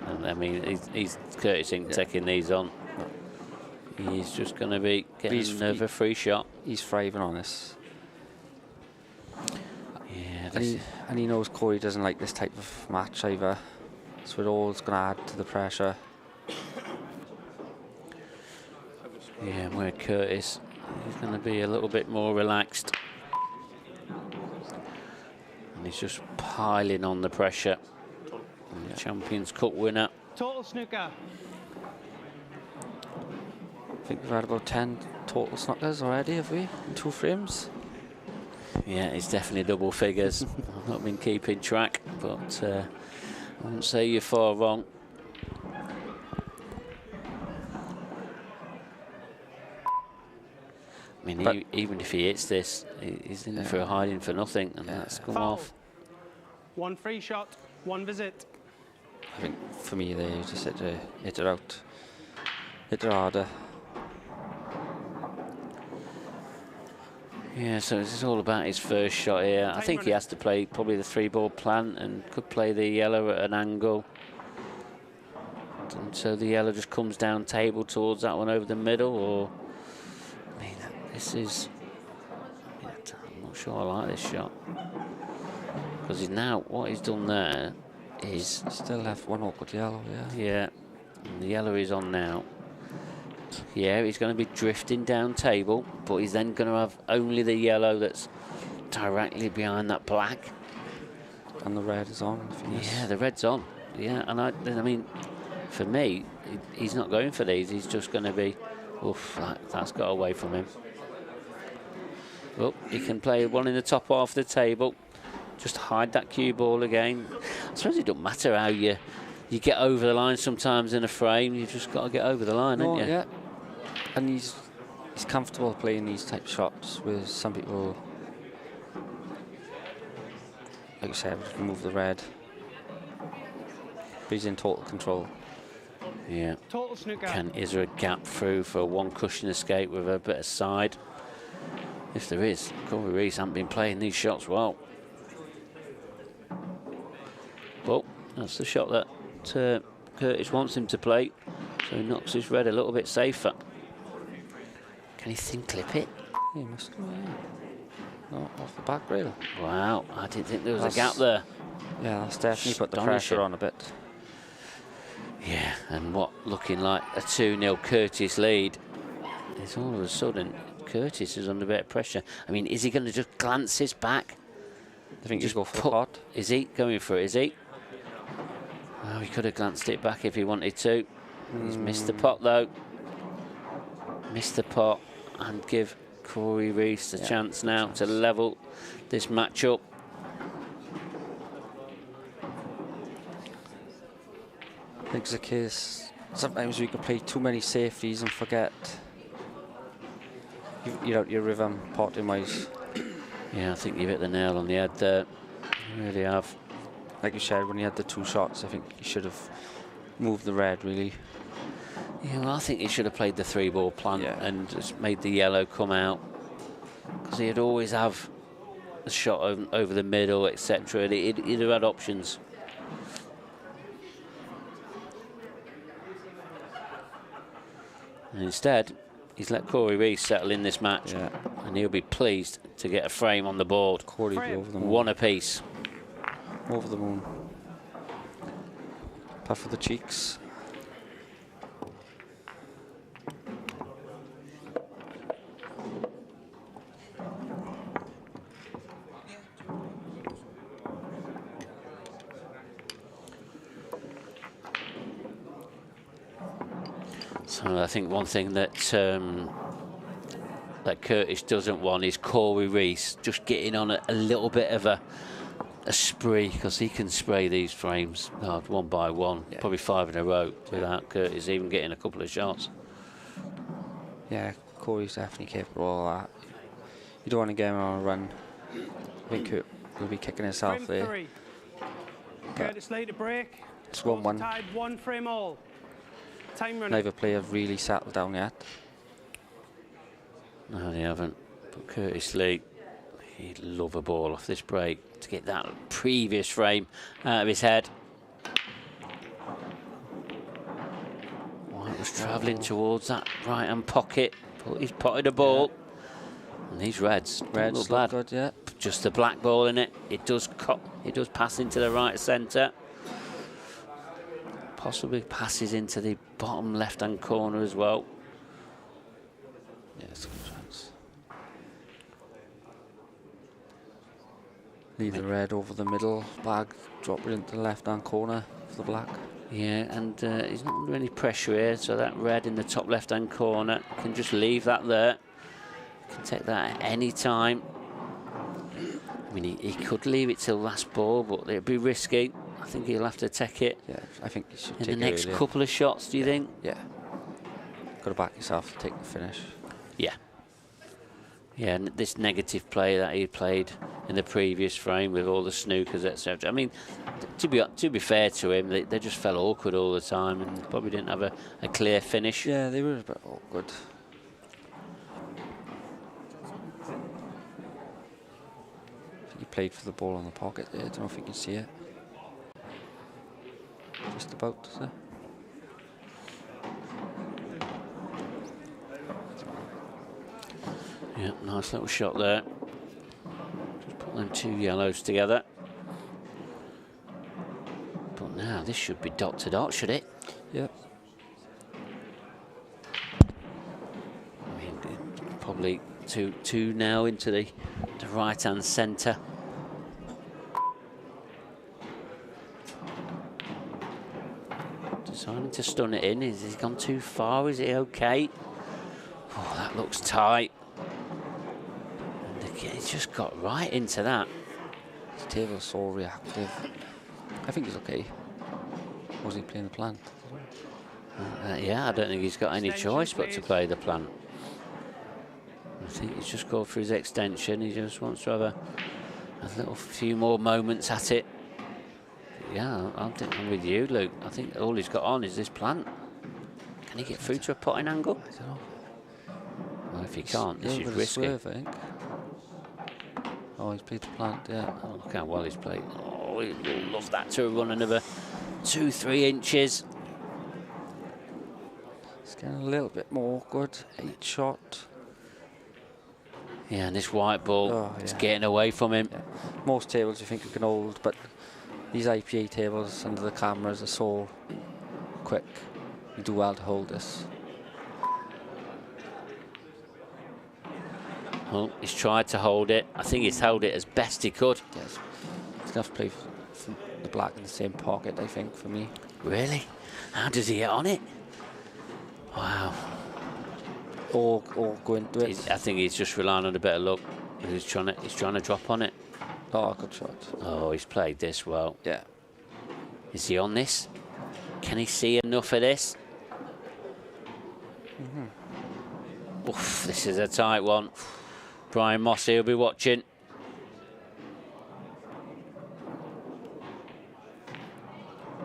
And I mean, he's Curtis ain't taking these on. He's just going to be getting another free shot. He's thriving on this. Yeah, and he knows Corey doesn't like this type of match either. So it all's going to add to the pressure. Yeah, where Curtis is going to be a little bit more relaxed. And he's just piling on the pressure. And the Champions Cup winner. Total snooker. I think we've had about 10 total snookers already, have we? In 2 frames? Yeah, it's definitely double figures. I've not been keeping track, but I won't say you're far wrong. I mean, even if he hits this, he's in for a hiding for nothing, and that's come off. 1 free shot, 1 visit. I think for me, they just hit it out. Hit it harder. Yeah, so this is all about his first shot here. I think he has to play probably the 3-ball plant and could play the yellow at an angle. And so the yellow just comes down table towards that one over the middle, or... I mean, this is... I'm not sure I like this shot. Because he's now, what he's done there is... Still left 1 awkward yellow, yeah. Yeah, and the yellow is on now. Yeah, he's going to be drifting down table, but he's then going to have only the yellow that's directly behind that black. And the red is on. Yeah, the red's on. Yeah, and I mean, for me, he's not going for these. He's just going to be, oof, that's got away from him. Oh, he can play one in the top half of the table. Just hide that cue ball again. I suppose it doesn't matter how you get over the line sometimes in a frame. You've just got to get over the line, haven't you? Yeah. And he's comfortable playing these type of shots with some people, like you said, remove the red. But he's in total control. Yeah. Total snooker. Is there a gap through for a 1 cushion escape with a bit of side? If there is, Corey Reese hasn't been playing these shots well. Well, that's the shot that Curtis wants him to play, so he knocks his red a little bit safer. Can he thin clip it? Yeah, he must go, yeah. No, off the back rail. Wow, I didn't think there was a gap there. Yeah, that's definitely put the pressure on a bit. Yeah, and what looking like a 2-0 Curtis lead is all of a sudden Curtis is under a bit of pressure. I mean, is he going to just glance his back? I think he's go for the pot. Is he going for it? Is he? Oh, he could have glanced it back if he wanted to. He's missed the pot though. Missed the pot and give Corey Reese the chance now to level this match up. I think it's a case. Sometimes we can play too many safeties and forget you're out your rhythm potting wise. Yeah, I think you've hit the nail on the head there. You really have. Like you said, when he had the 2 shots, I think he should have moved the red really. Yeah, well, I think he should have played the 3-ball plant and just made the yellow come out, because he'd always have a shot over the middle, etc. He'd have had options. And instead, he's let Corey Reese settle in this match, and he'll be pleased to get a frame on the board. Corey over the moon. 1 apiece. Over the moon. Puff of the cheeks. So I think one thing that that Curtis doesn't want is Corey Reese just getting on a little bit of a spree, because he can spray these frames one by one, probably 5 in a row without Curtis even getting a couple of shots. Yeah, Corey's definitely capable of that. You don't want to get him on a run. I think he'll be kicking himself Frame there. 3. Curtis Lee to break. It's 1-1. Tied 1 frame all. Time running. Neither player have really settled down yet. No, they haven't. But Curtis Lee, he'd love a ball off this break to get that previous frame out of his head. White was travelling towards that right-hand pocket, but he's potted a ball. And these reds don't look bad. Good, yeah. Just the black ball in it. It does pass into the right centre. Possibly passes into the bottom left-hand corner as well. Yes, good chance. Leave the red over the middle bag, drop it into the left-hand corner for the black. Yeah, and he's not under any pressure here, so that red in the top left-hand corner can just leave that there. Can take that at any time. I mean, he could leave it till last ball, but it'd be risky. I think he'll have to take it. Yeah, I think he should in take the next earlier. couple of shots. Do you think? Yeah. Got to back yourself to take the finish. Yeah. Yeah, and this negative play that he played in the previous frame with all the snookers, etc. I mean, to be fair to him, they just fell awkward all the time and probably didn't have a clear finish. Yeah, they were a bit awkward. I think he played for the ball on the pocket there. I don't know if you can see it. Just about, is it? Yeah, nice little shot there. Just put them 2 yellows together. But now this should be dot to dot, should it? Yep. I mean, probably two now into the right-hand centre. Deciding to stun it in. Is he gone too far? Is it okay? Oh, that looks tight. And he's just got right into that. The table's so reactive. I think he's okay. Or was he playing the plant? Yeah, I don't think he's got any choice but to play the plant. I think he's just gone for his extension. He just wants to have a little few more moments at it. Yeah, I'm with you, Luke. I think all he's got on is this plant. Can he get through to a potting angle? I don't know. Well, if he can't, this is risky. Swerve, I think. Oh, he's played the plant, yeah. Oh, look how well he's played. Oh, he'll love that to run another 2-3 inches. It's getting a little bit more awkward. 8 shot. Yeah, and this white ball is getting away from him. Yeah. Most tables you think you can hold, but these IPA tables under the cameras are so quick. You do well to hold this. Well, he's tried to hold it. I think he's held it as best he could. Yes. He's enough to play for the black in the same pocket, I think, for me. Really? How does he get on it? Wow. Or go into it. I think he's just relying on a bit of luck. He's trying to drop on it. Oh, good shot. Oh, he's played this well. Yeah. Is he on this? Can he see enough of this? Oof, this is a tight one. Brian Mossy will be watching.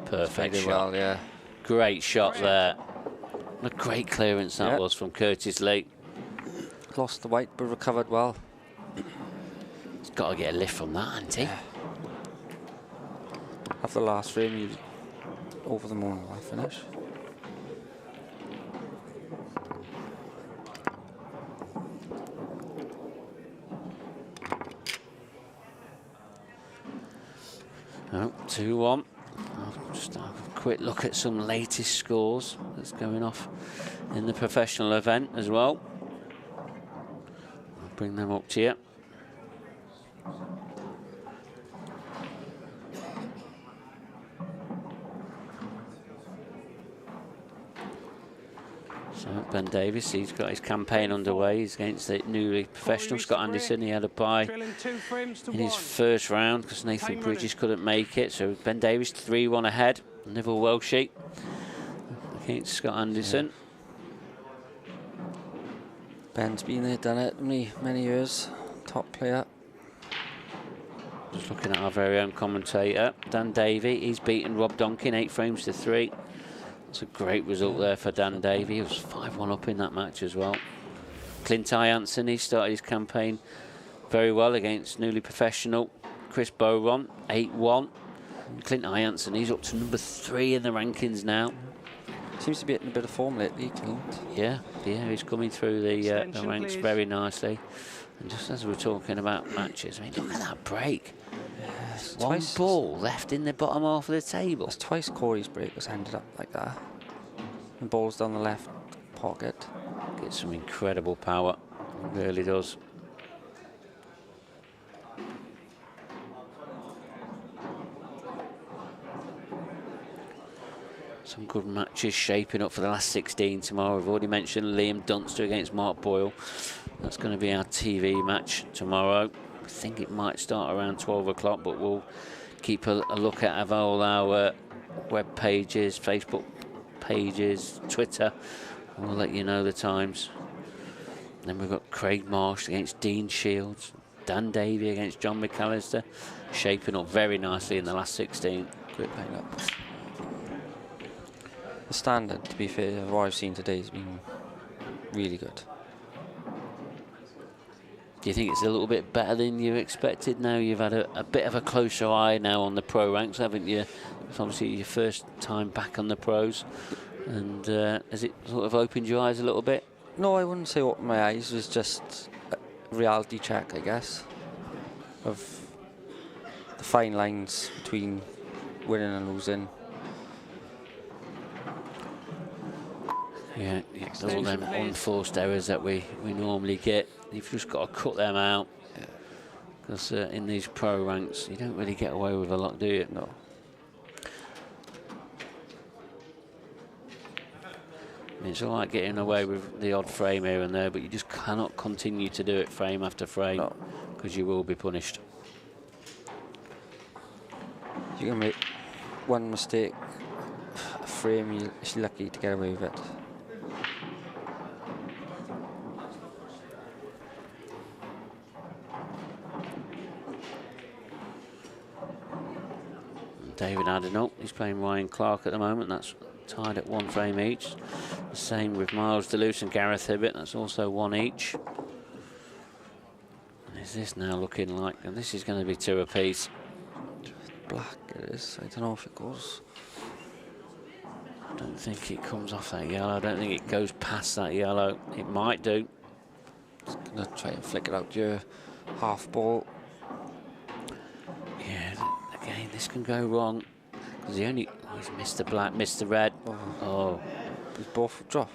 Perfect shot. Well, yeah. Great shot there. What a great clearance that was from Curtis Lee. Lost the white, but recovered well. He's got to get a lift from that, hasn't he? Yeah. After the last frame, he was over the moon while I finish. Oh, 2-1. I'll just have a quick look at some latest scores that's going off in the professional event as well. I'll bring them up to you. So Ben Davies, he's got his campaign underway. He's against the newly professional Scott Anderson. He had a bye in his first round because Nathan Bridges couldn't make it. So Ben Davies 3-1 ahead. Neville Welshie against Scott Anderson. Ben's been there, done it, many years. Top player. Just looking at our very own commentator, Dan Davey. He's beaten Rob Donkin 8 frames to 3. It's a great result there for Dan Davey. He was 5-1 up in that match as well. Clint Ianson, he started his campaign very well against newly professional Chris Boron, 8-1. Clint Ianson, he's up to number 3 in the rankings now. Seems to be in a bit of form lately, Clint. Yeah, he's coming through the ranks very nicely. And just as we're talking about matches, I mean, look at that break. One ball left in the bottom half of the table. That's twice Corey's break has ended up like that. The ball's down the left pocket. Gets some incredible power. It really does. Some good matches shaping up for the last 16 tomorrow. We've already mentioned Liam Dunster against Mark Boyle. That's going to be our TV match tomorrow. I think it might start around 12 o'clock, but we'll keep a look at all our web pages, Facebook pages, Twitter, and we'll let you know the times. Then we've got Craig Marsh against Dean Shields, Dan Davey against John McAllister, shaping up very nicely in the last 16. Great lineup. The standard, to be fair, of what I've seen today has been really good. Do you think it's a little bit better than you expected now? You've had a bit of a closer eye now on the pro ranks, haven't you? It's obviously your first time back on the pros. And has it sort of opened your eyes a little bit? No, I wouldn't say opened my eyes. It was just a reality check, I guess, of the fine lines between winning and losing. Yeah, all them unforced errors that we normally get. You've just got to cut them out. Because in these pro ranks, you don't really get away with a lot, do you? No. I mean, it's all right getting away with the odd frame here and there, but you just cannot continue to do it frame after frame, because you will be punished. You can make one mistake, a frame, you're lucky to get away with it. David Adenauer, he's playing Ryan Clark at the moment. That's tied at 1 frame each. The same with Miles Deleuze and Gareth Hibbett. That's also 1 each. And is this now looking like? And this is going to be 2 apiece. Black it is. I don't know if it goes. I don't think it comes off that yellow. I don't think it goes past that yellow. It might do. Just gonna try and flick it out to your half ball. Yeah. Again, this can go wrong because he's missed the black, missed the red. Oh. He's both drop.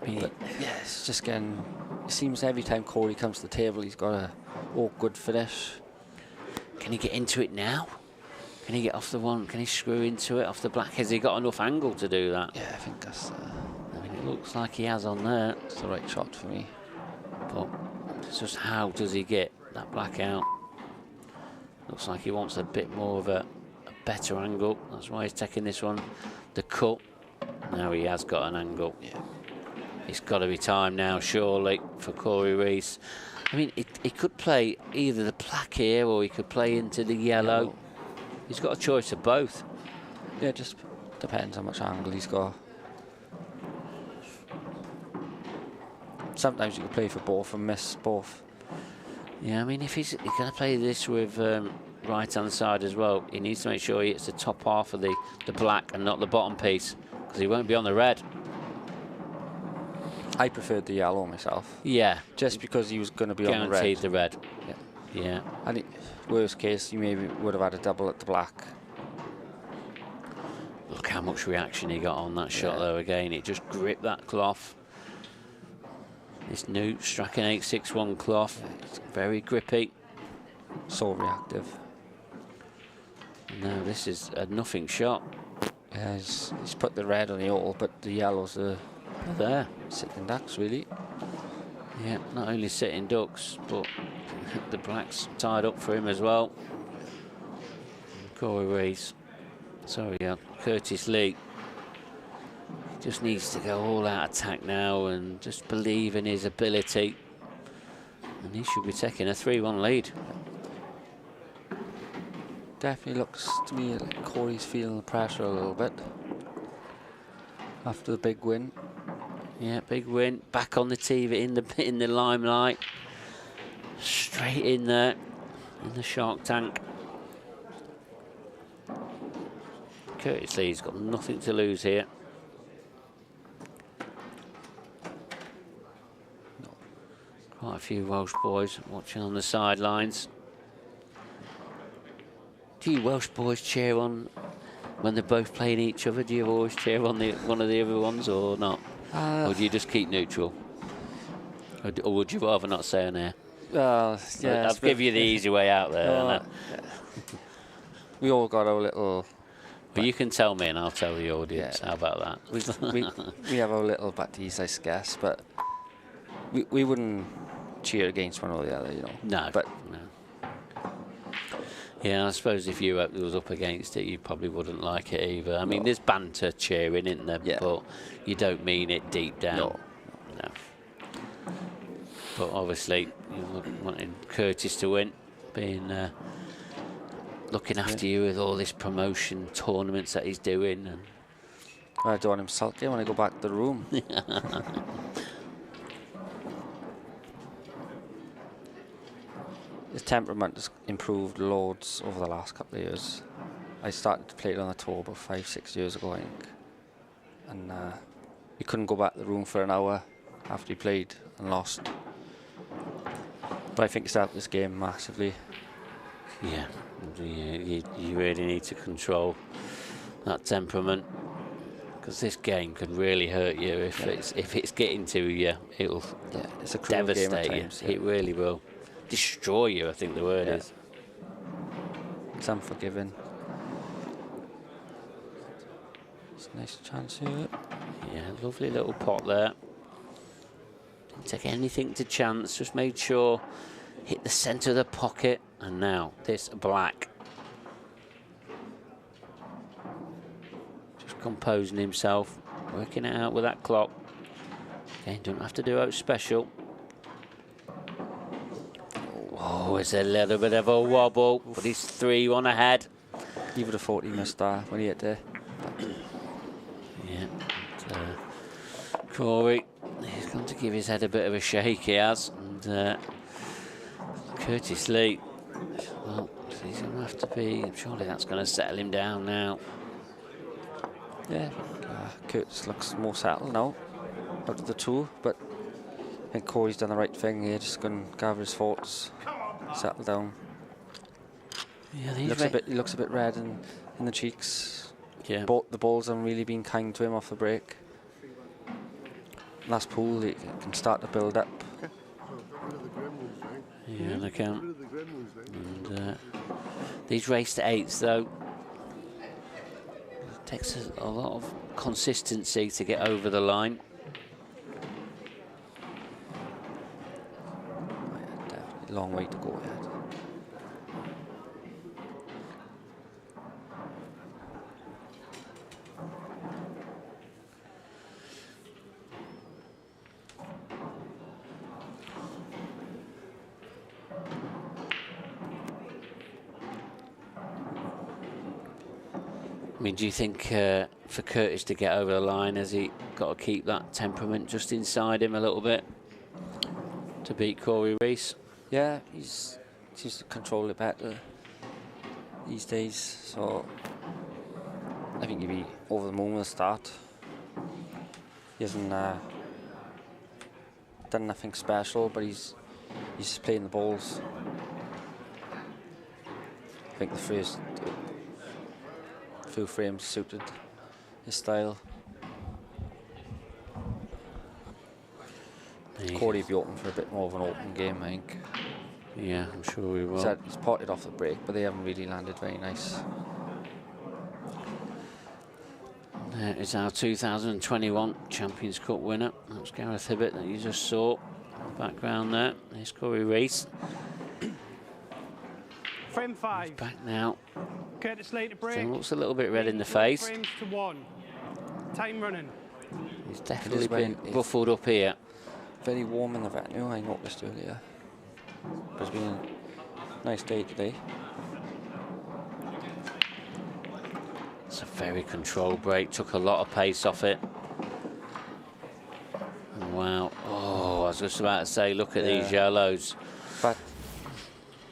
I mean, but yeah, it's just getting. It seems every time Corey comes to the table, he's got a awkward finish. Can he get into it now? Can he get off the one? Can he screw into it off the black? Has he got enough angle to do that? Yeah, I think that's. I mean, it looks like he has on there. It's the right shot for me. But it's just how does he get that black out? Looks like he wants a bit more of a better angle. That's why he's taking this one, the cut. Now he has got an angle. Yeah. It's got to be time now, surely, for Corey Rees. I mean, he could play either the black here or he could play into the yellow. He's got a choice of both. Yeah, just depends how much angle he's got. Sometimes you can play for both and miss both. Yeah, I mean, if he's going to play this with right-hand side as well, he needs to make sure he hits the top half of the black and not the bottom piece, because he won't be on the red. I preferred the yellow myself. Yeah. Just because he was going to be on the red. Guaranteed the red. Yeah. Yeah. And worst case, you maybe would have had a double at the black. Look how much reaction he got on that shot, though, again. It just gripped that cloth. This new Strachan 861 cloth. It's very grippy. So reactive. No, this is a nothing shot. Yeah, he's put the red on the all, but the yellow's the there, sitting ducks really. Yeah, not only sitting ducks, but the blacks tied up for him as well. Corey Rees. Sorry, Curtis Lee. Just needs to go all out attack now and just believe in his ability. And he should be taking a 3-1 lead. Definitely looks to me like Corey's feeling the pressure a little bit after the big win. Yeah, big win. Back on the TV in the limelight. Straight in there in the Shark Tank. Curtis Lee's got nothing to lose here. Quite a few Welsh boys watching on the sidelines. Do you Welsh boys cheer on when they're both playing each other? Do you always cheer on one of the other ones or not? Or do you just keep neutral? Or would you rather not say on air? Yeah, I'll give you the easy way out there. We all got our little... But you can tell me and I'll tell the audience. How about that? we have our little buddies, I guess, but we wouldn't cheer against one or the other, you know. No. But no. Yeah, I suppose if you was up against it, you probably wouldn't like it either. I mean, there's banter cheering, isn't there? Yeah. But you don't mean it deep down. No. But obviously, you're wanting Curtis to win, being looking after you with all this promotion tournaments that he's doing. And I don't want him sulky when I go back to the room. His temperament has improved loads over the last couple of years. I started to play it on the tour about 5-6 years ago, I think. And he couldn't go back to the room for an hour after he played and lost. But I think it's helped this game massively. Yeah, you really need to control that temperament, because this game could really hurt you if it's getting to you. It'll it's a cruel game at devastate you. times, It really will destroy you. I think the word is. It's unforgiving. It's a nice chance here. Yeah, lovely little pot there. Didn't take anything to chance. Just made sure hit the centre of the pocket. And now this black. Just composing himself, working it out with that clock. Okay, don't have to do out special. Oh, it's a little bit of a wobble, but he's 3-1 ahead. You would have thought he missed that when he hit there. Yeah. Corey, he's going to give his head a bit of a shake, he has. And Curtis Lee, well, he's going to have to be, surely that's going to settle him down now. Yeah, Curtis looks more settled now out of the two, but I think Corey's done the right thing here, just going to gather his thoughts, settle down. Yeah, he looks a bit red in the cheeks. Yeah. The balls haven't really been kind to him off the break. Last pool, he can start to build up. Yeah, they can. And these race to eights, though, it takes a lot of consistency to get over the line. Definitely a long way to go yet. I mean, do you think for Curtis to get over the line, has he got to keep that temperament just inside him a little bit to beat Corey Rees? Yeah, he seems to control it better these days, so I think he'll be over the moon with the start. He hasn't done nothing special, but he's just playing the balls. I think the first few frames suited his style. Corey will be open for a bit more of an open game, I think. Yeah, I'm sure we will. He's potted off the break, but they haven't really landed very nice. There is our 2021 Champions Cup winner. That was Gareth Hibbert that you just saw. Background there. There's Corey Reese. Frame 5. He's back now. Curtis Lee to break. Still looks a little bit red in the face. Frames to 1. Time running. He's definitely been ruffled up here. Very warm in the venue, I noticed earlier. But it's been a nice day today. It's a very controlled break. Took a lot of pace off it. Wow. Oh, I was just about to say, look at these yellows. But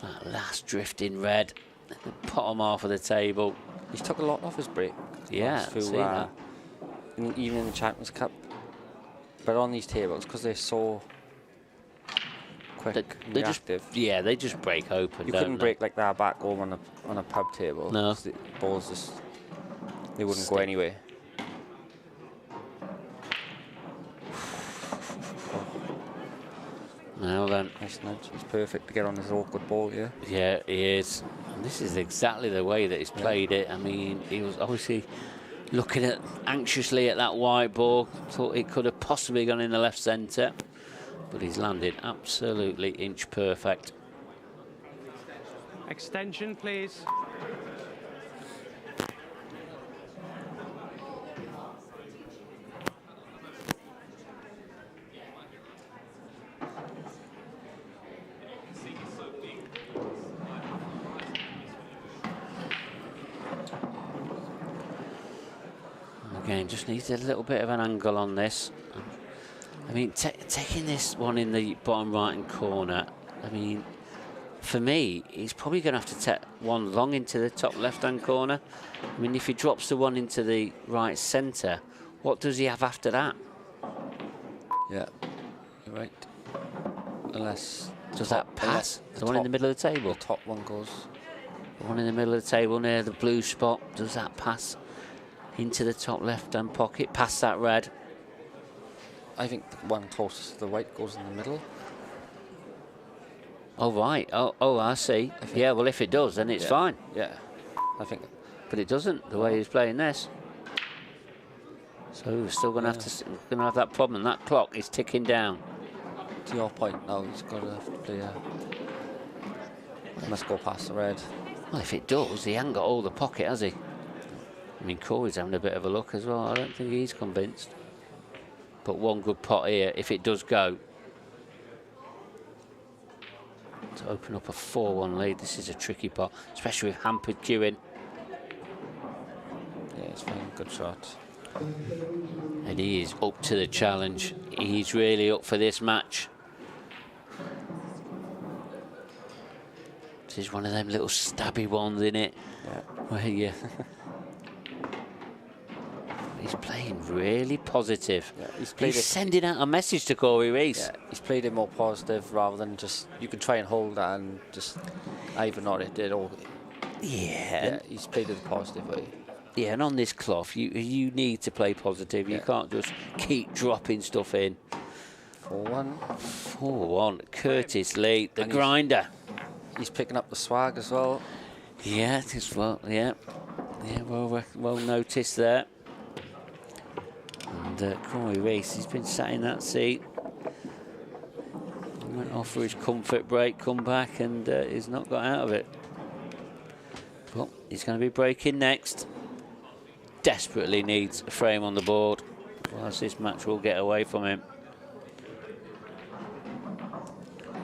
that last drifting red at the bottom half of the table. He's took a lot off his break. Yeah, even in the Champions Cup. But on these tables, because they're so quick, reactive. They just break open. You couldn't break like that back home on a pub table. No. The balls just, they wouldn't go anywhere. Now then. Nice nudge. He's perfect to get on his awkward ball here. Yeah, he is. And this is exactly the way that he's played it. I mean, he was obviously looking anxiously at that white ball. Thought it could have possibly gone in the left centre. But he's landed absolutely inch perfect. Extension, please. Again, just needs a little bit of an angle on this. I mean, taking this one in the bottom right-hand corner, I mean, for me, he's probably going to have to take one long into the top left-hand corner. I mean, if he drops the one into the right centre, what does he have after that? Yeah, you're right. Unless... Does that pass? The one in the middle of the table? The top one goes... The one in the middle of the table near the blue spot, does that pass into the top left-hand pocket, past that red? I think the one closest to the white goes in the middle. Oh, right. Oh, I see. Yeah, well, if it does, then it's fine. Yeah, I think. But it doesn't, the way he's playing this. So we're still going to have that problem. That clock is ticking down. To your point now, he's got to play must go past the red. Well, if it does, he hasn't got all the pocket, has he? I mean, Corey's having a bit of a look as well. I don't think he's convinced. But one good pot here, if it does go, to open up a 4-1 lead. This is a tricky pot, especially with hampered queuing. Yeah, it's fine. Good shot. And he is up to the challenge. He's really up for this match. This is one of them little stabby ones, in it? Yeah. Where you... He's playing really positive. Yeah, he's sending out a message to Corey Reese. Yeah, he's played it more positive rather than just, you can try and hold that and just either not it did or... Yeah. He's played it the positive way. Yeah, and on this cloth, you need to play positive. You can't just keep dropping stuff in. 4-1. 4-1. Curtis Lee, the grinder. He's picking up the swag as well. Yeah, as well. Yeah, well noticed there. And Corey Reese, he's been sat in that seat. He went off for his comfort break, come back, and he's not got out of it. But he's going to be breaking next. Desperately needs a frame on the board, otherwise this match will get away from him.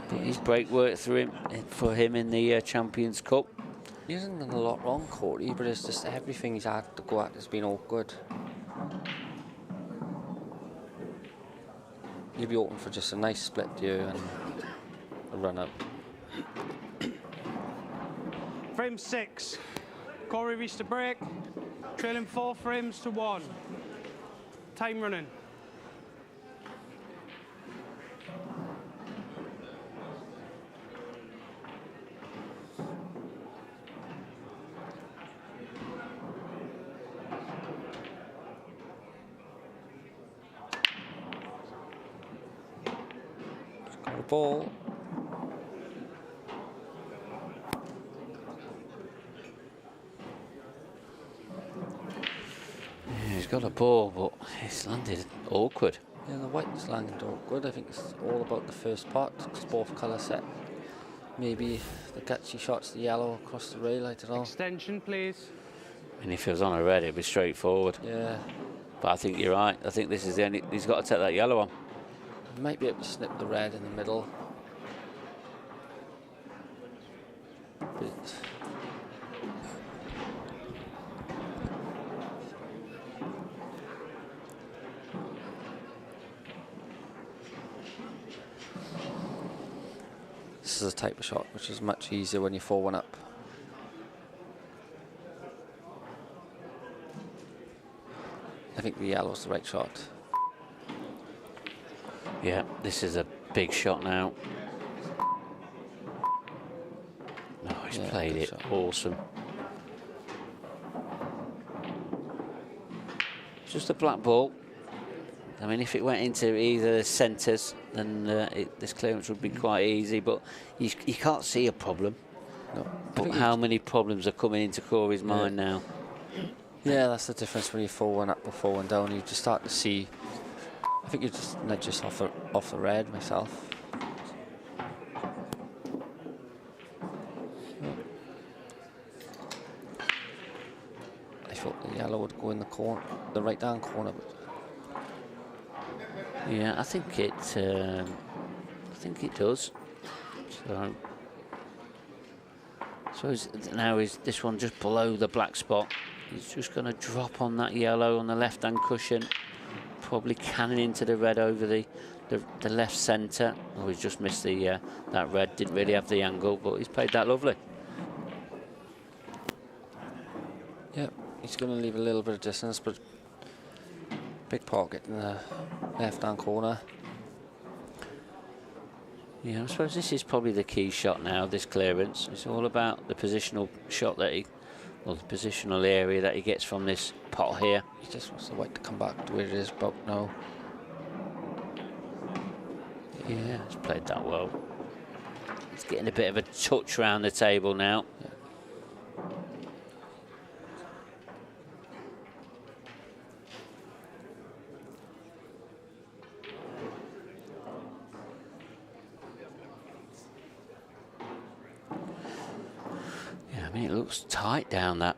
But his break worked for him in the Champions Cup. He hasn't done a lot wrong, Corey, but it's just everything he's had to go at has been all good. You'll be open for just a nice split here and a run up. Frame 6. Corey Reese to break. Trailing 4 frames to 1. Time running. Got a ball. He's got a ball, but it's landed awkward. Yeah, the white's landed awkward. I think it's all about the first part, because both colour set. Maybe the gutsy shot's the yellow across the rail, I don't know. Extension, please. And if it was on a red, it'd be straightforward. Yeah. But I think you're right. I think this is the only. He's got to take that yellow on. Might be able to snip the red in the middle. But this is a type of shot which is much easier when you're 4-1 up. I think the yellow's the right shot. Yeah, this is a big shot now. Oh, he's played it. Shot. Awesome. Just a black ball. I mean, if it went into either the centres, then this clearance would be quite easy, but you can't see a problem. No. But how many problems are coming into Corey's mind now? Yeah, that's the difference when you're 4-1 up or 4-1 down. You just start to see. I think you just nudge us off the red myself. I thought the yellow would go in the corner, the right-hand corner. But yeah, I think it does. So now is this one just below the black spot? He's just going to drop on that yellow on the left-hand cushion, probably cannon into the red over the left centre. Oh, he's just missed the that red. Didn't really have the angle, but he's played that lovely. yeah, he's going to leave a little bit of distance, but big pocket in the left-hand corner. Yeah, I suppose this is probably the key shot now, this clearance. It's all about the positional shot that the positional area that he gets from this pot here. He just wants the white to come back to where it is about now. Yeah, he's played that well. He's getting a bit of a touch round the table now. Yeah. I mean, it looks tight down that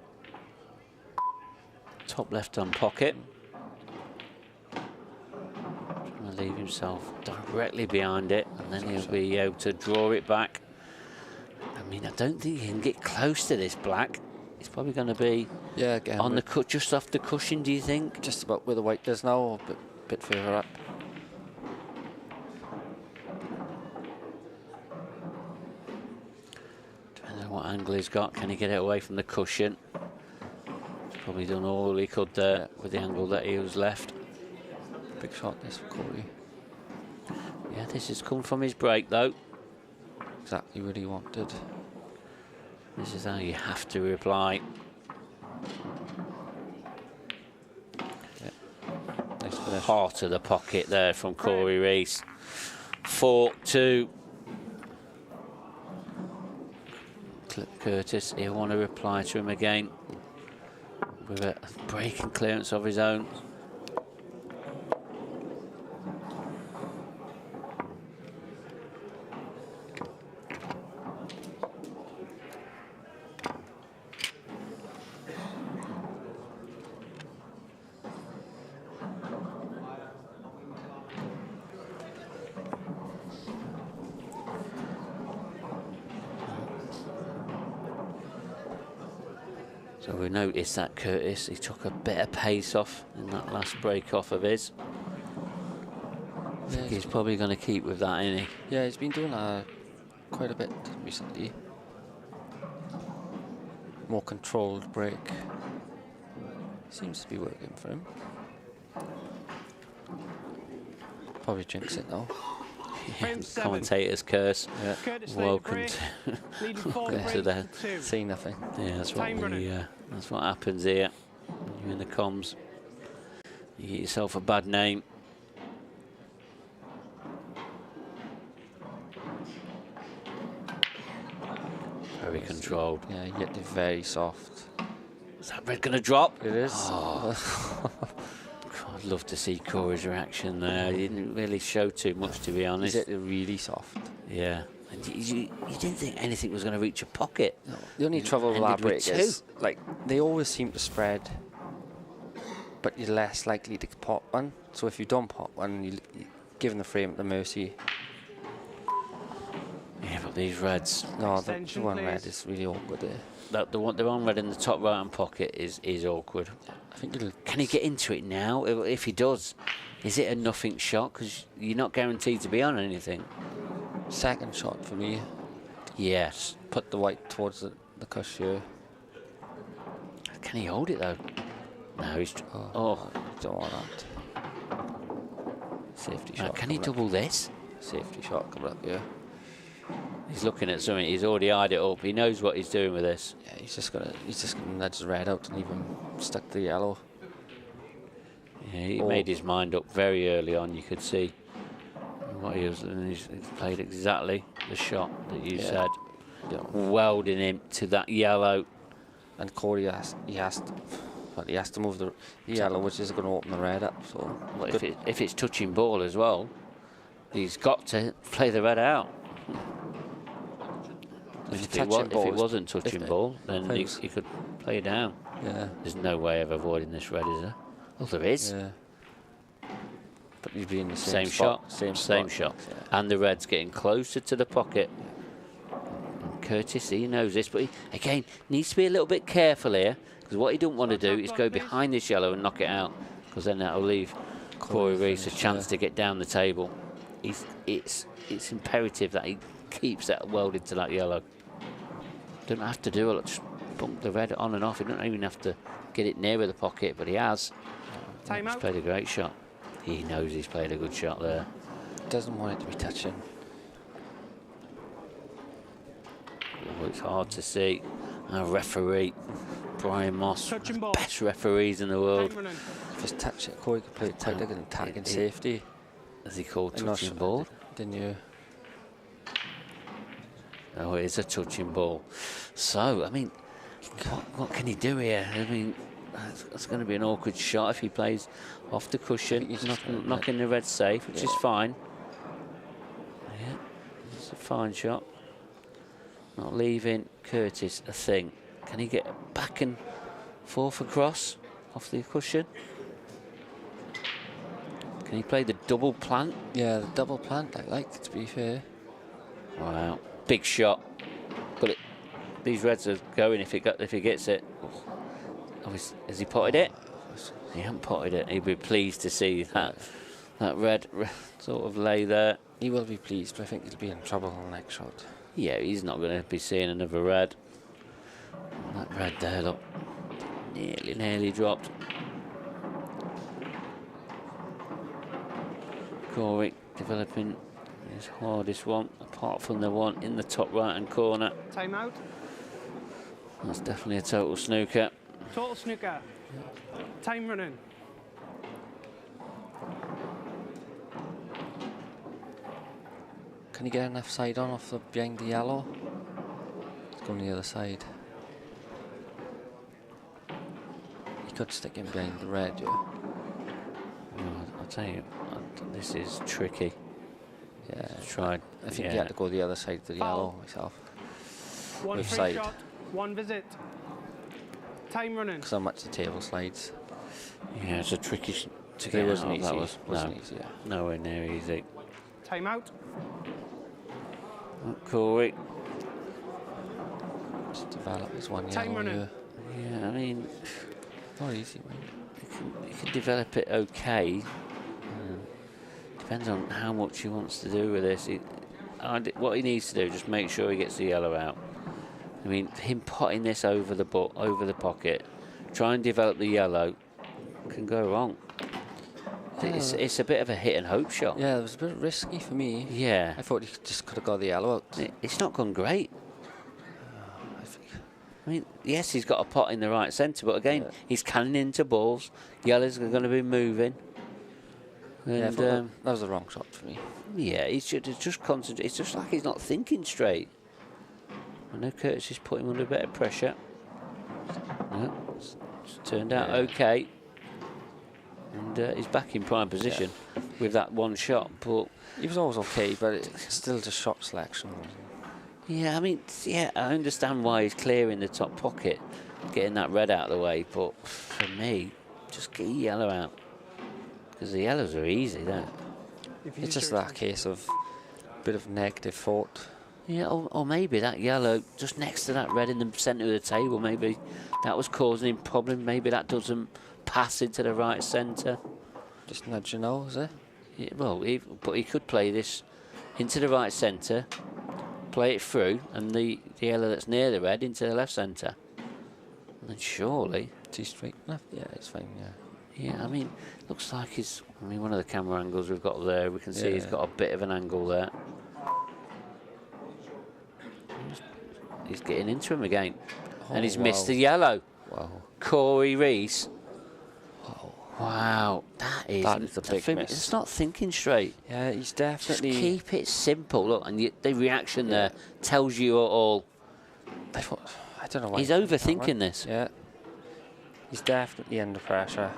top left-hand pocket. Trying to leave himself directly behind it, and then he'll be able to draw it back. I mean, I don't think he can get close to this black. It's probably going to be on the cut, just off the cushion, do you think? Just about where the white is now, or a bit further up. What angle he's got? Can he get it away from the cushion? He's probably done all he could there with the angle that he was left. Big shot this for Corey. Yeah, this has come from his break though. Exactly what he wanted. This is how you have to reply. Yeah. Nice finish. Heart of the pocket there from Corey Rees. 4-2. Curtis, he'll want to reply to him again with a break and clearance of his own. So we noticed that Curtis, he took a bit of pace off in that last break off of his. I think he's probably going to keep with that, isn't he? Yeah, he's been doing quite a bit recently. More controlled break. Seems to be working for him. Probably jinx it now. Yeah, commentator's curse. Yeah. Welcome to that. See nothing. Yeah, that's what happens here. You're in the comms. You get yourself a bad name. Very controlled. Yeah, yet very soft. Is that red going to drop? It is. Oh. I'd love to see Corey's reaction there. He didn't really show too much, to be honest. Is it really soft? Yeah. And you didn't think anything was going to reach a pocket. No. The only trouble with our break is, like, they always seem to spread, but you're less likely to pot one. So if you don't pot one, you're giving the frame at the mercy. Yeah, but these reds. No, the one red is really awkward there. The one red in the top right hand pocket is awkward. I think it'll. Can he get into it now? If he does, is it a nothing shot? Because you're not guaranteed to be on anything. Second shot for me. Yes. Put the white towards the cush here. Can he hold it though? No, he's. Oh. Don't want that. Safety shot. Can he double this? Safety shot coming up here. He's looking at something. He's already eyed it up. He knows what he's doing with this. Yeah, he's just gonna nudge the red out and leave him stuck to the yellow. Yeah, he made his mind up very early on. You could see what he was, and he's played exactly the shot that you said, welding him to that yellow. And Corey he has to move the yellow, which is going to open the red up. So well, if it's touching ball as well, he's got to play the red out. If it wasn't touching ball, then he could play it down. Yeah. There's no way of avoiding this red, is there? Well, there is. Yeah. But you'd be in the same spot, shot. Same shot. Yeah. And the red's getting closer to the pocket. And Curtis, he knows this, but he, again, needs to be a little bit careful here, because what he don't want to do is go behind this yellow and knock it out, because then that'll leave Corey Reese a chance to get down the table. It's imperative that he keeps that welded to that yellow. Don't have to do it. Just bump the red on and off. He don't even have to get it nearer the pocket, but he has. Time He's out. played a great shot. He knows he's played a good shot there. Doesn't want it to be touching. Oh, it's hard to see. Our referee, Brian Moss, one of the best referees in the world. If it's touch it, Corey could play it tight, and tag in safety. Is he called touching ball? Didn't you? Oh, it is a touching ball. So, I mean, what can he do here? I mean, it's going to be an awkward shot if he plays off the cushion. He's knocking the red safe, which is fine. Yeah, it's a fine shot. Not leaving Curtis a thing. Can he get back and forth across off the cushion? Can he play the double plant? Yeah, the double plant, I like, to be fair. Wow, big shot. But these reds are going if he gets it. Oh, has he potted it? He hasn't potted it. He'd be pleased to see that red sort of lay there. He will be pleased, but I think he'll be in trouble on the next shot. Yeah, he's not going to be seeing another red. That red there, look, nearly dropped. Corey developing his hardest one, apart from the one in the top right-hand corner. Time out. That's definitely a total snooker. Total snooker. Time running. Can he get enough side on off the behind the yellow? It's going the other side. He could stick him behind the red, yeah. I'll tell you, this is tricky. Yeah, tried. I think he had to go the other side to the yellow myself. One With free side. shot, one visit. Time running. Because how much the table slides. Yeah, it's a tricky to It get wasn't out. easy. That was Wasn't easy, yeah. nowhere near easy. Time out. Corey. Just develop his one Time yellow running. here. Yeah, I mean, not easy, man. You can develop it okay. Depends on how much he wants to do with this. What he needs to do, just make sure he gets the yellow out. I mean, him potting this over the pocket, try and develop the yellow, can go wrong. It's a bit of a hit and hope shot. Yeah, it was a bit risky for me. Yeah. I thought he just could have got the yellow out. It's not gone great. I mean, yes, he's got a pot in the right centre, but again, he's canning into balls. Yellows are going to be moving. And, Yeah, I thought that was the wrong shot for me. Yeah, he should just concentrate. It's just like he's not thinking straight. I know Curtis is putting him under a bit of pressure. No, it's turned out okay. And he's back in prime position with that one shot. But he was always okay, but it's still just shot selection. yeah, I mean, yeah, I understand why he's clearing the top pocket, getting that red out of the way. But for me, just get your yellow out, because the yellows are easy there. It's just that case of a bit of negative thought. Yeah, or maybe that yellow just next to that red in the centre of the table, maybe that was causing him problems. Maybe that doesn't pass into the right centre. Just nudging out, is it? Yeah, well, but he could play this into the right centre, play it through, and the yellow that's near the red into the left centre. And then surely... Too straight left? Yeah, it's fine, yeah. Yeah, I mean, looks like he's... I mean, one of the camera angles we've got there, we can see he's got a bit of an angle there. He's getting into him again. And he's missed the yellow. Wow. Corey Rees. Wow. That is the big miss. It's not thinking straight. Yeah, he's definitely... Just keep it simple. Look, and the reaction there tells you all. I don't know why. He's overthinking this. Yeah. He's definitely under pressure.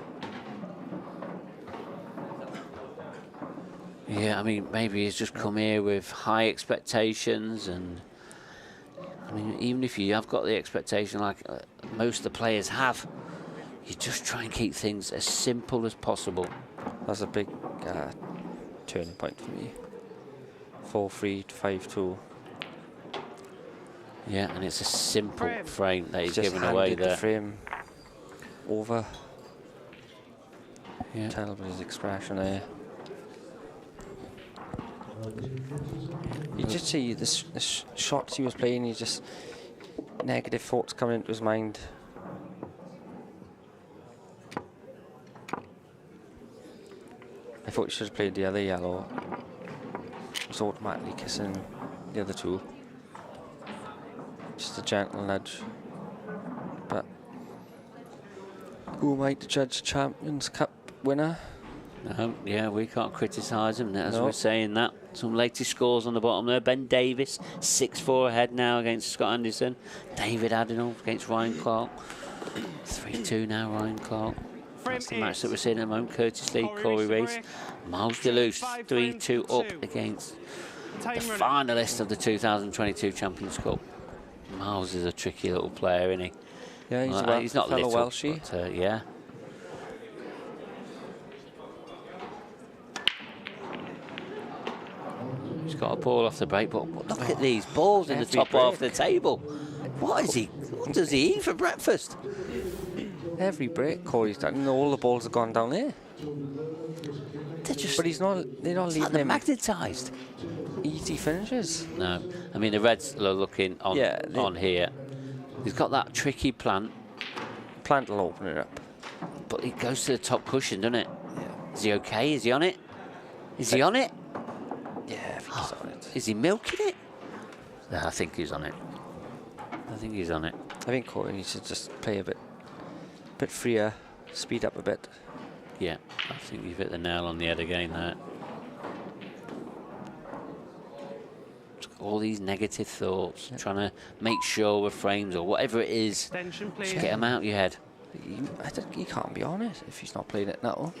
Yeah, I mean, maybe he's just come here with high expectations, and I mean, even if you have got the expectation like most of the players have, you just try and keep things as simple as possible. That's a big turning point for me. 4-3 to 5-2. Yeah, and it's a simple frame that he's Just giving away handed there. the frame over. Yeah. Tell by his expression there. You just see the shots he was playing, he just negative thoughts coming into his mind. I thought he should have played the other yellow. He was automatically kissing the other two. Just a gentle nudge. But who am I to judge Champions Cup winner? No, yeah, we can't criticise him as No. we're saying that. Some latest scores on the bottom there. Ben Davis, 6-4 ahead now against Scott Anderson. David Adenall against Ryan Clark. 3-2 now, Ryan Clark. That's the match that we're seeing at the moment. Curtis Lee, Corey Rees. Miles Deleuze, 3-2 up against the finalist of the 2022 Champions Cup. Miles is a tricky little player, isn't he? Yeah, he's not fellow little, Welshie. but yeah. He's got a ball off the break, but look at these balls in the top half of the table. What does he eat for breakfast? Every break Corey's done, all the balls have gone down there. But they're not leaving Like they're him magnetised. easy finishes. No, I mean the Reds are looking on on here. He's got that tricky plant. Plant will open it up. But it goes to the top cushion, doesn't it? Yeah. Is he okay? Is he on it? Is he on it? Yeah, I think he's on it. Is he milking it? No, I think he's on it. I think he's on it. I think Corey needs to just play a bit freer, speed up a bit. Yeah, I think you've hit the nail on the head again there. All these negative thoughts, trying to make sure with frames or whatever it is, Extension, just please. get them out your head. He can't be on it if he's not playing it now.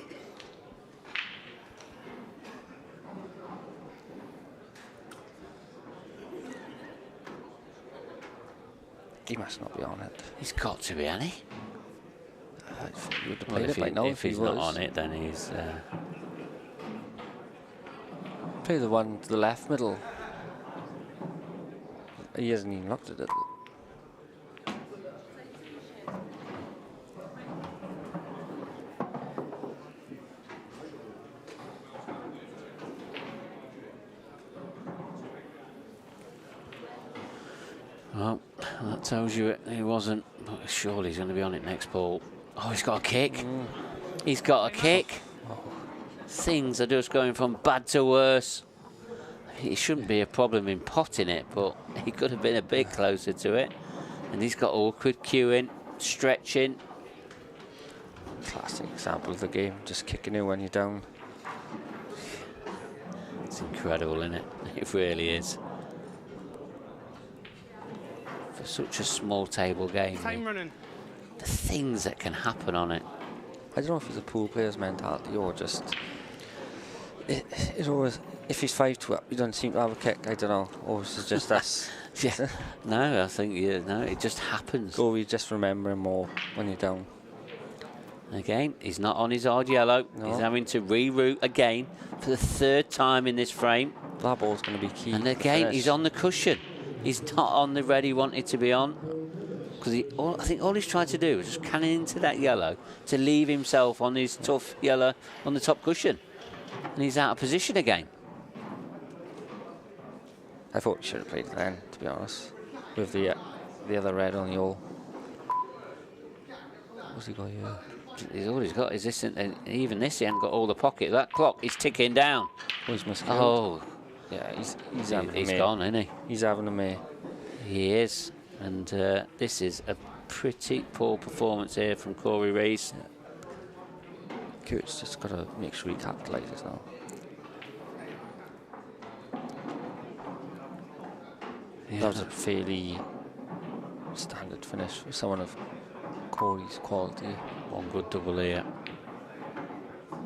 He must not be on it. He's got to be, hasn't he? He would have Well, played it by now if he he's was. not on it, then he's... Play the one to the left middle. He hasn't even looked at it. Well, that tells you he wasn't. But surely he's going to be on it next ball. Oh, he's got a kick. He's got a kick. Things are just going from bad to worse. It shouldn't be a problem in potting it, but he could have been a bit closer to it. And he's got awkward queuing, stretching. Classic example of the game, just kicking in when you're down. It's incredible, isn't it? It really is. For such a small table game, Time running. the things that can happen on it. I don't know if it's a pool player's mentality or just it always, if he's 5-2 up, he doesn't seem to have a kick. I don't know, or is it just us? Yeah. No, I think no, it just happens. Or we just remember him more when you're down. Again, he's not on his hard yellow. No. He's having to reroute again for the 3rd time in this frame. That ball's going to be key. And again, he's on the cushion. He's not on the red he wanted to be on. Because I think all he's tried to do is just cannon into that yellow to leave himself on his tough yellow on the top cushion. And he's out of position again. I thought he should have played it then, to be honest. With the other red on the all. What's he got here? All he's got is this, and even this, he hasn't got all the pocket. That clock is ticking down. Oh, he's missed. Oh, yeah, he's gone, isn't he? He's having a mare. He is, and this is a pretty poor performance here from Corey Rees. Kurt's just got to make sure he capitalises now. Yeah. That was a fairly standard finish for someone of Corey's quality. One good double here.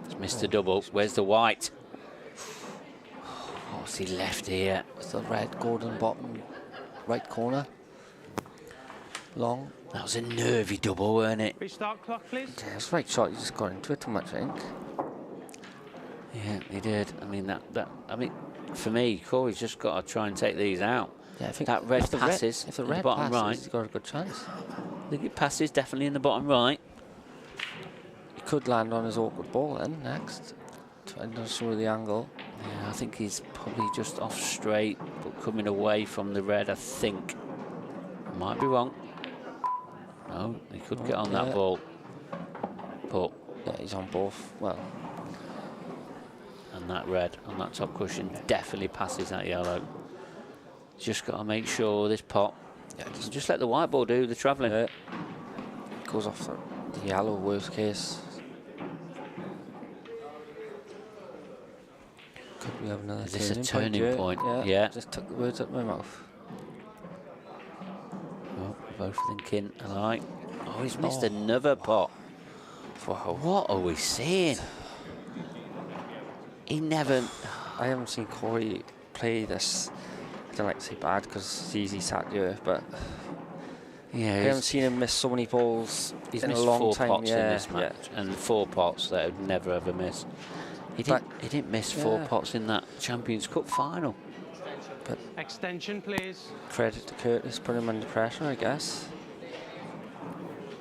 He's missed the double. Where's the white? What's he left here? It's the red golden bottom right corner. Long. That was a nervy double, weren't it? Restart clock, please. Yeah, it's right shot. He just got into it too much, I think. Yeah, he did. I mean, for me, Corey's just got to try and take these out. Yeah, I think that red passes if the in red the bottom passes, right. he's got a good chance. I think it passes definitely in the bottom right. He could land on his awkward ball then next. I'm not sure of the angle. Yeah, I think he's probably just off straight, but coming away from the red, I think. I might be wrong. No, he could get on that ball. But yeah, he's on both. Well, and that red on that top cushion definitely passes that yellow. Just got to make sure this pot. Yeah, just let the white ball do the travelling. Yeah. Goes off the yellow, worst case. Could we have another Is this a turning turning point? Yeah. Just took the words out of my mouth. Oh, we're both thinking alike. Oh, he's missed another pot. Wow. What are we seeing? He never... I haven't seen Corey play this. I don't like to say bad because it's easy sat here, but yeah, I haven't seen him miss so many balls he's in a missed long 4 time. pots yeah, in this match, and 4 pots that he'd never ever miss. He didn't miss 4 pots in that Champions Cup final. But extension, please. Credit to Curtis, put him under pressure, I guess.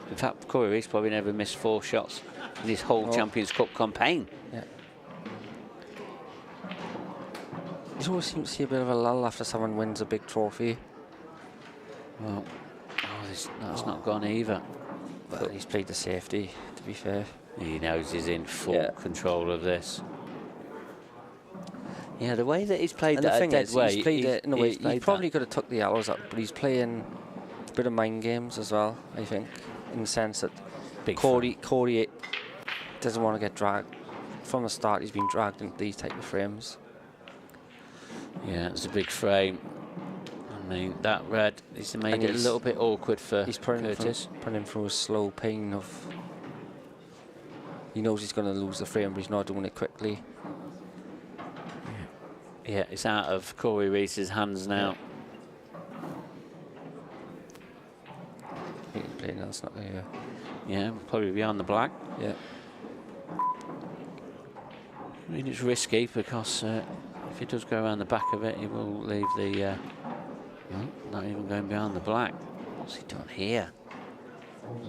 In fact, Corey Rees probably never missed 4 shots in his whole Champions Cup campaign. Yeah. You always seem to see a bit of a lull after someone wins a big trophy. Well, that's not gone either. But he's played the safety, to be fair. He knows he's in full control of this. Yeah, the way that he's played and that the thing dead is, weight, he's played it in a way. He probably that. could have took the yellows up, but he's playing a bit of mind games as well, I think, in the sense that Corey doesn't want to get dragged. From the start, he's been dragged into these type of frames. Yeah, it's a big frame. I mean, that red, he's made it a little bit awkward for Curtis. Putting him through a slow pain of... He knows he's going to lose the frame, but he's not doing it quickly. Yeah, it's out of Corey Rees's hands now. He's playing that's not here. Yeah, probably behind the black. Yeah. I mean, it's risky because if he does go around the back of it, he will leave the... not even going behind the black. What's he doing here?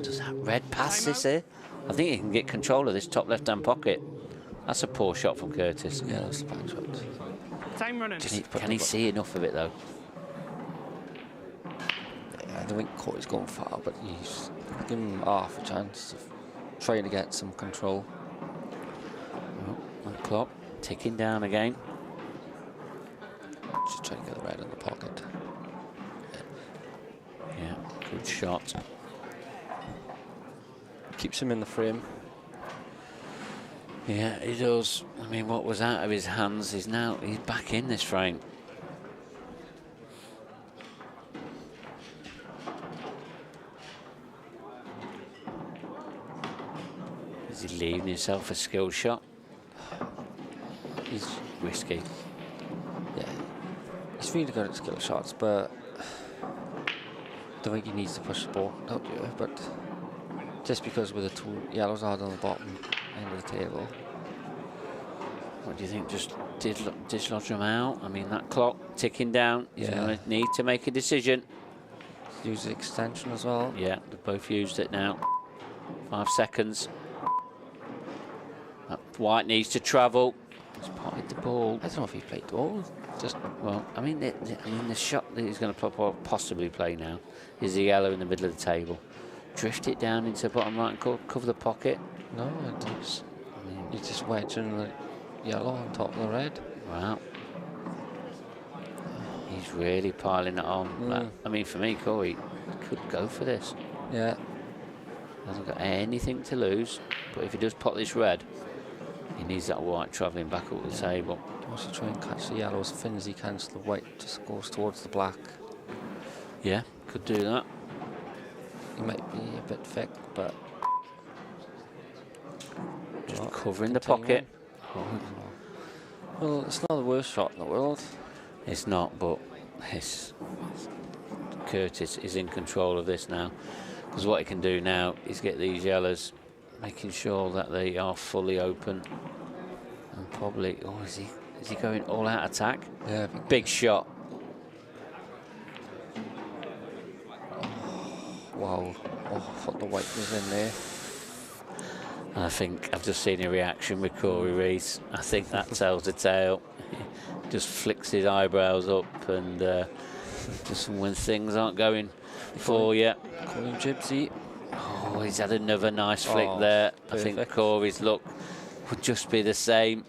Does that red pass this here? I think he can get control of this top left-hand pocket. That's a poor shot from Curtis. Yeah, that's a bad shot. Time running. Can he see enough of it, though? Yeah, I don't think Corey's going far, but he's giving him half a chance of trying to get some control. That clock ticking down again. Just trying to get the red in the pocket. Yeah, good shot. Keeps him in the frame. Yeah, he does. I mean, what was out of his hands is now he's back in this frame. Is he leaving himself a skill shot? He's risky. Yeah, he's really good at skill shots, but I don't think he needs to push the ball out here. But just because with the 2 yellows out on the bottom end of the table. What do you think? Just dislodge them out? I mean, that clock ticking down. He's going to need to make a decision. Use the extension as well. Yeah, they've both used it now. 5 seconds. White needs to travel. He's potted the ball. I don't know if he played the ball. Just well, I mean, the shot that he's going to possibly play now is the yellow in the middle of the table. Drift it down into the bottom right and cover the pocket. No, it does. I mean, he's just wedging the yellow on top of the red. Wow. He's really piling it on. I mean, for me, Corey could go for this. Yeah. Hasn't got anything to lose, but if he does pot this red, he needs that white travelling back up the table. He wants to try and catch the yellow as thin as he can so the white just goes towards the black. Yeah, could do that. He might be a bit thick, but... Just covering the pocket. Well, it's not the worst shot in the world. It's not, but Curtis is in control of this now. Because what he can do now is get these yellows, making sure that they are fully open. And probably, is he going all out attack? Yeah. Big shot. Wow. Oh, I thought the white was in there. And I think I've just seen a reaction with Corey Reese. I think that tells the tale. He just flicks his eyebrows up, and just when things aren't going for you. Corey Gypsy. Oh, he's had another nice flick there. Perfect. I think Corey's look would just be the same.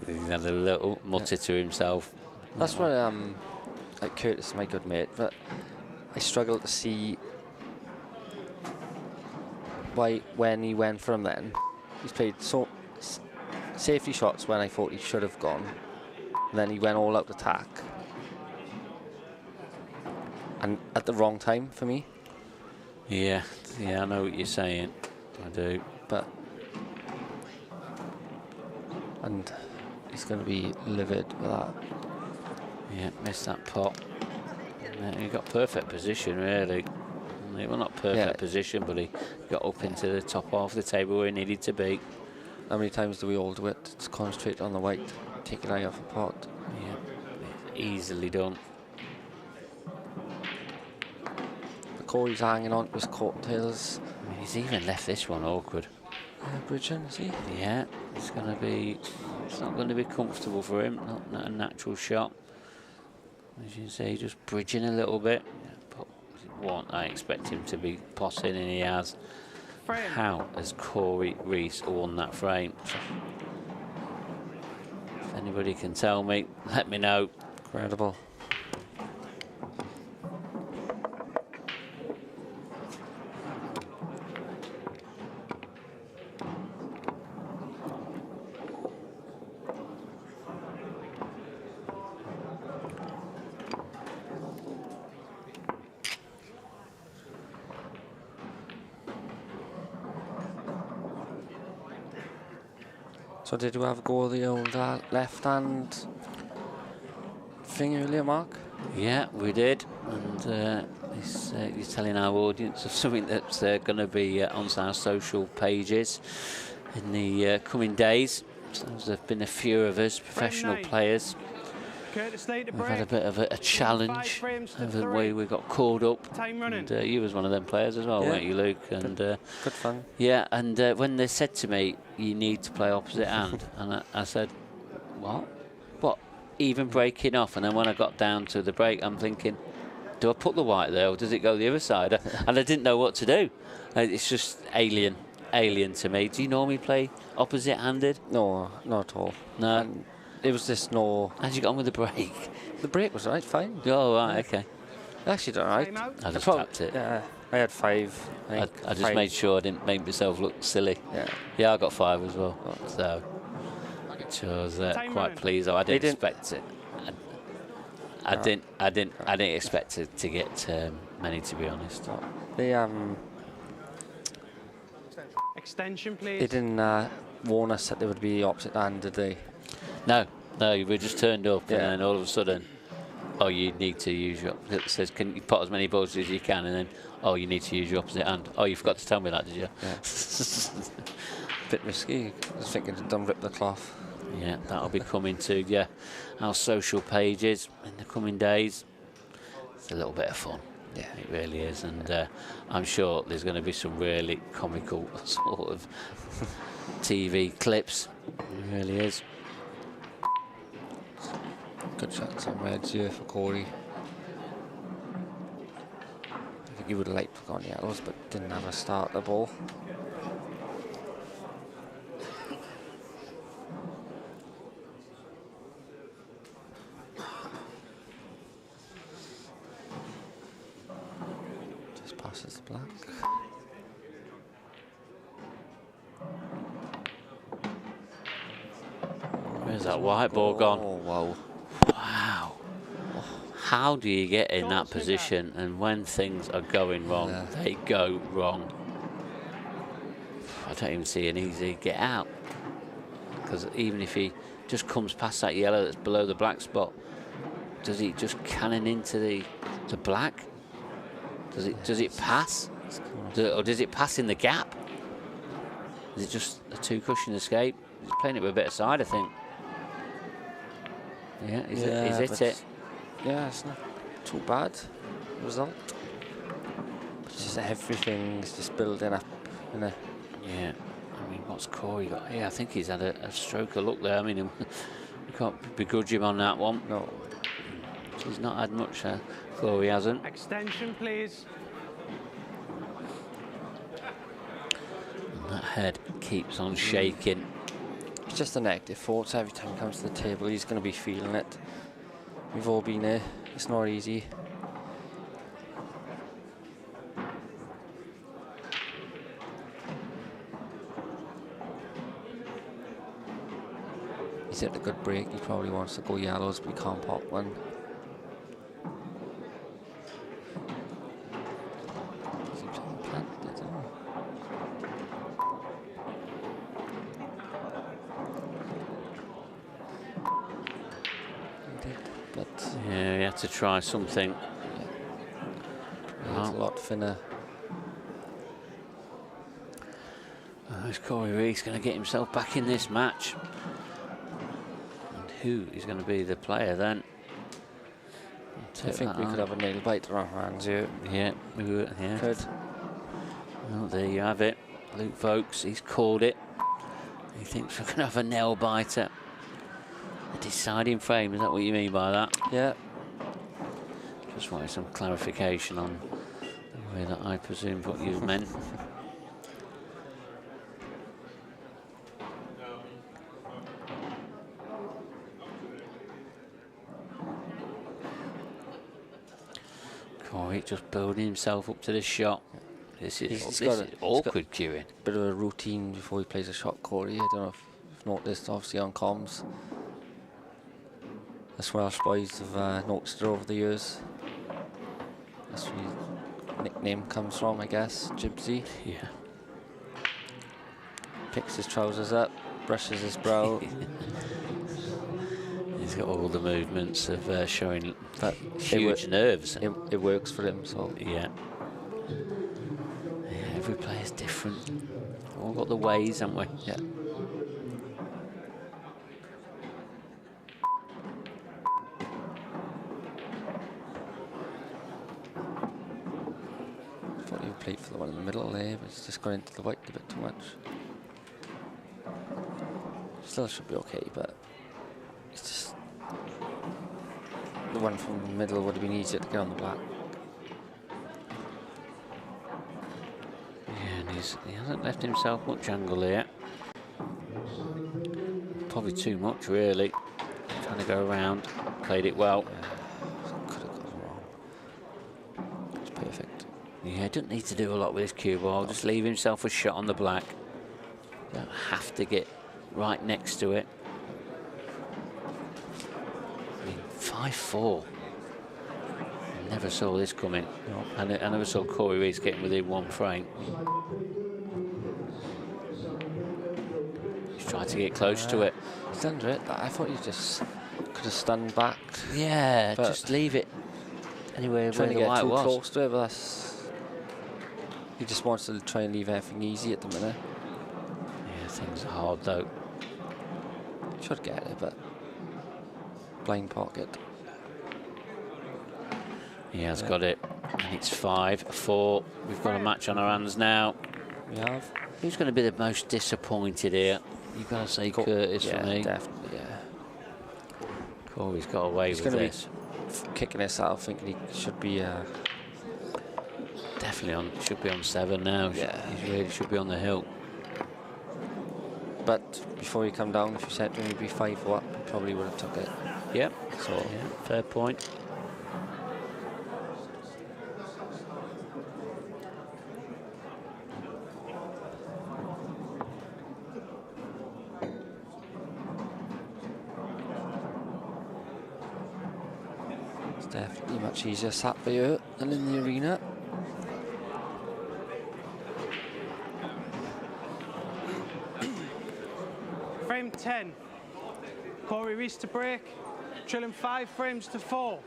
He had a little mutter to himself. That's why like Curtis is my good mate, but I struggle to see why when he went from then. He's played so safety shots when I thought he should have gone. And then he went all out attack. And at the wrong time for me. Yeah, I know what you're saying. I do. But and he's going to be livid with that. Yeah, missed that pot. He got perfect position, really. Well, not perfect position, but he got up into the top half of the table where he needed to be. How many times do we all do it? Just concentrate on the white, take an eye off the pot. Yeah, easily done. But Corey's hanging on to his coattails. I mean, he's even left this one awkward. Bridging, is he? Yeah, it's not going to be comfortable for him. Not a natural shot. As you can see, just bridging a little bit. But I expect him to be potting, and he has. Frame. How has Corey Reese won that frame? If anybody can tell me, let me know. Incredible. So did you have a go of the old left-hand thing earlier, Mark? Yeah, we did. And he's telling our audience of something that's going to be on our social pages in the coming days. So there have been a few of us, professional players. We've had a bit of a challenge over the way we got called up. And you was one of them players as well, weren't you, Luke? And good fun. Yeah, and when they said to me, you need to play opposite hand, and I said, what? Even breaking off? And then when I got down to the break, I'm thinking, do I put the white there or does it go the other side? And I didn't know what to do. It's just alien to me. Do you normally play opposite-handed? No, not at all. No. And it was just no. How'd you get on with the break? The break was right, fine. Oh, right, okay. Actually done right. I just tapped it. Yeah, I had 5. I just made sure I didn't make myself look silly. Yeah, I got 5 as well. So, which I was quite pleased. I didn't expect it. I didn't expect to get many, to be honest. They Extension, please. They didn't warn us that they would be opposite hand, did they? No, we just turned up and then all of a sudden, oh, you need to use your. It says, can you put as many balls as you can, and then, oh, you need to use your opposite hand. Oh, you forgot to tell me that, did you? Yeah. Bit risky. I was thinking it done rip the cloth. Yeah, that'll be coming to our social pages in the coming days. It's a little bit of fun. Yeah, it really is, and I'm sure there's going to be some really comical sort of TV clips. It really is. Good shots on reds here for Corey. I think he would have liked to have gone yellows, but didn't have a start at the ball. Just passes the black. Where's that white ball gone? Oh, wow. Wow. How do you get in that position, and when things are going wrong, they go wrong? I don't even see an easy get out, because even if he just comes past that yellow that's below the black spot, does he just cannon into the black? Does it pass? Or does it pass in the gap? Is it just a two-cushion escape? He's playing it with a bit of side, I think. Yeah, is it? Yeah, it's not too bad result. It's just everything's just building up, you know. Yeah, I mean, what's Corey got? Yeah, I think he's had a stroke of luck there. I mean, you can't begrudge him on that one. No. He's not had much, Corey hasn't. Extension, please. And that head keeps on shaking. It's just a negative thought. Every time he comes to the table, he's going to be feeling it. We've all been there. It's not easy. He's hit a good break. He probably wants to go yellows, but he can't pop one. Yeah, he had to try something. It's a lot thinner. Is Corey Rees going to get himself back in this match? And who is going to be the player then? I think we could have a nail biter on our hands here. Yeah, we would. Yeah. Could. Well, there you have it. Luke Vokes, he's called it. He thinks we're going to have a nail biter. A deciding frame, is that what you mean by that? Yeah. Just wanted some clarification on the way that I presumed what you meant. Corey just building himself up to the shot. This is awkward queuing. Bit of a routine before he plays a shot, Corey. I don't know if you've noticed, obviously on comms. The Welsh boys have noticed it over the years. That's where his nickname comes from, I guess. Gypsy. Yeah. Picks his trousers up, brushes his brow. He's got all the movements of showing huge nerves. It works for him, so. Yeah. Every player's different. All got the ways, haven't we? Yeah. Thought he would play for the one in the middle there, but it's just gone into the white a bit too much. Still should be okay, but it's just the one from the middle would have been easier to get on the black. Yeah, and he hasn't left himself much angle here. Probably too much, really. Trying to go around. Played it well. Could have gone wrong. It's perfect. Yeah, doesn't need to do a lot with his cue ball. Just leave himself a shot on the black. Don't have to get right next to it. I mean, 5-4. Never saw this coming. I never saw Corey Reese getting within 1 frame. He's trying to get close to it. He's under it. I thought he just could have stunned back. Yeah, but just leave it anywhere trying where to the get white too was. close to it, but he just wants to try and leave everything easy at the minute. Yeah, things are hard though. Should get it, but blind pocket. He has got it, and it's 5-4. We've got a match on our hands now. We have. Who's going to be the most disappointed here? You've got to say Curtis yeah, for me. Definitely, yeah. Corey's got away He's with going this. to be kicking this out, thinking he should be. Definitely on. Should be on 7 now. Yeah. He really should be on the hill. But before he come down, if you said to him he'd be 5 up, he probably would have took it. Yep. So yeah, fair point. it's definitely much easier sat by you than in the arena. Frame 10. Corey Reese to break. Trailing 5 frames to 4.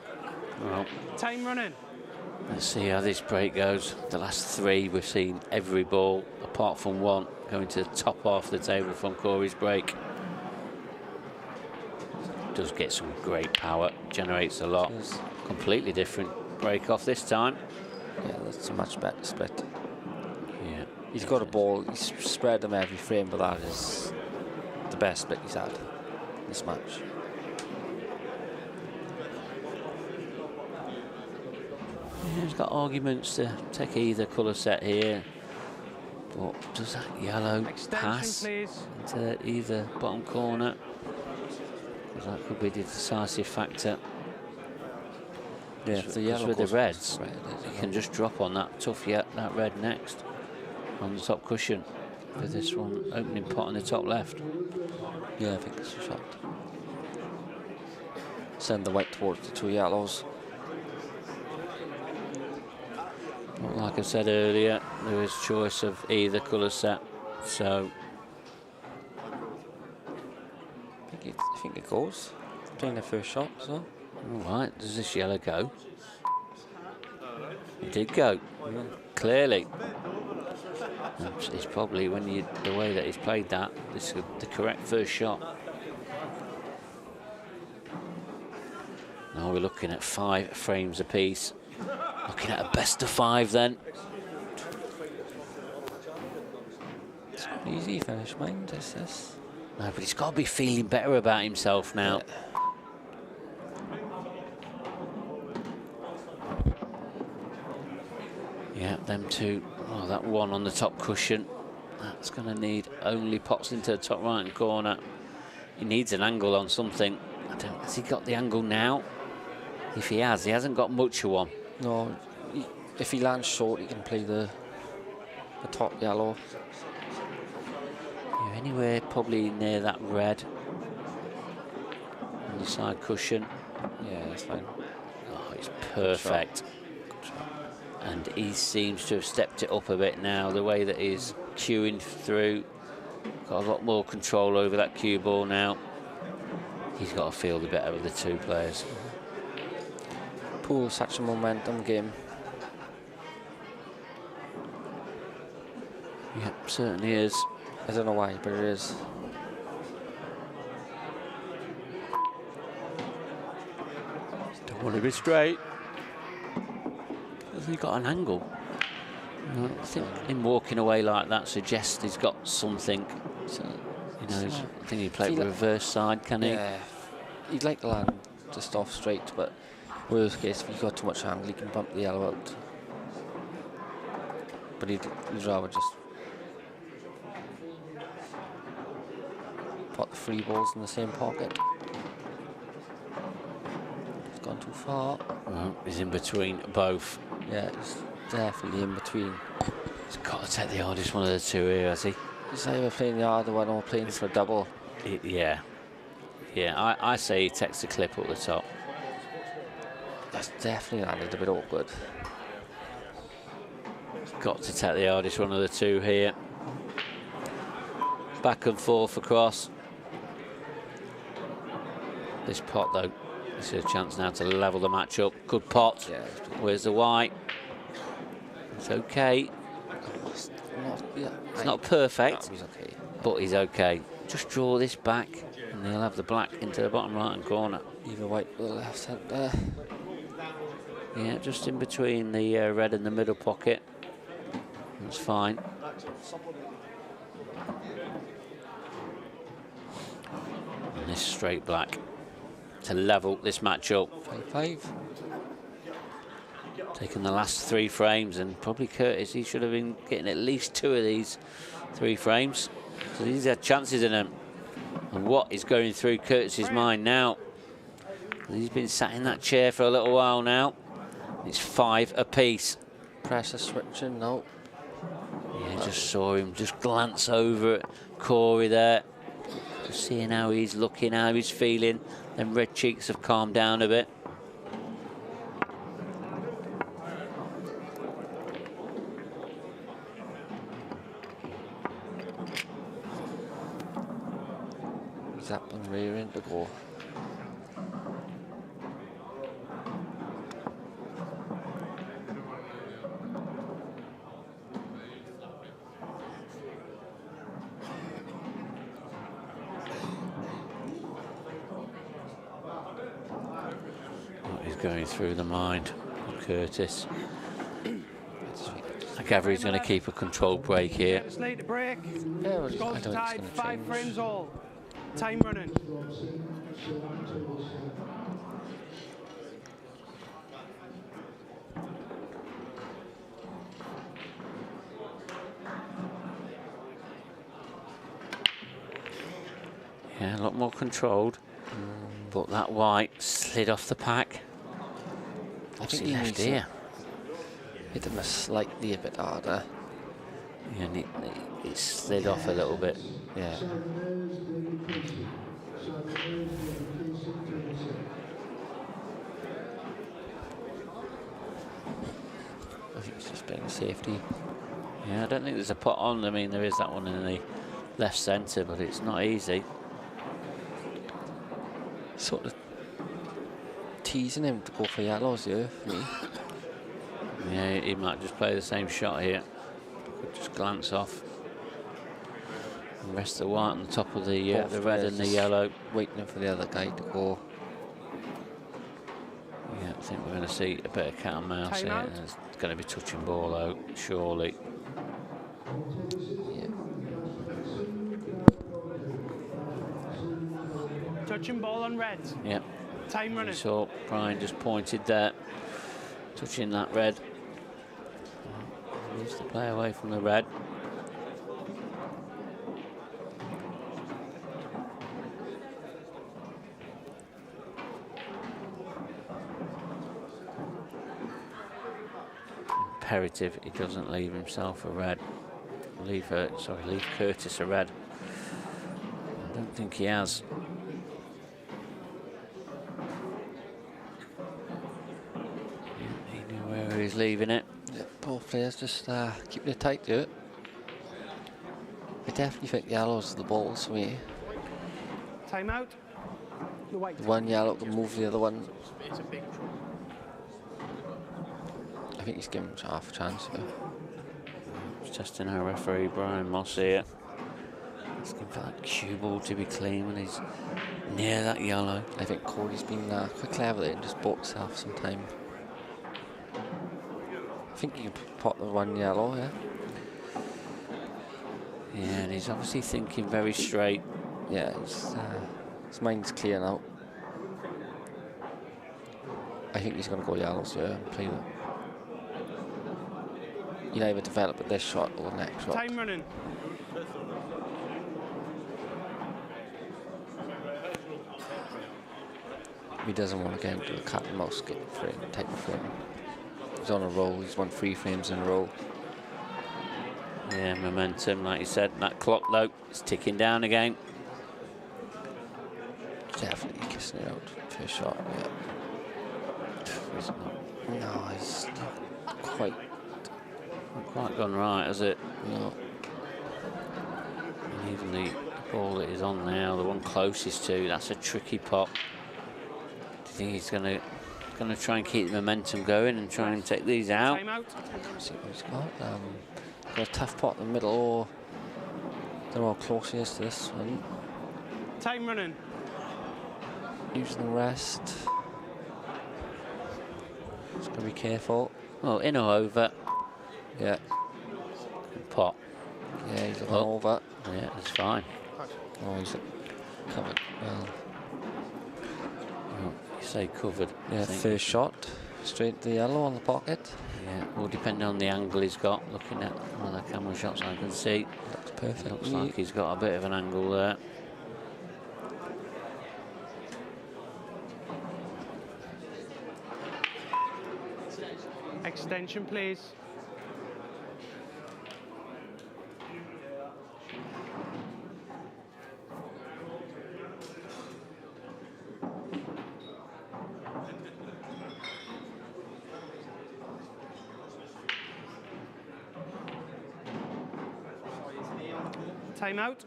Well, Time running. let's see how this break goes. The last 3 we've seen every ball, apart from 1, going to the top half of the table from Corey's break. Does get some great power, generates a lot. Completely different break off this time. Yeah, that's a much better split. Yeah. He's got a ball, he's spread them every frame, but that is the best split he's had this match. Yeah, he's got arguments to take either colour set here. But does that yellow pass please. into either bottom corner? Because that could be the decisive factor. Yeah, if the yellow with the goes reds, red, you can just drop on that tough that red next on the top cushion with this one opening pot on the top left. Yeah, I think it's a shot. Send the white towards the 2 yellows. Well, like I said earlier, there is choice of either colour set, so I think it goes. Playing the first shot, so. All right, does this yellow go? It did go, clearly. And it's probably the way that he's played that, this is the correct first shot. Now we're looking at 5 frames apiece. Looking at a best of 5 then. It's not an easy finish, mind, is this? No, but he's got to be feeling better about himself now. Yeah, them 2. Oh, that 1 on the top cushion. That's going to need only pots into the top right-hand corner. He needs an angle on something. Has he got the angle now? If he hasn't got much of one. No, if he lands short, he can play the top yellow. Yeah, anywhere probably near that red on the side cushion. Yeah, that's fine. Oh, it's perfect. And he seems to have stepped it up a bit now, the way that he's cueing through. Got a lot more control over that cue ball now. He's got to feel the better of the 2 players. Pool, such a momentum game. Yep, certainly is. I don't know why, but it is. Don't want to be straight. Has he got an angle? No, I think him walking away like that suggests he's got something. So, you know, I think he played the reverse side, can he? Yeah, he'd like to land just off straight, but worst case, if he's got too much angle, he can bump the yellow out. But he'd rather just put the 3 balls in the same pocket. It's gone too far. Well, he's in between both. Yeah, he's definitely in between. He's got to take the hardest one of the 2 here, has he? He's either playing the harder one or playing for a double. Yeah. Yeah, I say he takes the clip up the top. That's definitely landed a bit awkward. Got to take the hardest one of the two here. Back and forth across. This pot, though, this is a chance now to level the match up. Good pot. Yeah. Where's the white? It's okay. It's not perfect, No, he's okay. but he's okay. Just draw this back, and he'll have the black into the bottom right-hand corner. Either white or left hand there. Yeah, just in between the red and the middle pocket. That's fine. And this straight black to level this match up. 5-5. Taking the last 3 frames, and probably Curtis, he should have been getting at least 2 of these 3 frames. So these are chances in them. And what is going through Curtis's mind now? He's been sat in that chair for a little while now. It's 5 apiece. Pressure switching, no. Yeah, just saw him just glance over at Corey there. Just seeing how he's looking, how he's feeling. Them red cheeks have calmed down a bit. Zap and rear end to go. What is going through the mind of Curtis? I gather he's going to keep a controlled break here. It's late to break. Yeah, well, I Scores don't think it's tied, going to 5 change. frames all. Time running. Yeah, a lot more controlled. But that white slid off the pack. I What's think he he left needs here? hit him slightly a bit harder. Yeah, and it slid off a little bit. Yeah. I think it's just being a safety. Yeah, I don't think there's a pot on. I mean, there is that one in the left centre, but it's not easy. Sort of teasing him to go for yellows here for me. Yeah, he might just play the same shot here. Could just glance off. And rest the white on the top of the red and the yellow. Waiting for the other guy to go. Yeah, I think we're going to see a bit of cat and mouse here. Timeout. It's going to be touching ball out, surely. Yeah. Touching ball on red. Yeah. Time running. So Brian just pointed there, touching that red. Needs to play away from the red. Imperative he doesn't leave himself a red. Leave Curtis a red. I don't think he has. He knew where he's leaving it. Yeah, both players just keeping it tight to it. I definitely think yellow's the balls for me. Time out. The white. The one yellow can move the other one. It's a big trouble. I think he's given him half a chance here. Just testing our referee, Brian Moss here. Asking for that cue ball to be clean when he's near that yellow. I think Corey's been quite clever there and just bought himself some time. I think you can pot the one yellow, yeah? Yeah, and he's obviously thinking very straight. Yeah, his mind's clear now. I think he's going to go yellows here and play them. You either develop at this shot or the next shot. Time running. He doesn't want to get into the cat and mouse frame, type of frame. He's on a roll, he's won 3 frames in a row. Yeah, momentum, like you said. That clock, though, is ticking down again. Definitely kissing it out. First shot, yeah. No, he's not quite gone right, has it? No. And even the ball that is on now, the one closest to, that's a tricky pot. Do you think he's going to try and keep the momentum going and try and take these out? Time out. See what he's got. Got a tough pot in the middle, or they're all closest to this one. Time running. Using the rest. Just got to be careful. Well, in or over. Yeah. Good pot. Yeah, he's looking over. Yeah, that's fine. Oh, he's covered well. Oh, you say covered. Yeah, I think. first shot. Straight to the yellow on the pocket. Yeah, well, depending on the angle he's got, looking at one of the camera shots I can see. Looks perfect. Looks like he's got a bit of an angle there. Extension, please. Time out.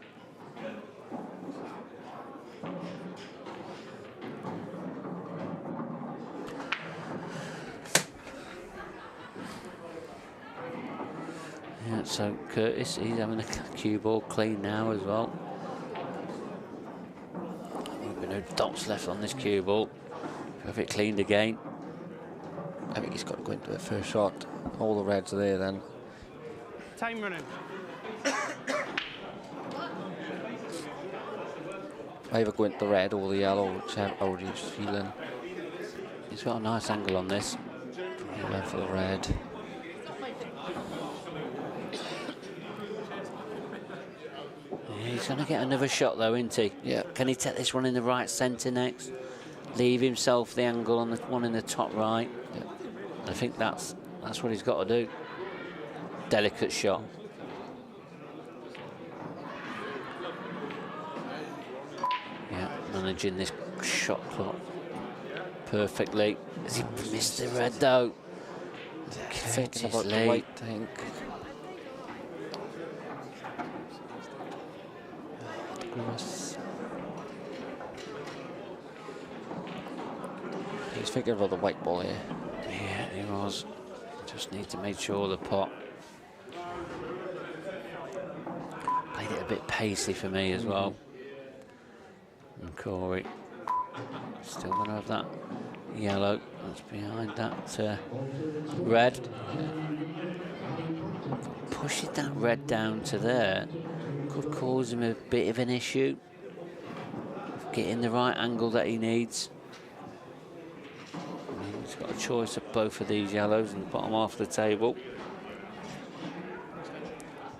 Yeah, so Curtis, he's having a cue ball clean now as well. We've no dots left on this cue ball. Have it cleaned again. I think he's got to go into the first shot. All the reds are there then. Time running. Either go into the red or the yellow, whichever he's feeling. He's got a nice angle on this. He went for the red. Yeah, he's going to get another shot though, isn't he? Yeah. Can he take this one in the right centre next? Leave himself the angle on the one in the top right. Yeah. I think that's what he's got to do. Delicate shot. Yeah, managing this shot clock perfectly. Has he missed the red though? Thinking about the Curtis white, I think. He's thinking about the white ball here. Yeah, he was. Just need to make sure the pot. Played it a bit pacey for me as well. And Corey still going to have that yellow that's behind that red. Pushing that red down to there could cause him a bit of an issue. Getting the right angle that he needs. He's got a choice of both of these yellows and bottom half of the table.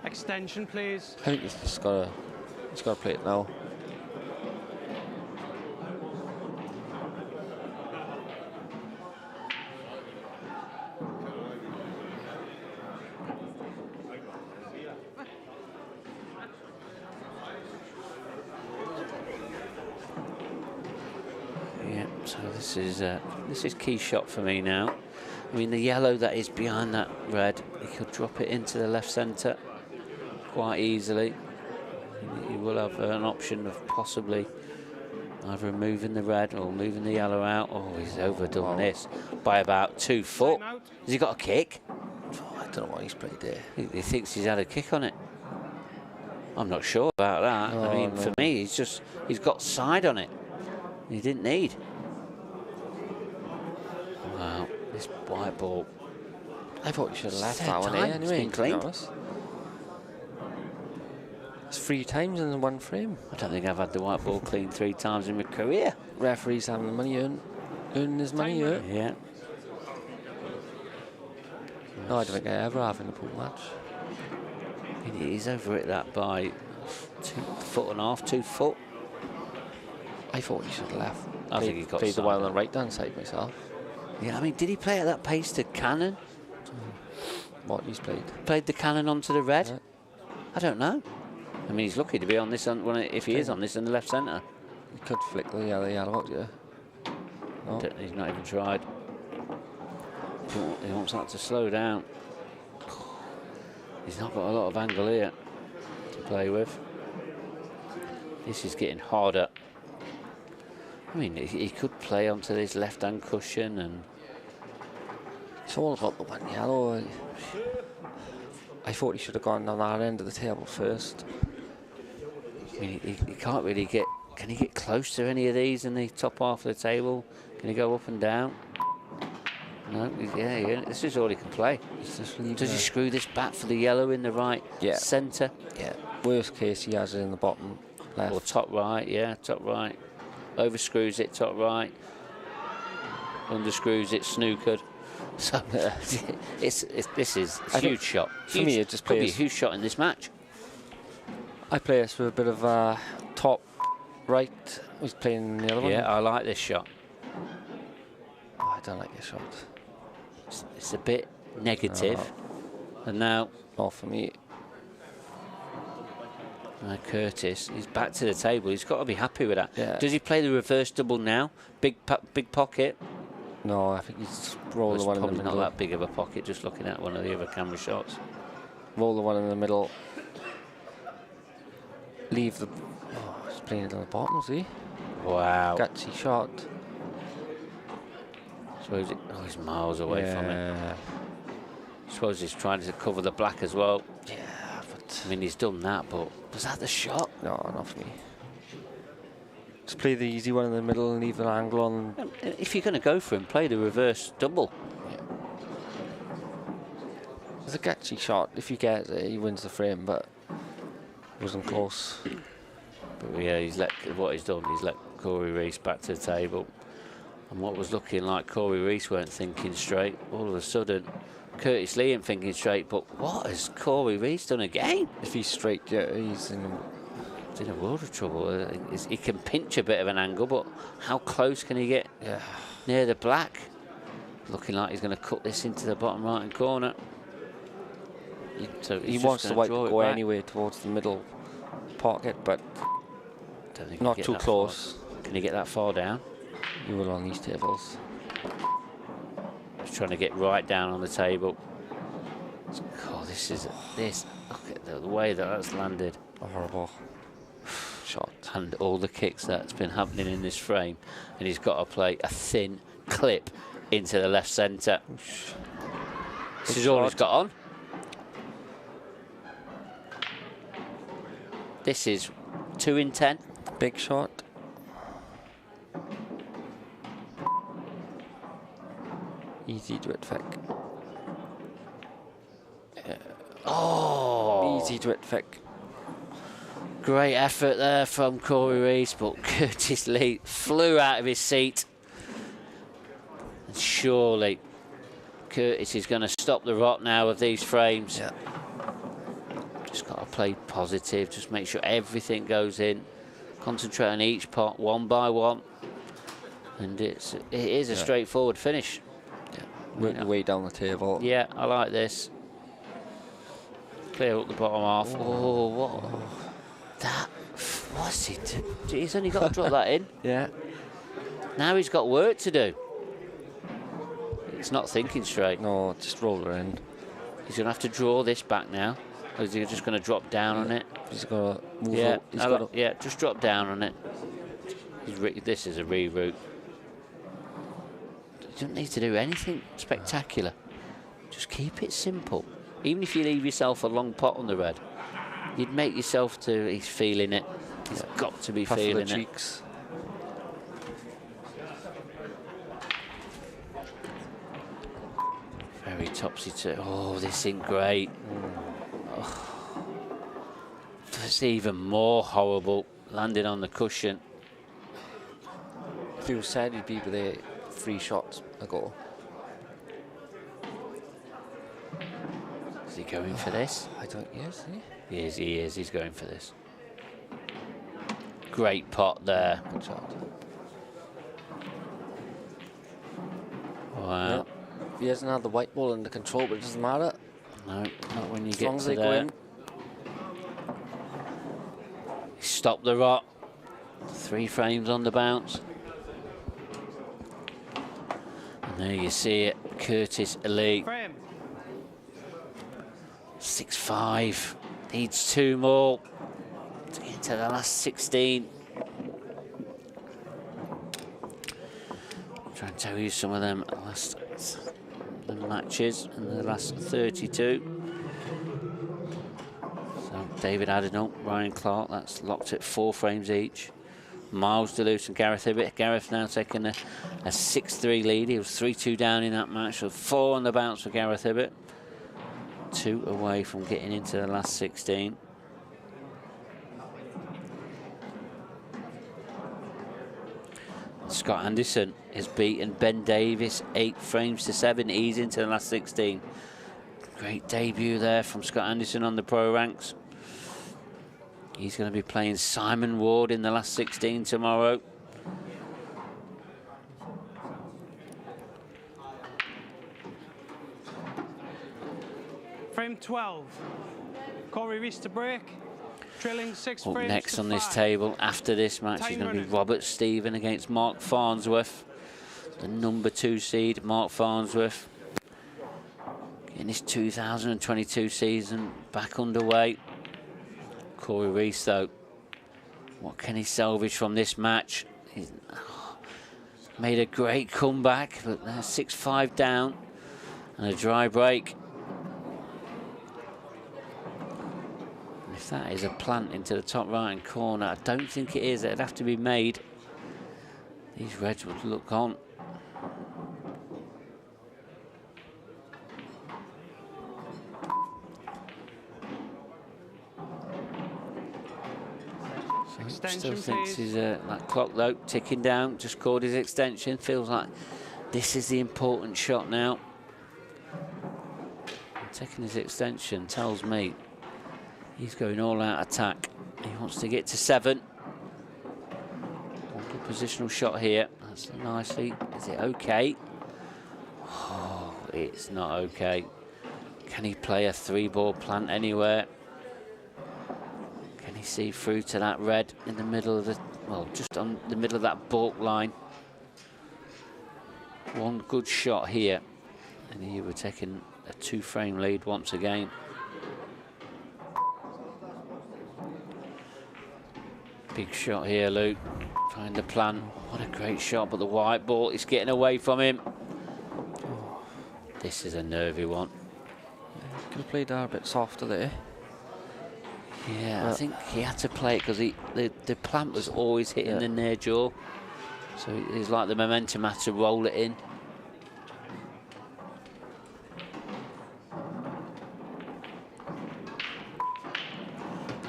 Extension, please. I think he's got to play it now. Yeah, so this is key shot for me now. I mean, the yellow that is behind that red, he could drop it into the left centre quite easily. He will have an option of possibly either moving the red or moving the yellow out. Oh, he's overdone this by about 2 foot. Has he got a kick? Oh, I don't know what he's played there. He thinks he's had a kick on it. I'm not sure about that. Oh, I mean, no. for me, he's got side on it. He didn't need. Wow, this white ball. I thought you should have left Third that one time there it's anyway, been to be cleaned. honest. It's 3 times in one frame. I don't think I've had the white ball clean 3 times in my career. Referee's having the money earning his money here. Yeah. No, I don't think I ever have in a pool match. He's over it that by 2.5 foot, 2 foot. I thought he should have left. I think he got played the side one on on. the right hand side myself. Yeah, I mean, did he play at that pace to Cannon? What he's played? Played the Cannon onto the red? Yeah. I don't know. I mean, he's lucky to be on this, if he is on this in the left centre. He could flick the yellow out, yeah. No. He's not even tried. He wants that to slow down. He's not got a lot of angle here to play with. This is getting harder. I mean, he could play onto this left-hand cushion, and it's all about the one yellow. I thought he should have gone down that end of the table first. I mean, he can't really get. Can he get close to any of these in the top half of the table? Can he go up and down? No, yeah. This is all he can play. Does he screw this back for the yellow in the right centre? Yeah. Worst case, he has it in the bottom left. Or top right, yeah, top right. Overscrews it, top right. Underscrews it, snookered. So this is a huge shot. For me, it just could be a plays. huge shot in this match. I play this with a bit of top right. He's playing the other one. Yeah, I like this shot. I don't like this shot. It's a bit negative. And now, for me. Curtis, he's back to the table. He's got to be happy with that. Yeah. Does he play the reverse double now? Big pocket? No, I think he's roll the one in the middle. Probably not that big of a pocket, just looking at one of the other camera shots. Roll the one in the middle. Leave the... Oh, he's playing it on the bottom, is he? Wow. Gutsy shot. Suppose he's miles away from it. Suppose he's trying to cover the black as well. Yeah, but... I mean, he's done that, but was that the shot? No, not for me. Just play the easy one in the middle and leave an angle on. If you're going to go for him, play the reverse double. Yeah. It's a catchy shot. If he gets it, he wins the frame, but it wasn't close. But yeah, what he's done, he's let Corey Reese back to the table. And what was looking like Corey Reese weren't thinking straight, all of a sudden, Curtis Lee ain't thinking straight, but what has Corey Reese done again? If he's straight, yeah, he's in a world of trouble. He can pinch a bit of an angle, but how close can he get near the black? Looking like he's going to cut this into the bottom right-hand corner. So he wants the white to go anyway towards the middle pocket, but not too close. Can he get that far down? You will on these tables. He's trying to get right down on the table. Oh, look at the way that's landed. Horrible shot. And all the kicks that's been happening in this frame. And he's got to play a thin clip into the left centre. This is all he's got on. This is 2 in 10. Big shot. Easy to it, Fick. Oh! Easy to it, Fick. Great effort there from Corey Reese, but Curtis Lee flew out of his seat. And surely Curtis is going to stop the rot now of these frames. Yeah. Just got to play positive, just make sure everything goes in. Concentrate on each pot one by one. And it is a straightforward finish. Work your way down the table. Yeah, I like this. Clear up the bottom half. Oh, what? That, what's he doing? He's only got to drop that in. Yeah. Now he's got work to do. He's not thinking straight. No, just roll her in. He's going to have to draw this back now. Or is he just going to drop down on it? He's got to move out. Yeah, just drop down on it. This is a reroute. You don't need to do anything spectacular. Just keep it simple. Even if you leave yourself a long pot on the red, you'd make yourself to. He's feeling it. He's got to be feeling it. Cheeks. Very topsy-turvy. Oh, this ain't great. Oh. It's even more horrible. Landing on the cushion. If he was said he'd be with a 3 shots ago. Is he going for this? I don't. Yes, he is. He is. He's going for this. Great pot there. Good shot. Wow. Yep. He hasn't had the white ball under control, but it doesn't matter. No, not when you as get long as to they there. go in. Stop the rot. 3 frames on the bounce. And there you see it. Curtis Lee. Frame. 6-5. Needs 2 more to get to the last 16. Try and tell you some of them last matches in the last 32. So David Adenauer, Ryan Clark, that's locked at 4 frames each. Miles Duluth and Gareth Ibbett. Gareth now taking a 6-3 lead. He was 3-2 down in that match, so 4 on the bounce for Gareth Ibbett. 2 away from getting into the last 16. Scott Anderson has beaten Ben Davis 8 frames to 7. He's into the last 16. Great debut there from Scott Anderson on the pro ranks. He's going to be playing Simon Ward in the last 16 tomorrow. Frame 12. Corey Reese to break. Drilling 6 Up frames next to on this 5. table after this match is Time going to be running. Robert Stephen against Mark Farnsworth. The number 2 seed, Mark Farnsworth. Getting his 2022 season back underway. Corey Reese, though, what can he salvage from this match? He's made a great comeback, but they're 6-5 down and a dry break. If that is a plant into the top right-hand corner, I don't think it is. It'd have to be made. These reds would look on. Still thinks he's that clock though ticking down. Just called his extension. Feels like this is the important shot now. Taking his extension tells me he's going all out attack. He wants to get to 7. One good positional shot here. That's nicely. Is it okay? Oh, it's not okay. Can he play a 3-ball plant anywhere? Can he see through to that red in the middle of the, well, just on the middle of that balk line? One good shot here, and he were taking a 2-frame lead once again. Big shot here, Luke. Trying to plan. What a great shot, but the white ball is getting away from him. This is a nervy one. Could have played that a bit softer there. Yeah, I think he had to play it because the plant was always hitting the near jaw. So it's like the momentum had to roll it in.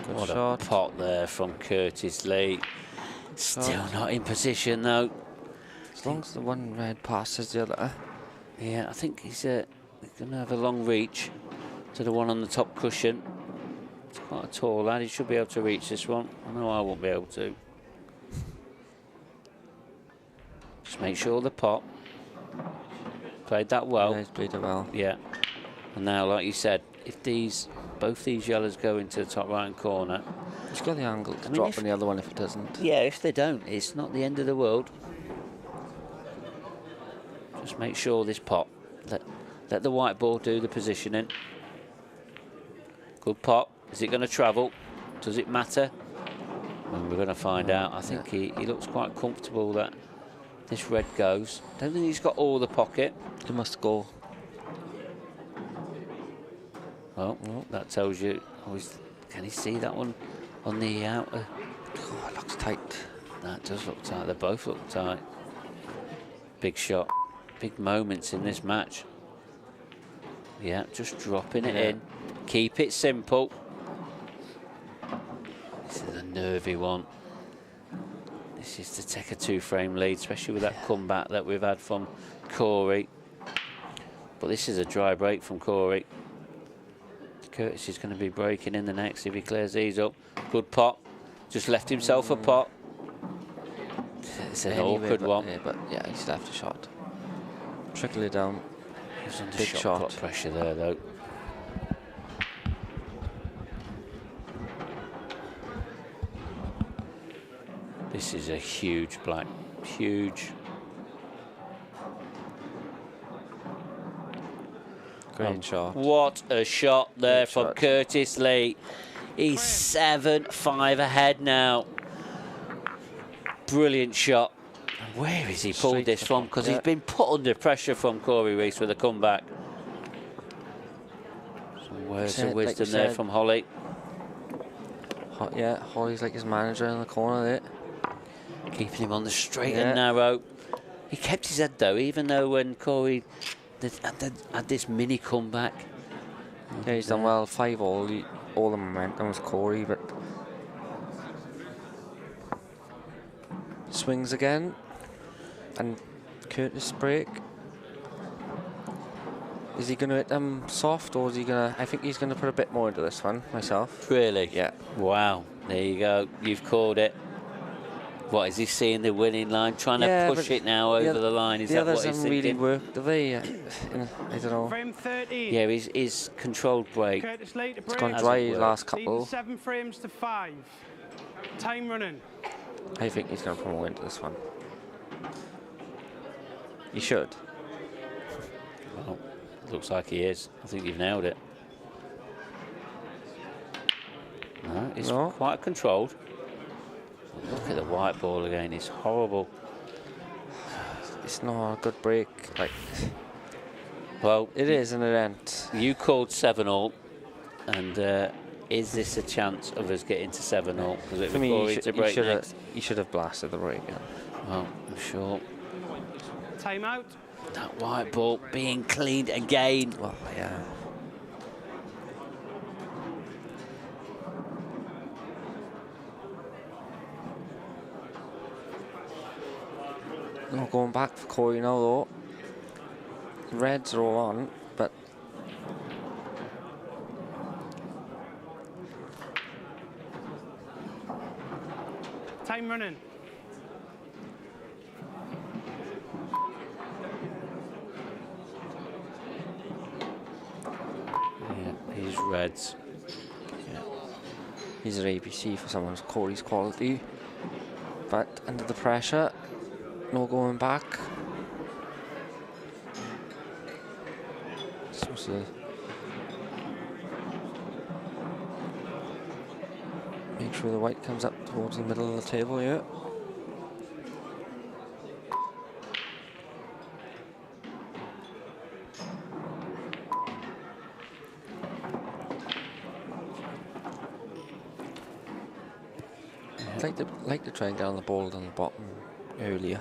Good What shot. a pot there from Curtis Lee. Still not in position though. As long as the one red passes the other. Yeah, I think he's going to have a long reach to the one on the top cushion. It's quite a tall lad. He should be able to reach this one. I know I won't be able to. Just make sure the pot played that well. Yeah, he's played it well. Yeah. And now, like you said, if both these yellows go into the top right-hand corner, He's got the angle to drop on the other one if it doesn't. yeah, if they don't, it's not the end of the world. Just make sure this pot, let the white ball do the positioning. Good pot. Is it going to travel? Does it matter? Well, we're going to find out. I think he looks quite comfortable that this red goes. Don't think he's got all the pocket. He must go. Well, that tells you. Can he see that one on the outer? Oh, it looks tight. That does look tight. They both look tight. Big shot. Big moments in this match. Yeah, just dropping it in. Keep it simple. This is a nervy one. This is to take a 2-frame lead, especially with that comeback that we've had from Corey. But this is a dry break from Corey. Curtis is going to be breaking in the next if he clears these up. Good pot. Just left himself a pot. It's an awkward one. Yeah, but yeah, he's left a shot. Trickle it down. He was under Big shot shot. clock pressure there, though. This is a huge black. Huge. Great shot. What a shot there Great from shot. Curtis Lee. He's 7-5 ahead now. Brilliant shot. Where has he pulled Straight this to from? top, Because yeah. he's been put under pressure from Corey Reese with a comeback. Some words Said, of like wisdom you there said. from Holly. Yeah, Holly's like his manager in the corner there. Keeping him on the straight Yeah. and narrow. He kept his head though, even though when Corey had this mini comeback. Yeah, he's done well. 5 all. All the momentum was Corey, but swings again, and Curtis break. Is he going to hit them soft, or is he going to? I think he's going to put a bit more into this one myself. Really? Yeah. Wow. There you go. You've called it. What is he seeing the winning line, trying to push it now over the line? Is that what he's haven't thinking? really worked, have they? I don't know. Frame 13. Yeah, his controlled break. Curtis Lee to break. It's gone dry last couple. Leading 7 frames to 5. Time running. I think he's going to put more into this one. He should. Well, looks like he is. I think you've nailed it. No, it's quite controlled. Look at the white ball again. It's horrible. It's not a good break. Like, well, it is an event. You called 7-all, and is this a chance of us getting to 7-all? Because it For me, Corey to break next. he should have blasted the break. Yeah. Well, I'm sure. Time out. That white ball being cleaned again. Well, yeah. Not going back for Corey now though. Reds are all on, but Time running. Yeah, he's reds. yeah. He's an ABC for someone's Corey's quality. But under the pressure, no going back. Supposed to make sure the white comes up towards the middle of the table here. I'd like to try and get on the ball on the bottom earlier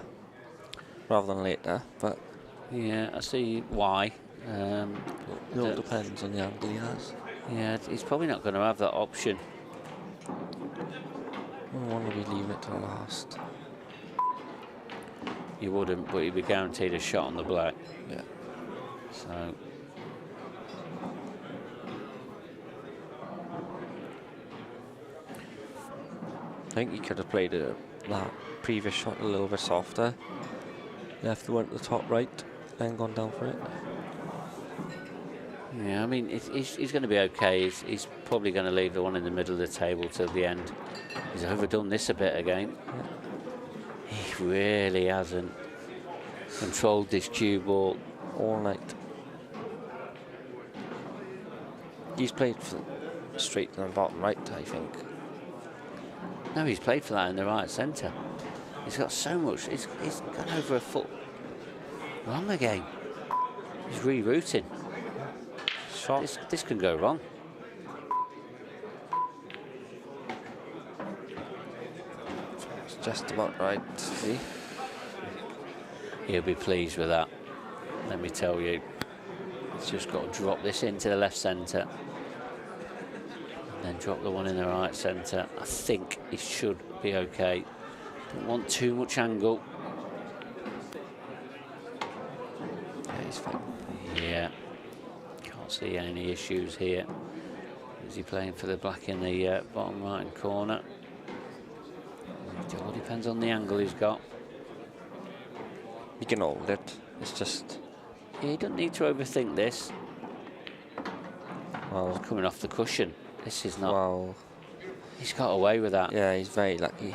rather than later, but yeah, I see why. It all depends on the angle he has. Yeah, he's probably not going to have that option. I want to be leaving it till last. You wouldn't, but he'd be guaranteed a shot on the black. Yeah. So. I think he could have played that previous shot a little bit softer. Left the one at the top right, then gone down for it. Yeah, I mean, he's going to be okay. He's probably going to leave the one in the middle of the table till the end. He's overdone this a bit again. Yeah. He really hasn't controlled this cue ball all night. He's played for straight to the bottom right, I think. No, he's played for that in the right centre. He's got so much. He's gone over a foot wrong again. He's rerouting. This can go wrong. It's just about right. See? He'll be pleased with that. Let me tell you. He's just got to drop this into the left centre. Then drop the one in the right centre. I think he should be okay. Don't want too much angle. Yeah, he's fine. Yeah. Can't see any issues here. Is he playing for the black in the bottom right corner? It all depends on the angle he's got. He can hold it. It's just... Yeah, he doesn't need to overthink this. Well, it's coming off the cushion. This is not... Well... He's got away with that. Yeah, he's very lucky.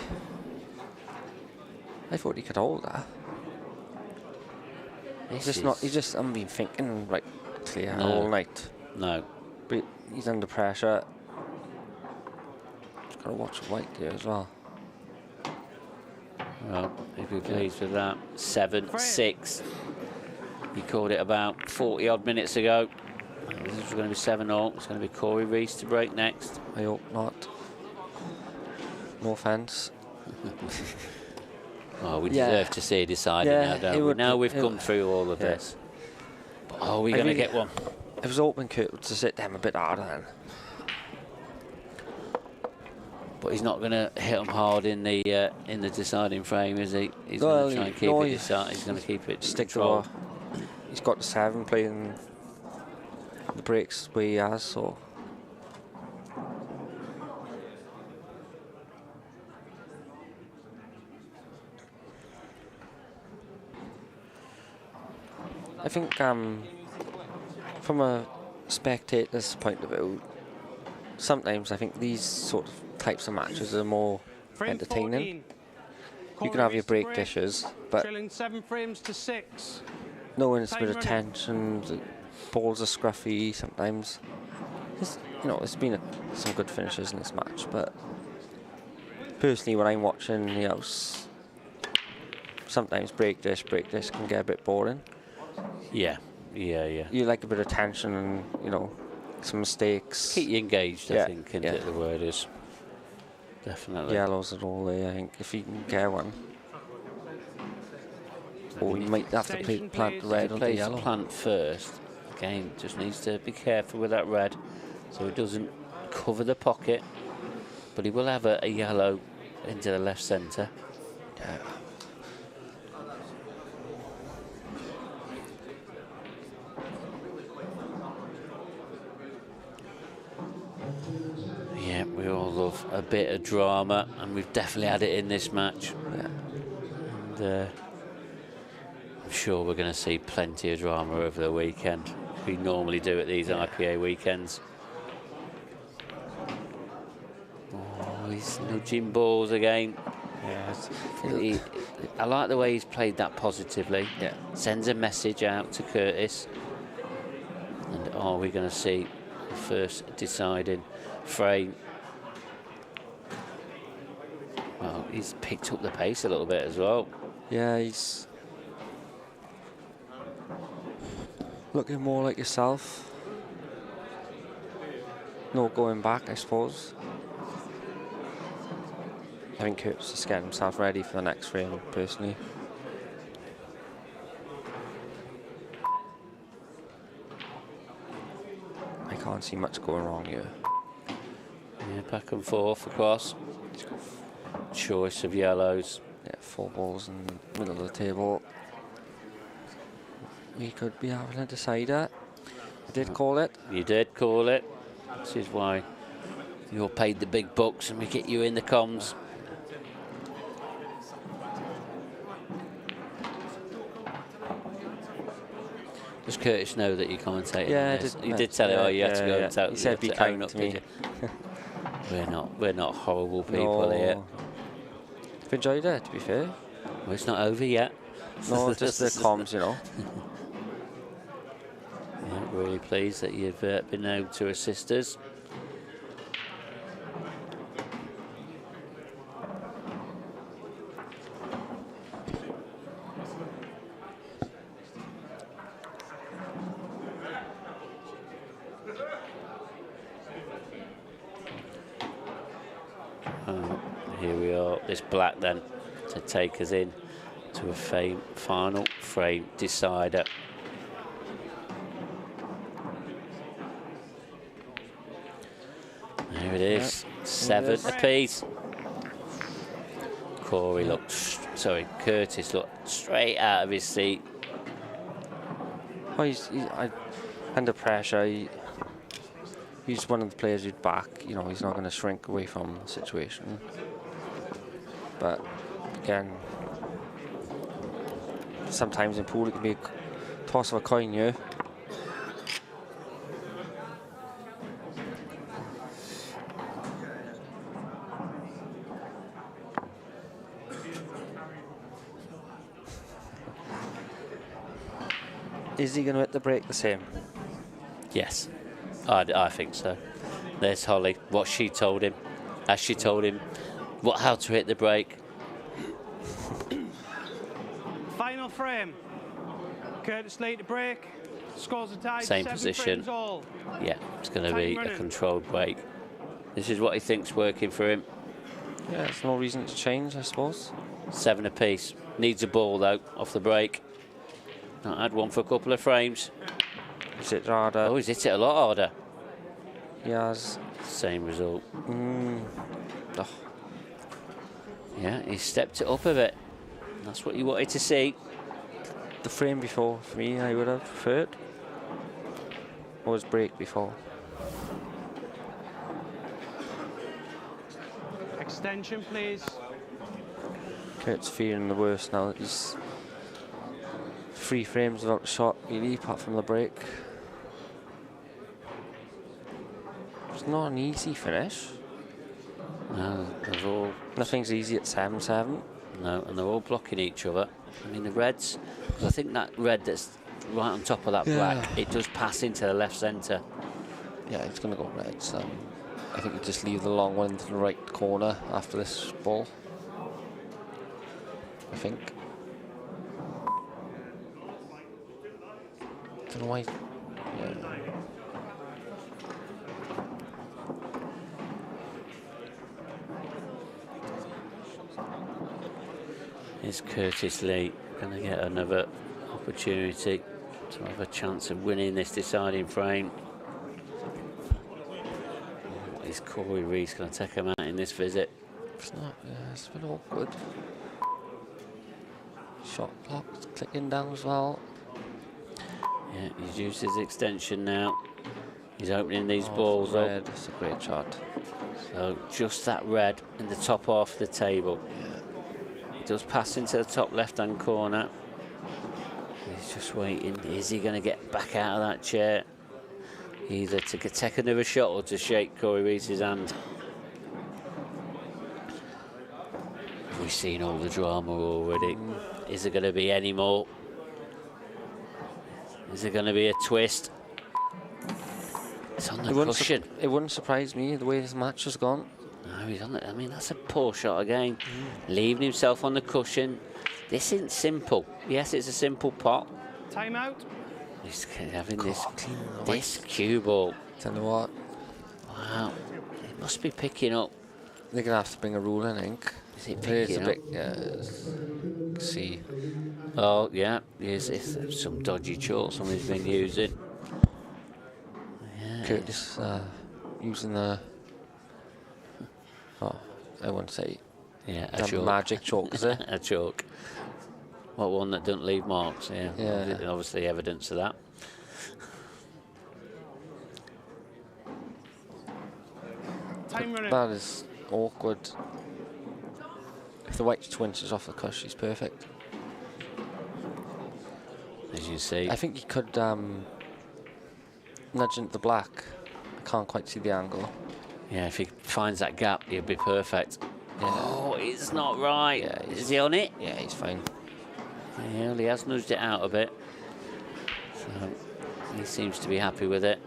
I thought he could hold that. He's just not... He just... I haven't been thinking right clear No. all night. No. But he's under pressure. Got to watch White here as well. Well, if you're pleased with that. 7-6. He called it about 40 odd minutes ago. This is going to be 7-0. It's going to be Corey Reese to break next. I hope not. No offence. Oh, we Yeah. deserve to see a decider Yeah, now, it don't we? would Now be- we've it come would- through all of yeah. this. But are we I going to really- get one? I was hoping Kurt to sit them a bit harder then. But he's not going to hit them hard in the deciding frame, is he? He's Well, going to try and keep no, it. he's He's going to keep it Stick to controlled. what he's got the 7 playing the breaks the way he has, so. I think from a spectator's point of view, sometimes I think these sort of types of matches are more Frame entertaining. 14. You can have your Corey break Reese to dishes, but Trailing 7 frames to 6. knowing it's a bit of Time running. tension, the balls are scruffy sometimes. There's been some good finishes in this match, but personally, when I'm watching the house, sometimes break dish can get a bit boring. Yeah. You like a bit of tension and some mistakes. Keep you engaged, I Yeah, think, isn't yeah. it, the word is. Definitely. Yellows are all there, I think, if you can get one. Or you might have to plant the red He onto plays yellow. plant first. Again, just needs to be careful with that red so it doesn't cover the pocket. But he will have a yellow into the left centre. Yeah. Yeah, we all love a bit of drama, and we've definitely had it in this match. Yeah. And I'm sure we're going to see plenty of drama over the weekend. We normally do at these IPA weekends. Oh, he's nudging balls again. Yeah. I like the way he's played that positively. Yeah. Sends a message out to Curtis. And are we going to see the first deciding frame? Well, he's picked up the pace a little bit as well. Yeah, he's looking more like yourself. No going back, I suppose. I think Kurt's just getting himself ready for the next frame, personally. I can't see much going wrong here. Yeah, back and forth across. Choice of yellows. Yeah, 4 balls in the middle of the table. We could be having a decider. I did call it. You did call it. This is why you're paid the big bucks and we get you in the comms. Does Curtis know that you're commentating? Yeah, on this? I did. You did tell him. Oh, you had to go and tell. He said, "Be kind to me." We're not horrible people here. I've enjoyed it, to be fair. Well, it's not over yet. No, just the comms, Yeah, really pleased that you've been able to assist us. Here we are, this black then, to take us in to a final frame decider. There it is, Yep. 7 It is. apiece. Curtis looked straight out of his seat. Well, he's under pressure. He's one of the players you'd back. He's not going to shrink away from the situation. But again, sometimes in pool it can be a toss of a coin, yeah. Is he going to hit the break the same? Yes, I think so. There's Holly, what she told him, as she told him how to hit the brake. Final frame. Curtis Lee to brake. Scores a tie. Same 7 position. frames all. Yeah, it's going to Time be running. a controlled brake. This is what he thinks working for him. Yeah, there's no reason to change, I suppose. 7 apiece. Needs a ball though off the brake. Not had one for a couple of frames. Is it harder? Oh, he's hit it a lot harder. He has. Same result. Oh. Yeah, he stepped it up a bit. That's what you wanted to see. The frame before, for me, I would have preferred. Or was brake before? Extension, please. Kurt's feeling the worst now. He's 3 frames without the shot, really, apart from the brake. It's not an easy finish. No, they're all... Nothing's easy at 7-7. No, and they're all blocking each other. I mean, the reds, 'cause I think that red that's right on top of that black, it does pass into the left centre. Yeah, it's going to go reds. I think you just leave the long one into the right corner after this ball. I think. Don't know why. Yeah. Is Curtis Lee going to get another opportunity to have a chance of winning this deciding frame? Is Corey Reese going to take him out in this visit? It's not. Yeah, it's a bit awkward. Shot clock's clicking down as well. Yeah, he's used his extension now. He's opening these balls red. up. That's a great shot. So just that red in the top half of the table. It does pass into the top left-hand corner. He's just waiting. Is he going to get back out of that chair? Either to take another shot or to shake Corey Reese's hand. We've seen all the drama already. Is there going to be any more? Is there going to be a twist? It's on the cushion. It wouldn't surprise me the way this match has gone. No, he's on it. I mean, that's a poor shot again. Leaving himself on the cushion. This isn't simple. Yes, it's a simple pot. Time out. He's having this cue ball. Tell you what. Wow. It must be picking up. They're going to have to bring a rule in, I think. Is it It is picking a up? bit, yeah. See. Oh, yeah. It's some dodgy chalk somebody's been using. Yeah, Curtis using the... Oh, I won't say... Yeah, a the chalk. magic chalk, is it? A chalk. What, one that doesn't leave marks? Yeah. Yeah. Obviously evidence of that. Time running. That is awkward. If the white twinges off the cush, he's perfect. As you see. I think he could nudge into the black. I can't quite see the angle. Yeah, if he finds that gap, he'll be perfect. Yeah. Oh, it's not right. Yeah, is he on it? Yeah, he's fine. Yeah, he has nudged it out a bit. So he seems to be happy with it.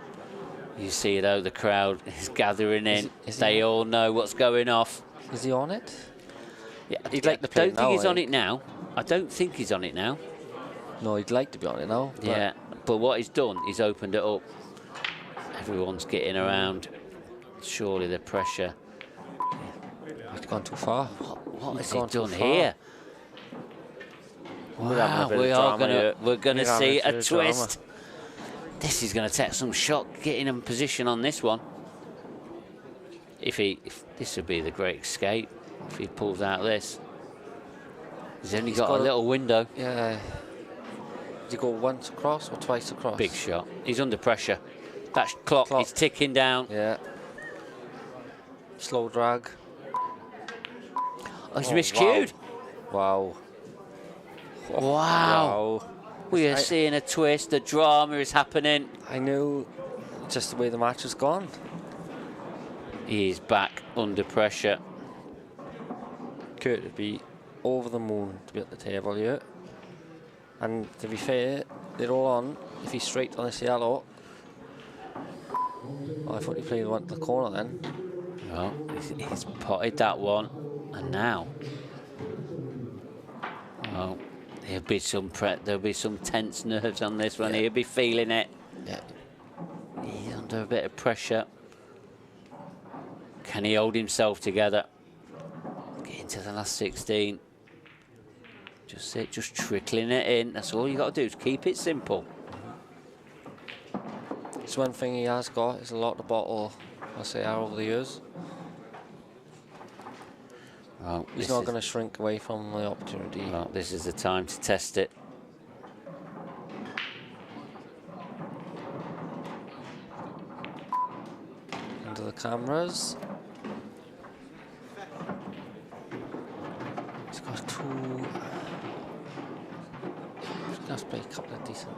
You see, though, the crowd is gathering in. Is they he all know what's going off. Is he on it? Yeah, He'd like to play I don't think now, he's on eh? it now. I don't think he's on it now. No, he'd like to be on it now. But Yeah, but what he's done, he's opened it up. Everyone's getting around. Surely the pressure. He's gone too far. What He's has he gone too done far. here? We're having a Wow, bit of drama here. we're gonna We're having see a bit a of drama. twist. This is going to take some shock getting in position on this one. If this would be the great escape if he pulls out this. He's only got a little window. Yeah. Did he go once across or twice across? Big shot. He's under pressure. That clock is ticking down. Yeah. Slow drag. Oh, he's miscued. Wow. Wow. We are seeing a twist. The drama is happening. I knew just the way the match has gone. He is back under pressure. Kurt would be over the moon to be at the table here. And to be fair, they're all on. If he's straight on this yellow, Oh, I thought he played one to the corner then. Well, he's potted that one, and now, well, there'll be some tense nerves on this one. He'll be feeling it. Yeah. He's under a bit of pressure. Can he hold himself together? Get into the last 16. Just trickling it in. That's all you got to do is keep it simple. It's one thing he has got is a lot to bottle, I say, over the years. Well, he's not going to shrink away from the opportunity. Well, this is the time to test it. Into the cameras. He's got two. He's going to play a couple of decent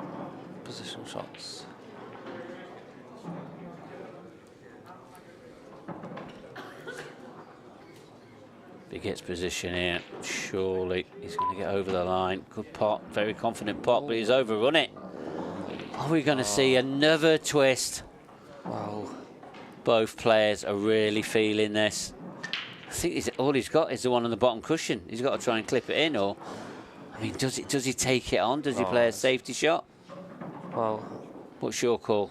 position shots. If he gets position here, surely he's going to get over the line. Good pot, very confident pot, but he's overrun it. Are we going to see another twist? Wow. Both players are really feeling this. I think all he's got is the one on the bottom cushion. He's got to try and clip it in, or I mean, does he take it on? Does he play a safety shot? Well, what's your call?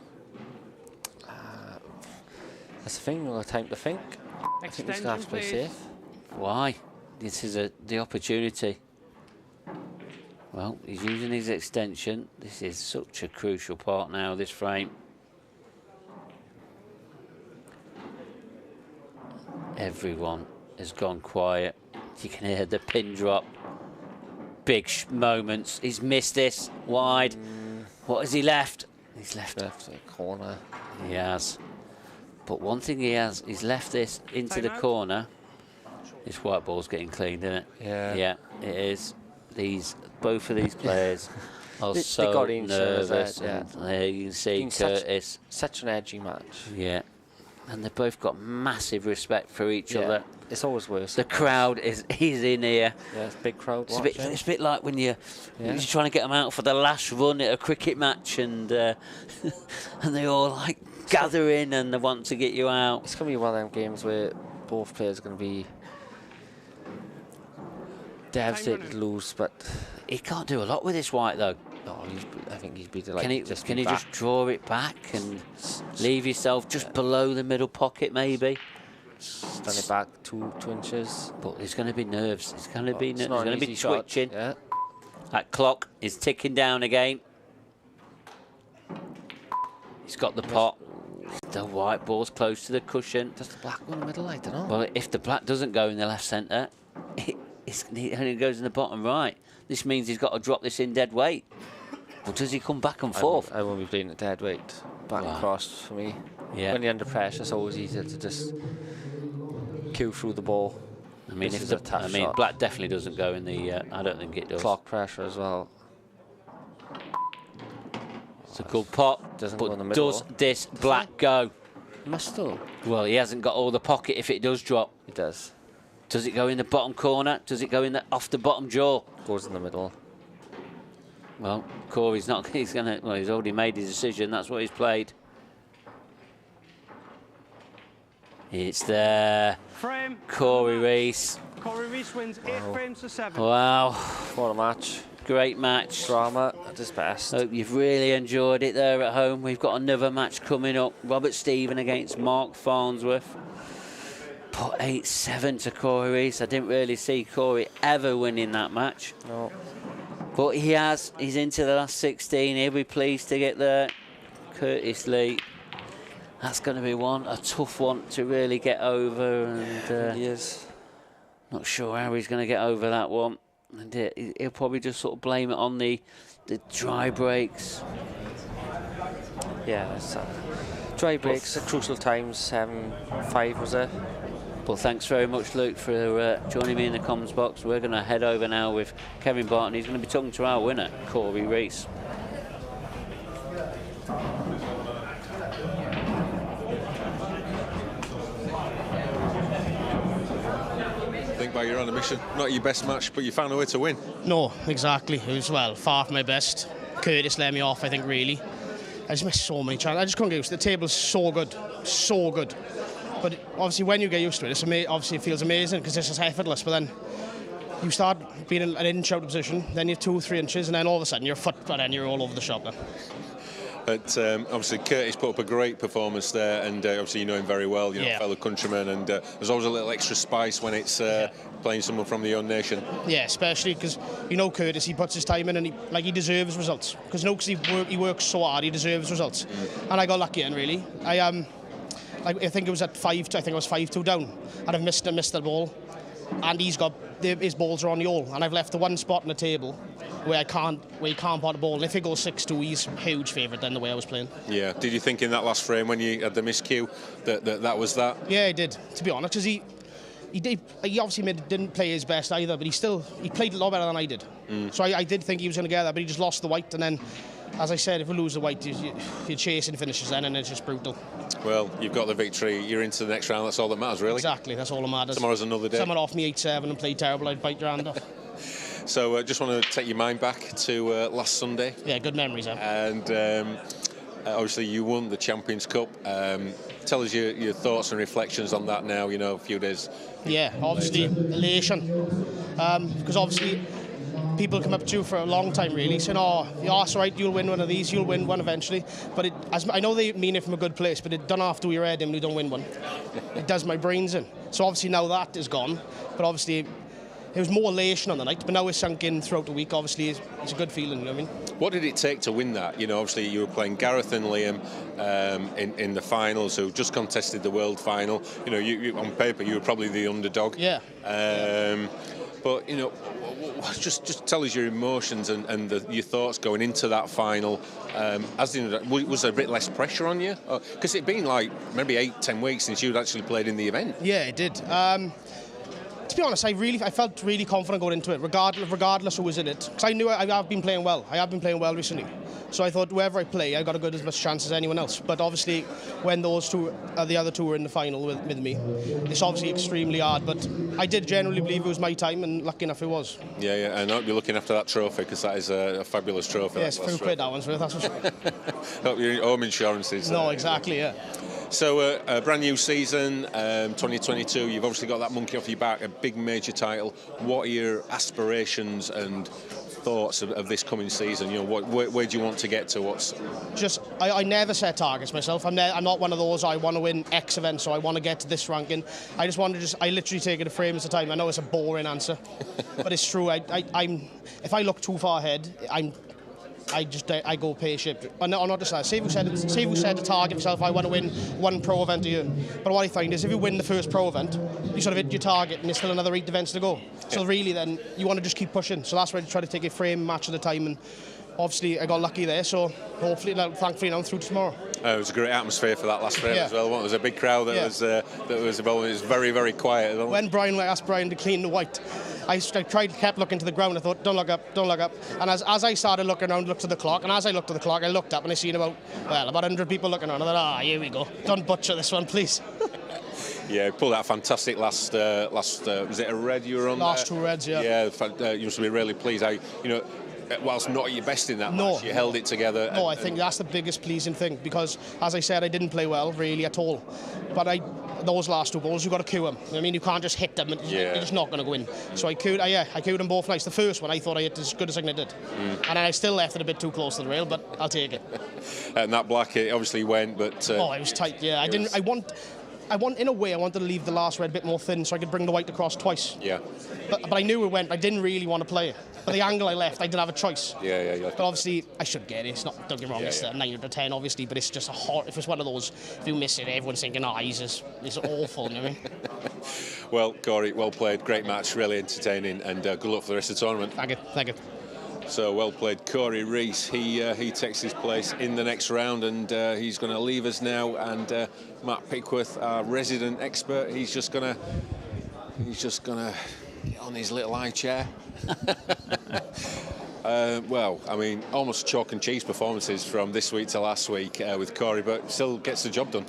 That's the thing. We'll have time to think. I think he's going to have to play safe. Why? This is the opportunity. Well, he's using his extension. This is such a crucial part now, this frame. Everyone has gone quiet. You can hear the pin drop. Big moments. He's missed this. Wide. What has he left? He's left the corner. He has. But one thing he has, he's left this into the corner. This white ball's getting cleaned, isn't it? Yeah. Yeah, it is. Both of these players are they so got into nervous. it, yeah. And there you can see Curtis. Such an edgy match. Yeah. And they've both got massive respect for each other. It's always worse. The crowd he's in here. Yeah, it's a big crowd It's a bit like when you're trying to get them out for the last run at a cricket match, and and they all like gather in and they want to get you out. It's going to be one of them games where both players are going to be devastated to lose, but he can't do a lot with this white though. No, I think he'd be delighted. Can he just draw it back and leave yourself just below the middle pocket maybe? Stand it back 2 inches. But there's going to be nerves. It's going to be it's not an easy shot. twitching. Yeah. That clock is ticking down again. He's got the pot. The white ball's close to the cushion. Does the black go in the middle? I don't know. Well, if the black doesn't go in the left centre, it only goes in the bottom right. This means he's got to drop this in dead weight. Or does he come back and forth? I won't be playing at dead weight. Back across for me. Yeah. When you're under pressure, it's always easier to just cue through the ball. I mean, shot. black definitely doesn't go in the. I don't think it does. Clock pressure as well. It's a good pot. Doesn't but go in the middle. Does this black go? Must do. Well, he hasn't got all the pocket if it does drop. It does. Does it go in the bottom corner? Does it go in off the bottom jaw? Goes in the middle. Well, Corey's not. He's gonna. Well, he's already made his decision. That's what he's played. It's there. Frame. Corey Rees. Corey Rees wins 8 frames to 7. Wow. What a match. Great match. Drama at its best. Hope you've really enjoyed it there at home. We've got another match coming up. Robert Stephen against Mark Farnsworth. Put 8-7 to Corey Rees. I didn't really see Corey ever winning that match. No. But he has. He's into the last 16. He'll be pleased to get there. Curtis Lee. That's going to be a tough one to really get over. And he is. Not sure how he's going to get over that one. And he'll probably just sort of blame it on the dry breaks. Yeah, dry breaks at crucial times. 7-5 was it? Well, thanks very much, Luke, for joining me in the comms box. We're going to head over now with Kevin Barton. He's going to be talking to our winner, Corey Rees. Think about you're on a mission. Not your best match, but you found a way to win. No, exactly. It was, far from my best. Curtis let me off, I think, really. just missed so many chances. I just couldn't get used to it. The table's so good, so good. But obviously, when you get used to it, obviously it feels amazing because it's just effortless. But then you start being in an inch out of position, then you're 2-3 inches, and then all of a sudden you're a foot, and then you're all over the shop then. But obviously Curtis put up a great performance there, and obviously you know him very well, fellow countryman, and there's always a little extra spice when it's playing someone from your own nation. Yeah, especially because Curtis, he puts his time in, and he deserves results. Because he works so hard, he deserves results. And I got lucky, and really, I think it was at 5-2. I think I was 5-2 down, and I've missed the ball, and his balls are on the hole, and I've left the one spot on the table where he can't pot the ball. And if it goes 6-2, he's a huge favourite then the way I was playing. Yeah. Did you think in that last frame when you had the miscue that was that? Yeah, I did. To be honest, because he obviously didn't play his best either, but he played a lot better than I did. So I did think he was going to get that, but he just lost the white, and then, as I said, if we lose the white, you're chasing finishes then, and it's just brutal. Well, you've got the victory. You're into the next round. That's all that matters, really. Exactly. That's all that matters. Tomorrow's another day. Someone off me 8-7 and played terrible, I'd bite your hand off. So just want to take your mind back to last Sunday. Yeah, good memories. And obviously you won the Champions Cup. Tell us your thoughts and reflections on that now, a few days. Yeah, obviously elation. Because obviously people come up to you for a long time really saying, that's right, you'll win one of these, you'll win one eventually. But I know they mean it from a good place, but it don't have to do your head in when you don't win one. It does my brains in. So obviously now that is gone, but obviously it was more elation on the night, but now it's sunk in throughout the week. Obviously, it's a good feeling, you know what I mean? What did it take to win that? Obviously you were playing Gareth and Liam in the finals, who just contested the world final. You on paper, you were probably the underdog. Yeah. But, just tell us your emotions and your thoughts going into that final. Was there a bit less pressure on you? Because it'd been like maybe 8-10 weeks since you'd actually played in the event. Yeah, it did. To be honest, I felt really confident going into it, regardless who was in it. Because I knew I've been playing well. I have been playing well recently. So I thought whoever I play, I got as much chance as anyone else. But obviously, when those two, the other two were in the final with me, it's obviously extremely hard. But I did generally believe it was my time, and lucky enough it was. Yeah, and I hope you're looking after that trophy, because that is a fabulous trophy. Yes, a few quid that one's worth, that's for sure. Hope your home insurance is... No, exactly, yeah. So, a brand new season, 2022, you've obviously got that monkey off your back, a big major title. What are your aspirations and thoughts of this coming season? Where do you want to get to? I never set targets myself. I'm not one of those, I want to win X event, so I want to get to this ranking. I literally take it a frame at a time. I know it's a boring answer, but it's true. If I look too far ahead, I go pear-shaped. Or not just that. Say if you set a target for yourself, I want to win one pro event a year. But what I find is if you win the first pro event, you sort of hit your target and there's still another 8 events to go. So really then, you want to just keep pushing. So that's why I try to take a frame match at a time, and obviously I got lucky there, so thankfully now through to tomorrow. It was a great atmosphere for that last frame as well. There was a big crowd that was involved. It was very, very quiet. When Brian asked Brian to clean the white, I kept looking to the ground. I thought, don't look up. And as I started looking around, looked at the clock, and as I looked at the clock, I looked up and I seen about 100 people looking around. I thought, here we go. Don't butcher this one, please. Yeah, pulled out fantastic last was it a red you were on? Last 2 reds, yeah. Yeah, you must be really pleased. Whilst not at your best in that match, you held it together. No, I think that's the biggest pleasing thing, because, as I said, I didn't play well, really, at all. But those last 2 balls, you've got to cue them. I mean, you can't just hit them. You're just not going to go in. So I cued them both nice. The first one, I thought I hit as good as I did. And I still left it a bit too close to the rail, but I'll take it. And that black, it obviously went, but... it was tight, yeah. In a way, I wanted to leave the last red a bit more thin so I could bring the white across twice. Yeah. But I knew it went. I didn't really want to play it. But the angle I left, I didn't have a choice. Yeah. But obviously, I should get it. It's not, don't get me wrong, it's 9 out of 10, obviously, but it's just a hard... If it's one of those, if you miss it, everyone's thinking, it's awful, you know what I mean? Well, Corey, well played. Great match, really entertaining, and good luck for the rest of the tournament. Thank you. So, well played, Corey Rees. He takes his place in the next round, and he's going to leave us now. And Matt Pickworth, our resident expert, he's just going to get on his little high chair. Well, I mean, almost chalk and cheese performances from this week to last week with Corey, but still gets the job done.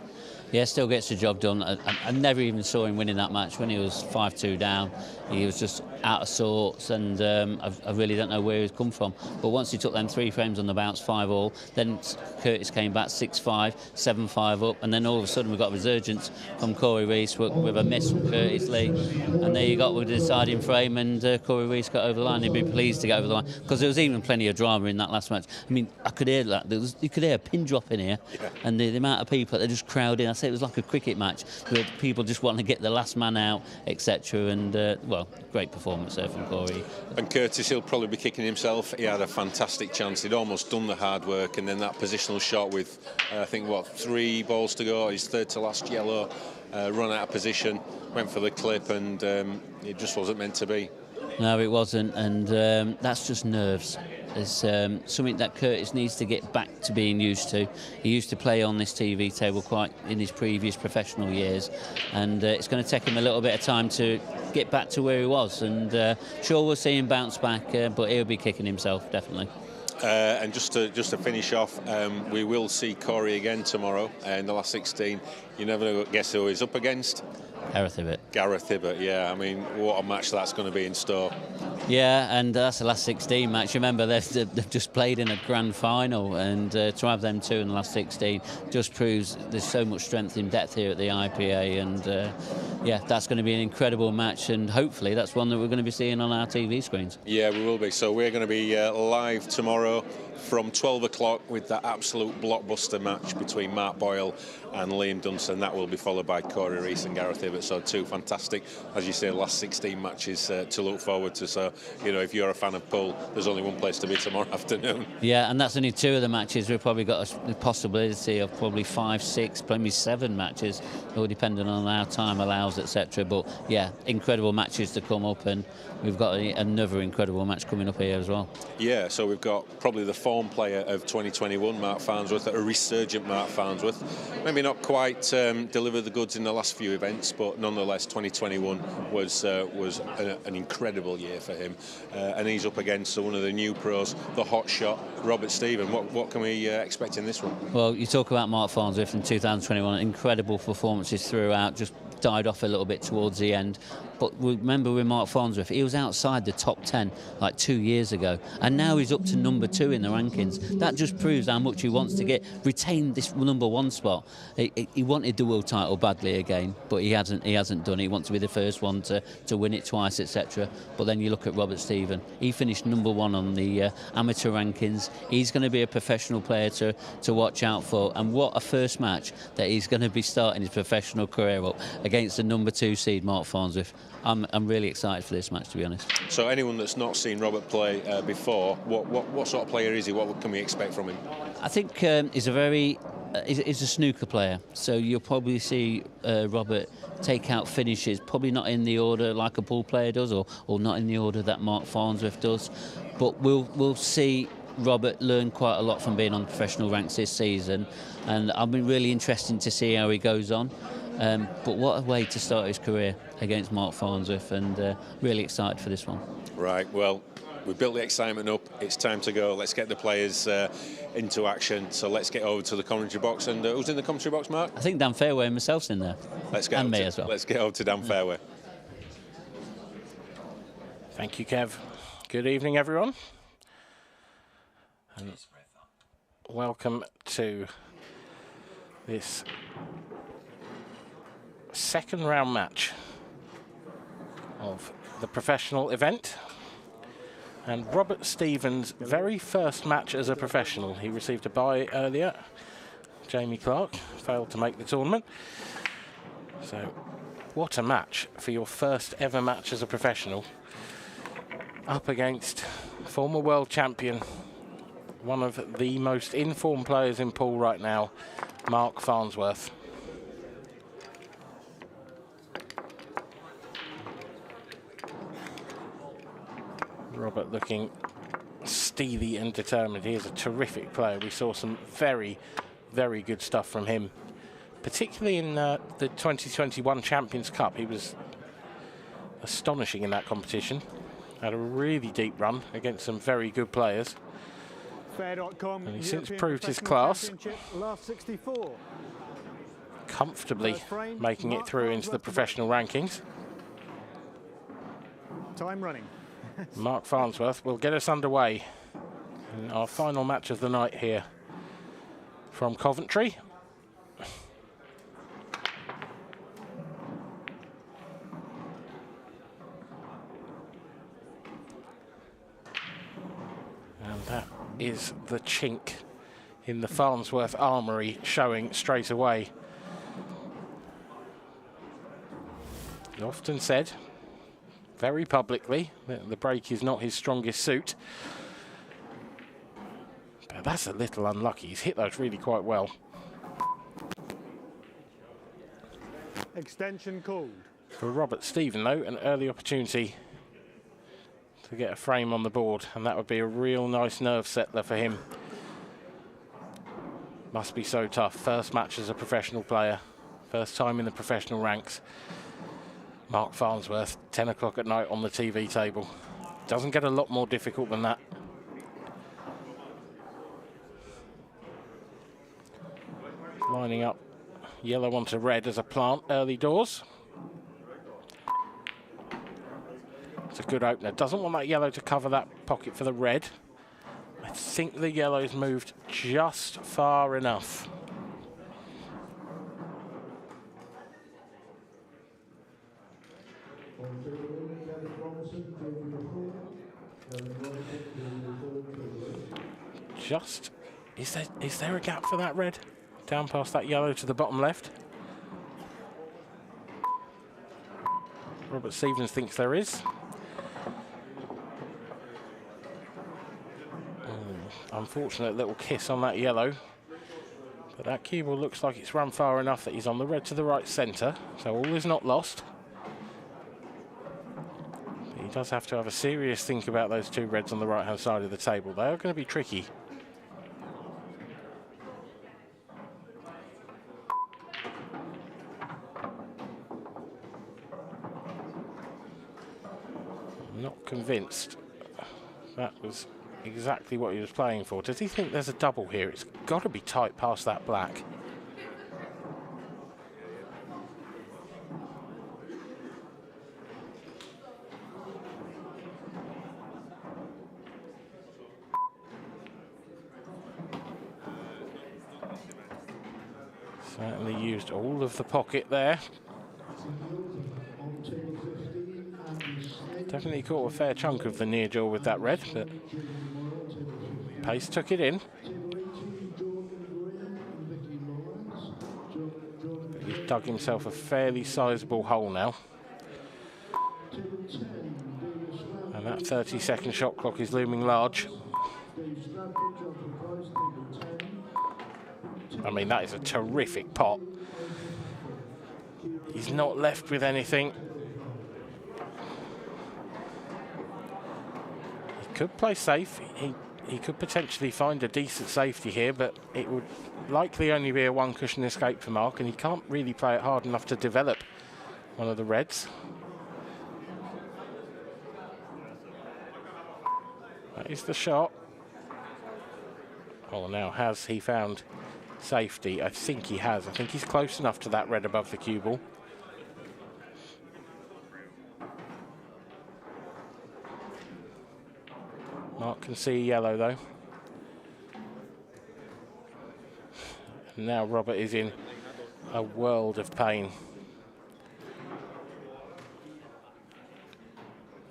Yeah, still gets the job done. I never even saw him winning that match when he was 5-2 down. He was just out of sorts, and I really don't know where he's come from. But once he took them 3 frames on the bounce, 5-all, then Curtis came back 6-5, 7-5 up, and then all of a sudden we got a resurgence from Corey Reese with a miss from Curtis Lee, and there you got with the deciding frame, and Corey Reese got over the line. He'd be pleased to get over the line, because there was even plenty of drama in that last match. I mean, I could hear that. You could hear a pin drop in here, and the amount of people that just crowded. I say it was like a cricket match, where people just want to get the last man out, etc. And well, great performance there from Corey. And Curtis, he'll probably be kicking himself. He had a fantastic chance. He'd almost done the hard work, and then that positional shot with, I think, 3 balls to go, his third to last yellow, run out of position, went for the clip, and it just wasn't meant to be. No, it wasn't, and that's just nerves. It's something that Curtis needs to get back to being used to. He used to play on this TV table quite in his previous professional years, and it's going to take him a little bit of time to get back to where he was. And sure, we'll see him bounce back, but he'll be kicking himself, definitely. And just to finish off, we will see Corey again tomorrow in the last 16. You never guess who he's up against. Gareth Hibbert, yeah. I mean, what a match that's going to be in store. Yeah, and that's the last 16 match. Remember, they've just played in a grand final, and to have them 2 in the last 16 just proves there's so much strength in depth here at the IPA, and yeah, that's going to be an incredible match, and hopefully that's one that we're going to be seeing on our TV screens. Yeah, we will be. So we're going to be live tomorrow from 12 o'clock with that absolute blockbuster match between Mark Boyle and Liam Dunstan. That will be followed by Corey Reese and Gareth Hibbert. So 2 fantastic, as you say, last 16 matches to look forward to. So, you know, if you're a fan of pool, there's only one place to be tomorrow afternoon. Yeah, and that's only 2 of the matches. We've probably got a possibility of probably 5, 6, maybe 7 matches, all depending on how time allows, etc. But yeah, incredible matches to come up, and we've got another incredible match coming up here as well. Yeah, so we've got probably the form player of 2021, Mark Farnsworth, a resurgent Mark Farnsworth. Maybe not quite delivered the goods in the last few events, but nonetheless 2021 was an incredible year for him. And he's up against one of the new pros, the hot shot, Robert Stephen. What can we expect in this one? Well, you talk about Mark Farnsworth in 2021, incredible performances throughout, just died off a little bit towards the end. But remember with Mark Farnsworth, he was outside the top 10 like 2 years ago, and now he's up to number 2 in the rankings. That just proves how much he wants to retain this number 1 spot. He wanted the world title badly again, but he hasn't done it. He wants to be the first one to win it twice, etc. But then you look at Robert Stephen. He finished number 1 on the amateur rankings. He's going to be a professional player to watch out for, and what a first match that he's going to be starting his professional career up against the number 2 seed Mark Farnsworth. I'm really excited for this match, to be honest. So anyone that's not seen Robert play before, what sort of player is he? What can we expect from him? I think he's a snooker player, so you'll probably see Robert take out finishes, probably not in the order like a pool player does, or not in the order that Mark Farnsworth does, but we'll see Robert learn quite a lot from being on professional ranks this season, and I've been really interested to see how he goes on. But what a way to start his career against Mark Farnsworth, and really excited for this one. Right, well, we've built the excitement up. It's time to go. Let's get the players into action. So let's get over to the commentary box. And who's in the commentary box, Mark? I think Dan Fairway and myself's in there. And me as well. Let's get over to Dan Fairway. Thank you, Kev. Good evening, everyone. And welcome to this second round match of the professional event, and Robert Stephen's very first match as a professional. He received a bye earlier. Jamie Clark failed to make the tournament. So what a match for your first ever match as a professional, up against former world champion, one of the most informed players in pool right now, Mark Farnsworth. Robert looking steely and determined. He is a terrific player. We saw some very, very good stuff from him, particularly in the 2021 Champions Cup. He was astonishing in that competition. Had a really deep run against some very good players. Fair.com, and he's since proved his class. Last 64. comfortably making it through into the professional rankings. Time running. Mark Farnsworth will get us underway in our final match of the night here from Coventry. And that is the chink in the Farnsworth armoury showing straight away. He often said, very publicly, that the break is not his strongest suit. But that's a little unlucky. He's hit those really quite well. Extension called. For Robert Stephen, though, an early opportunity to get a frame on the board, and that would be a real nice nerve settler for him. Must be so tough. First match as a professional player, first time in the professional ranks. Mark Farnsworth, 10 o'clock at night on the TV table. Doesn't get a lot more difficult than that. Lining up yellow onto red as a plant early doors. It's a good opener. Doesn't want that yellow to cover that pocket for the red. I think the yellow's moved just far enough. Just, is there a gap for that red? Down past that yellow to the bottom left. Robert Stevens thinks there is. Unfortunate little kiss on that yellow. But that cue ball looks like it's run far enough that he's on the red to the right centre. So all is not lost. But he does have to have a serious think about those two reds on the right hand side of the table. They are going to be tricky. Not convinced that was exactly what he was playing for. Does he think there's a double here? It's got to be tight past that black. Certainly used all of the pocket there. Definitely caught a fair chunk of the near jaw with that red, but Pace took it in. But he's dug himself a fairly sizable hole now. And that 30-second shot clock is looming large. I mean, that is a terrific pot. He's not left with anything. Could play safe. He could potentially find a decent safety here, but it would likely only be a one cushion escape for Mark, and he can't really play it hard enough to develop one of the reds. That is the shot. Oh, now has he found safety? I think he has. I think he's close enough to that red above the cue ball. Mark can see yellow though. And now Robert is in a world of pain.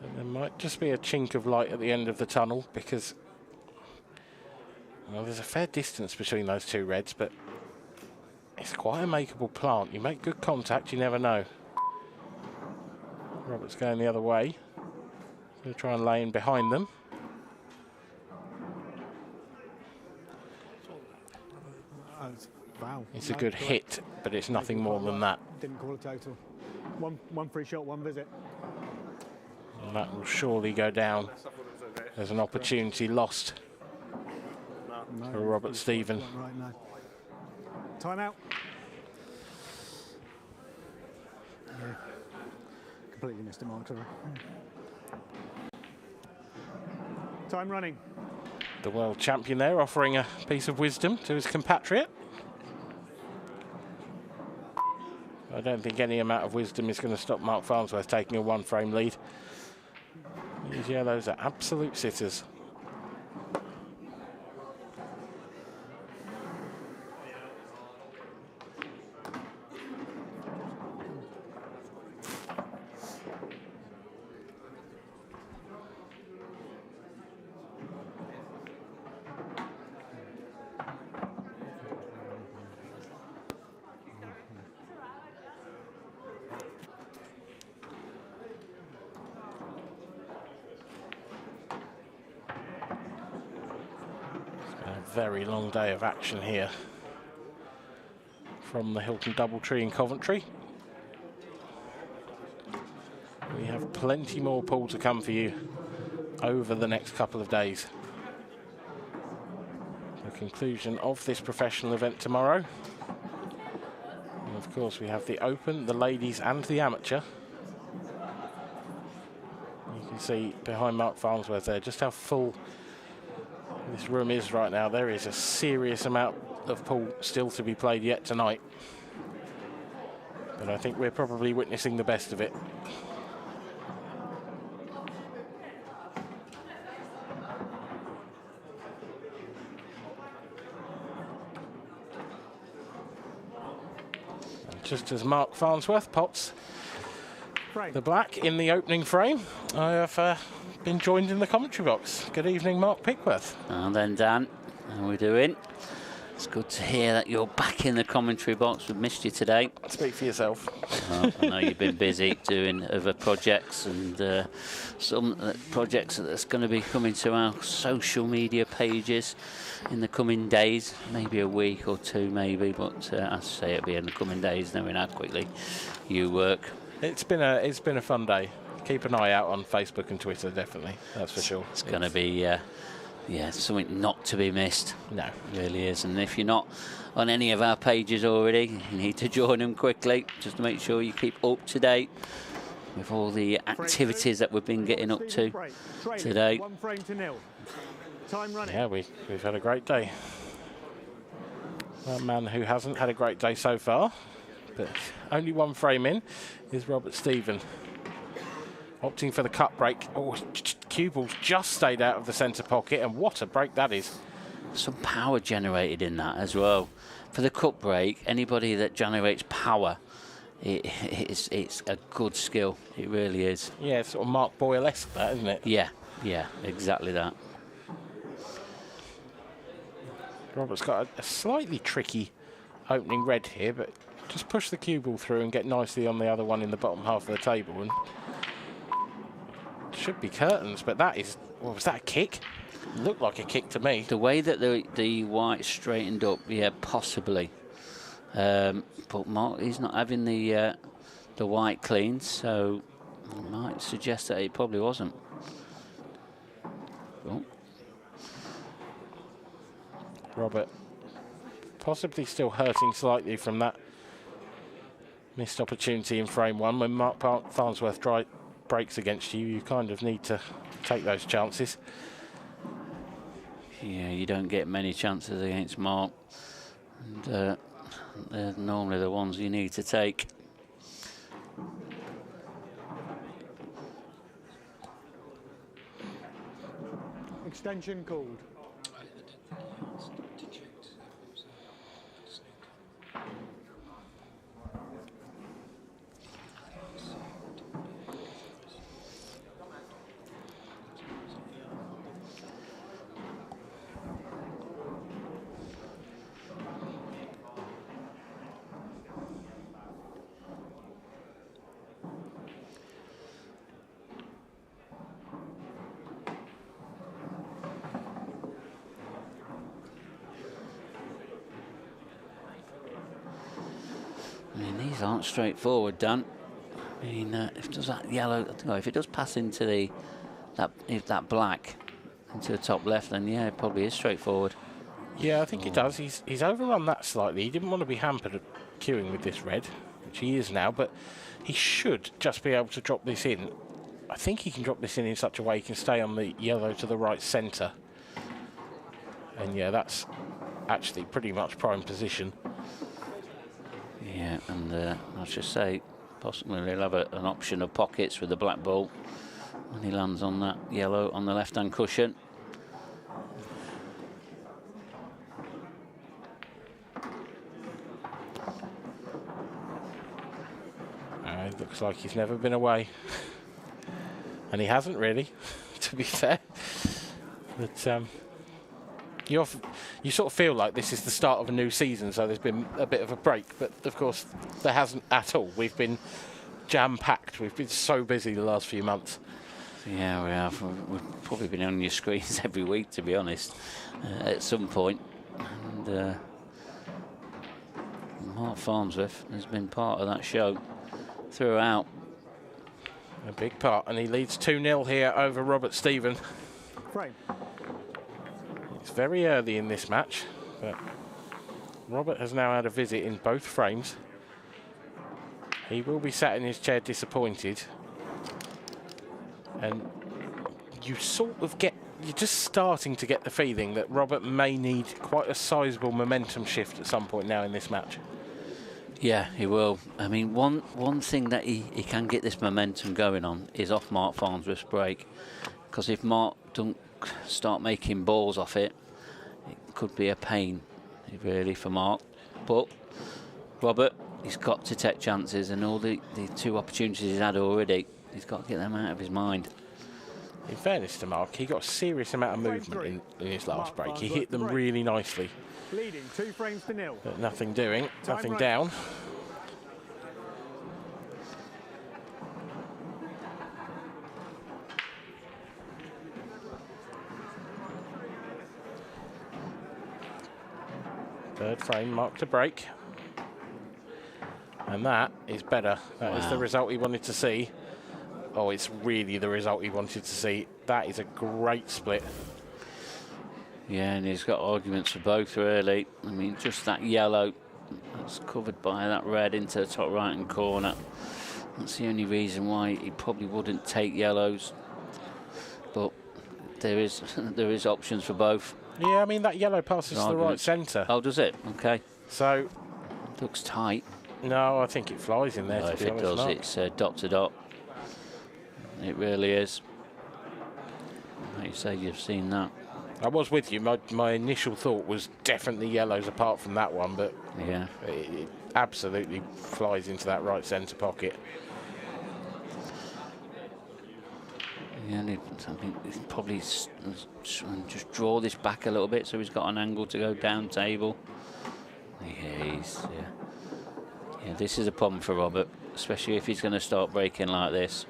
And there might just be a chink of light at the end of the tunnel because, well, there's a fair distance between those two reds, but it's quite a makeable plant. You make good contact, you never know. Robert's going the other way. Going to try and lay in behind them. Wow. It's a good hit, but it's nothing more than that. Didn't call a total. One free shot, one visit. And that will surely go down as an opportunity lost for Robert Stephen. Right now. Time out. Yeah. Completely missed it, Mark. Sorry. Time running. The world champion there offering a piece of wisdom to his compatriot. don't think any amount of wisdom is going to stop Mark Farnsworth taking a 1-frame lead. These yellows are absolute sitters. Very long day of action here from the Hilton Doubletree in Coventry. We have plenty more pool to come for you over the next couple of days. The conclusion of this professional event tomorrow. And of course we have the Open, the Ladies and the Amateur. You can see behind Mark Farnsworth there just how full this room is right now. There is a serious amount of pool still to be played yet tonight. But I think we're probably witnessing the best of it. And just as Mark Farnsworth pots the black in the opening frame, I have been joined in the commentary box. Good evening, Mark Pickworth. And then Dan, how are we doing? It's good to hear that you're back in the commentary box. We've missed you today. Speak for yourself. Well, I know you've been busy doing other projects and some projects that's going to be coming to our social media pages in the coming days, maybe a week or two maybe, but I say it'll be in the coming days knowing how quickly you work. It's been a fun day. Keep an eye out on Facebook and Twitter, definitely. That's for sure. It's going to be, something not to be missed. No, it really is. And if you're not on any of our pages already, you need to join them quickly, just to make sure you keep up to date with all the activities that we've been getting up to today. 1-0. Time running. Yeah, we've had a great day. One man who hasn't had a great day so far, but only 1 frame in, is Robert Stephen. Opting for the cut break. Oh, cue ball's just stayed out of the centre pocket, and what a break that is. Some power generated in that as well. For the cut break, anybody that generates power, it's a good skill. It really is. Yeah, it's sort of Mark Boyle-esque, that, isn't it? Yeah, exactly that. Robert's got a slightly tricky opening red here, but just push the cue ball through and get nicely on the other one in the bottom half of the table, and should be curtains. But that is, well, was that a kick? Looked like a kick to me. The way that the white straightened up, yeah, possibly. But Mark, he's not having the white clean, so I might suggest that it probably wasn't. Oh. Robert possibly still hurting slightly from that missed opportunity in frame 1. When Mark Farnsworth breaks against you, you kind of need to take those chances. Yeah, you don't get many chances against Mark, and they're normally the ones you need to take. Extension called. These aren't straightforward, Dan. I mean, if it does that yellow, if it does pass into that black into the top left, then yeah, it probably is straightforward. Yeah, I think it does. He's overrun that slightly. He didn't want to be hampered at queuing with this red, which he is now, but he should just be able to drop this in. I think he can drop this in such a way he can stay on the yellow to the right centre. And yeah, that's actually pretty much prime position. Yeah, and And I should say, possibly he'll have an option of pockets with the black ball when he lands on that yellow on the left-hand cushion. It looks like he's never been away. And he hasn't really, to be fair. But you sort of feel like this is the start of a new season, so there's been a bit of a break. But, of course, there hasn't at all. We've been jam-packed. We've been so busy the last few months. Yeah, we have. We've probably been on your screens every week, to be honest, at some point. And Mark Farnsworth has been part of that show throughout. A big part, and he leads 2-0 here over Robert Stephen. Frame. It's very early in this match, but Robert has now had a visit in both frames. He will be sat in his chair disappointed. And you sort of you're just starting to get the feeling that Robert may need quite a sizable momentum shift at some point now in this match. Yeah, he will. I mean, one thing that he can get this momentum going on is off Mark Farnsworth's break. Because if Mark don't start making balls off it, it could be a pain, really, for Mark. But Robert, he's got to take chances, and all the 2 opportunities he's had already, he's got to get them out of his mind. In fairness to Mark, he got a serious amount of movement in his last break. He hit them really nicely. Leading 2 frames to 0. But nothing doing, nothing right. down. Third frame, Mark to break. And that is better. That is the result he wanted to see. Oh, it's really the result he wanted to see. That is a great split. Yeah, and he's got arguments for both, really. I mean, just that yellow that's covered by that red into the top right-hand corner. That's the only reason why he probably wouldn't take yellows. But there is options for both. Yeah, I mean, that yellow passes to the right centre. Oh, does it? Okay. So... looks tight. No, I think it flies in there, No, to if be it honest, does, Mark. it's dot to dot. It really like you say, you've seen that. I was with you. My initial thought was definitely yellows apart from that one, but yeah, it absolutely flies into that right centre pocket. Yeah, and I think he's probably just draw this back a little bit so he's got an angle to go down table. Yeah, this is a problem for Robert, especially if he's going to start breaking like this.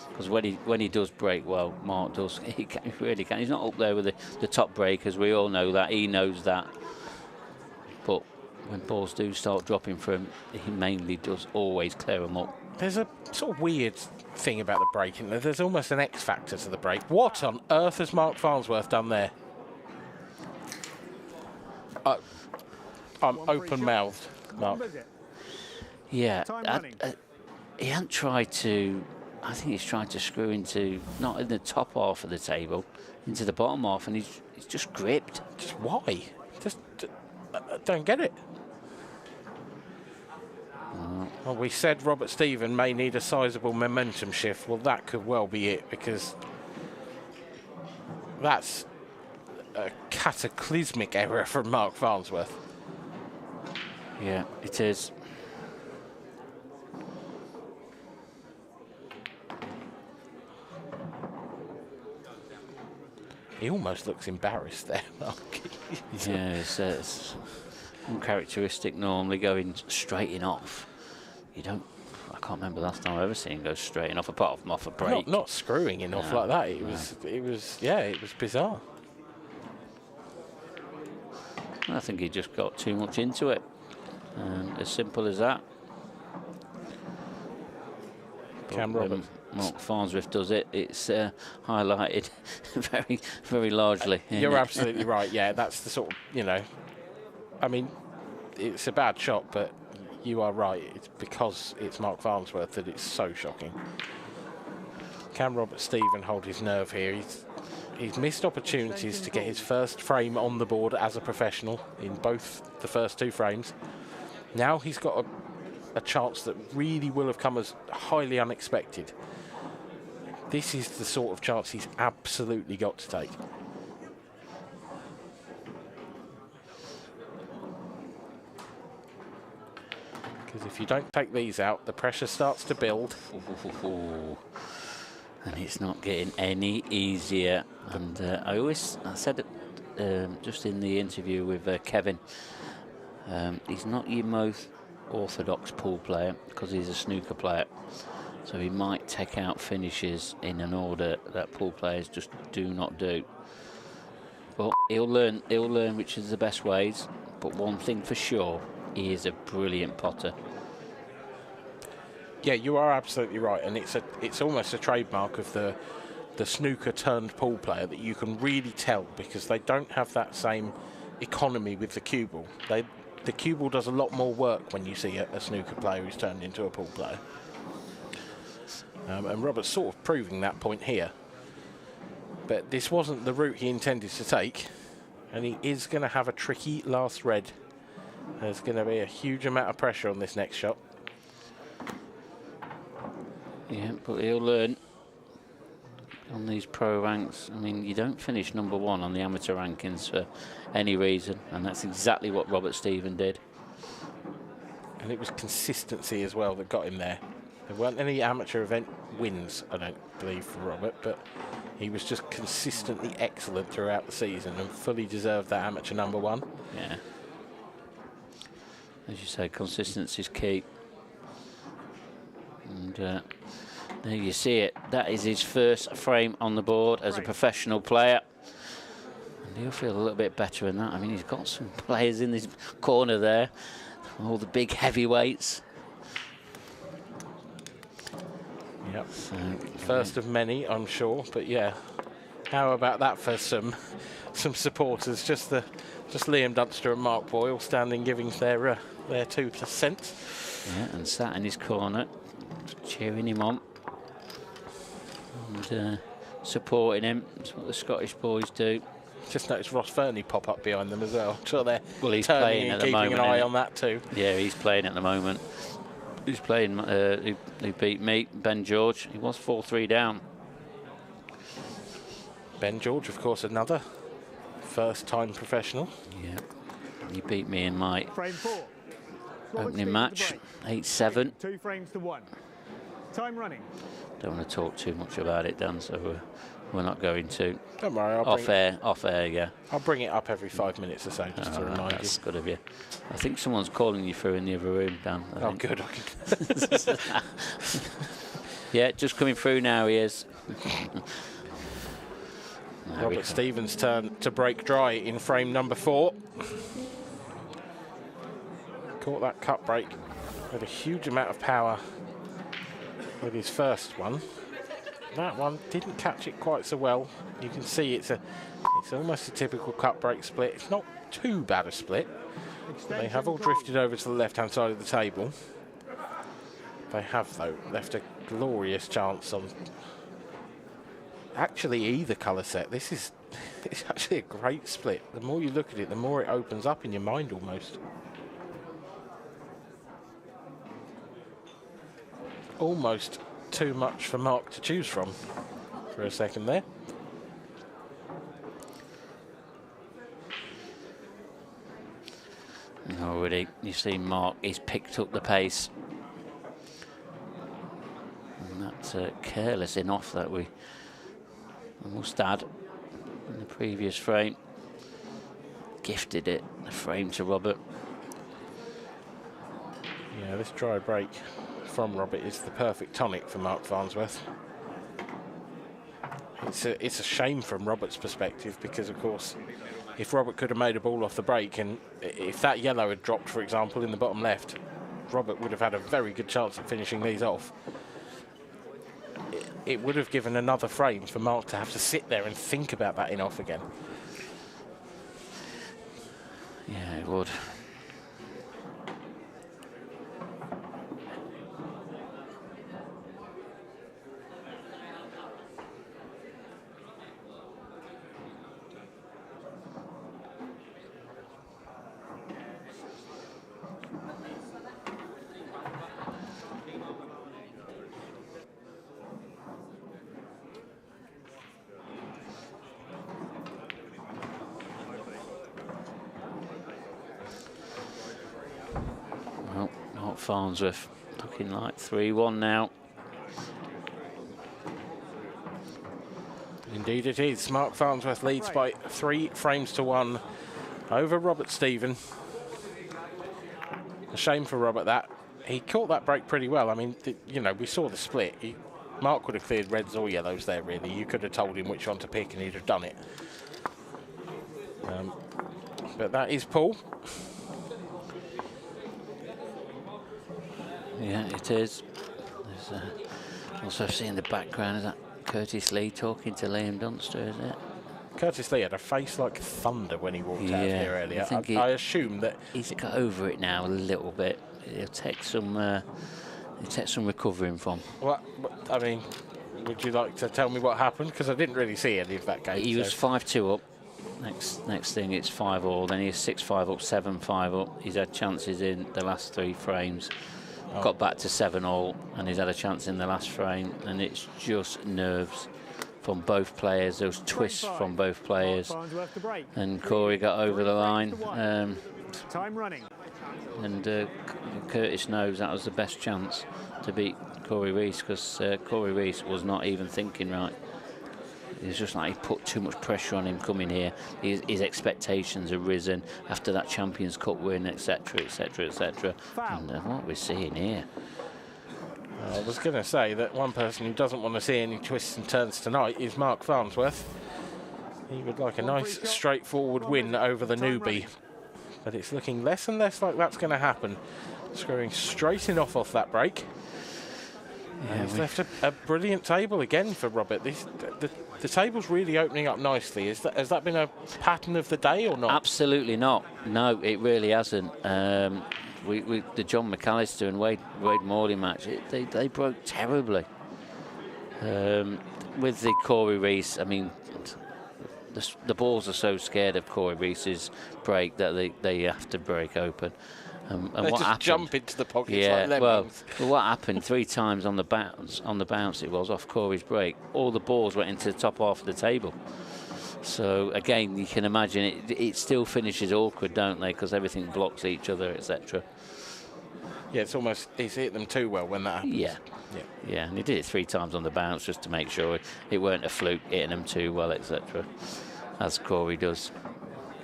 Because when he does break well, Mark does, he really can. He's not up there with the top breakers, we all know that, he knows that. But when balls do start dropping for him, he mainly does always clear them up. There's a sort of weird thing about the breaking. There's almost an X factor to the break. What on earth has Mark Farnsworth done there? I'm open-mouthed, Mark. Yeah, he hadn't tried to... I think he's trying to screw into, not in the top half of the table, into the bottom half, and he's just gripped. Just why? Just I don't get it. Well, we said Robert Stephen may need a sizable momentum shift. Well, that could well be it, because that's a cataclysmic error from Mark Farnsworth. Yeah, it is. He almost looks embarrassed there, Mark. Yeah, it's uncharacteristic normally going straight in off. You don't... I can't remember the last time I've ever seen him go straight in off, apart from off a break. Not screwing in off like that. It was bizarre. I think he just got too much into it. As simple as that. Mark Farnsworth does it. It's highlighted very, very largely. You're absolutely right. Yeah, that's the sort of, I mean, it's a bad shot, but you are right. It's because it's Mark Farnsworth that it's so shocking. Can Robert Stephen hold his nerve here? He's missed opportunities to get his first frame on the board as a professional in both the first 2 frames. Now he's got to a chance that really will have come as highly unexpected. This is the sort of chance he's absolutely got to take. Because if you don't take these out, the pressure starts to build. And it's not getting any easier. And I said it just in the interview with Kevin, he's not your most orthodox pool player because he's a snooker player. So he might take out finishes in an order that pool players just do not do. But he'll learn which is the best ways. But one thing for sure, he is a brilliant potter. Yeah, you are absolutely right, and it's almost a trademark of the snooker turned pool player that you can really tell, because they don't have that same economy with the cue ball. The cue ball does a lot more work when you see a snooker player who's turned into a pool player. And Robert's sort of proving that point here. But this wasn't the route he intended to take, and he is going to have a tricky last red. There's going to be a huge amount of pressure on this next shot. Yeah, but he'll learn on these pro ranks. I mean, you don't finish #1 on the amateur rankings for any reason, and that's exactly what Robert Stephen did. And it was consistency as well that got him there. There weren't any amateur event wins, I don't believe, for Robert, but he was just consistently excellent throughout the season and fully deserved that amateur #1. Yeah. As you say, consistency is key. And there you see it. That is his first frame on the board as a professional player. And he'll feel a little bit better in that. I mean, he's got some players in this corner there. All the big heavyweights. Yep. First of many, I'm sure. But yeah, how about that for some supporters? Just Liam Dunster and Mark Boyle standing, giving their 2%. Yeah, and sat in his corner, cheering him on and supporting him. That's what the Scottish boys do. Just noticed Ross Fernie pop up behind them as well. I'm sure they're he's turning playing and at the keeping moment, an eye on that too. Yeah, he's playing at the moment. He's playing. He beat me, Ben George. He was 4-3 down. Ben George, of course, another first-time professional. Yeah, he beat me in my Frame 4. opening match, 8-7. 2 frames to 1. Time running. Don't want to talk too much about it, Dan, so we're not going to. Don't worry, off air, yeah. I'll bring it up every 5 minutes or so, just to remind you. That's good of you. I think someone's calling you through in the other room, Dan. Oh, good. Yeah, just coming through now, he is. Robert Stevens' turn to break dry in frame #4. Caught that cut break with a huge amount of power with his first one. That one didn't catch it quite so well. You can see it's almost a typical cut break split. It's not too bad a split. They have all drifted over to the left-hand side of the table. They have, though, left a glorious chance on actually either colour set. It's actually a great split. The more you look at it, the more it opens up in your mind almost. Almost too much for Mark to choose from for a second there. Already, you see Mark, he's picked up the pace. And that's careless enough that we must add in the previous frame. Gifted it, the frame to Robert. Yeah, this dry break from Robert is the perfect tonic for Mark Farnsworth. It's a shame from Robert's perspective because, of course, if Robert could have made a ball off the break, and if that yellow had dropped, for example, in the bottom left, Robert would have had a very good chance of finishing these off. It would have given another frame for Mark to have to sit there and think about that in off again. Yeah, it would. Farnsworth looking like 3-1 now. Indeed it is. Mark Farnsworth leads by 3 frames to 1 over Robert Stephen. A shame for Robert that. He caught that break pretty well. I mean, you know, we saw the split. Mark would have cleared reds or yellows there, really. You could have told him which one to pick and he'd have done it. But that is Paul. Yeah, it is. There's also see in the background, is that Curtis Lee talking to Liam Dunster, is it? Curtis Lee had a face like thunder when he walked out here earlier. I assume that he's got over it now a little bit. He'll take some recovering from. What I mean, would you like to tell me what happened? Because I didn't really see any of that game. He was 5-2 up. Next thing, it's 5-all. Then he's 6-5 up, 7-5 up. He's had chances in the last 3 frames. Got back to 7-all, and he's had a chance in the last frame. And it's just nerves from both players. Those twists from both players. And Corey got over the line. Time running. And Curtis knows that was the best chance to beat Corey Rees, because Corey Rees was not even thinking right. It was just like he put too much pressure on him coming here. His expectations have risen after that Champions Cup win, etc., etc., etc. And what we're seeing here. I was going to say that one person who doesn't want to see any twists and turns tonight is Mark Farnsworth. He would like a nice, straightforward win over the newbie. But it's looking less and less like that's going to happen. Screwing straight in off that break. Yeah, he's left a brilliant table again for Robert. The table's really opening up nicely. Has that been a pattern of the day or not? Absolutely not. No, it really hasn't. The John McAllister and Wade Morley match, they broke terribly. With the Corey Rees, I mean, the balls are so scared of Corey Rees's break that they have to break open. And they what just happened, jump into the pockets yeah, like well, lemmings. what happened 3 times on the bounce it was off Corey's break, all the balls went into the top half of the table. So again, you can imagine it still finishes awkward, don't they, because everything blocks each other, etc. Yeah, it's almost, he's hit them too well when that happens. Yeah, and he did it 3 times on the bounce just to make sure it weren't a fluke hitting them too well, etc. As Corey does.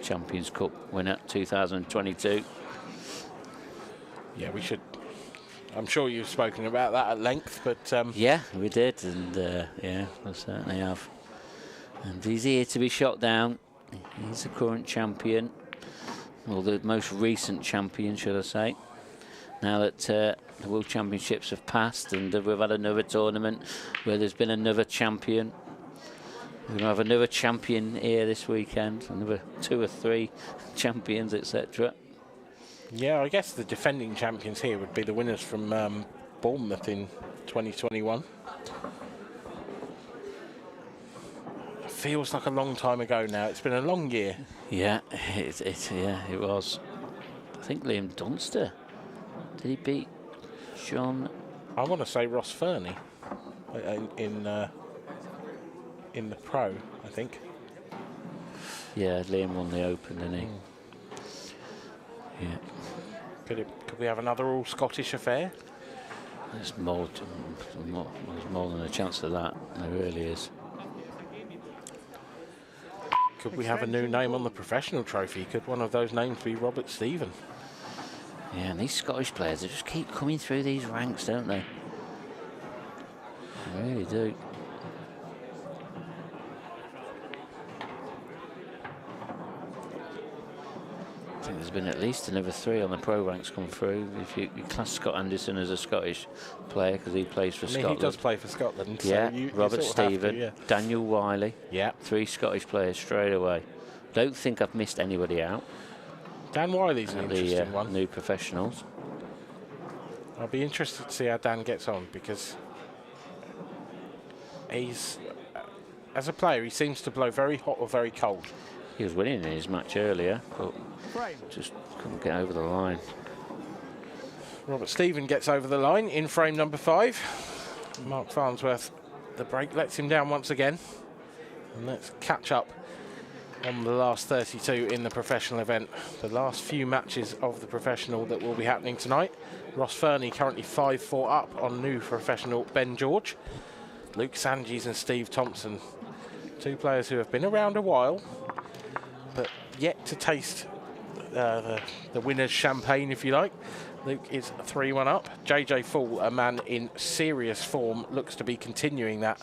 Champions Cup winner 2022. Yeah, we should. I'm sure you've spoken about that at length, but yeah, we did, and yeah, we certainly have. And he's here to be shot down. He's the current champion, or the most recent champion, should I say? Now that the World Championships have passed, and we've had another tournament where there's been another champion. We're going to have another champion here this weekend, another 2 or 3 champions, etc. Yeah, I guess the defending champions here would be the winners from Bournemouth in 2021. Feels like a long time ago now. It's been a long year. Yeah, it was. I think Liam Dunster. Did he beat John? I want to say Ross Fernie in the Pro, I think. Yeah, Liam won the Open, didn't he? Yeah. Could we have another all-Scottish affair? There's more than a chance of that. There really is. Could we have a new name on the professional trophy? Could one of those names be Robert Stephen? Yeah, and these Scottish players, they just keep coming through these ranks, don't they? They really do. I think there's been at least another 3 on the pro ranks come through. If you class Scott Anderson as a Scottish player, because he plays for Scotland. He does play for Scotland. Yeah, so Robert Stephen, yeah. Daniel Wiley. Yeah. 3 Scottish players straight away. Don't think I've missed anybody out. Dan Wiley's an interesting one. New professionals. I'll be interested to see how Dan gets on, because he's, as a player, he seems to blow very hot or very cold. He was winning in his match earlier, but just couldn't get over the line. Robert Stephen gets over the line in frame number 5. Mark Farnsworth, the break lets him down once again. And let's catch up on the last 32 in the professional event. The last few matches of the professional that will be happening tonight Ross Fernie currently 5-4 up on new professional Ben George. Luke Sanges and Steve Thompson, two players who have been around a while, but yet to taste the winner's champagne, if you like. Luke is 3-1 up. JJ Fall, a man in serious form, looks to be continuing that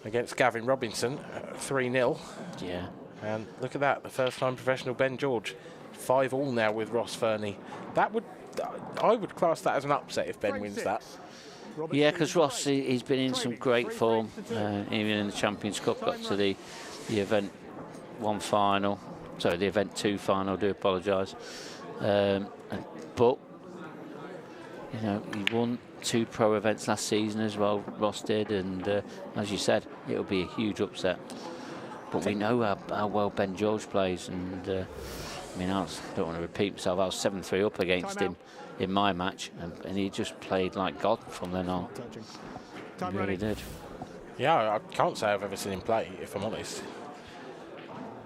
against Gavin Robinson, 3-0. Yeah. And look at that, the first time professional Ben George, 5-all now with Ross Fernie. I would class that as an upset if Ben wins that. Yeah, because Ross, he's been in some great form, even in the Champions Cup, got to the Event 1 final, sorry, the Event 2 final, I do apologise. But, you know, he won 2 pro events last season as well, Ross did, and as you said, it'll be a huge upset. But we know how well Ben George plays, and I mean, I don't want to repeat myself, I was 7-3 up against him in my match, and he just played like God from then on. He really did. Yeah, I can't say I've ever seen him play, if I'm honest.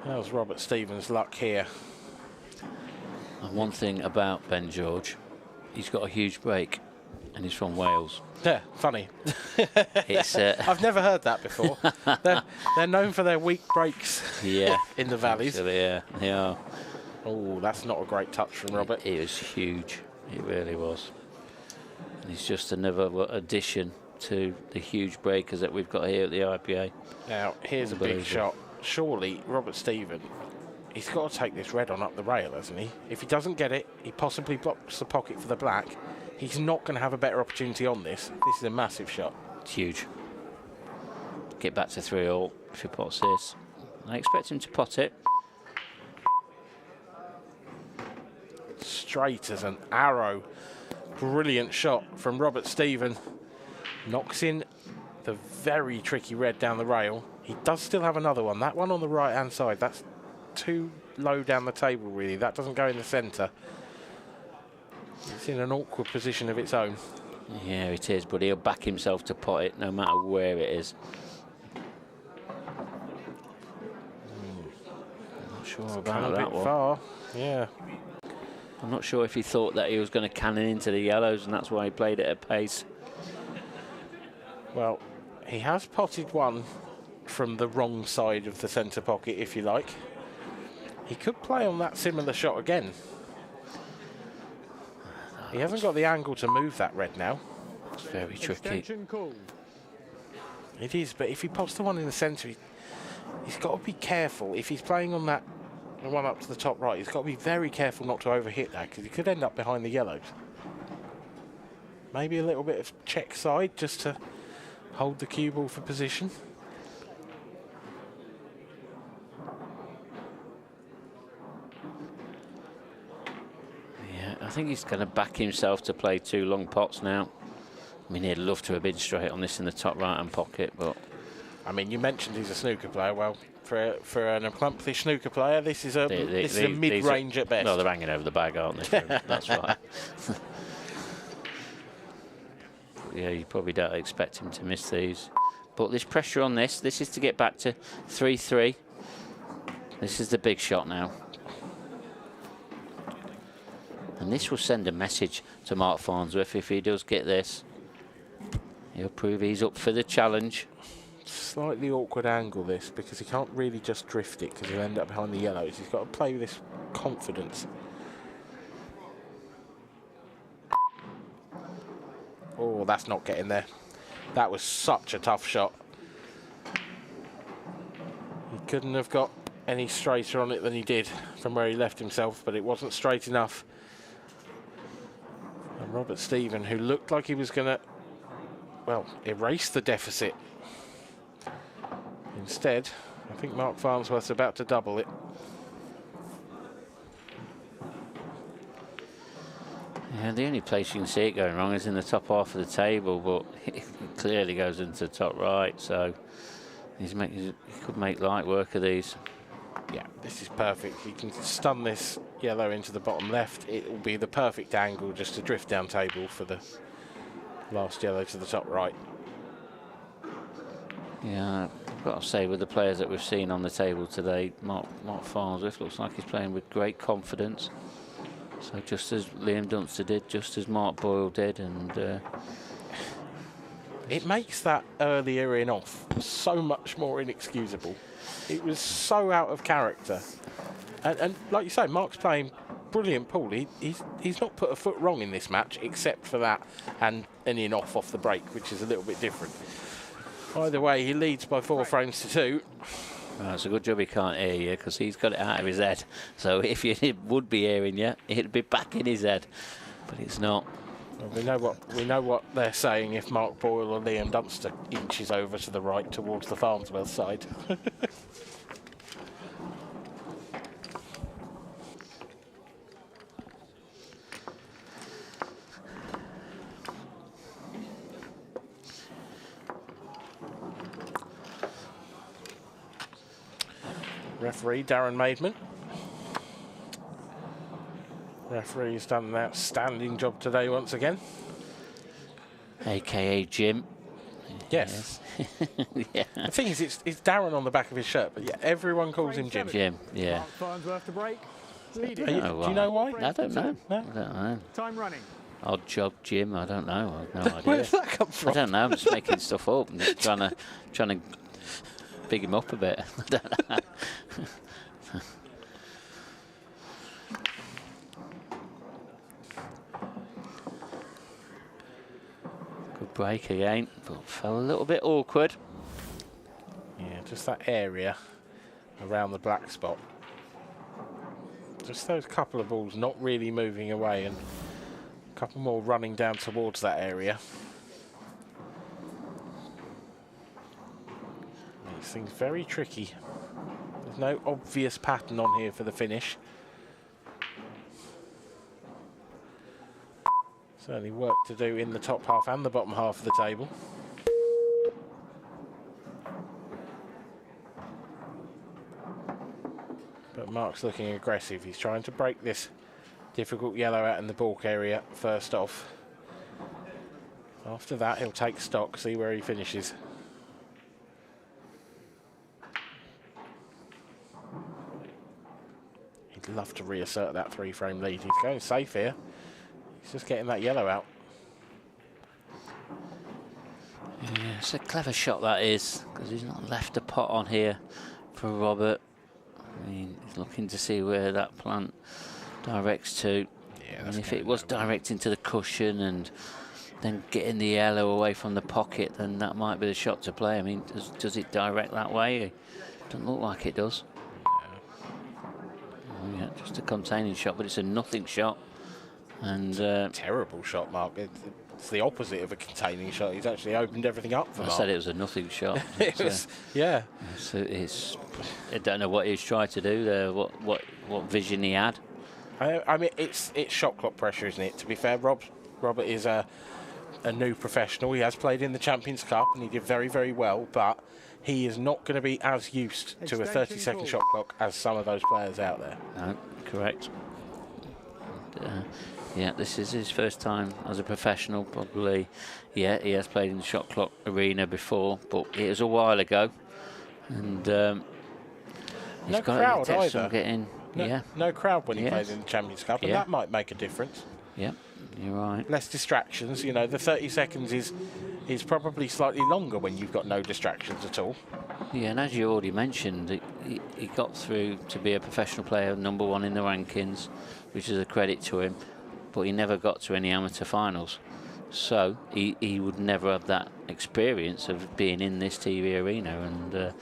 That was Robert Stevens' luck here. And one thing about Ben George, he's got a huge break, and he's from Wales. Yeah, funny. It's, I've never heard that before. They're known for their weak breaks. Yeah, in the valleys. Actually, yeah, they are. Oh, that's not a great touch from Robert. It was huge. It really was. And he's just another addition to the huge breakers that we've got here at the IPA. Now, here's a big shot. Surely, Robert Stephen, he's got to take this red on up the rail, hasn't he? If he doesn't get it, he possibly blocks the pocket for the black. He's not going to have a better opportunity on this. This is a massive shot. It's huge. Get back to 3-all if he pots this. I expect him to pot it. Straight as an arrow. Brilliant shot from Robert Stephen. Knocks in the very tricky red down the rail. He does still have another one. That one on the right-hand side, that's too low down the table, really. That doesn't go in the centre. It's in an awkward position of its own. Yeah, it is, but he'll back himself to pot it no matter where it is. I'm not sure about that one. Far. Yeah. I'm not sure if he thought that he was going to cannon into the yellows, and that's why he played it at pace. Well, he has potted one from the wrong side of the centre pocket, if you like. He could play on that similar shot again. He hasn't got the angle to move that red now. It's very tricky. It is, but if he pots the one in the centre, he's got to be careful. If he's playing on that the one up to the top right, he's got to be very careful not to overhit that, because he could end up behind the yellows. Maybe a little bit of check side just to hold the cue ball for position. Yeah, I think he's going to back himself to play 2 long pots now. I mean, he'd love to have been straight on this in the top right-hand pocket, but... I mean, you mentioned he's a snooker player. Well, for an accomplished snooker player, this is a mid-range at best. No, they're hanging over the bag, aren't they? That's right. Yeah, you probably don't expect him to miss these. But there's pressure on this. This is to get back to 3-3. This is the big shot now. And this will send a message to Mark Farnsworth if he does get this. He'll prove he's up for the challenge. Slightly awkward angle this, because he can't really just drift it, because he'll end up behind the yellows. He's got to play with this confidence. Oh, that's not getting there. That was such a tough shot. He couldn't have got any straighter on it than he did from where he left himself, but it wasn't straight enough. And Robert Stephen, who looked like he was going to, well, erase the deficit. Instead, I think Mark Farnsworth's about to double it. Yeah, the only place you can see it going wrong is in the top half of the table, but it clearly goes into the top right, so he could make light work of these. Yeah, this is perfect. He can stun this yellow into the bottom left. It will be the perfect angle just to drift down table for the last yellow to the top right. Yeah, I've got to say, with the players that we've seen on the table today, Mark Farnsworth looks like he's playing with great confidence. So just as Liam Dunster did, just as Mark Boyle did, and it makes that early earring off so much more inexcusable. It was so out of character. And like you say, Mark's playing brilliant pool. He's not put a foot wrong in this match, except for that and an in off the break, which is a little bit different. Either way, he leads by 4 frames to 2. Well, it's a good job he can't hear you, because he's got it out of his head. So if he would be hearing you, it'd be back in his head. But it's not. Well, we know what they're saying if Mark Boyle or Liam Dunster inches over to the right towards the Farnsworth side. Referee Darren Maidman. Referee's done an outstanding job today once again. AKA Jim. Yes. Yeah. The thing is, it's Darren on the back of his shirt, but yeah, everyone calls him Jim. Jim, yeah. Farnsworth to break. Leading. Do you know why? I don't know. No? I don't know. Time running. Odd job, Jim. I don't know. I've no idea. Where did that come from? I don't know. I'm just making stuff up. I'm just trying to big him up a bit. I don't know. Good break again, but felt a little bit awkward. Yeah, just that area around the black spot. Just those couple of balls not really moving away, and a couple more running down towards that area. Makes things very tricky. There's no obvious pattern on here for the finish. Certainly work to do in the top half and the bottom half of the table. But Mark's looking aggressive. He's trying to break this difficult yellow out in the balk area first off. After that, he'll take stock, see where he finishes. He'd love to reassert that 3-frame lead. He's going safe here. He's just getting that yellow out. Yeah, it's a clever shot that is, because he's not left a pot on here for Robert. I mean, he's looking to see where that plant directs to. Yeah, and if it was directing to the cushion and then getting the yellow away from the pocket, then that might be the shot to play. I mean, does it direct that way? It doesn't look like it does. Oh, yeah, just a containing shot, but it's a nothing shot. And terrible shot, Mark. It's the opposite of a containing shot. He's actually opened everything up for I Mark. said it was a nothing shot. It was, yeah. I don't know what he's tried to do there. What vision he had. I mean, it's shot clock pressure, isn't it? To be fair, Robert is a new professional. He has played in the Champions Cup and he did very, very well, but he is not going to be as used to a 30-second shot clock as some of those players out there. No, correct. Yeah, this is his first time as a professional, probably. Yeah, he has played in the shot clock arena before, but it was a while ago. And he's no got crowd to either. Getting, No crowd when he Yes. plays in the Champions Cup, and Yeah. that might make a difference. Yeah, you're right. Less distractions. You know, the 30 seconds is probably slightly longer when you've got no distractions at all. Yeah, and as you already mentioned, he got through to be a professional player, #1 in the rankings, which is a credit to him, but he never got to any amateur finals. So he would never have that experience of being in this TV arena, and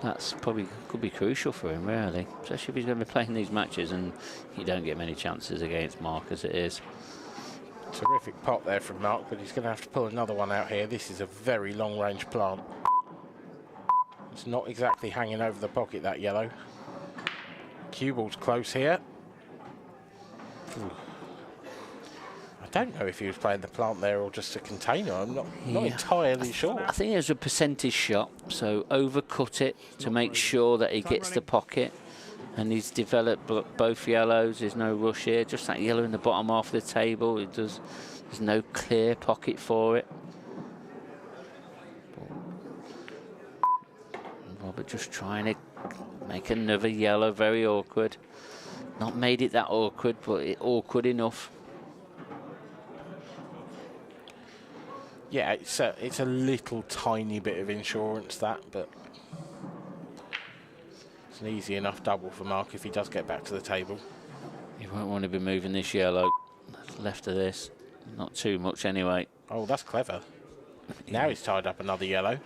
that's probably could be crucial for him, really, especially if he's going to be playing these matches, and you don't get many chances against Mark as it is. Terrific pot there from Mark, but he's going to have to pull another one out here. This is a very long-range plant. It's not exactly hanging over the pocket, that yellow. Cue ball's close here. Ooh. I don't know if he was playing the plant there or just a container. I'm not entirely sure. I think it was a percentage shot, so overcut it to make sure that he gets the pocket. And he's developed both yellows. There's no rush here. Just that yellow in the bottom half of the table. There's no clear pocket for it. Robert just trying to make another yellow, very awkward. not made it that awkward, but awkward enough. Yeah, it's a little tiny bit of insurance, that, but it's an easy enough double for Mark if he does get back to the table. You won't want to be moving this yellow. Left of this, not too much anyway. Oh, that's clever. Now he's tied up another yellow.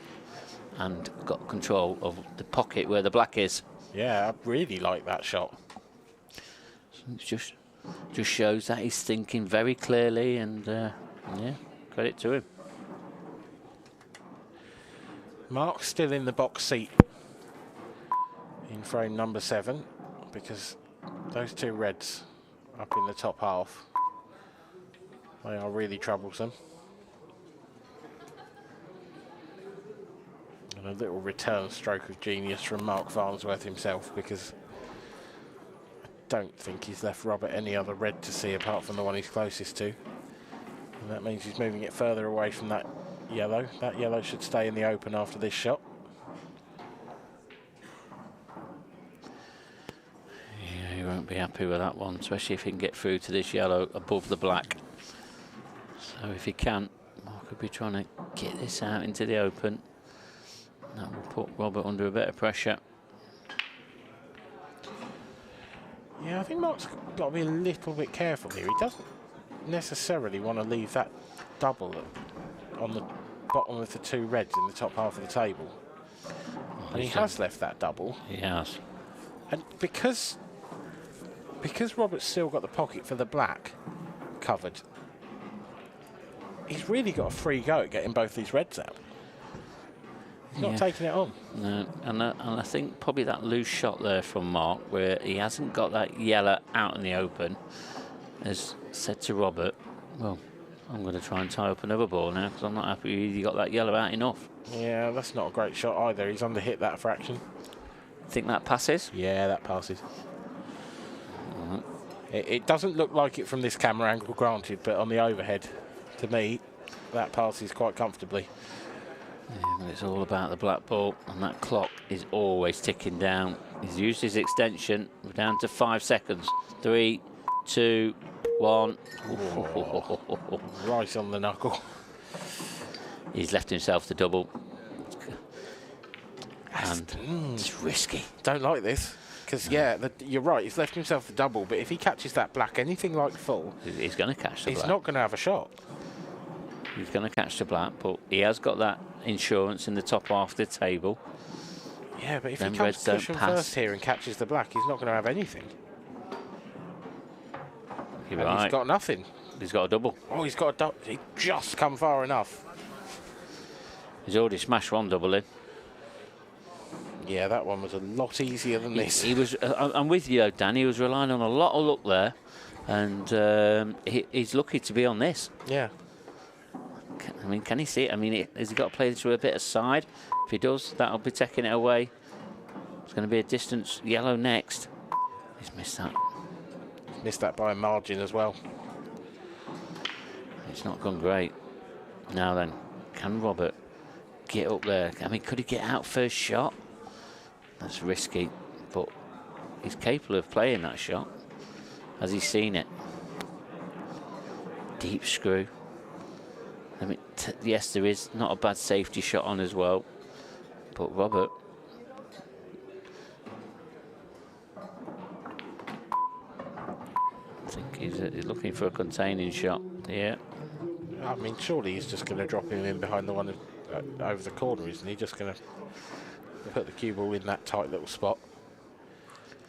And got control of the pocket where the black is. Yeah, I really like that shot. It just shows that he's thinking very clearly, and yeah, credit to him. Mark's still in the box seat in frame number 7 because those two reds up in the top half, they are really troublesome. And a little return stroke of genius from Mark Farnsworth himself, because I don't think he's left Robert any other red to see apart from the one he's closest to. And that means he's moving it further away from that yellow. That yellow should stay in the open after this shot. Yeah, he won't be happy with that one, especially if he can get through to this yellow above the black. So if he can, Mark could be trying to get this out into the open. That will put Robert under a bit of pressure. Yeah, I think Mark's got to be a little bit careful here. He doesn't necessarily want to leave that double on the bottom of the two reds in the top half of the table. And he has left that double. He has. And because Robert's still got the pocket for the black covered, he's really got a free go at getting both these reds out. He's not taking it on. No, and I think probably that loose shot there from Mark, where he hasn't got that yellow out in the open, has said to Robert, well, I'm going to try and tie up another ball now because I'm not happy you got that yellow out enough. Yeah, that's not a great shot either. He's under-hit that fraction. Think that passes? Yeah, that passes. It doesn't look like it from this camera angle, granted, but on the overhead, to me, that passes quite comfortably. Yeah, but it's all about the black ball, and that clock is always ticking down. He's used his extension. We're down to 5 seconds. 3, 2, 1. Oh, right on the knuckle. He's left himself the double. And it's risky. Don't like this. Because, yeah, you're right, he's left himself the double, but if he catches that black anything like full, he's going to catch the black. He's not going to have a shot. He's going to catch the black, but he has got that insurance in the top half of the table. Yeah, but if he comes cushion first here and catches the black, he's not going to have anything. You're right. He's got nothing. He's got a double. Oh, he's got a double. He just come far enough. He's already smashed one double in. Yeah, that one was a lot easier than this. He was. I'm with you, Dan. He was relying on a lot of luck there, and he's lucky to be on this. Yeah. I mean, can he see it? I mean, has he got to play through a bit of side? If he does, that'll be taking it away. It's going to be a distance yellow next. He's missed that. Missed that by a margin as well. It's not gone great. Now then, can Robert get up there? I mean, could he get out first shot? That's risky, but he's capable of playing that shot. Has he seen it? Deep screw. I mean, yes, there is not a bad safety shot on as well, but Robert. I think he's looking for a containing shot. Yeah. I mean, surely he's just going to drop him in behind the one over the corner, isn't he? Just going to put the cue ball in that tight little spot.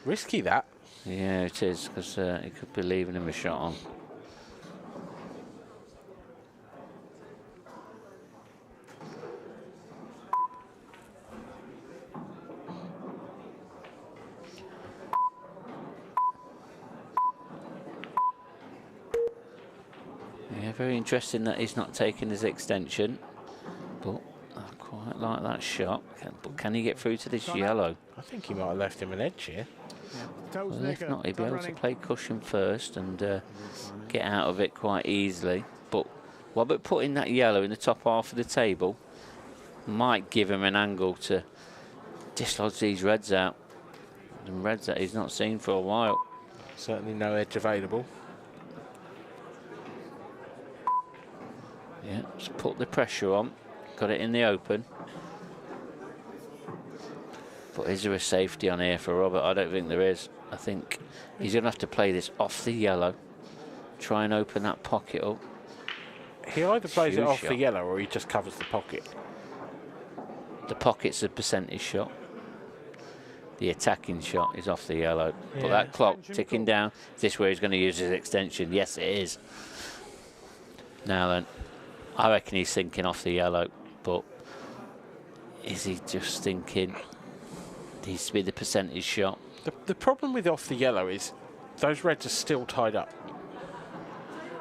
Risky, that. Yeah, it is, because he could be leaving him a shot on. Yeah, very interesting that he's not taking his extension, but I quite like that shot. But can he get through to this yellow? I think he might have left him an edge here. Well, if not, he'd be able to play cushion first and get out of it quite easily. But Robert putting that yellow in the top half of the table might give him an angle to dislodge these reds out. And reds that he's not seen for a while. Certainly no edge available. Yeah, just put the pressure on. Got it in the open. But is there a safety on here for Robert? I don't think there is. I think he's going to have to play this off the yellow. Try and open that pocket up. He either plays it Huge off shot. the yellow or he just covers the pocket. The pocket's a percentage shot. The attacking shot is off the yellow. But Yeah. that clock ticking down, is this where he's going to use his extension? Yes, it is. Now then, I reckon he's thinking off the yellow, but is he just thinking needs to be the percentage shot? The problem with off the yellow is those reds are still tied up.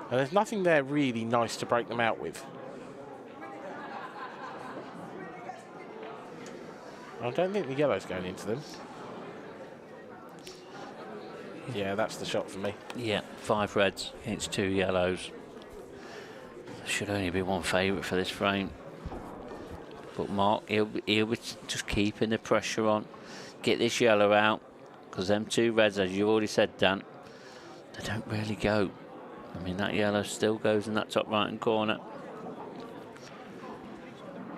And there's nothing there really nice to break them out with. I don't think the yellow's going into them. Yeah, that's the shot for me. Yeah, 5 reds against 2 yellows. There should only be one favourite for this frame. But Mark, he'll be just keeping the pressure on. Get this yellow out, because them 2 reds, as you already said, Dan, they don't really go. I mean, that yellow still goes in that top right-hand corner.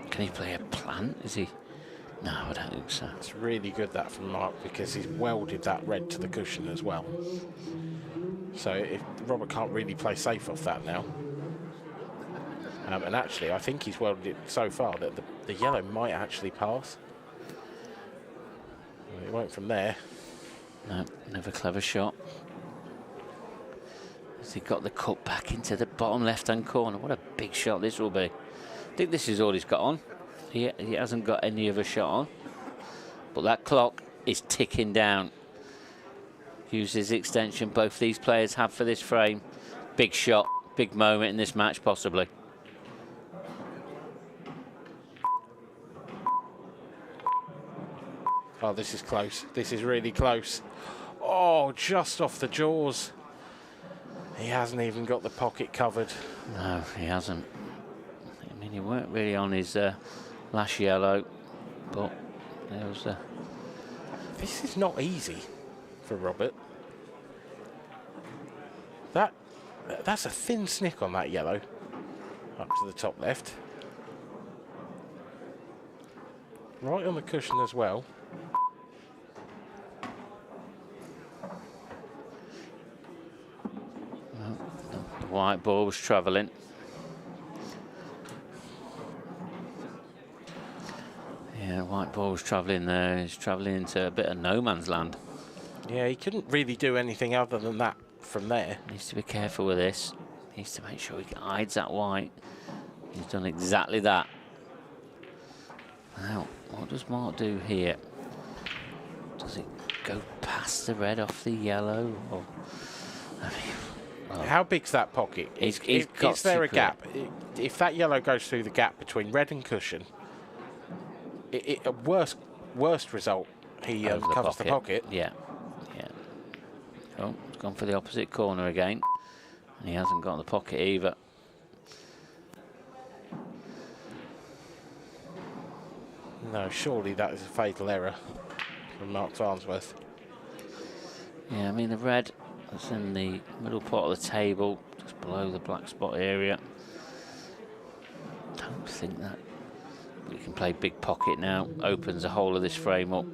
Can he play a plant? Is he? No, I don't think so. It's really good that from Mark because he's welded that red to the cushion as well. So if Robert can't really play safe off that now. And actually, I think he's welded it so far that the yellow might actually pass. Well, it won't from there. No, another clever shot. Has he got the cut back into the bottom left-hand corner? What a big shot this will be. I think this is all he's got on. He hasn't got any other shot on. But that clock is ticking down. Use his extension both these players have for this frame. Big shot, big moment in this match possibly. Oh, this is close. This is really close. Oh, just off the jaws. He hasn't even got the pocket covered. No, he hasn't. I mean, he weren't really on his last yellow, but there was a... This is not easy for Robert. That's a thin snick on that yellow. Up to the top left. Right on the cushion as well. The white ball was travelling. Yeah, white ball was travelling there. He's travelling into a bit of no man's land. Yeah, he couldn't really do anything other than that from there. Needs to be careful with this. Needs to make sure he hides that white. He's done exactly that. Now, what does Mark do here? Does it go past the red off the yellow? Or, I mean, well, how big's that pocket? Is there a gap? If that yellow goes through the gap between red and cushion, a worst result, he covers the pocket. Yeah, yeah. Oh, he's gone for the opposite corner again. And he hasn't got the pocket either. No, surely that is a fatal error from Mark Farnsworth. Yeah, I mean, the red is in the middle part of the table, just below the black spot area. Don't think that we can play big pocket now. Opens the whole of this frame up.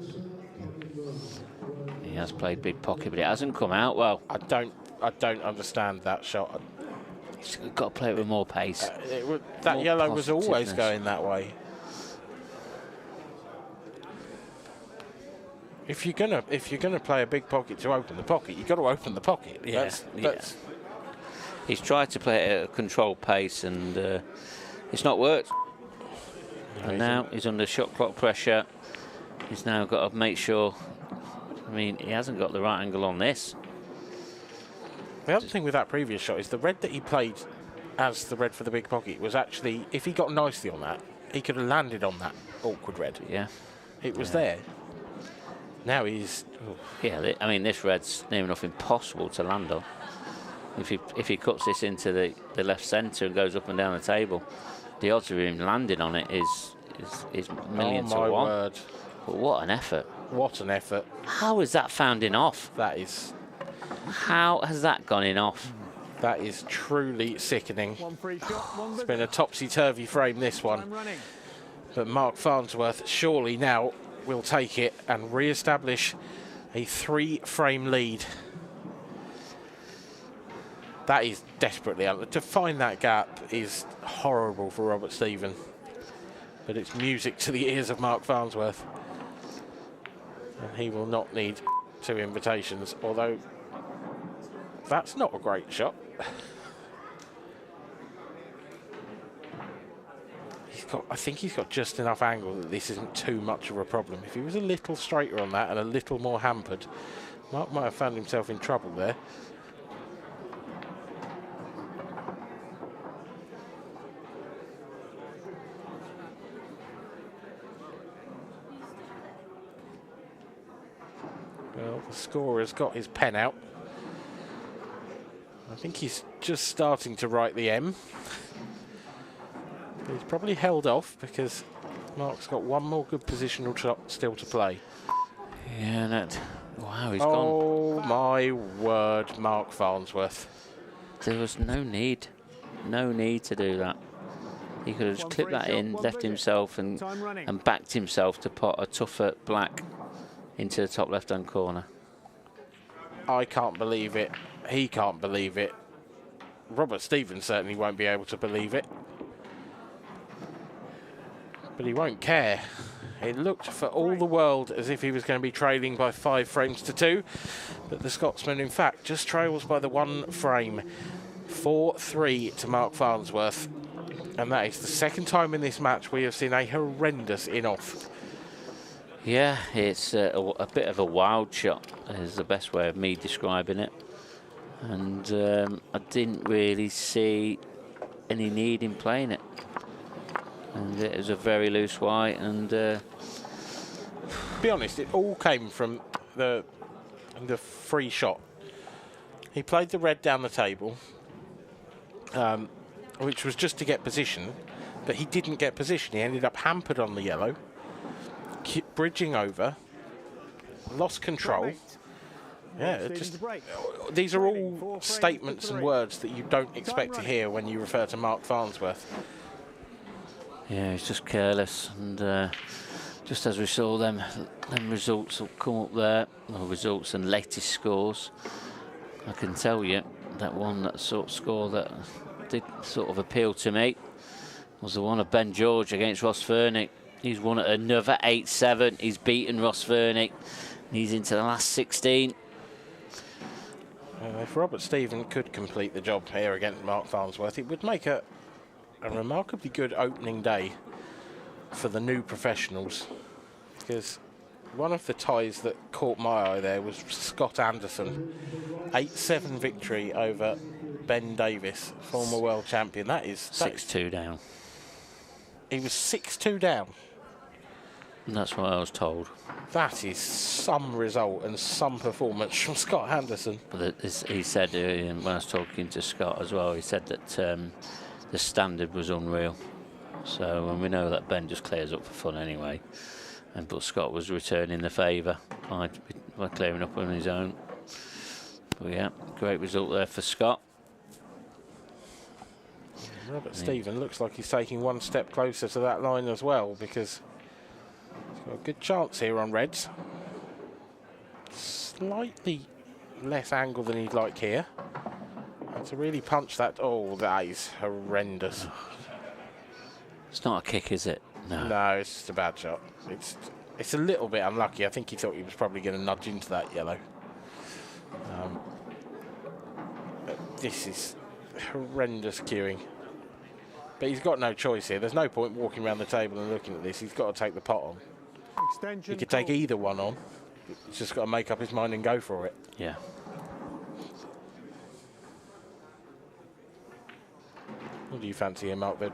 He has played big pocket, but it hasn't come out well. I don't understand that shot. He's got to play it with more pace. That more yellow was always positiveness. going that way. If you're gonna play a big pocket to open the pocket, you've got to open the pocket. Yeah, that's He's tried to play it at a controlled pace, and it's not worked. No, and now he's under shot clock pressure. He's now got to make sure. I mean, he hasn't got the right angle on this. The other thing with that previous shot is the red that he played as the red for the big pocket was actually, if he got nicely on that, he could have landed on that awkward red. Yeah, it was there. Now he's... Oh. Yeah, I mean, this red's near enough impossible to land on. If he cuts this into the left centre and goes up and down the table, the odds of him landing on it is million to one. Oh, my word. But what an effort. What an effort. How is that founding off? That is... How has that gone in off? That is truly sickening. One free shot, one It's been a topsy-turvy frame, this one. running. But Mark Farnsworth surely now will take it and re-establish a 3-frame lead. That is desperately to find that gap is horrible for Robert Stephen, but it's music to the ears of Mark Farnsworth, and he will not need 2 invitations. Although that's not a great shot. I think he's got just enough angle that this isn't too much of a problem. If he was a little straighter on that and a little more hampered, Mark might have found himself in trouble there. Well, the scorer's got his pen out. I think he's just starting to write the M. He's probably held off because Mark's got one more good positional shot still to play. Yeah, that. Wow, he's gone. Oh my word, Mark Farnsworth. There was no need to do that. He could have just clipped that in, left himself and backed himself to pot a tougher black into the top left-hand corner. I can't believe it. He can't believe it. Robert Stevens certainly won't be able to believe it. But he won't care. It looked for all the world as if he was going to be trailing by 5 frames to 2. But the Scotsman, in fact, just trails by the 1 frame. 4-3 to Mark Farnsworth. And that is the second time in this match we have seen a horrendous in-off. Yeah, it's a bit of a wild shot is the best way of me describing it. And I didn't really see any need in playing it. And it was a very loose white, and be honest, it all came from the free shot. He played the red down the table, which was just to get position, but he didn't get position. He ended up hampered on the yellow, bridging over, lost control. Yeah, these are all statements and words that you don't expect to hear when you refer to Mark Farnsworth. Yeah, he's just careless, and just as we saw them results will come up there, well, results and latest scores. I can tell you that sort of score that did sort of appeal to me was the one of Ben George against Ross Fernick. He's won at another 8-7. He's beaten Ross Fernick. He's into the last 16. If Robert Stephen could complete the job here against Mark Farnsworth, it would make a remarkably good opening day for the new professionals, because one of the ties that caught my eye there was Scott Anderson. 8-7 victory over Ben Davis, former world champion. That is 6-2 down. He was 6-2 down. And that's what I was told. That is some result and some performance from Scott Anderson. But he said, when I was talking to Scott as well, he said that the standard was unreal. So, and we know that Ben just clears up for fun anyway. But Scott was returning the favour by clearing up on his own. But yeah, great result there for Scott. Robert Stephen looks like he's taking one step closer to that line as well, because he's got a good chance here on reds. Slightly less angle than he'd like here. And to really punch that, oh, that is horrendous. It's not a kick, is it? No. No, it's just a bad shot. It's a little bit unlucky. I think he thought he was probably going to nudge into that yellow. This is horrendous cueing. But he's got no choice here. There's no point walking around the table and looking at this. He's got to take the pot on. He could take either one on. He's just got to make up his mind and go for it. Yeah. What do you fancy here, Mark? The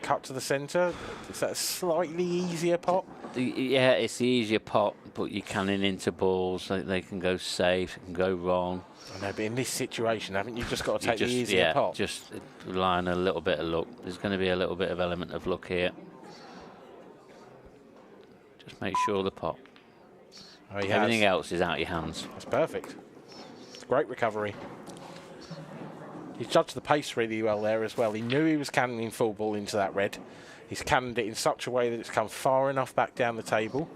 cut to the centre? Is that a slightly easier pot? Yeah, it's the easier pot, but you're canning into balls. They can go safe, it can go wrong. I know, but in this situation, haven't you just got to take the easier pot? Just rely on a little bit of luck. There's going to be a little bit of element of luck here. Just make sure the pot. Oh, everything else is out your hands. That's perfect. great recovery. He judged the pace really well there as well. He knew he was cannoning full ball into that red. He's cannoned it in such a way that it's come far enough back down the table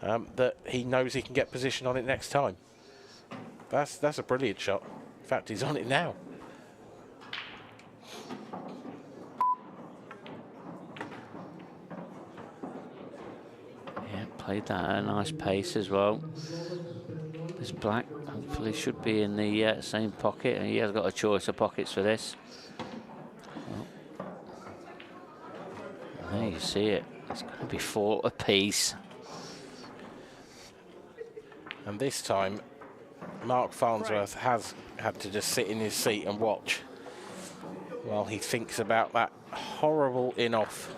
that he knows he can get position on it next time. That's a brilliant shot. In fact, he's on it now. Yeah, played that at a nice pace as well. This black hopefully should be in the same pocket, and he has got a choice of pockets for this. There you see it. It's going to be 4 apiece. And this time, Mark Farnsworth has had to just sit in his seat and watch while he thinks about that horrible in-off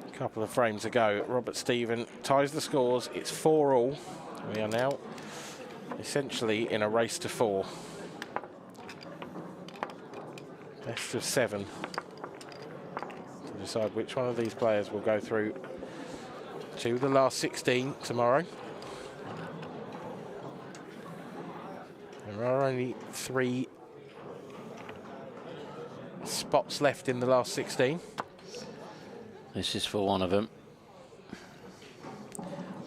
a couple of frames ago. Robert Stephen ties the scores. It's 4-all. We are now essentially in a race to 4. Best of 7 to decide which one of these players will go through to the last 16 tomorrow. There are only 3 spots left in the last 16. This is for one of them.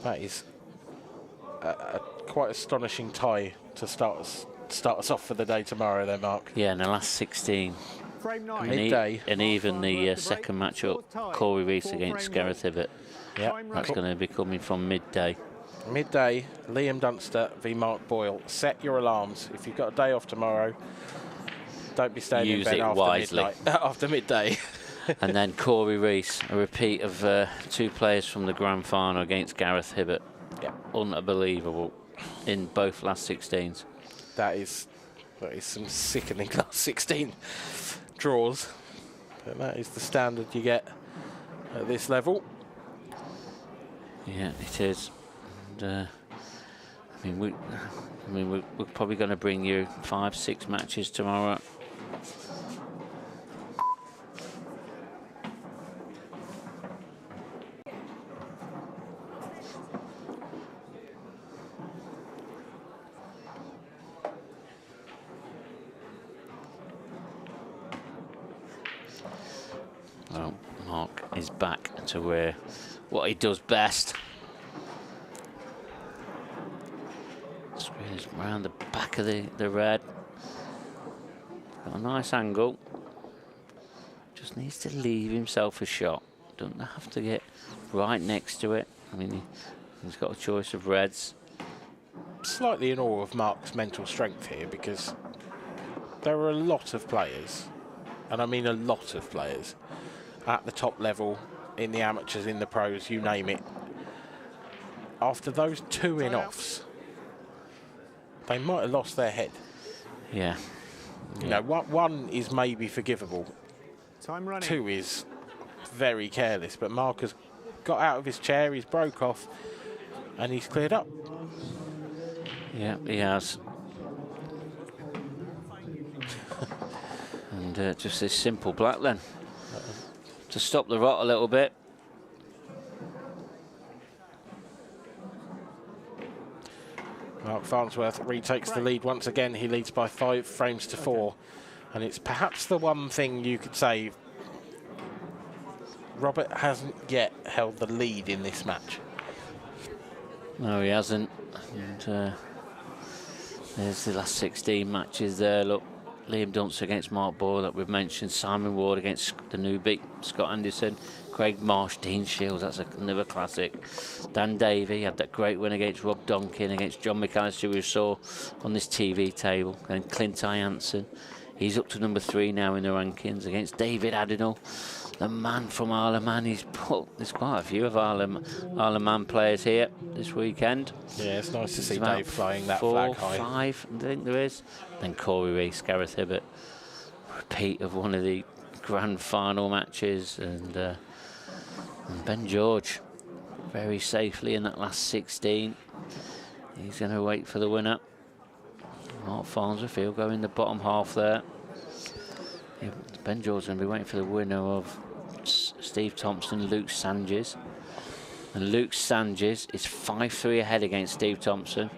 That is a quite astonishing tie to start us off for the day tomorrow there, Mark. Yeah, in the last 16. Frame 9. Midday. And even the second matchup, Corey Reese against Gareth Hibbert. Yeah, that's going to be coming from midday. Midday, Liam Dunster v Mark Boyle. Set your alarms. If you've got a day off tomorrow, don't be staying in bed after midday. And then Corey Reese, a repeat of 2 players from the grand final against Gareth Hibbert. Yeah. Unbelievable in both last 16s. That is some sickening last 16 draws. But that is the standard you get at this level. Yeah, it is. And, I mean, we're probably going to bring you 5-6 matches tomorrow. Well, Mark is back to where what he does best. Screen is around the back of the red. Got a nice angle. Just needs to leave himself a shot. Doesn't have to get right next to it. I mean, he's got a choice of reds. Slightly in awe of Mark's mental strength here, because there are a lot of players, and I mean a lot of players, at the top level, in the amateurs, in the pros, you name it. After those 2 in-offs, they might have lost their head. Yeah. You know, one is maybe forgivable. Time running. 2 is very careless, but Mark has got out of his chair, he's broke off, and he's cleared up. Yeah, he has. And just this simple black then. To stop the rot a little bit. Mark Farnsworth retakes the lead once again. He leads by 5 frames to 4. And it's perhaps the one thing you could say Robert hasn't yet held the lead in this match. No, he hasn't. And there's the last 16 matches there. Look, Liam Dunster against Mark Boyle that we've mentioned. Simon Ward against the newbie, Scott Anderson. Craig Marsh, Dean Shields, that's another classic. Dan Davey had that great win against Rob Donkin, against John McAllister, who we saw on this TV table. And Clint Hansen, he's up to number 3 now in the rankings against David Adenall, the man from Isle of Man. There's quite a few of Isle of Man players here this weekend. Yeah, it's nice to see Dave flying that flag high. 5, I think there is. Then Corey Reese, Gareth Hibbert, repeat of one of the grand final matches, and Ben George very safely in that last 16. He's going to wait for the winner. Mark Farnsworth, he'll go in the bottom half there. Yeah, Ben George's going to be waiting for the winner of Steve Thompson, Luke Sanges. And Luke Sanges is 5-3 ahead against Steve Thompson.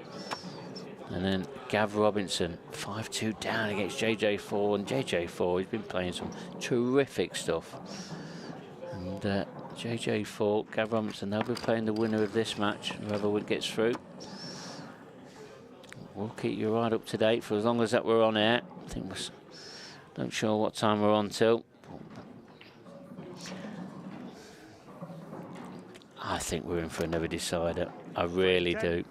And then Gav Robinson, 5-2 down against JJ4, and JJ4, he's been playing some terrific stuff. And JJ4, Gav Robinson, they'll be playing the winner of this match, whoever gets through. We'll keep you right up to date for as long as that we're on air. I think we're not sure what time we're on till. I think we're in for another decider. I really do.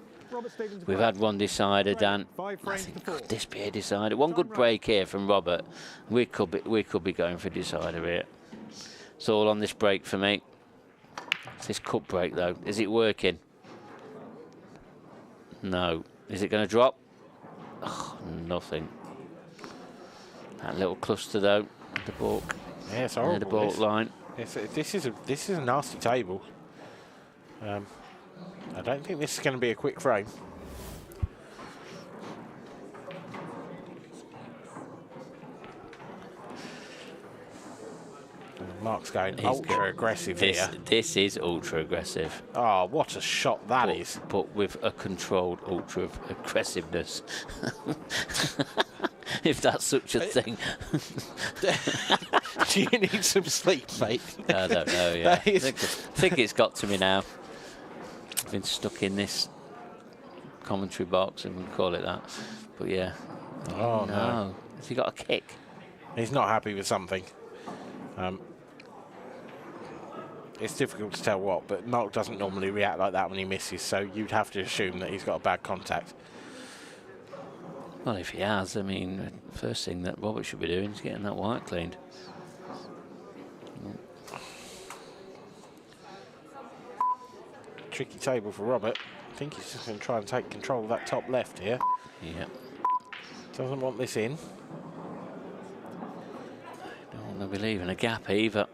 We've had one decider, Dan. I think could this be a decider? One good break here from Robert. We could be going for a decider here. It's all on this break for me. It's this cut break though. Is it working? No. Is it going to drop? Oh, nothing. That little cluster though, the balk. Yeah, it's horrible. The balk line. This is a nasty table. I don't think this is going to be a quick frame. Mark's going ultra aggressive here. This is ultra aggressive. Oh, what a shot that is! But with a controlled ultra aggressiveness. If that's such a thing. Do you need some sleep, mate? I don't know, yeah. I think it's got to me now. I've been stuck in this commentary box, and we call it that. But yeah. Oh, no. Has he got a kick? He's not happy with something. It's difficult to tell what, but Mark doesn't normally react like that when he misses, so you'd have to assume that he's got a bad contact. Well, if he has, I mean, first thing that Robert should be doing is getting that white cleaned. Tricky table for Robert. I think he's just going to try and take control of that top left here. Yeah. Doesn't want this in. Don't want to be leaving a gap either.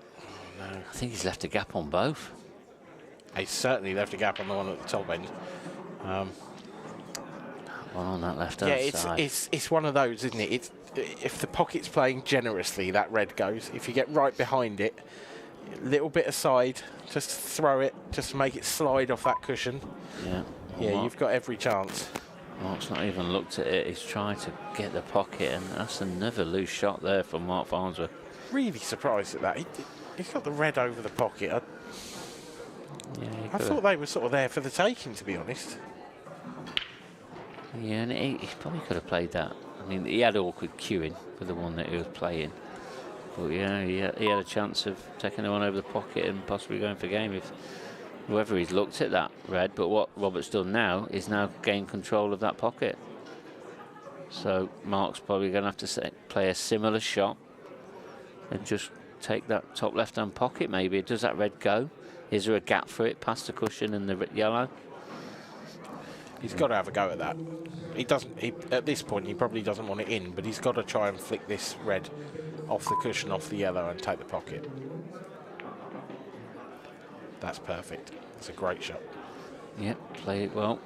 No. I think he's left a gap on both. He's certainly left a gap on the one at the top end. One on that left-hand side. It's one of those, isn't it? If the pocket's playing generously, that red goes. If you get right behind it, little bit aside, just throw it, just to make it slide off that cushion. Yeah. Yeah, you've got every chance. Mark's not even looked at it. He's trying to get the pocket, and that's another loose shot there from Mark Farnsworth. Really surprised at that. He's got the red over the pocket. I thought they were sort of there for the taking, to be honest. Yeah, and he probably could have played that. I mean, he had awkward cueing for the one that he was playing. But yeah, he had a chance of taking the one over the pocket and possibly going for game if whoever he's looked at that red. But what Robert's done now is now gain control of that pocket. So Mark's probably going to have to play a similar shot and just take that top left-hand pocket maybe. Does that red go? Is there a gap for it past the cushion and the yellow? He's got to have a go at that. He doesn't. At this point, he probably doesn't want it in, but he's got to try and flick this red off the cushion, off the yellow, and take the pocket. That's perfect. It's a great shot. Yep, play it well.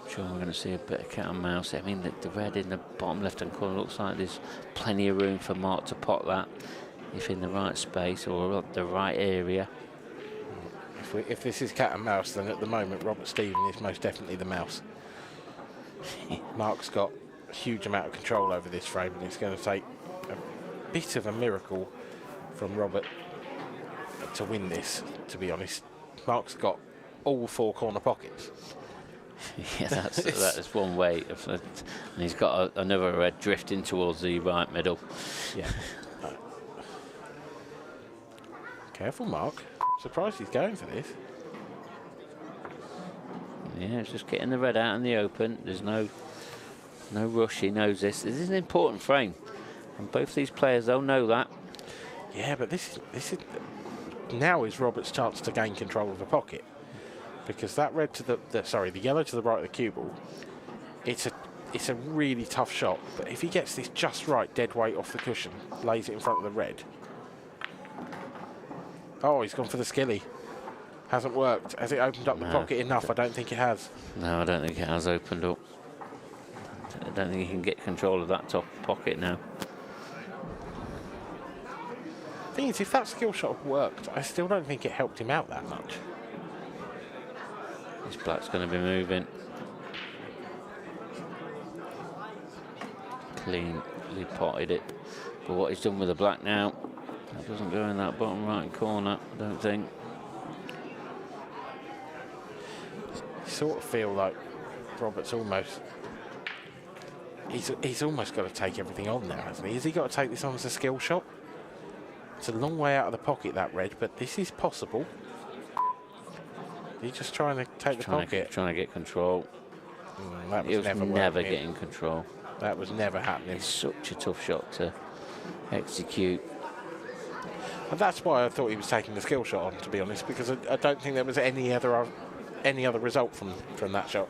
Sure, we're going to see a bit of cat and mouse. I mean, the red in the bottom left-hand corner looks like there's plenty of room for Mark to pot that if in the right space or the right area. If this is cat and mouse, then at the moment Robert Stephen is most definitely the mouse. Mark's got a huge amount of control over this frame, and it's going to take a bit of a miracle from Robert to win this, to be honest. Mark's got all four corner pockets. Yeah, that's one way. And he's got another red drifting towards the right middle. Yeah. Careful, Mark. Surprised he's going for this. Yeah, it's just getting the red out in the open. There's no rush. He knows this. This is an important frame, and both these players, they'll know that. Yeah, but this is now is Robert's chance to gain control of the pocket, because that red to the yellow to the right of the cue ball, it's a really tough shot. But if he gets this just right, dead weight off the cushion, lays it in front of the red. Oh, he's gone for the skilly. Hasn't worked. Has it opened up the pocket enough? I don't think it has. No, I don't think it has opened up. I don't think he can get control of that top pocket now. The thing is, if that skill shot worked, I still don't think it helped him out that much. This black's going to be moving. Cleanly potted it. But what he's done with the black now, that doesn't go in that bottom right corner, I don't think. Sort of feel like Robert's almost... He's almost got to take everything on there, hasn't he? Has he got to take this on as a skill shot? It's a long way out of the pocket, that red, but this is possible. He's just trying to take the pocket. Trying to get control. That He was was never never working. getting control. That was never happening. It's such a tough shot to execute. And that's why I thought he was taking the skill shot on, to be honest, because I don't think there was any other result from that shot.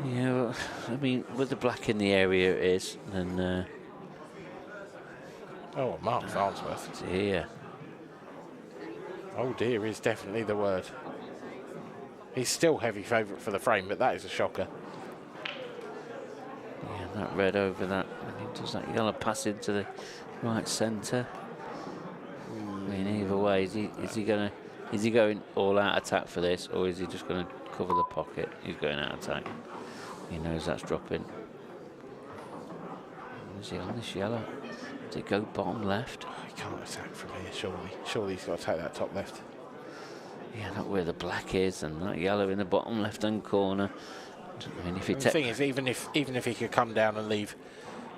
Yeah, well, I mean, with the black in the area it is, then... oh, Mark Farnsworth. Dear. Oh dear is definitely the word. He's still heavy favourite for the frame, but that is a shocker. Yeah, that red over that. Does that yellow pass into the right centre? I mean, either way, is he going all out attack for this, or is he just going to cover the pocket? He's going out attack. He knows that's dropping. Is he on this yellow? Does it go bottom left? Oh, he can't attack from here, surely. Surely he's got to take that top left. Yeah, not where the black is, and that yellow in the bottom left-hand corner. I mean, if he the thing is, even if he could come down and leave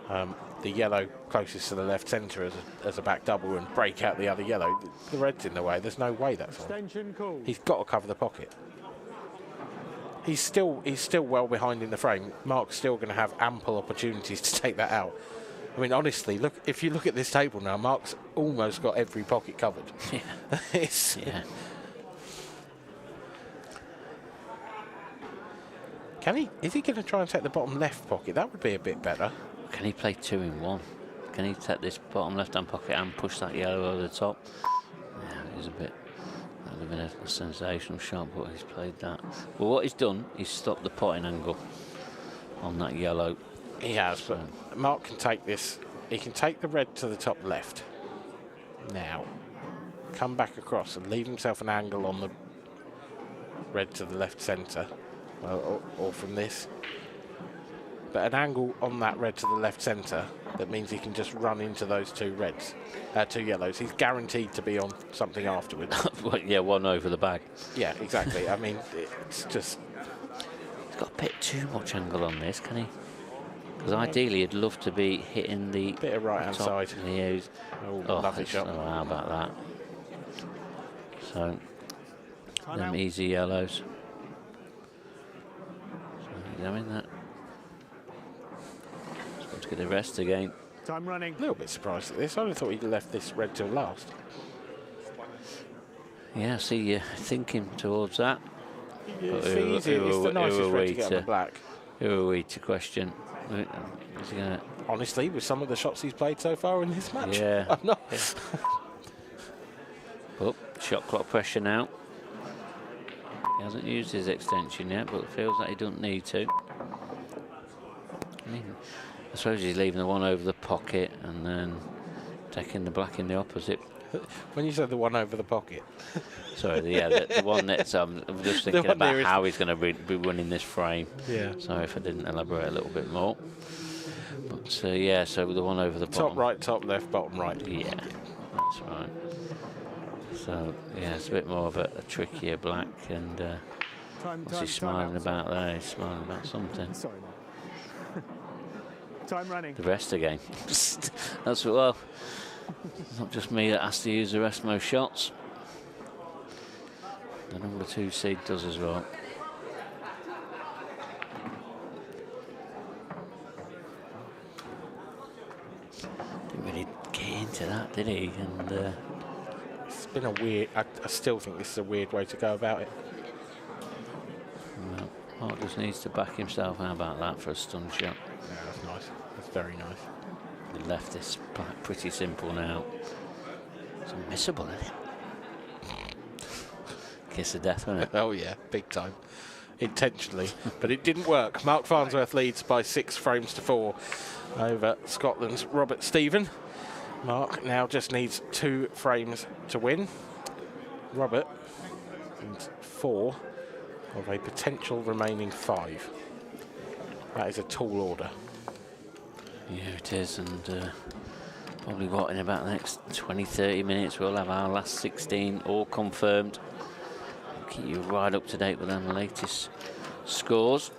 the yellow closest to the left centre as a back double and break out the other yellow, the red's in the way. There's no way that's on. He's got to cover the pocket. He's still well behind in the frame. Mark's still going to have ample opportunities to take that out. I mean, honestly, look. If you look at this table now, Mark's almost got every pocket covered. Yeah. Yeah. Can he? Is he going to try and take the bottom left pocket? That would be a bit better. Can he play 2 in 1? Can he take this bottom left-hand pocket and push that yellow over the top? Yeah, he's a bit... That would have been a sensational shot, but he's played that. Well, what he's done, he's stopped the potting angle on that yellow. He has, but Mark can take this. He can take the red to the top left. Now, come back across and leave himself an angle on the red to the left centre, or from this. But an angle on that red to the left centre, that means he can just run into those two yellows. He's guaranteed to be on something afterwards. Well, yeah, one over the bag. Yeah, exactly. I mean, it's just... He's got a bit too much angle on this, can he? Because ideally he'd love to be hitting the bit of right-hand top. side. Yeah, lovely shot. Oh, how about that? So, them easy yellows. So, I mean that. Let's get the rest again. Time running. A little bit surprised at this. I would have thought he'd left this red till last. Yeah, I see you thinking towards that. Yeah, it's easy. It's the nicest red to get on the black. Who are we to question? Is he gonna... Honestly, with some of the shots he's played so far in this match, Yeah. I'm not. Oh, shot clock pressure now. He hasn't used his extension yet, but it feels like he doesn't need to. I mean, I suppose he's leaving the one over the pocket and then taking the black in the opposite. When you said the one over the pocket. Sorry, the one that's, I'm just thinking about how he's going to be running this frame. Yeah. Sorry if I didn't elaborate a little bit more. But yeah, so the one over the bottom. Top right, top left, bottom right. Yeah, that's right. So yeah, it's a bit more of a trickier black, and what's he smiling about there? He's smiling about something. Sorry, Mark. Time running. The rest again. That's well. Not just me that has to use the rest most shots. The number 2 seed does as well. Didn't really get into that, did he? And it's been a weird. I still think this is a weird way to go about it. Well, Mark just needs to back himself. How about that for a stun shot? Yeah, that's nice. That's very nice. He left this pretty simple now. It's unmissable, isn't it? Kiss of death, wasn't it? Oh yeah, big time. Intentionally, but it didn't work. Mark Farnsworth leads by 6 frames to 4 over Scotland's Robert Stephen. Mark now just needs 2 frames to win. Robert needs 4 of a potential remaining 5. That is a tall order. Yeah, it is, and probably what, in about the next 20-30 minutes we'll have our last 16 all confirmed. We'll keep you right up to date with them latest scores.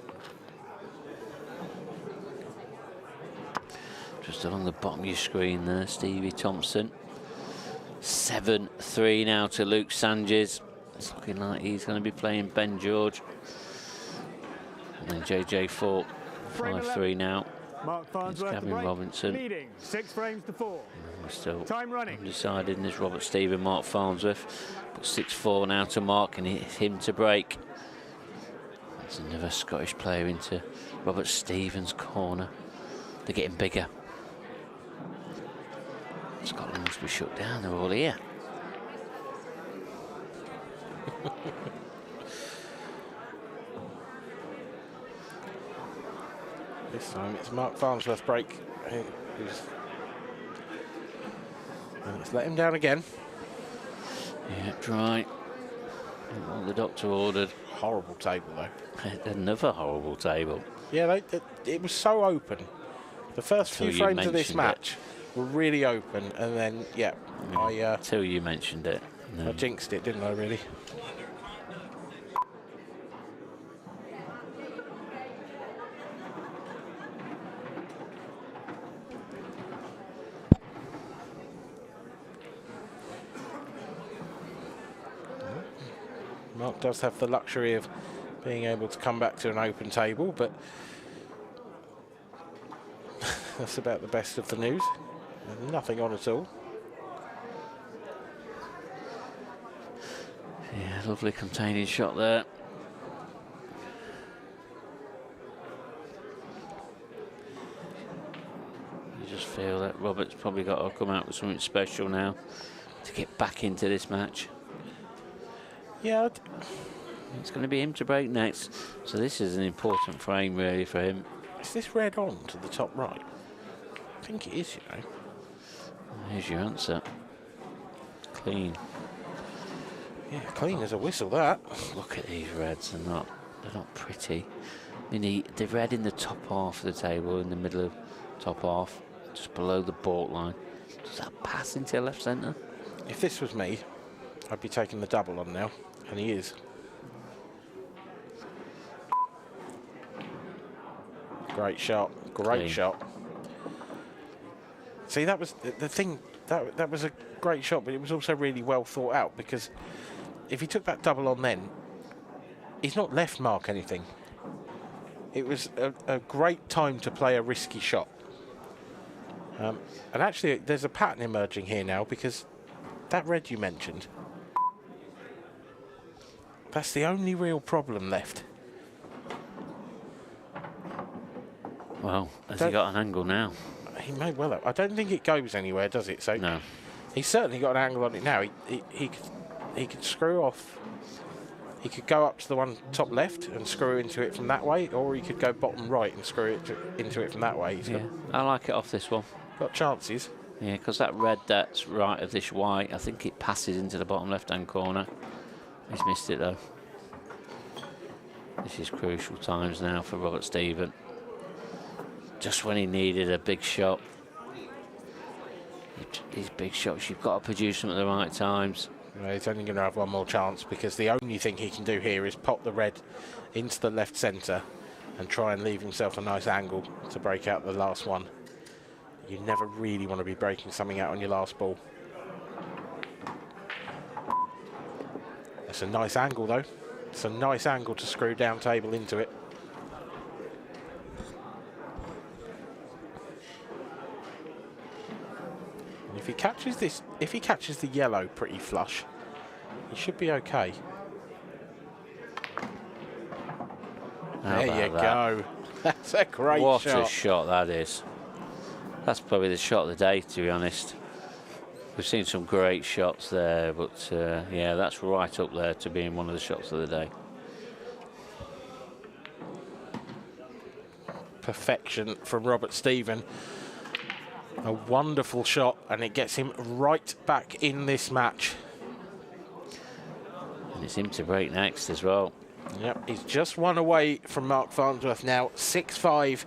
Just along the bottom of your screen there, Stevie Thompson. 7-3 now to Luke Sanchez. It's looking like he's going to be playing Ben George. And then JJ Falk, 5-3 now. Mark Farnsworth Gavin to break, Robinson. leading 6 frames to 4. We're still Time running. undecided in this Robert Stephen, Mark Farnsworth. But 6-4 now to Mark, and it's him to break. That's another Scottish player into Robert Stephen's corner. They're getting bigger. Scotland must be shut down, they're all here. This time it's Mark Farnsworth break. And it's let him down again. Yeah, right. What the doctor ordered. Horrible table though. Another horrible table. Yeah, it was so open. The first few frames of this match were really open, and then Till you mentioned it. I jinxed it, didn't I? Really. Mark does have the luxury of being able to come back to an open table, but that's about the best of the news. There's nothing on at all. Yeah, lovely containing shot there. You just feel that Robert's probably got to come out with something special now to get back into this match. Yeah. It's going to be him to break next. So this is an important frame really for him. Is this red on to the top right? I think it is, you know. Here's your answer. Clean. Yeah, clean as a whistle, that. Look at these reds, they're not pretty. I mean, the red in the top half of the table, in the middle of top half, just below the baulk line. Does that pass into left centre? If this was me, I'd be taking the double on now, and he is. Great shot, great shot. See, that was the thing, that was a great shot, but it was also really well thought out, because if he took that double on then, he's not left Mark anything. It was a great time to play a risky shot. And actually, there's a pattern emerging here now, because that red you mentioned, that's the only real problem left. Well, has he got an angle now? He may well have. I don't think it goes anywhere, does it? So no. He's certainly got an angle on it now. He could screw off. He could go up to the one top left and screw into it from that way, or he could go bottom right and screw it into it from that way. He's I like it off this one. Got chances. Yeah, because that red that's right of this white, I think it passes into the bottom left-hand corner. He's missed it though. This is crucial times now for Robert Stephen. Just when he needed a big shot. These big shots, you've got to produce them at the right times. He's only going to have one more chance, because the only thing he can do here is pop the red into the left centre and try and leave himself a nice angle to break out the last one. You never really want to be breaking something out on your last ball. It's a nice angle though. It's a nice angle to screw down table into it. And if he catches this, if he catches the yellow pretty flush, he should be okay. There you go. That's a great shot. What a shot that is. That's probably the shot of the day, to be honest. We've seen some great shots there, but yeah, that's right up there to being one of the shots of the day. Perfection from Robert Stephen. A wonderful shot, and it gets him right back in this match. And it's him to break next as well. Yep, he's just one away from Mark Farnsworth now, 6-5.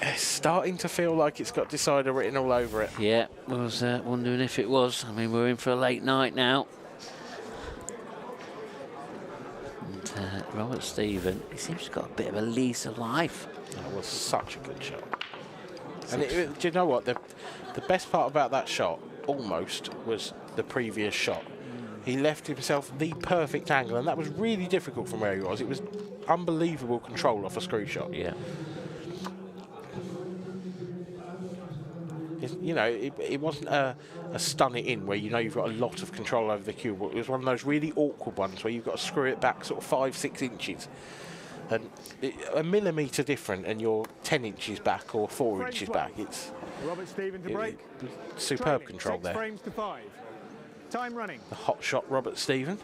It's starting to feel like it's got decider written all over it. Yeah, I was wondering if it was. I mean, we're in for a late night now. And Robert Stephen, he seems to have got a bit of a lease of life. That was such a good shot. And do you know what? The best part about that shot, almost, was the previous shot. He left himself the perfect angle, and that was really difficult from where he was. It was unbelievable control off a screw shot. Yeah. You know, it wasn't a stun it in where you know you've got a lot of control over the cue. It was one of those really awkward ones where you've got to screw it back sort of 5-6 inches. And a millimetre different and you're 10 inches back or 4 inches back. It's Robert Stephen to break. Superb Trailing, control 6 there. frames to 5. Time running. The hot shot Robert Stephen.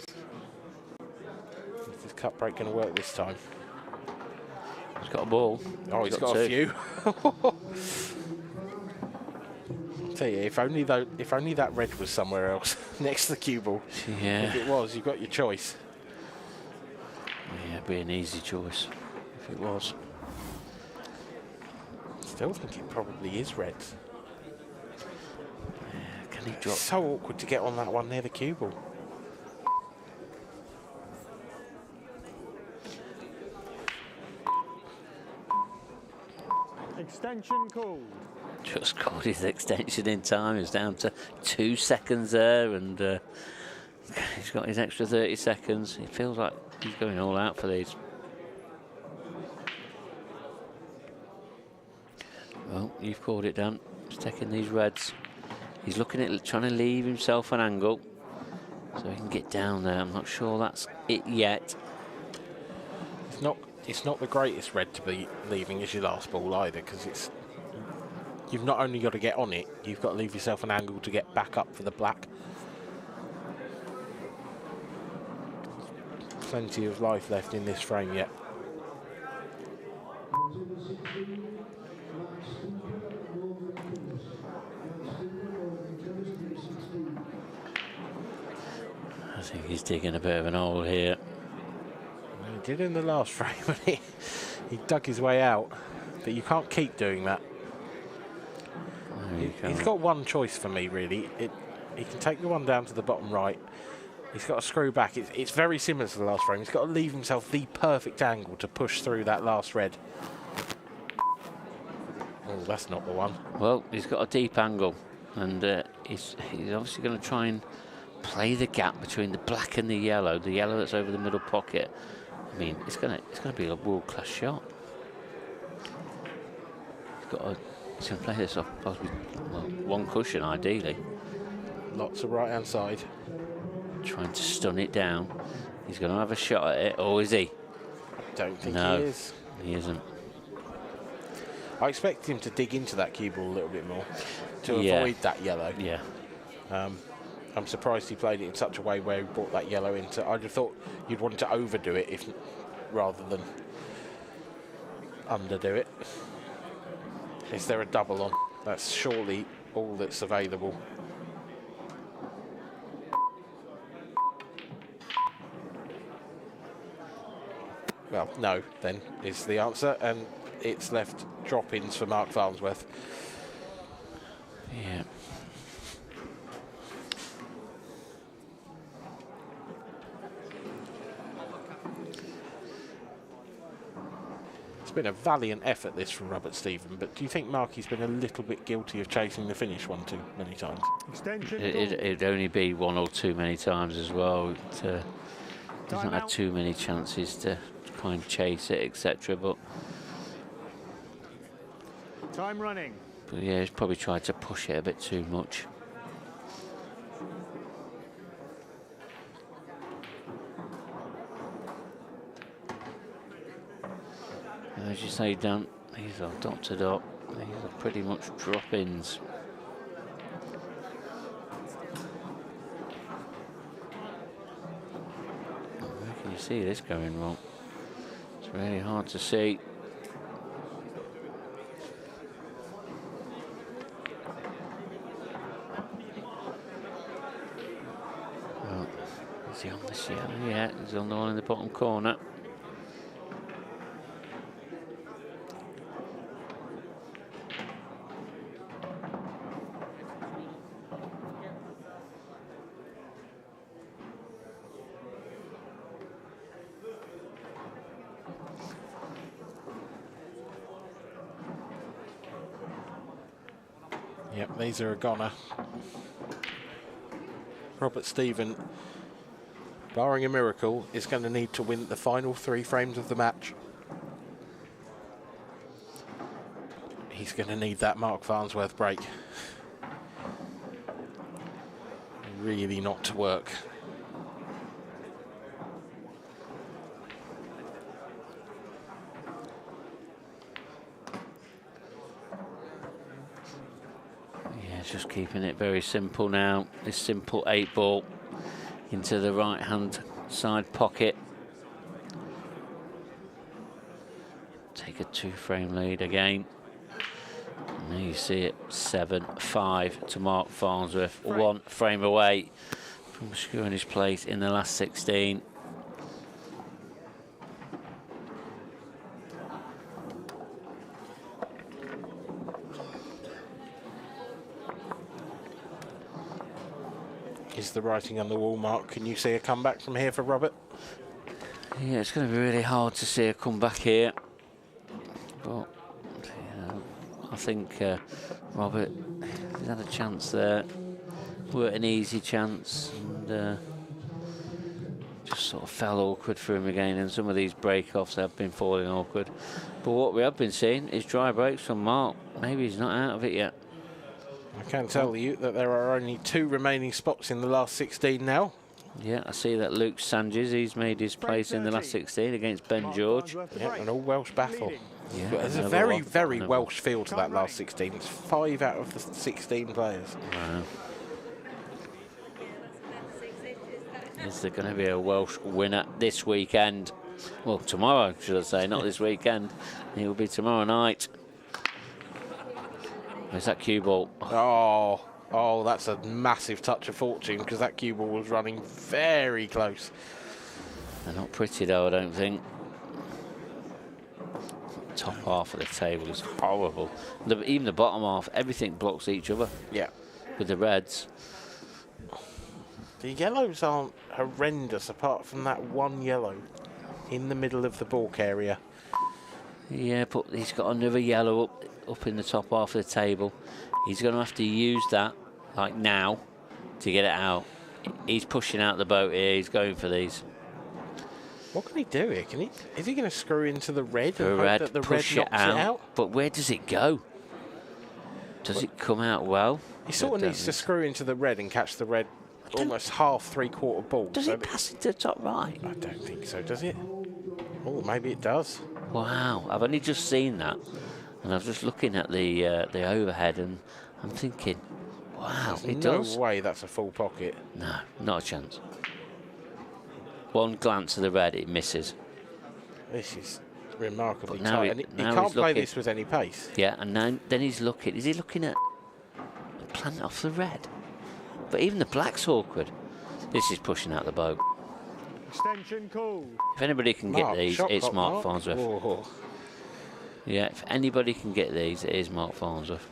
Is this cut break going to work this time? He's got a ball. Oh, he's got a few. I'll tell you, if only that red was somewhere else next to the cue ball. Yeah. If it was, you've got your choice. Yeah, it'd be an easy choice if it was. Still think it probably is red. Yeah, can he drop? It's so awkward to get on that one near the cue ball. Extension called. Just called his extension in time. It's down to 2 seconds there, and he's got his extra 30 seconds. It feels like he's going all out for these. Well, you've called it, Dan. He's taking these reds. He's looking at trying to leave himself an angle so he can get down there. I'm not sure that's it yet. It's not the greatest red to be leaving as your last ball either, because you've not only got to get on it, you've got to leave yourself an angle to get back up for the black. Plenty of life left in this frame yet. I think he's digging a bit of an hole here. He did in the last frame, and he dug his way out, but you can't keep doing that. He's got one choice for me, really. He can take the one down to the bottom right. He's got to screw back. It's very similar to the last frame. He's got to leave himself the perfect angle to push through that last red. Oh, that's not the one. Well, he's got a deep angle, and he's obviously going to try and play the gap between the black and the yellow that's over the middle pocket. I mean, it's going to be a world-class shot. He's going to play this off possibly one cushion, ideally. Lots of right-hand side. Trying to stun it down. He's going to have a shot at it, or is he? Don't think no, he is. He isn't. I expect him to dig into that cue ball a little bit more to avoid that yellow. Yeah. I'm surprised he played it in such a way where he brought that yellow into. I'd have thought you'd want to overdo it rather than underdo it. Is there a double on? That's surely all that's available. Well, no, then, is the answer, and it's left drop-ins for Mark Farnsworth. Yeah. It's been a valiant effort, this, from Robert Stephen, but do you think Marky's been a little bit guilty of chasing the finish one too many times? It'd only be one or too many times as well. He's not had too many chances to try and chase it, etc. But time running. But yeah, he's probably tried to push it a bit too much. As you say, Dan, these are dot to dot. These are pretty much drop-ins. Where can you see this going wrong? It's really hard to see. Is he on this yellow? Yeah, he's on the one in the bottom corner. Yep, these are a goner. Robert Stephen, barring a miracle, is going to need to win the final 3 frames of the match. He's going to need that Mark Farnsworth break. Really not to work. Just keeping it very simple now. This simple 8-ball into the right-hand side pocket. Take a 2-frame lead again. And there you see it, 7-5 to Mark Farnsworth. 1 frame away from securing his place in the last 16. Is the writing on the wall, Mark? Can you see a comeback from here for Robert? Yeah, it's going to be really hard to see a comeback here. But yeah, I think Robert has had a chance there. Weren't an easy chance, and just sort of fell awkward for him again. And some of these break-offs have been falling awkward. But what we have been seeing is dry breaks from Mark. Maybe he's not out of it yet. I can tell you that there are only 2 remaining spots in the last 16 now. Yeah, I see that Luke Sanchez, he's made his place in the last 16 against Ben George. Yeah, an all-Welsh battle. Yeah, But there's a very, very Welsh feel to that last 16. It's 5 out of the 16 players. Wow. Is there going to be a Welsh winner this weekend? Well, tomorrow, should I say, not this weekend. It will be tomorrow night. Where's that cue ball? Oh, that's a massive touch of fortune, because that cue ball was running very close. They're not pretty though, I don't think. Top half of the table is horrible. Even the bottom half, everything blocks each other. Yeah. With the reds. The yellows aren't horrendous, apart from that one yellow in the middle of the balk area. Yeah, but he's got another yellow up in the top half of the table. He's going to have to use that, like now, to get it out. He's pushing out the boat here. He's going for these. What can he do here? Can he? Is he going to screw into the red The and red, hope that the push red it knocks out. it out? But where does it go? Does it come out well? He sort of needs to screw into the red and catch the red almost half three-quarter ball. Does it pass it to the top right? I don't think so, does it? Oh, maybe it does. Wow, I've only just seen that. And I was just looking at the overhead and I'm thinking, wow, There's it no does. way that's a full pocket. No, not a chance. One glance of the red, it misses. This is remarkably But now tight. he- And he now can't he's play looking. this with any pace. Yeah, and then he's looking. Is he looking at plant off the red? But even the black's awkward. This is pushing out the boat. Extension call. If anybody can get Mark, these, shot it's clock, Mark Mark. Farnsworth. Whoa. Yeah, if anybody can get these, it is Mark Farnsworth.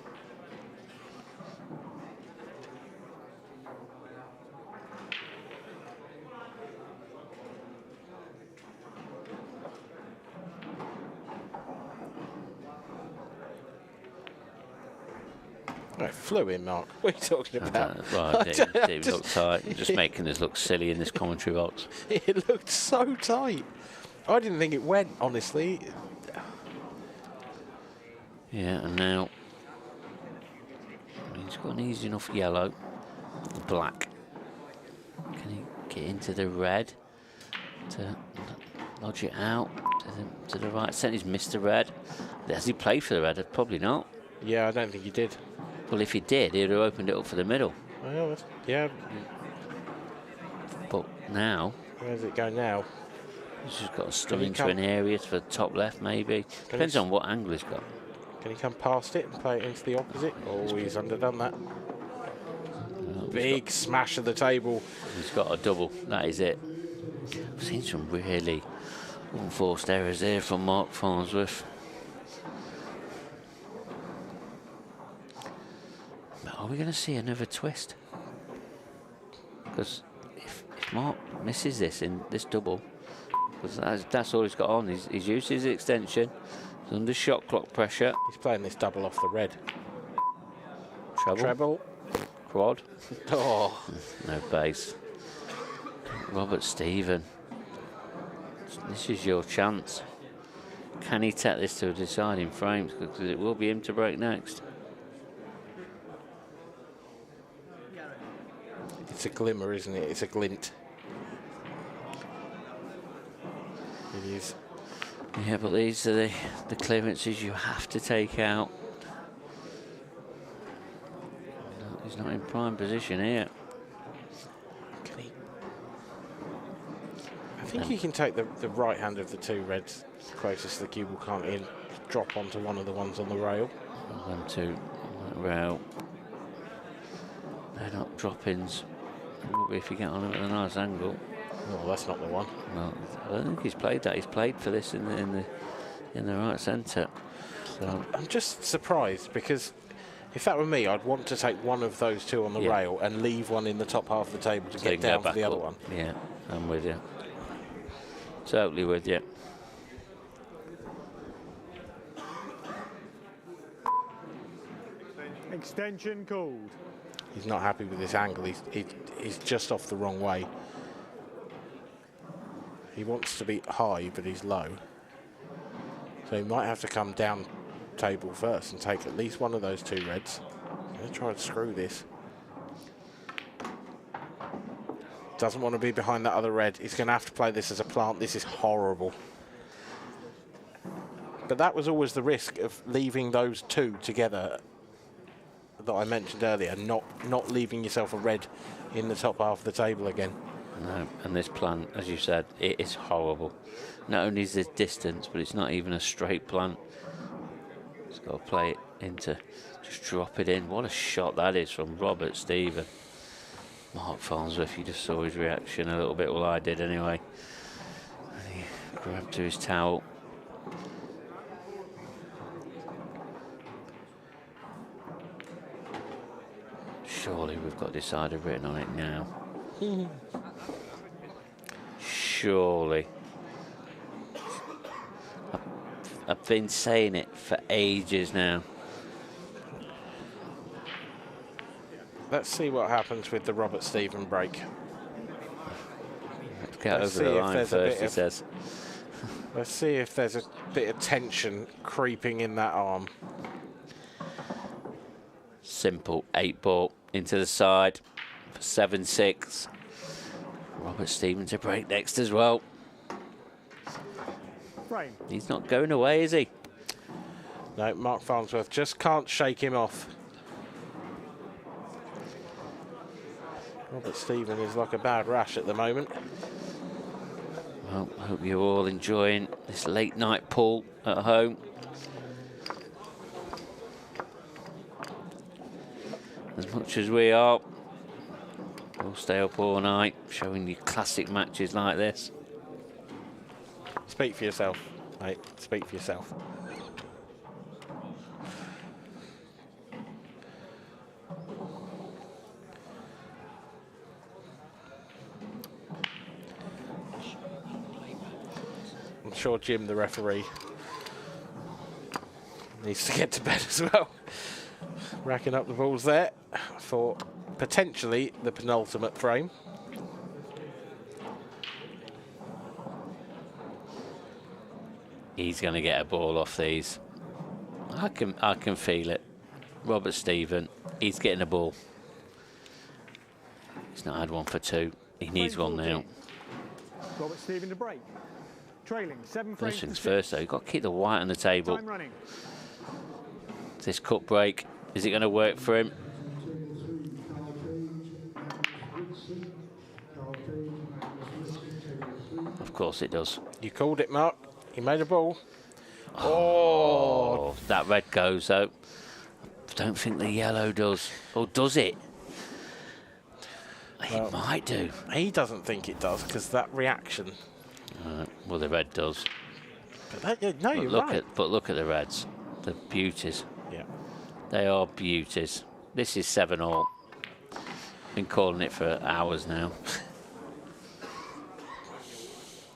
Right, flew in, Mark. What are you talking about? Right, it didn't look tight. Just making us look silly in this commentary box. It looked so tight. I didn't think it went, honestly. Yeah, and now he's got an easy enough yellow, black. Can he get into the red to lodge it out to the right? He's missed the red. Has he played for the red? Probably not. Yeah, I don't think he did. Well, if he did, he'd have opened it up for the middle. Well, yeah. But now, Where does it go now? he's just got to Can stun he into come- an area for the top left, maybe. Depends he- on what angle he's got. Can he come past it and play it into the opposite? Oh, he's underdone that. big smash of the table. He's got a double. That is it. I've seen some really unforced errors here from Mark Farnsworth. But are we going to see another twist? Because if Mark misses this in this double, because that's all he's got on. He's used his extension. He's under shot clock pressure. He's playing this double off the red. Treble. Quad. Oh. No base. Robert Stephen. This is your chance. Can he take this to a deciding frames? Because it will be him to break next. It's a glimmer, isn't it? It's a glint. It is. Yeah, but these are the clearances you have to take out. No, he's not in prime position here. Can he? I think he can take the right hand of the two reds closest to the cue ball, can't he? And drop onto one of the ones on the rail. Them two on that rail. They're not drop-ins. It will be if you get on them at a nice angle. Well, that's not the one. Well, I don't think he's played that. He's played for this in the right centre. So I'm just surprised because if that were me, I'd want to take one of those two on the rail and leave one in the top half of the table to get down for the other one. Yeah, I'm with you. Totally with you. Extension called. He's not happy with this angle. He's just off the wrong way. He wants to be high, but he's low. So he might have to come down table first and take at least one of those two reds. I'm going to try and screw this. Doesn't want to be behind that other red. He's going to have to play this as a plant. This is horrible. But that was always the risk of leaving those two together that I mentioned earlier, not leaving yourself a red in the top half of the table again. No, and this plant, as you said, it is horrible. Not only is this distance, but it's not even a straight plant. Just got to play it into, just drop it in. What a shot that is from Robert Stephen. Mark Farnsworth, you just saw his reaction a little bit, well I did anyway. And he grabbed to his towel. Surely we've got decider written on it now. Surely. I've been saying it for ages now. Let's see what happens with the Robert Stephen break. Let's get over the line first, he says. Let's see if there's a bit of tension creeping in that arm. Simple 8-ball into the side for 7-6. Robert Stephen to break next as well. Frame. He's not going away, is he? No, Mark Farnsworth just can't shake him off. Robert Stephen is like a bad rash at the moment. Well, I hope you're all enjoying this late night pool at home. As much as we are. We'll stay up all night showing you classic matches like this. Speak for yourself, mate. Speak for yourself. I'm sure Jim, the referee, needs to get to bed as well. Racking up the balls there for potentially the penultimate frame. He's going to get a ball off these. I can feel it. Robert Stephen, he's getting a ball. He's not had one for two. He needs one now. Robert Stephen to break. Trailing 7 frames. First things first, though. You've got to keep the white on the table. Time running. This cut break, is it going to work for him? Of course it does. You called it, Mark. He made a ball. Oh, that red goes, though. I don't think the yellow does. Or does it? Well, might do. He doesn't think it does because that reaction. Well, the red does. But no, you're right. But look at the reds. The beauties. Yeah. They are beauties. This is 7-all. Been calling it for hours now.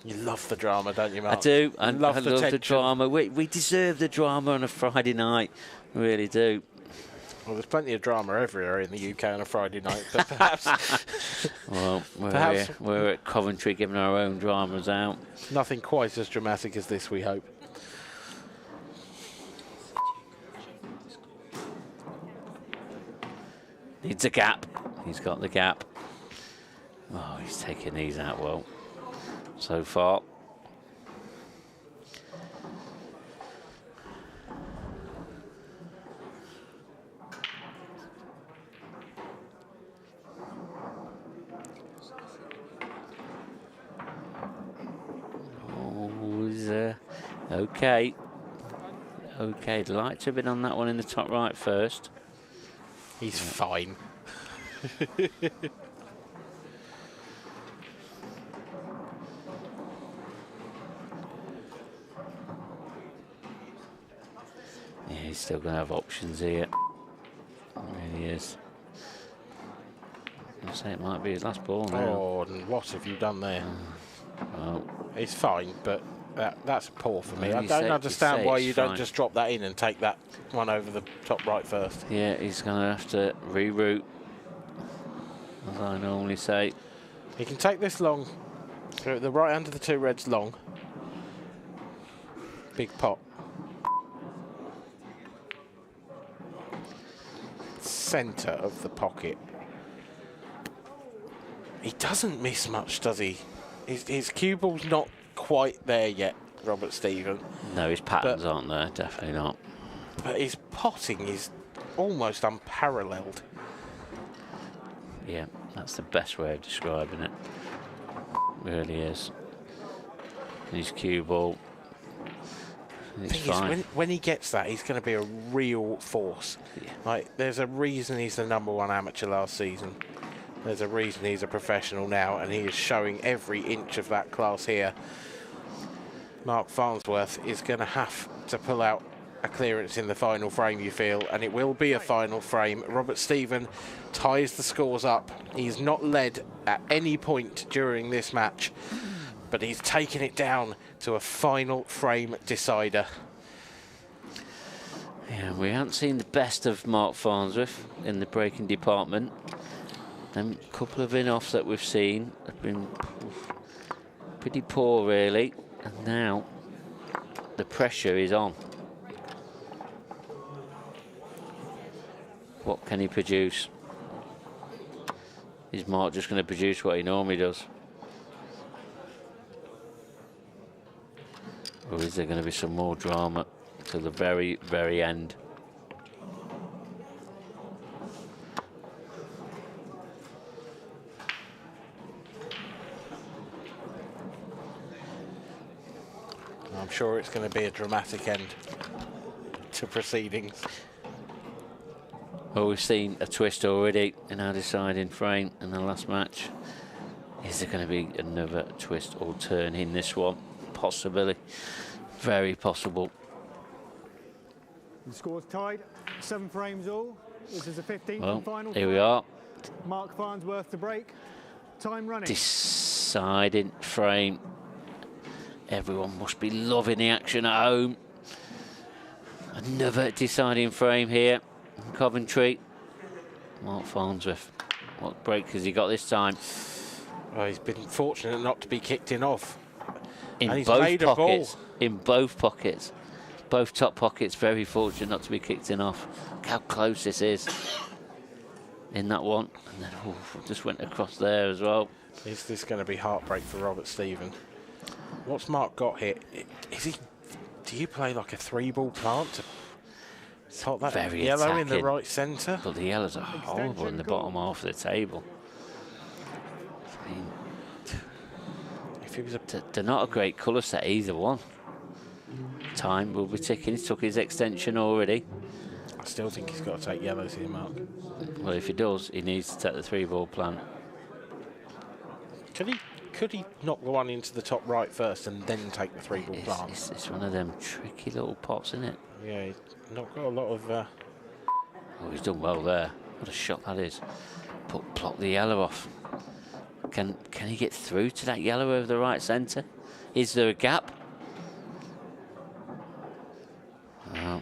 You love the drama, don't you, Mark? I do. I love love the the tension. drama. We deserve the drama on a Friday night. We really do. Well, there's plenty of drama everywhere in the UK on a Friday night, but perhaps... Well, we're at Coventry giving our own dramas out. Nothing quite as dramatic as this, we hope. Needs a gap. He's got the gap. Oh, he's taking these out well so far. Oh, he's okay. Okay, I'd like to have been on that one in the top right first. He's fine. Yeah, he's still going to have options here. He really is. I'd say it might be his last ball now. Oh, and what have you done there? Well, it's fine, but that's poor for me. Well, I don't understand why you don't fine. just drop that in and take that one over the top right first. Yeah, he's going to have to reroute, as I normally say. He can take this long. So the right hand of the two reds long. Big pot. Centre of the pocket. He doesn't miss much, does he? His cue ball's not quite there yet, Robert Stephen. No, his patterns aren't there, definitely not. But his potting is almost unparalleled. Yeah, that's the best way of describing it. Really is. And his cue ball. He's fine. When he gets that, he's going to be a real force. Yeah. Like, there's a reason he's the #1 amateur last season. There's a reason he's a professional now, and he is showing every inch of that class here. Mark Farnsworth is going to have to pull out a clearance in the final frame, you feel, and it will be a final frame. Robert Stephen ties the scores up. He's not led at any point during this match, but he's taken it down to a final frame decider. Yeah, we haven't seen the best of Mark Farnsworth in the breaking department. A couple of in-offs that we've seen have been pretty poor, really. And now the pressure is on. What can he produce? Is Mark just going to produce what he normally does? Or is there going to be some more drama to the very, very end? I'm sure it's going to be a dramatic end to proceedings. Well, we've seen a twist already in our deciding frame in the last match. Is there going to be another twist or turn in this one? Possibly. Very possible. The score's tied, 7 frames all. This is the 15th Well, and final. here we are. Mark Farnsworth to break. Time running. Deciding frame. Everyone must be loving the action at home. Another deciding frame here in Coventry. Mark Farnsworth. What break has he got this time? Well, he's been fortunate not to be kicked in off. And In he's both made a ball. pockets. In both pockets. Both top pockets, very fortunate not to be kicked in off. Look how close this is. In that one. And then just went across there as well. Is this going to be heartbreak for Robert Stephen? What's Mark got here? Is he? Do you play like a 3-ball plant to top that Very yellow attacking. in the right centre? But the yellows are horrible in the bottom half of the table. I mean, if he was they're not a great colour set, either one. Time will be ticking. He's took his extension already. I still think he's got to take yellows here, Mark. Well, if he does, he needs to take the 3-ball plan. Could he knock the one into the top right first and then take the 3-ball plant? It's one of them tricky little pots, isn't it? Yeah, he's not got a lot of... Oh, he's done well there. What a shot that is. Block the yellow off. Can he get through to that yellow over the right centre? Is there a gap? Well,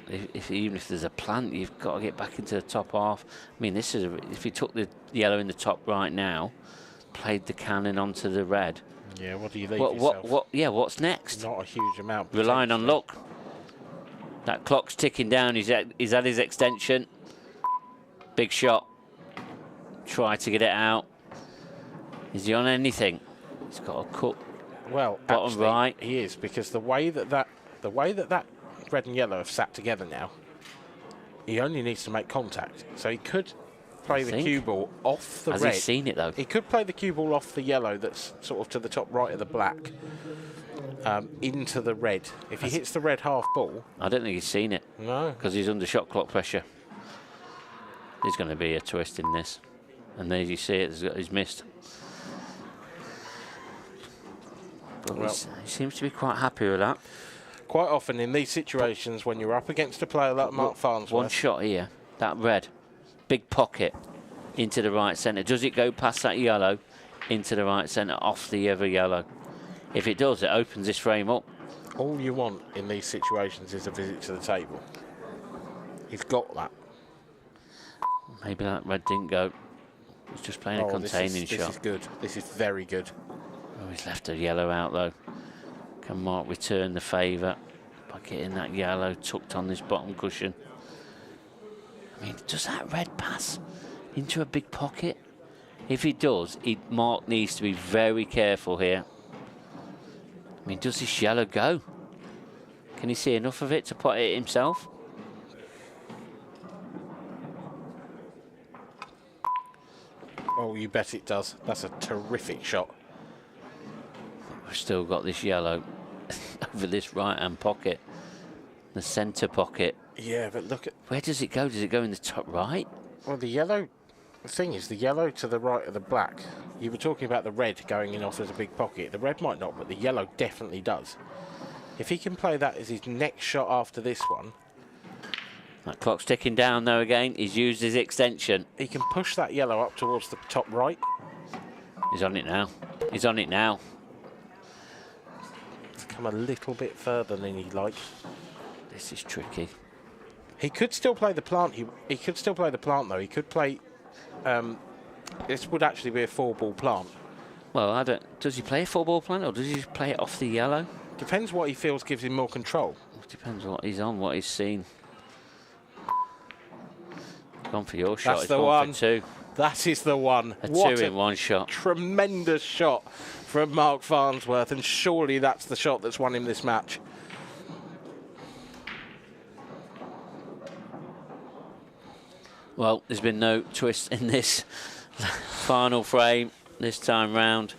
even if there's a plant, you've got to get back into the top half. I mean, this is if he took the yellow in the top right now, played the cannon onto the red. Yeah, what do you leave yourself? What's next? Not a huge amount. Relying on luck. That clock's ticking down. He's at his extension. Big shot. Try to get it out. Is he on anything? He's got a cut. Well, bottom actually, right. He is, because the way that red and yellow have sat together now, he only needs to make contact. So he could play the cue ball off the red. Has he seen it though? He could play the cue ball off the yellow that's sort of to the top right of the black, into the red. If he hits the red half ball... I don't think he's seen it. No. Because he's under shot clock pressure. There's going to be a twist in this. And there you see it, he's missed. But Well, he seems to be quite happy with that. Quite often in these situations, when you're up against a player like Mark Farnsworth... One shot here, that red, big pocket into the right centre. Does it go past that yellow into the right centre, off the other yellow? If it does, it opens this frame up. All you want in these situations is a visit to the table. He's got that. Maybe that red didn't go. He's just playing a containing shot. This is good. This is very good. Oh, he's left a yellow out though. Can Mark return the favour by getting that yellow tucked on this bottom cushion? I mean, does that red pass into a big pocket? If it does, Mark needs to be very careful here. I mean, does this yellow go? Can he see enough of it to put it himself? Oh, you bet it does. That's a terrific shot. We've still got this yellow over this right-hand pocket, the centre pocket. Yeah, but look at... Where does it go? Does it go in the top right? Well, the yellow... The thing is, the yellow to the right of the black, you were talking about the red going in off as a big pocket. The red might not, but the yellow definitely does. If he can play that as his next shot after this one... That clock's ticking down, though, again. He's used his extension. He can push that yellow up towards the top right. He's on it now. He's on it now. It's come a little bit further than he'd like. This is tricky. He could still play the plant. He could still play the plant, though. He could play... this would actually be a 4-ball plant. Well, I don't... Does he play a 4-ball plant, or does he just play it off the yellow? Depends what he feels gives him more control. Depends what he's on, what he's seen. Gone for your shot. That's the one. For two. That is the one. A two-in-one shot. Tremendous shot from Mark Farnsworth, and surely that's the shot that's won him this match. Well, there's been no twist in this final frame this time round.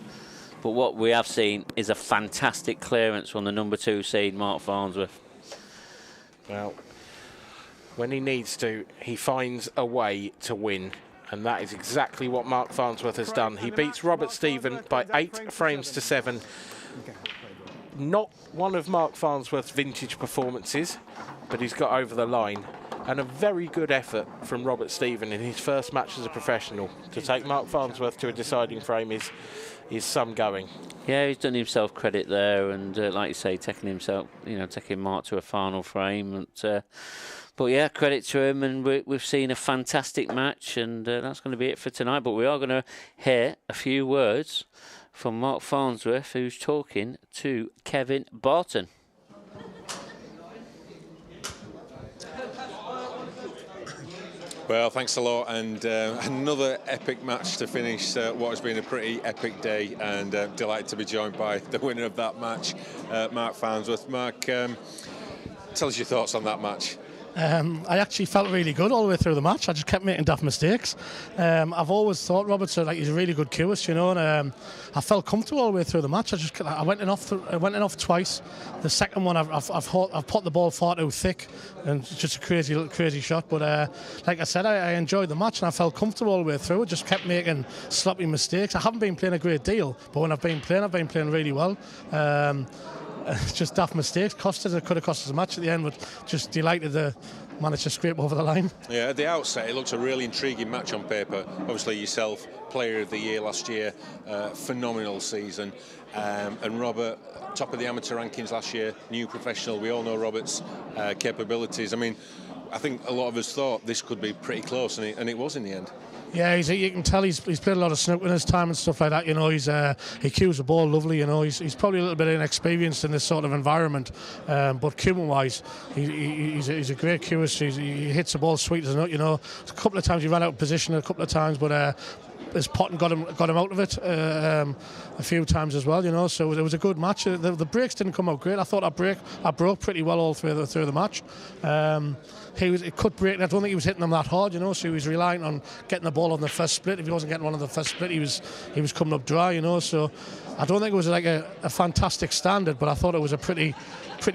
But what we have seen is a fantastic clearance from the number 2 seed, Mark Farnsworth. Well, when he needs to, he finds a way to win. And that is exactly what Mark Farnsworth has done. He beats Robert Stephen by 8 frames to 7. Not one of Mark Farnsworth's vintage performances, but he's got over the line. And a very good effort from Robert Stephen in his first match as a professional. To take Mark Farnsworth to a deciding frame is some going. Yeah, he's done himself credit there, and like you say, taking Mark to a final frame. And, but yeah, credit to him, and we've seen a fantastic match, and that's going to be it for tonight. But we are going to hear a few words from Mark Farnsworth, who's talking to Kevin Barton. Well, thanks a lot, and another epic match to finish what has been a pretty epic day, and delighted to be joined by the winner of that match, Mark Farnsworth. Mark, tell us your thoughts on that match. I actually felt really good all the way through the match. I just kept making daft mistakes. I've always thought Robert's he's a really good cueist, and I felt comfortable all the way through the match. I went in off twice. The second one, I've put the ball far too thick, and just a crazy shot. But like I said, I enjoyed the match and I felt comfortable all the way through. I just kept making sloppy mistakes. I haven't been playing a great deal, but when I've been playing really well. Just daft mistakes it could have cost us a match at the end, but just delighted to manage to scrape over the line. Yeah, at the outset it looks a really intriguing match on paper. Obviously yourself, player of the year last year, phenomenal season, and Robert, top of the amateur rankings last year, new professional. We all know Robert's capabilities. I mean, I think a lot of us thought this could be pretty close, and it was in the end. Yeah, you can tell he's played a lot of snooker in his time and stuff like that. He cues the ball lovely. He's probably a little bit inexperienced in this sort of environment, but cueing-wise, he's a great cueist. He hits the ball sweet as a nut. A couple of times he ran out of position, a couple of times, but his potting got him out of it a few times as well. So it was a good match. The breaks didn't come out great. I thought I broke pretty well all through the match. He could break. I don't think he was hitting them that hard, so he was relying on getting the ball on the first split. If he wasn't getting one on the first split, he was coming up dry, So I don't think it was like a fantastic standard, but I thought it was a pretty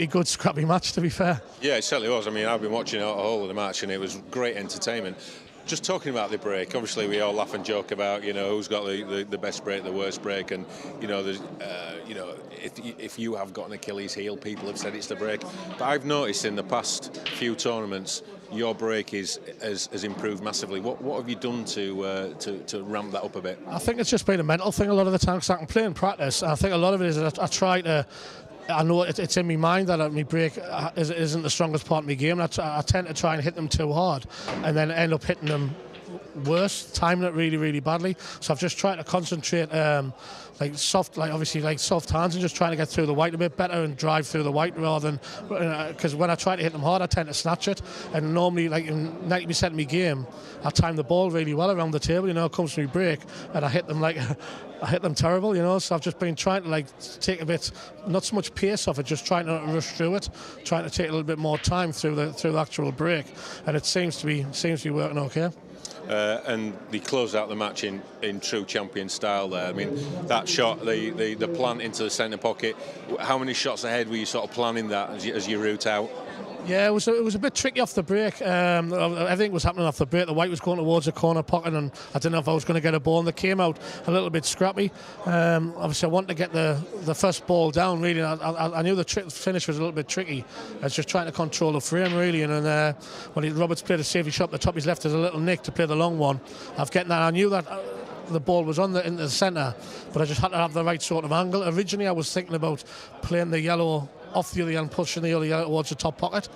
good scrappy match, to be fair. Yeah, it certainly was. I mean, I've been watching the whole of the match, and it was great entertainment. Just talking about the break, obviously we all laugh and joke about who's got the best break, the worst break, and there's if you have got an Achilles heel, people have said it's the break. But I've noticed in the past few tournaments your break has improved massively. What have you done to ramp that up a bit? I think it's just been a mental thing a lot of the time, because I can play in practice. I think a lot of it is I try to. I know it's in my mind that my break isn't the strongest part of my game. I tend to try and hit them too hard and then end up hitting them worse, timing it really, really badly. So I've just tried to concentrate soft hands and just trying to get through the white a bit better and drive through the white rather than because when I try to hit them hard, I tend to snatch it. And normally, in 90% of my game, I time the ball really well around the table. It comes to my break and I hit them I hit them terrible. So I've just been trying to take a bit, not so much pace off it, just trying to rush through it, trying to take a little bit more time through the actual break, and it seems to be working okay. And they closed out the match in true champion style there. I mean, that shot, the plant into the centre pocket, how many shots ahead were you sort of planning that as you route out? Yeah, it was a bit tricky off the break. Everything was happening off the break. The white was going towards the corner pocket, and I didn't know if I was going to get a ball. And they came out a little bit scrappy. Obviously, I wanted to get the first ball down, really. I knew the finish was a little bit tricky. I was just trying to control the frame, really. And then when Roberts played a safety shot, the top he's left is a little nick to play the long one. I knew that the ball was into the centre, but I just had to have the right sort of angle. Originally, I was thinking about playing the yellow off the other end, pushing the other yellow towards the top pocket,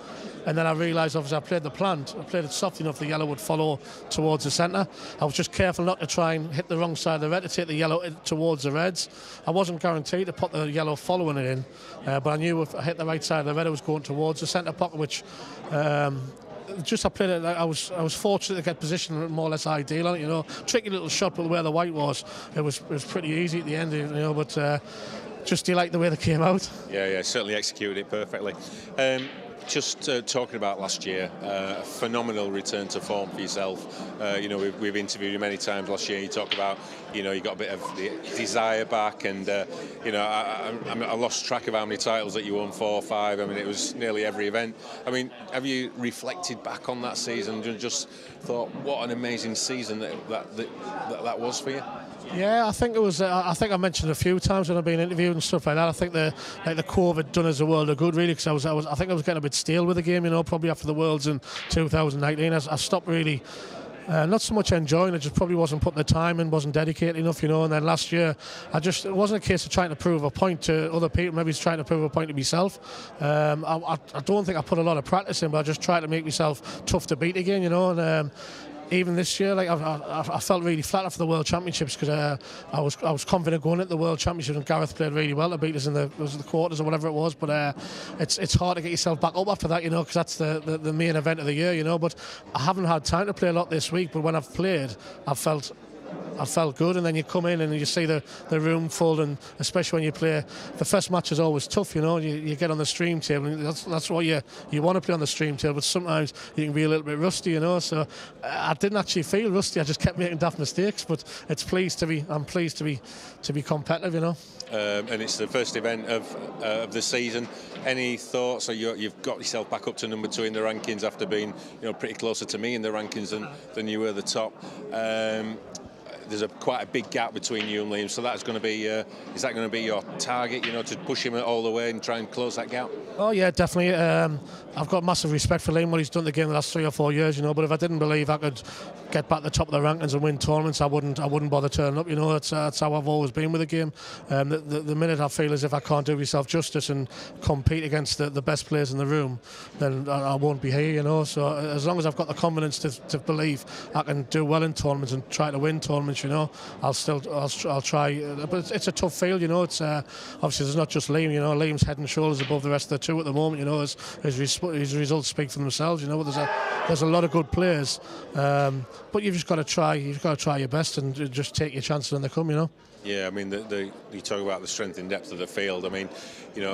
and then I realised obviously I played the plant. I played it soft enough the yellow would follow towards the centre. I was just careful not to try and hit the wrong side of the red to take the yellow towards the reds. I wasn't guaranteed to put the yellow following it in, but I knew if I hit the right side of the red, it was going towards the centre pocket, which. I played it. I was fortunate to get position more or less ideal on it. Tricky little shot, but where the white was, it was pretty easy at the end. But just do you like the way they came out? Yeah, certainly executed it perfectly. Just talking about last year, a phenomenal return to form for yourself. We've interviewed you many times last year. You talk about, you got a bit of the desire back, and I lost track of how many titles that you won, 4 or 5. I mean, it was nearly every event. I mean, have you reflected back on that season and just thought, what an amazing season that was for you? Yeah, I think it was. I think I mentioned a few times when I've been interviewed and stuff like that. I think the COVID done us a world of good, really, because I think I was getting a bit stale with the game. Probably after the Worlds in 2019, I stopped really. Not so much enjoying it, just probably wasn't putting the time in, wasn't dedicated enough, And then last year, it wasn't a case of trying to prove a point to other people. Maybe it's trying to prove a point to myself. I don't think I put a lot of practice in, but I just tried to make myself tough to beat again, And even this year, I felt really flat after the World Championships because I was confident going into the World Championships, and Gareth played really well to beat us in the quarters or whatever it was. But it's hard to get yourself back up after that, because that's the main event of the year, But I haven't had time to play a lot this week. But when I've played, I've felt I felt good, and then you come in and you see the room full, and especially when you play, the first match is always tough, you know. You get on the stream table, and that's what you want to play on the stream table, but sometimes you can be a little bit rusty, you know. So I didn't actually feel rusty, I just kept making daft mistakes, but I'm pleased to be competitive, you know. And it's the first event of the season. Any thoughts? So you've got yourself back up to number 2 in the rankings after being, pretty closer to me in the rankings than you were at the top. There's quite a big gap between you and Liam, so that's going to be. Is that going to be your target? To push him all the way and try and close that gap? Oh yeah, definitely. I've got massive respect for Liam, what he's done the game the last 3 or 4 years, But if I didn't believe I could get back to the top of the rankings and win tournaments, I wouldn't bother turning up. That's how I've always been with the game. The minute I feel as if I can't do myself justice and compete against the best players in the room, then I won't be here. So as long as I've got the confidence to believe I can do well in tournaments and try to win tournaments, I'll try. But it's a tough field, It's obviously there's not just Liam. Liam's head and shoulders above the rest of the 2 at the moment. His results speak for themselves. There's a lot of good players, but you've just got to try. You've got to try your best and just take your chances when they come. Yeah, I mean, you talk about the strength and depth of the field. I mean,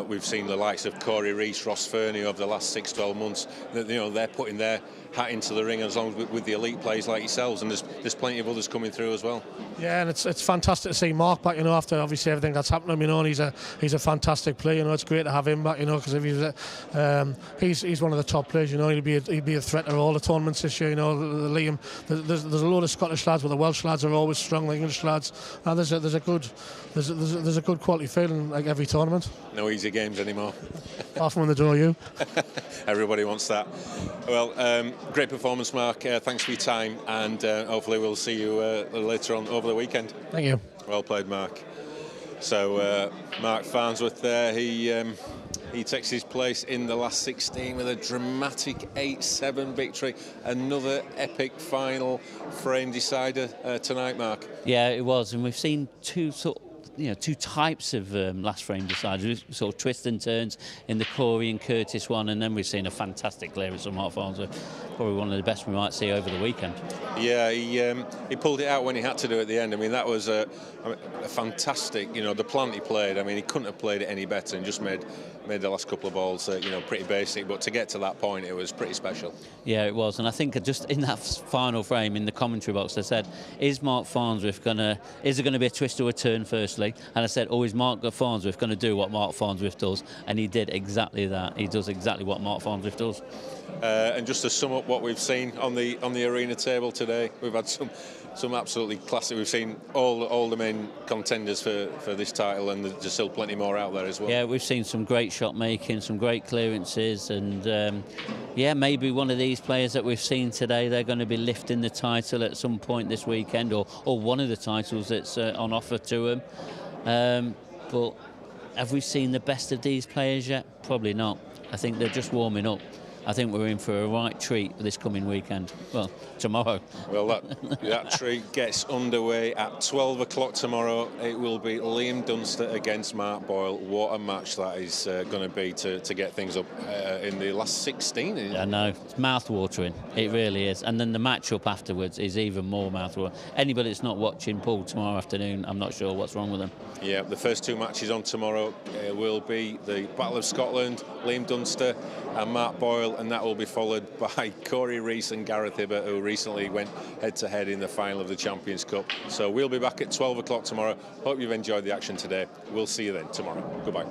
we've seen the likes of Corey Rees, Ross Fernie over the last 6-12 months. They're putting their hat into the ring as long as with the elite players like yourselves, and there's plenty of others coming through as well. Yeah, and it's fantastic to see Mark back. After obviously everything that's happened to him, and he's a fantastic player. It's great to have him back. Because if he's one of the top players. He'd be a threat to all the tournaments this year. Liam, there's a load of Scottish lads, but the Welsh lads are always strong. The English lads, and there's a good quality feeling like every tournament. No easy games anymore. Apart from when they draw you. Everybody wants that. Well, great performance, Mark. Thanks for your time, and hopefully we'll see you later on over the weekend. Thank you. Well played, Mark. So Mark Farnsworth there, he takes his place in the last 16 with a dramatic 8-7 victory. Another epic final frame decider tonight, Mark. Yeah, it was, and we've seen two types of last frame deciders, sort of twists and turns in the Corey and Curtis one, and then we've seen a fantastic clearance from Mark Farnsworth, probably one of the best we might see over the weekend. Yeah, he pulled it out when he had to do it at the end. I mean, that was a fantastic, the plant he played. I mean, he couldn't have played it any better, and just made the last couple of balls, pretty basic. But to get to that point, it was pretty special. Yeah, it was, and I think just in that final frame in the commentary box, they said, "Is Mark Farnsworth is there going to be a twist or a turn firstly?" And I said, is Mark Farnsworth going to do what Mark Farnsworth does? And he did exactly that. He does exactly what Mark Farnsworth does. And just to sum up what we've seen on the arena table today, we've had some absolutely classic. We've seen all the main contenders for this title, and there's still plenty more out there as well. Yeah, we've seen some great shot making, some great clearances, and maybe one of these players that we've seen today, they're going to be lifting the title at some point this weekend, or one of the titles that's on offer to them. But have we seen the best of these players yet? Probably not. I think they're just warming up. I think we're in for a right treat this coming weekend. Well, tomorrow. Well, that treat gets underway at 12 o'clock tomorrow. It will be Liam Dunster against Mark Boyle. What a match that is going to be to get things up in the last 16. I know. It's mouth-watering. It really is. And then the match-up afterwards is even more mouth-watering. Anybody that's not watching Paul tomorrow afternoon, I'm not sure what's wrong with them. Yeah, the first 2 matches on tomorrow will be the Battle of Scotland, Liam Dunster and Mark Boyle, and that will be followed by Corey Rees and Gareth Hibbert, who recently went head-to-head in the final of the Champions Cup. So we'll be back at 12 o'clock tomorrow. Hope you've enjoyed the action today. We'll see you then tomorrow. Goodbye.